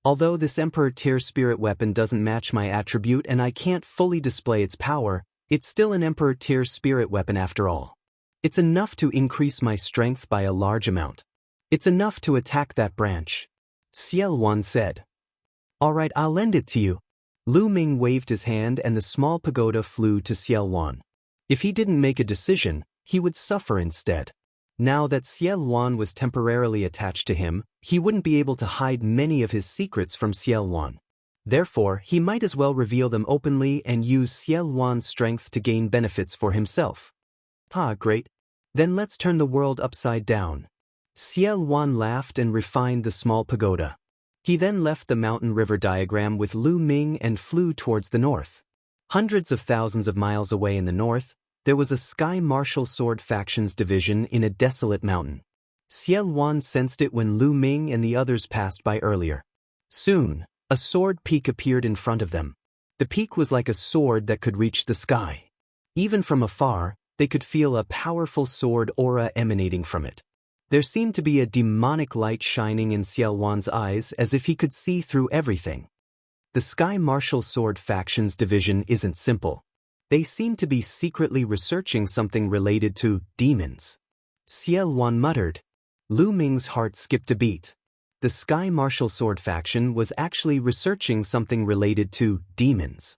Speaker 1: "Although this Emperor tier spirit weapon doesn't match my attribute and I can't fully display its power, it's still an Emperor tier spirit weapon after all. It's enough to increase my strength by a large amount. It's enough to attack that branch," Ciel Wan said. "All right, I'll lend it to you." Lu Ming waved his hand and the small pagoda flew to Ciel Wan. If he didn't make a decision, he would suffer instead. Now that Ciel Wan was temporarily attached to him, he wouldn't be able to hide many of his secrets from Ciel Wan. Therefore, he might as well reveal them openly and use Ciel Wan's strength to gain benefits for himself. Great. Then let's turn the world upside down." Ciel Wan laughed and refined the small pagoda. He then left the mountain river diagram with Lu Ming and flew towards the north. Hundreds of thousands of miles away in the north, there was a Sky Martial Sword Factions division in a desolate mountain. Ciel Wan sensed it when Lu Ming and the others passed by earlier. Soon, a sword peak appeared in front of them. The peak was like a sword that could reach the sky. Even from afar, they could feel a powerful sword aura emanating from it. There seemed to be a demonic light shining in Ciel Wan's eyes as if he could see through everything. The Sky Martial Sword Factions division isn't simple. They seem to be secretly researching something related to demons. Ciel Wan muttered. Lu Ming's heart skipped a beat. the Sky Martial Sword faction was actually researching something related to demons.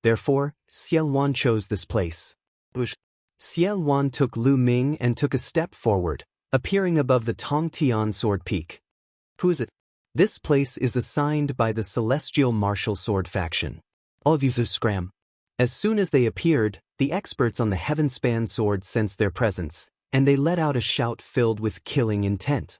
Speaker 1: Therefore, Xiao Wan chose this place. Xiao Wan took Lu Ming and took a step forward, appearing above the Tong Tian Sword Peak. Who is it? This place is assigned by the Celestial Martial Sword faction. All of you scram. As soon as they appeared, the experts on the Heavenspan sword sensed their presence, and they let out a shout filled with killing intent.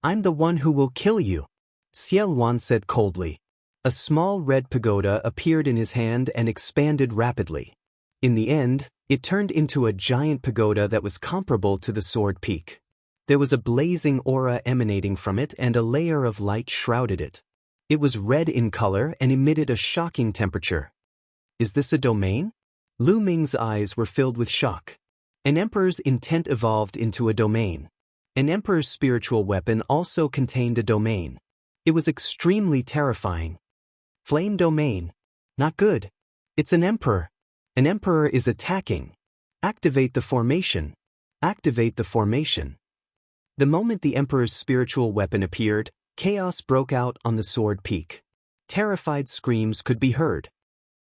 Speaker 1: I'm the one who will kill you, Xiao Wan said coldly. A small red pagoda appeared in his hand and expanded rapidly. In the end, it turned into a giant pagoda that was comparable to the sword peak. There was a blazing aura emanating from it and a layer of light shrouded it. It was red in color and emitted a shocking temperature. Is this a domain? Lu Ming's eyes were filled with shock. An emperor's intent evolved into a domain. An emperor's spiritual weapon also contained a domain. It was extremely terrifying. Flame domain. Not good. It's an emperor. An emperor is attacking. Activate the formation. Activate the formation. The moment the emperor's spiritual weapon appeared, chaos broke out on the sword peak. Terrified screams could be heard.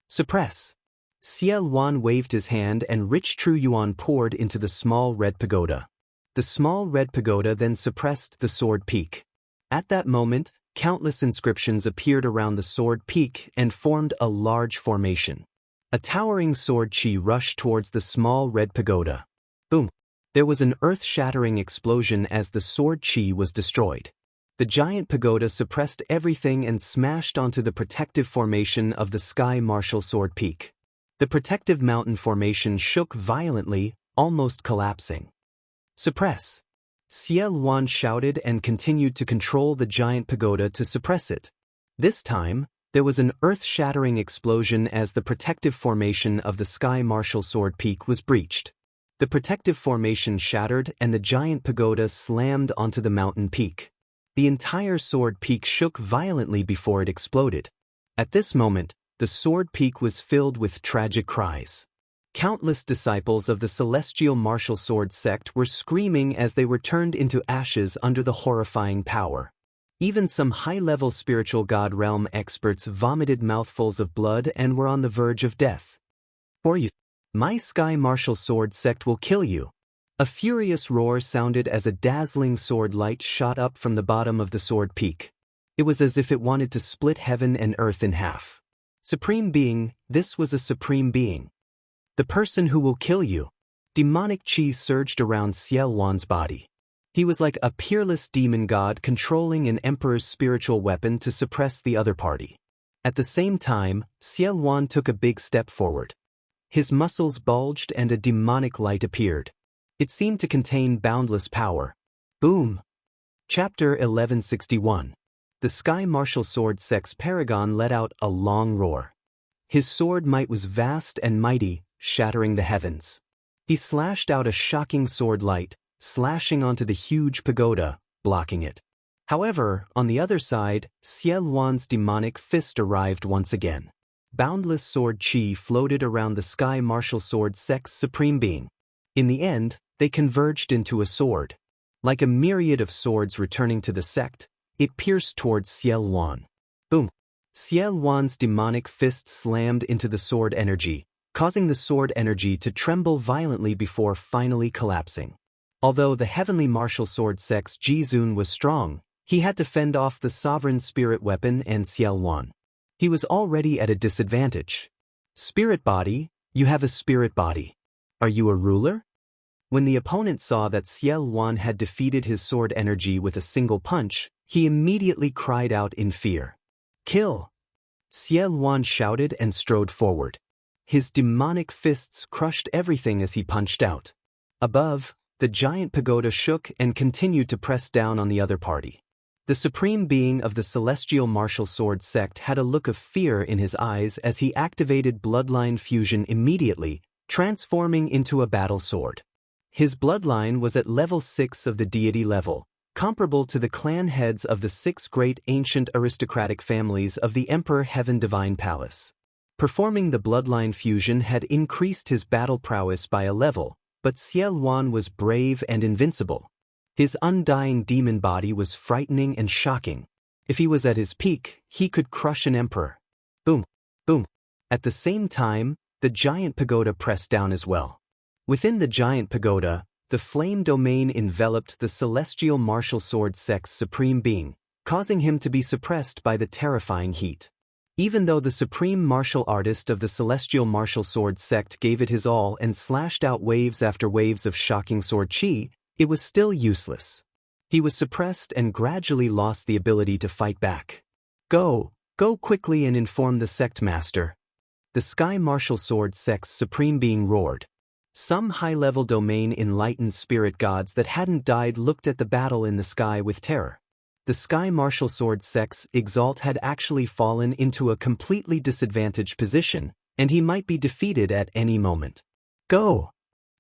Speaker 1: Suppress. Xiao Wan waved his hand and rich true yuan poured into the small red pagoda. The small red pagoda then suppressed the sword peak. At that moment, countless inscriptions appeared around the sword peak and formed a large formation. A towering sword chi rushed towards the small red pagoda. Boom! There was an earth-shattering explosion as the sword chi was destroyed. The giant pagoda suppressed everything and smashed onto the protective formation of the Sky Martial Sword Peak. The protective mountain formation shook violently, almost collapsing. Suppress! Xiao Wan shouted and continued to control the giant pagoda to suppress it. This time, there was an earth-shattering explosion as the protective formation of the Sky Martial Sword Peak was breached. The protective formation shattered and the giant pagoda slammed onto the mountain peak. The entire sword peak shook violently before it exploded. At this moment, the sword peak was filled with tragic cries. Countless disciples of the Celestial Martial Sword sect were screaming as they were turned into ashes under the horrifying power. Even some high-level spiritual god realm experts vomited mouthfuls of blood and were on the verge of death. For you, my Sky Martial Sword sect will kill you. A furious roar sounded as a dazzling sword light shot up from the bottom of the sword peak. It was as if it wanted to split heaven and earth in half. Supreme Being, this was a Supreme Being. The person who will kill you. Demonic chi surged around Xiao Wan's body. He was like a peerless demon god controlling an emperor's spiritual weapon to suppress the other party. At the same time, Xiao Wan took a big step forward. His muscles bulged and a demonic light appeared. It seemed to contain boundless power. Boom! Chapter 1161. The Sky Martial Sword sect's paragon let out a long roar. His sword might was vast and mighty, shattering the heavens. He slashed out a shocking sword light, slashing onto the huge pagoda, blocking it. However, on the other side, Xiao Wan's demonic fist arrived once again. Boundless sword chi floated around the Sky Martial Sword sect's Supreme Being. In the end, they converged into a sword. Like a myriad of swords returning to the sect, it pierced towards Xiao Wan. Boom! Xiao Wan's demonic fist slammed into the sword energy, causing the sword energy to tremble violently before finally collapsing. Although the Heavenly Martial Sword sect's Jizun was strong, he had to fend off the Sovereign Spirit Weapon and Xiao Wan. He was already at a disadvantage. Spirit body, you have a spirit body. Are you a ruler? When the opponent saw that Xiao Wan had defeated his sword energy with a single punch, he immediately cried out in fear. Kill! Xiao Wan shouted and strode forward. His demonic fists crushed everything as he punched out. Above, the giant pagoda shook and continued to press down on the other party. The Supreme Being of the Celestial Martial Sword sect had a look of fear in his eyes as he activated Bloodline Fusion immediately, transforming into a battle sword. His bloodline was at level 6 of the deity level, comparable to the clan heads of the 6 great ancient aristocratic families of the Emperor Heaven Divine Palace. Performing the Bloodline Fusion had increased his battle prowess by a level, but Xiao Wan was brave and invincible. His undying demon body was frightening and shocking. If he was at his peak, he could crush an emperor. Boom, boom. At the same time, the giant pagoda pressed down as well. Within the giant pagoda, the flame domain enveloped the celestial martial sword sect's supreme being, causing him to be suppressed by the terrifying heat. Even though the supreme martial artist of the celestial martial sword sect gave it his all and slashed out waves after waves of shocking sword chi, it was still useless. He was suppressed and gradually lost the ability to fight back. Go quickly and inform the sect master. The sky martial sword sect's supreme being roared. Some high-level domain enlightened spirit gods that hadn't died looked at the battle in the sky with terror. The sky martial sword sect's exalt had actually fallen into a completely disadvantaged position, and he might be defeated at any moment. Go!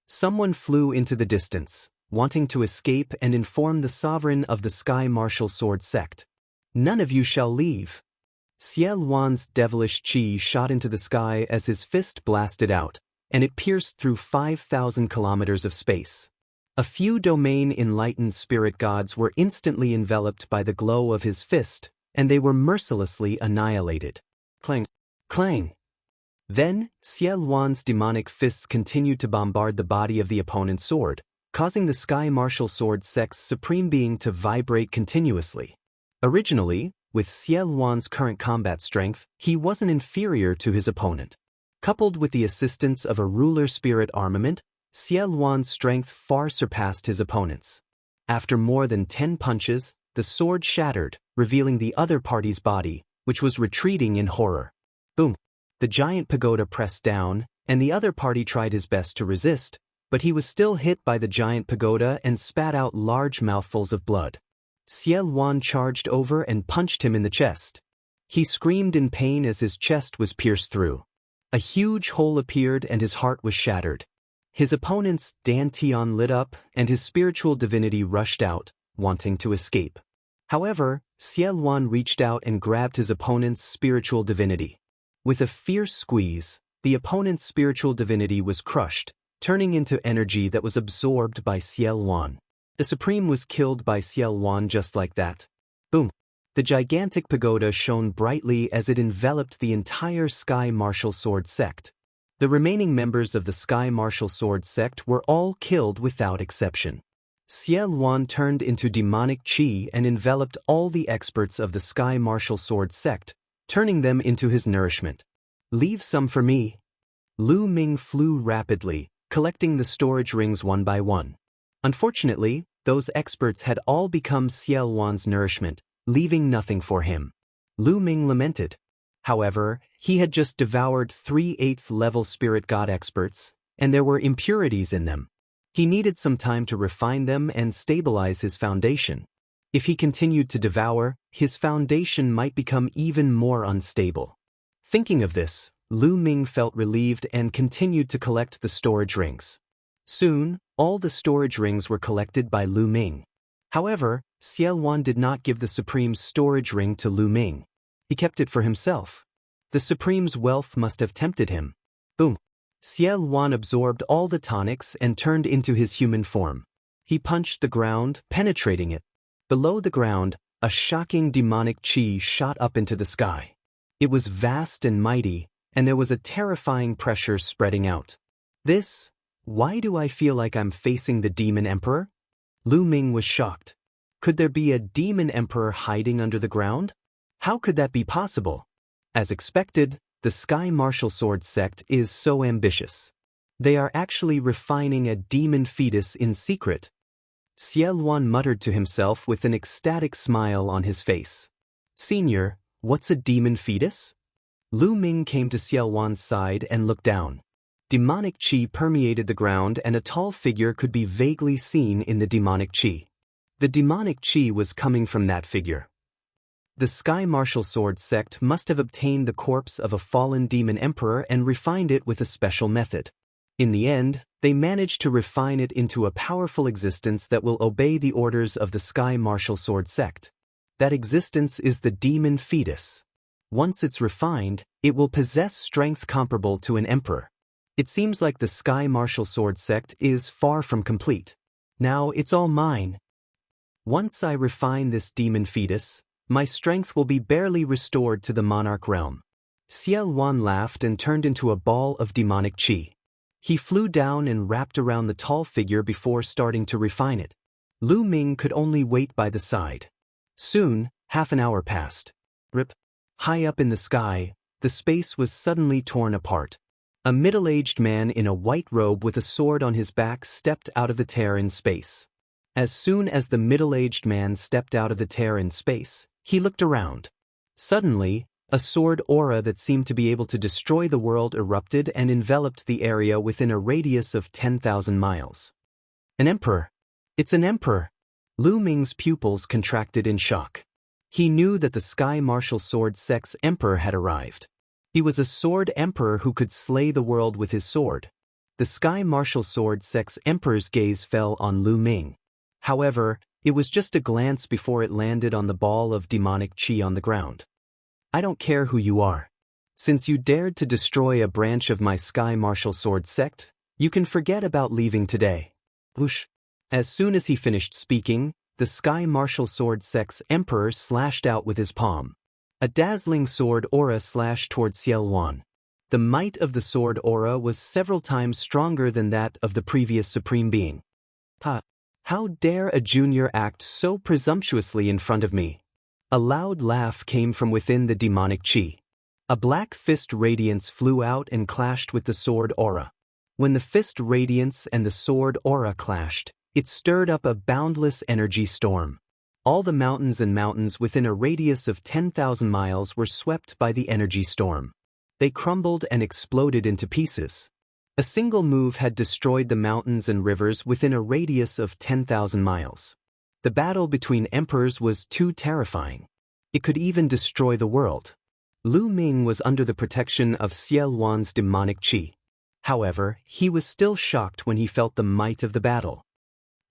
Speaker 1: Someone flew into the distance, wanting to escape and inform the sovereign of the sky martial sword sect. None of you shall leave. Ciel Wan's devilish chi shot into the sky as his fist blasted out, and it pierced through 5,000 kilometers of space. A few domain-enlightened spirit gods were instantly enveloped by the glow of his fist, and they were mercilessly annihilated. Clang! Clang! Then, Ciel Wan's demonic fists continued to bombard the body of the opponent's sword, causing the sky martial sword sect's supreme being to vibrate continuously. Originally, with Ciel Wan's current combat strength, he wasn't inferior to his opponent. Coupled with the assistance of a ruler spirit armament, Ciel Wan's strength far surpassed his opponent's. After more than 10 punches, the sword shattered, revealing the other party's body, which was retreating in horror. Boom! The giant pagoda pressed down, and the other party tried his best to resist, but he was still hit by the giant pagoda and spat out large mouthfuls of blood. Ciel Wan charged over and punched him in the chest. He screamed in pain as his chest was pierced through. A huge hole appeared and his heart was shattered. His opponent's dantian lit up and his spiritual divinity rushed out, wanting to escape. However, Ciel Wan reached out and grabbed his opponent's spiritual divinity. With a fierce squeeze, the opponent's spiritual divinity was crushed, turning into energy that was absorbed by Ciel Wan. The Supreme was killed by Ciel Wan just like that. Boom! The gigantic pagoda shone brightly as it enveloped the entire Sky Martial Sword sect. The remaining members of the Sky Martial Sword sect were all killed without exception. Ciel Wan turned into demonic chi and enveloped all the experts of the Sky Martial Sword sect, turning them into his nourishment. Leave some for me. Lu Ming flew rapidly, collecting the storage rings one by one. Unfortunately, those experts had all become Ciel Wan's nourishment, leaving nothing for him. Lu Ming lamented. However, he had just devoured 3 8th-level spirit god experts, and there were impurities in them. He needed some time to refine them and stabilize his foundation. If he continued to devour, his foundation might become even more unstable. Thinking of this, Lu Ming felt relieved and continued to collect the storage rings. Soon, all the storage rings were collected by Lu Ming. However, Ciel Wan did not give the Supreme's storage ring to Lu Ming. He kept it for himself. The Supreme's wealth must have tempted him. Boom! Ciel Wan absorbed all the tonics and turned into his human form. He punched the ground, penetrating it. Below the ground, a shocking demonic chi shot up into the sky. It was vast and mighty, and there was a terrifying pressure spreading out. Why do I feel like I'm facing the Demon Emperor? Lu Ming was shocked. Could there be a Demon Emperor hiding under the ground? How could that be possible? As expected, the Sky Martial Sword sect is so ambitious. They are actually refining a demon fetus in secret. Ciel Wan muttered to himself with an ecstatic smile on his face. Senior, what's a demon fetus? Lu Ming came to Ciel Wan's side and looked down. Demonic chi permeated the ground and a tall figure could be vaguely seen in the demonic chi. The demonic chi was coming from that figure. The Sky Martial Sword sect must have obtained the corpse of a fallen demon emperor and refined it with a special method. In the end, they managed to refine it into a powerful existence that will obey the orders of the Sky Martial Sword sect. That existence is the demon fetus. Once it's refined, it will possess strength comparable to an emperor. It seems like the Sky Martial Sword sect is far from complete. Now it's all mine. Once I refine this demon fetus, my strength will be barely restored to the monarch realm. Ciel Wan laughed and turned into a ball of demonic chi. He flew down and wrapped around the tall figure before starting to refine it. Lu Ming could only wait by the side. Soon, half an hour passed. Rip. High up in the sky, the space was suddenly torn apart. A middle-aged man in a white robe with a sword on his back stepped out of the tear in space. As soon as the middle-aged man stepped out of the tear in space, he looked around. Suddenly, a sword aura that seemed to be able to destroy the world erupted and enveloped the area within a radius of 10,000 miles. An emperor! It's an emperor! Lu Ming's pupils contracted in shock. He knew that the Sky Martial Sword Sex Emperor had arrived. He was a sword emperor who could slay the world with his sword. The Sky Martial Sword Sex Emperor's gaze fell on Lu Ming. However, it was just a glance before it landed on the ball of demonic chi on the ground. I don't care who you are. Since you dared to destroy a branch of my Sky Martial Sword sect, you can forget about leaving today. Whoosh. As soon as he finished speaking, the Sky Martial Sword Sex Emperor slashed out with his palm. A dazzling sword aura slashed toward Ciel Wan. The might of the sword aura was several times stronger than that of the previous Supreme Being. How dare a junior act so presumptuously in front of me? A loud laugh came from within the demonic chi. A black fist radiance flew out and clashed with the sword aura. When the fist radiance and the sword aura clashed, it stirred up a boundless energy storm. All the mountains and mountains within a radius of 10,000 miles were swept by the energy storm. They crumbled and exploded into pieces. A single move had destroyed the mountains and rivers within a radius of 10,000 miles. The battle between emperors was too terrifying. It could even destroy the world. Lu Ming was under the protection of Ciel Wan's demonic chi. However, he was still shocked when he felt the might of the battle.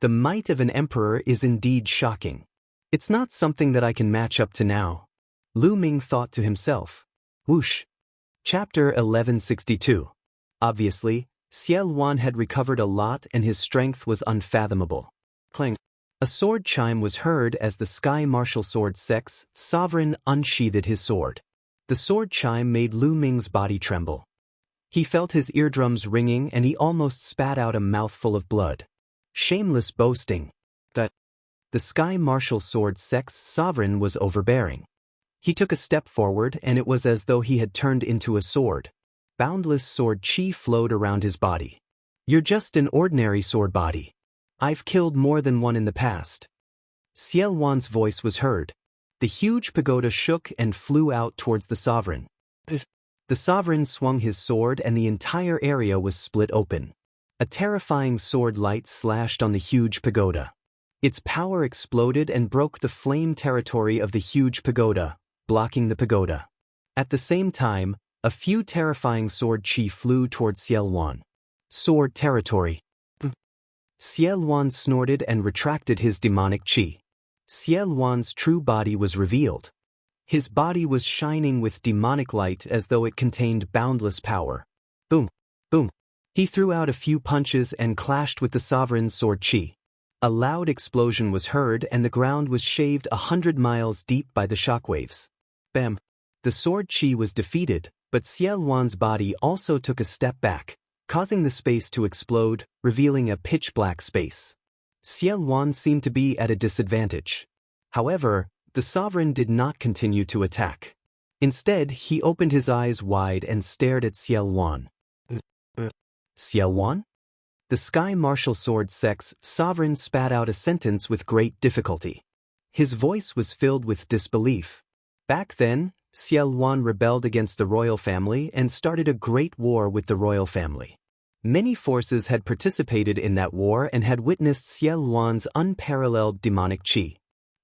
Speaker 1: The might of an emperor is indeed shocking. It's not something that I can match up to now. Lu Ming thought to himself. Whoosh. Chapter 1162. Obviously, Ciel Wan had recovered a lot and his strength was unfathomable. Clang. A sword chime was heard as the Sky Martial Sword Sex Sovereign unsheathed his sword. The sword chime made Lu Ming's body tremble. He felt his eardrums ringing and he almost spat out a mouthful of blood. Shameless boasting. The Sky Martial Sword Sex Sovereign was overbearing. He took a step forward and it was as though he had turned into a sword. Boundless sword chi flowed around his body. You're just an ordinary sword body. I've killed more than one in the past. Ciel Wan's voice was heard. The huge pagoda shook and flew out towards the sovereign. The sovereign swung his sword and the entire area was split open. A terrifying sword light slashed on the huge pagoda. Its power exploded and broke the flame territory of the huge pagoda, blocking the pagoda. At the same time, a few terrifying sword chi flew towards Ciel Wan. Sword territory. Ciel Wan snorted and retracted his demonic chi. Ciel Wan's true body was revealed. His body was shining with demonic light as though it contained boundless power. Boom, boom. He threw out a few punches and clashed with the sovereign's sword chi. A loud explosion was heard and the ground was shaved 100 miles deep by the shockwaves. Bam! The sword chi was defeated, but Ciel Wan's body also took a step back, causing the space to explode, revealing a pitch-black space. Ciel Wan seemed to be at a disadvantage. However, the sovereign did not continue to attack. Instead, he opened his eyes wide and stared at Ciel Wan. Ciel Wan? The Sky Martial Sword Sex Sovereign spat out a sentence with great difficulty. His voice was filled with disbelief. Back then, Ciel Wan rebelled against the royal family and started a great war with the royal family. Many forces had participated in that war and had witnessed Ciel Wan's unparalleled demonic chi.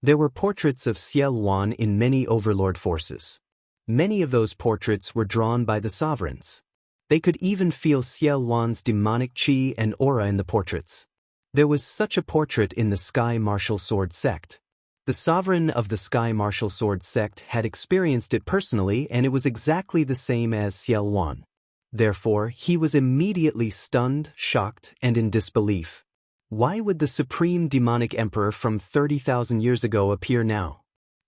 Speaker 1: There were portraits of Ciel Wan in many overlord forces. Many of those portraits were drawn by the sovereigns. They could even feel Ciel Wan's demonic chi and aura in the portraits. There was such a portrait in the Sky Martial Sword sect. The sovereign of the Sky Martial Sword sect had experienced it personally and it was exactly the same as Ciel Wan. Therefore, he was immediately stunned, shocked, and in disbelief. Why would the supreme demonic emperor from 30,000 years ago appear now?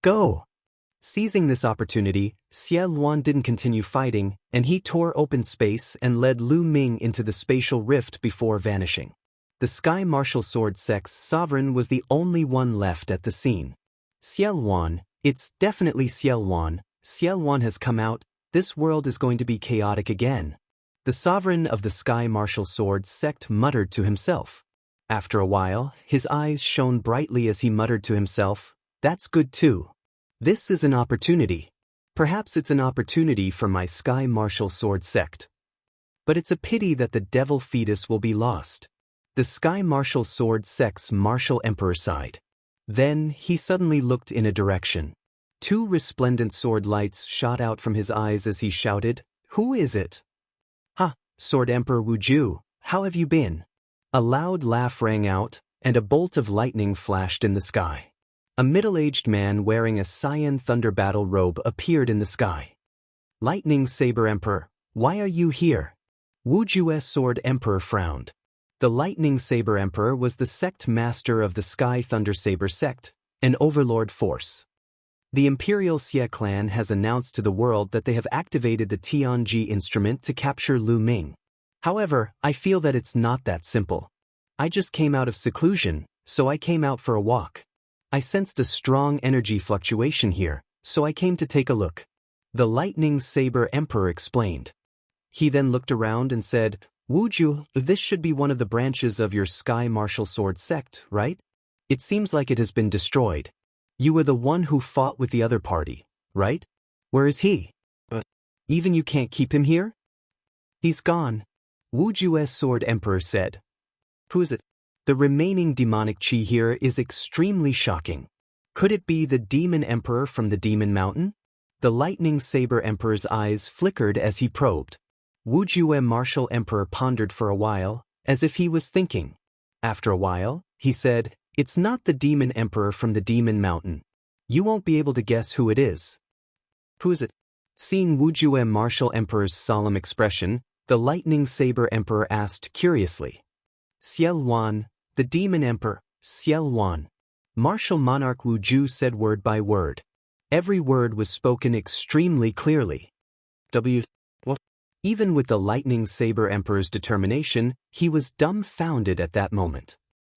Speaker 1: Go! Seizing this opportunity, Xie Luan didn't continue fighting, and he tore open space and led Lu Ming into the spatial rift before vanishing. The Sky Martial Sword Sect's sovereign was the only one left at the scene. Xie Luan, it's definitely Xie Luan. Xie Luan has come out. This world is going to be chaotic again. The sovereign of the Sky Martial Sword Sect muttered to himself. After a while, his eyes shone brightly as he muttered to himself, "That's good too. This is an opportunity. Perhaps it's an opportunity for my Sky Martial Sword Sect. But it's a pity that the devil fetus will be lost." The Sky Martial Sword Sect's Martial Emperor sighed. Then he suddenly looked in a direction. Two resplendent sword lights shot out from his eyes as he shouted, "Who is it?" "Ha, Sword Emperor Wuju, how have you been?" A loud laugh rang out, and a bolt of lightning flashed in the sky. A middle-aged man wearing a cyan thunder battle robe appeared in the sky. "Lightning Saber Emperor, why are you here?" Wuju's Sword Emperor frowned. The Lightning Saber Emperor was the sect master of the Sky Thunder Saber sect, an overlord force. The Imperial Xie clan has announced to the world that they have activated the Tianji instrument to capture Lu Ming. However, I feel that it's not that simple. I just came out of seclusion, so I came out for a walk. I sensed a strong energy fluctuation here, so I came to take a look. The Lightning Saber Emperor explained. He then looked around and said, "Wuju, this should be one of the branches of your Sky Martial Sword Sect, right? It seems like it has been destroyed. You were the one who fought with the other party, right? Where is he? Even you can't keep him here?" "He's gone," Wuju's Sword Emperor said. "Who is it?" The remaining demonic chi here is extremely shocking. Could it be the Demon Emperor from the Demon Mountain? The Lightning Saber Emperor's eyes flickered as he probed. Wuju's Martial Emperor pondered for a while, as if he was thinking. After a while, he said, "It's not the Demon Emperor from the Demon Mountain. You won't be able to guess who it is." "Who is it?" Seeing Wuju's Martial Emperor's solemn expression, the Lightning Saber Emperor asked curiously. "Xie Luan, the Demon Emperor, Xie Luan." Martial Monarch Wuju said word by word. Every word was spoken extremely clearly. What? Even with the Lightning Saber Emperor's determination, he was dumbfounded at that moment.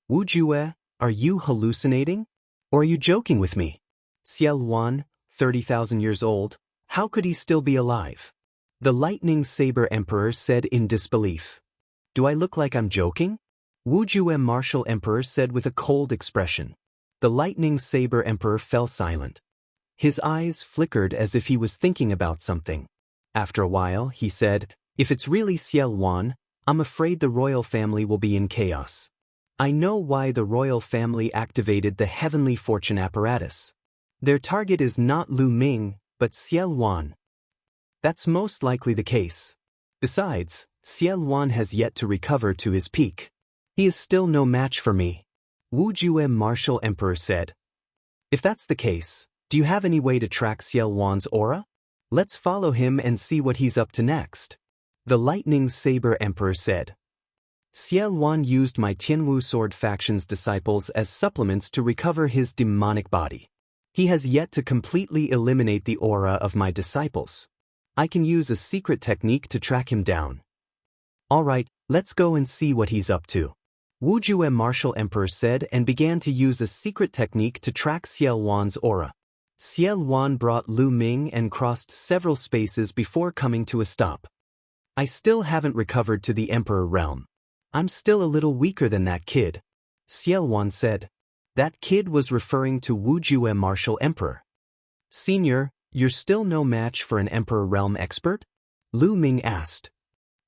Speaker 1: "Wuju, are you hallucinating? Or are you joking with me? Xie Luan, 30,000 years old, how could he still be alive?" The Lightning Saber Emperor said in disbelief. "Do I look like I'm joking?" Wuju's Martial Emperor said with a cold expression. The Lightning Saber Emperor fell silent. His eyes flickered as if he was thinking about something. After a while, he said, "If it's really Xie Luan, I'm afraid the royal family will be in chaos. I know why the royal family activated the Heavenly Fortune apparatus. Their target is not Lu Ming, but Xie Luan. That's most likely the case. Besides, Xie Luan has yet to recover to his peak. He is still no match for me," Wuju's Martial Emperor said. "If that's the case, do you have any way to track Xie Luan's aura? Let's follow him and see what he's up to next," the Lightning Saber Emperor said. "Xie Luan used my Tianwu Sword faction's disciples as supplements to recover his demonic body. He has yet to completely eliminate the aura of my disciples. I can use a secret technique to track him down." "All right, let's go and see what he's up to," Wuju's Martial Emperor said and began to use a secret technique to track Xie Luan's aura. Xie Luan brought Lu Ming and crossed several spaces before coming to a stop. "I still haven't recovered to the Emperor realm. I'm still a little weaker than that kid," Xie Luan said. That kid was referring to Wuju's Martial Emperor. "Senior, you're still no match for an Emperor realm expert?" Lu Ming asked.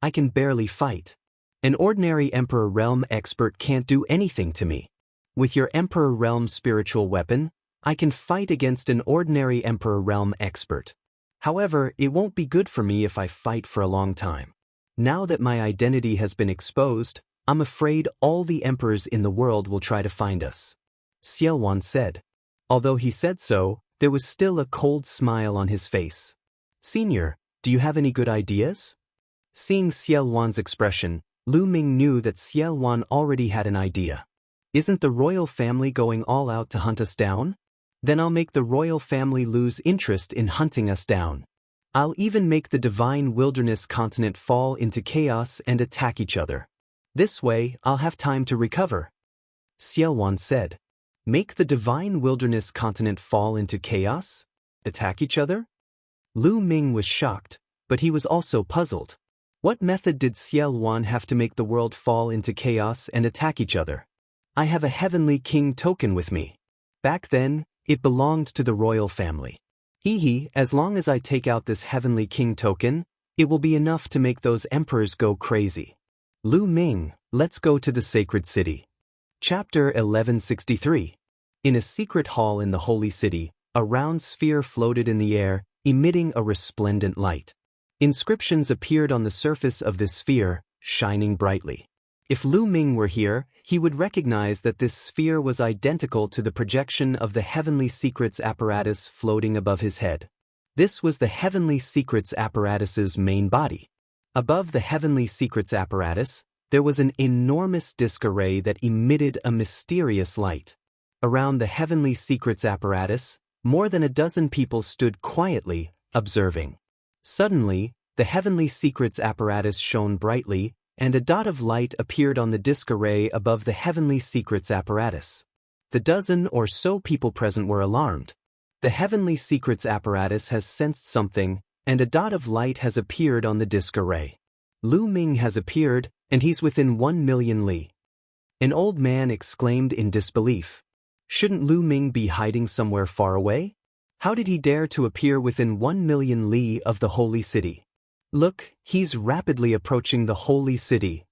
Speaker 1: "I can barely fight. An ordinary Emperor realm expert can't do anything to me. With your Emperor realm spiritual weapon, I can fight against an ordinary Emperor realm expert. However, it won't be good for me if I fight for a long time. Now that my identity has been exposed, I'm afraid all the emperors in the world will try to find us," Xie Luan said. Although he said so, there was still a cold smile on his face. "Senior, do you have any good ideas?" Seeing Xie Luan's expression, Lu Ming knew that Xiao Wan already had an idea. Isn't the royal family going all out to hunt us down? Then I'll make the royal family lose interest in hunting us down. I'll even make the divine wilderness continent fall into chaos and attack each other. This way, I'll have time to recover. Xiao Wan said. Make the divine wilderness continent fall into chaos? Attack each other? Lu Ming was shocked, but he was also puzzled. What method did Xiao Wan have to make the world fall into chaos and attack each other? I have a heavenly king token with me. Back then, it belonged to the royal family. As long as I take out this heavenly king token, it will be enough to make those emperors go crazy. Lu Ming, let's go to the sacred city. Chapter 1163. In a secret hall in the holy city, a round sphere floated in the air, emitting a resplendent light. Inscriptions appeared on the surface of this sphere, shining brightly. If Lu Ming were here, he would recognize that this sphere was identical to the projection of the Heavenly Secrets apparatus floating above his head. This was the Heavenly Secrets apparatus's main body. Above the Heavenly Secrets apparatus, there was an enormous disk array that emitted a mysterious light. Around the Heavenly Secrets apparatus, more than a dozen people stood quietly, observing. Suddenly, the Heavenly Secrets apparatus shone brightly, and a dot of light appeared on the disk array above the Heavenly Secrets apparatus. The dozen or so people present were alarmed. The Heavenly Secrets apparatus has sensed something, and a dot of light has appeared on the disk array. Lu Ming has appeared, and he's within 1 million li. An old man exclaimed in disbelief. Shouldn't Lu Ming be hiding somewhere far away? How did he dare to appear within 1 million li of the holy city? Look, he's rapidly approaching the holy city.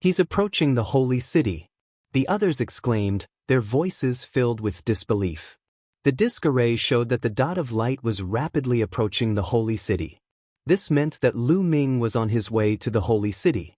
Speaker 1: He's approaching the holy city. The others exclaimed, their voices filled with disbelief. The disk array showed that the dot of light was rapidly approaching the holy city. This meant that Lu Ming was on his way to the holy city.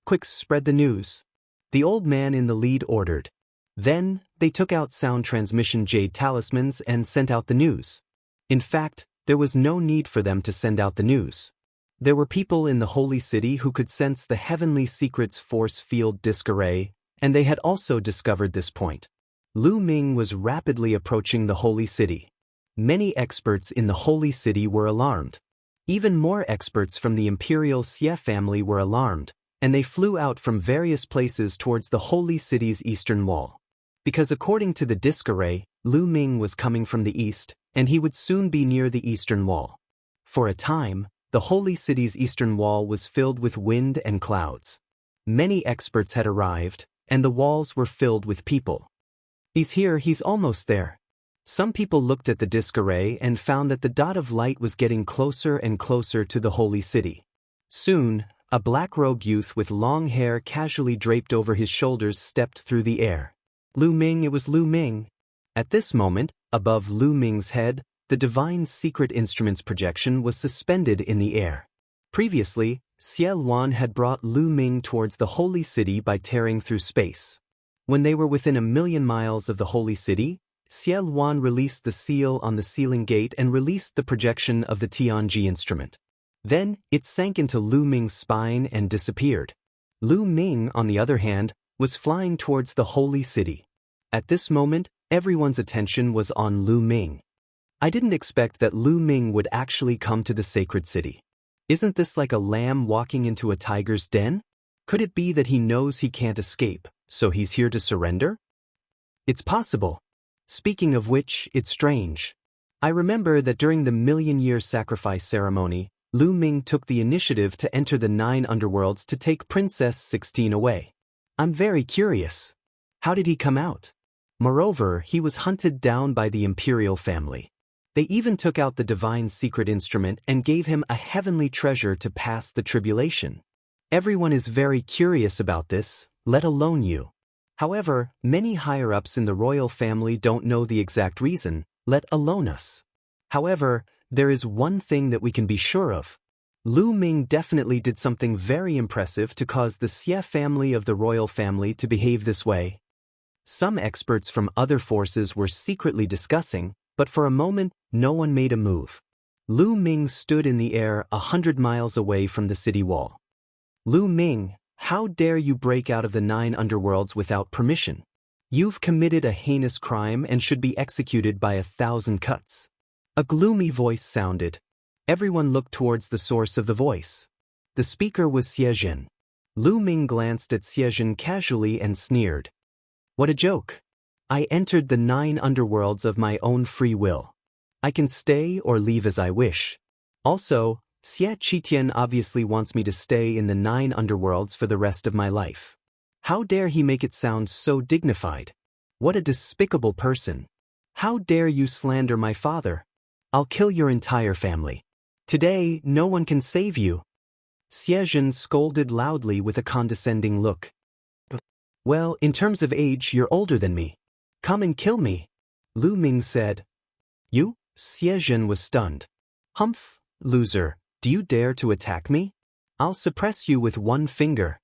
Speaker 1: Quick, spread the news. The old man in the lead ordered. Then, they took out sound transmission jade talismans and sent out the news. In fact, there was no need for them to send out the news. There were people in the holy city who could sense the Heavenly Secrets force field disk array, and they had also discovered this point. Lu Ming was rapidly approaching the holy city. Many experts in the holy city were alarmed. Even more experts from the imperial Xie family were alarmed, and they flew out from various places towards the holy city's eastern wall. Because according to the disk array, Lu Ming was coming from the east, and he would soon be near the eastern wall. For a time, the holy city's eastern wall was filled with wind and clouds. Many experts had arrived, and the walls were filled with people. He's here, he's almost there. Some people looked at the disk array and found that the dot of light was getting closer and closer to the holy city. Soon, a black-robed youth with long hair casually draped over his shoulders stepped through the air. Lu Ming, it was Lu Ming. At this moment, above Lu Ming's head, the divine secret instrument's projection was suspended in the air. Previously, Xiao Wan had brought Lu Ming towards the holy city by tearing through space. When they were within 1,000,000 miles of the holy city, Xiao Wan released the seal on the sealing gate and released the projection of the Tianji instrument. Then, it sank into Lu Ming's spine and disappeared. Lu Ming, on the other hand, was flying towards the holy city. At this moment, everyone's attention was on Lu Ming. I didn't expect that Lu Ming would actually come to the sacred city. Isn't this like a lamb walking into a tiger's den? Could it be that he knows he can't escape, so he's here to surrender? It's possible. Speaking of which, it's strange. I remember that during the million-year sacrifice ceremony, Lu Ming took the initiative to enter the 9 underworlds to take Princess 16 away. I'm very curious. How did he come out? Moreover, he was hunted down by the imperial family. They even took out the divine secret instrument and gave him a heavenly treasure to pass the tribulation. Everyone is very curious about this, let alone you. However, many higher-ups in the royal family don't know the exact reason, let alone us. However, there is one thing that we can be sure of. Lu Ming definitely did something very impressive to cause the Xie family of the royal family to behave this way. Some experts from other forces were secretly discussing, but for a moment, no one made a move. Lu Ming stood in the air 100 miles away from the city wall. Lu Ming, How dare you break out of the 9 underworlds without permission? You've committed a heinous crime and should be executed by 1,000 cuts. A gloomy voice sounded. Everyone looked towards the source of the voice. The speaker was Xiejin. Lu Ming glanced at Xiejin casually and sneered. What a joke. I entered the 9 underworlds of my own free will. I can stay or leave as I wish. Also, Xie Qitian obviously wants me to stay in the 9 underworlds for the rest of my life. How dare he make it sound so dignified? What a despicable person. How dare you slander my father? I'll kill your entire family. Today, no one can save you. Xiejin scolded loudly with a condescending look. Well, in terms of age, you're older than me. Come and kill me. Lu Ming said. You? Xiejin was stunned. Humph, loser, do you dare to attack me? I'll suppress you with one finger.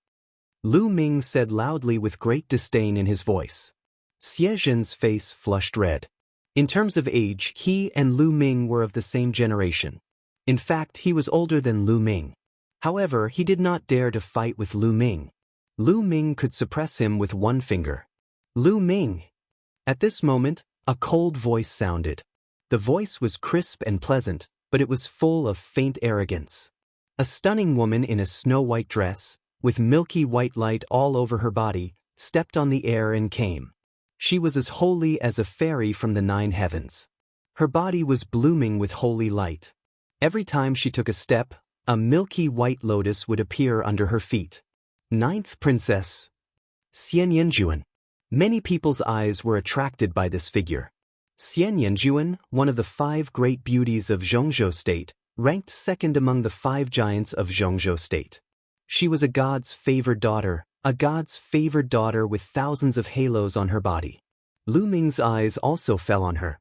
Speaker 1: Lu Ming said loudly with great disdain in his voice. Xiejin's face flushed red. In terms of age, he and Lu Ming were of the same generation. In fact, he was older than Lu Ming. However, he did not dare to fight with Lu Ming. Lu Ming could suppress him with one finger. Lu Ming! At this moment, a cold voice sounded. The voice was crisp and pleasant, but it was full of faint arrogance. A stunning woman in a snow-white dress, with milky white light all over her body, stepped on the air and came. She was as holy as a fairy from the 9 heavens. Her body was blooming with holy light. Every time she took a step, a milky white lotus would appear under her feet. 9th Princess. Xian Yanjuan. Many people's eyes were attracted by this figure. Xian Yanjuan, one of the 5 great beauties of Zhongzhou State, ranked second among the 5 giants of Zhongzhou State. She was a god's favored daughter with thousands of halos on her body. Lu Ming's eyes also fell on her.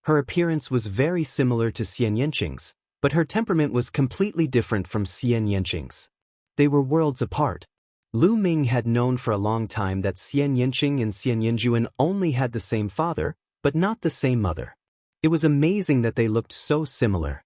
Speaker 1: Her appearance was very similar to Xian Yanqing's, but her temperament was completely different from Xian Yanqing's. They were worlds apart. Lu Ming had known for a long time that Xian Yanqing and Xian Yanjuan only had the same father, but not the same mother. It was amazing that they looked so similar.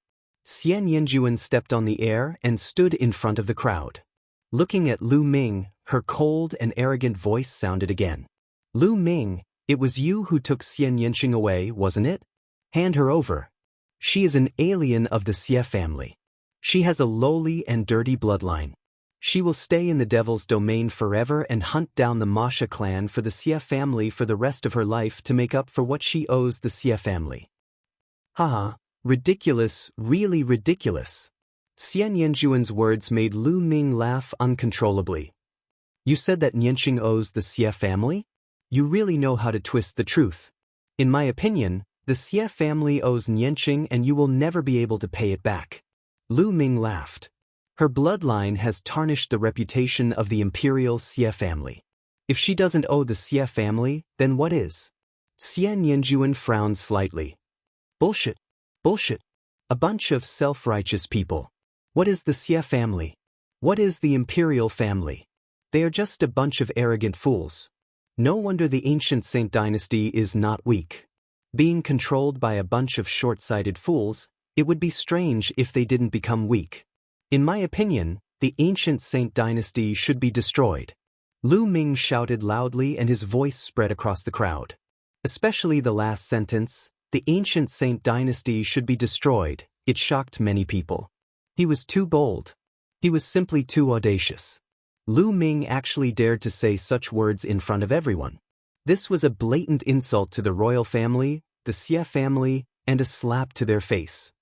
Speaker 1: Xian Yanjuan stepped on the air and stood in front of the crowd. Looking at Lu Ming, her cold and arrogant voice sounded again. Lu Ming, it was you who took Xian Yanqing away, wasn't it? Hand her over. She is an alien of the Xie family. She has a lowly and dirty bloodline. She will stay in the devil's domain forever and hunt down the Masha clan for the Xie family for the rest of her life to make up for what she owes the Xie family. Haha, ridiculous, really ridiculous. Xian Yanjuan's words made Lu Ming laugh uncontrollably. You said that Yanqing owes the Xie family? You really know how to twist the truth. In my opinion, the Xie family owes Yanqing and you will never be able to pay it back. Lu Ming laughed. Her bloodline has tarnished the reputation of the imperial Xie family. If she doesn't owe the Xie family, then what is? Xian Yanjuan frowned slightly. Bullshit. Bullshit. A bunch of self-righteous people. What is the Xie family? What is the imperial family? They are just a bunch of arrogant fools. No wonder the ancient Saint dynasty is not weak. Being controlled by a bunch of short-sighted fools, it would be strange if they didn't become weak. In my opinion, the ancient Saint dynasty should be destroyed. Lu Ming shouted loudly and his voice spread across the crowd. Especially the last sentence, the ancient Saint dynasty should be destroyed, it shocked many people. He was too bold. He was simply too audacious. Lu Ming actually dared to say such words in front of everyone. This was a blatant insult to the royal family, the Xie family, and a slap to their face.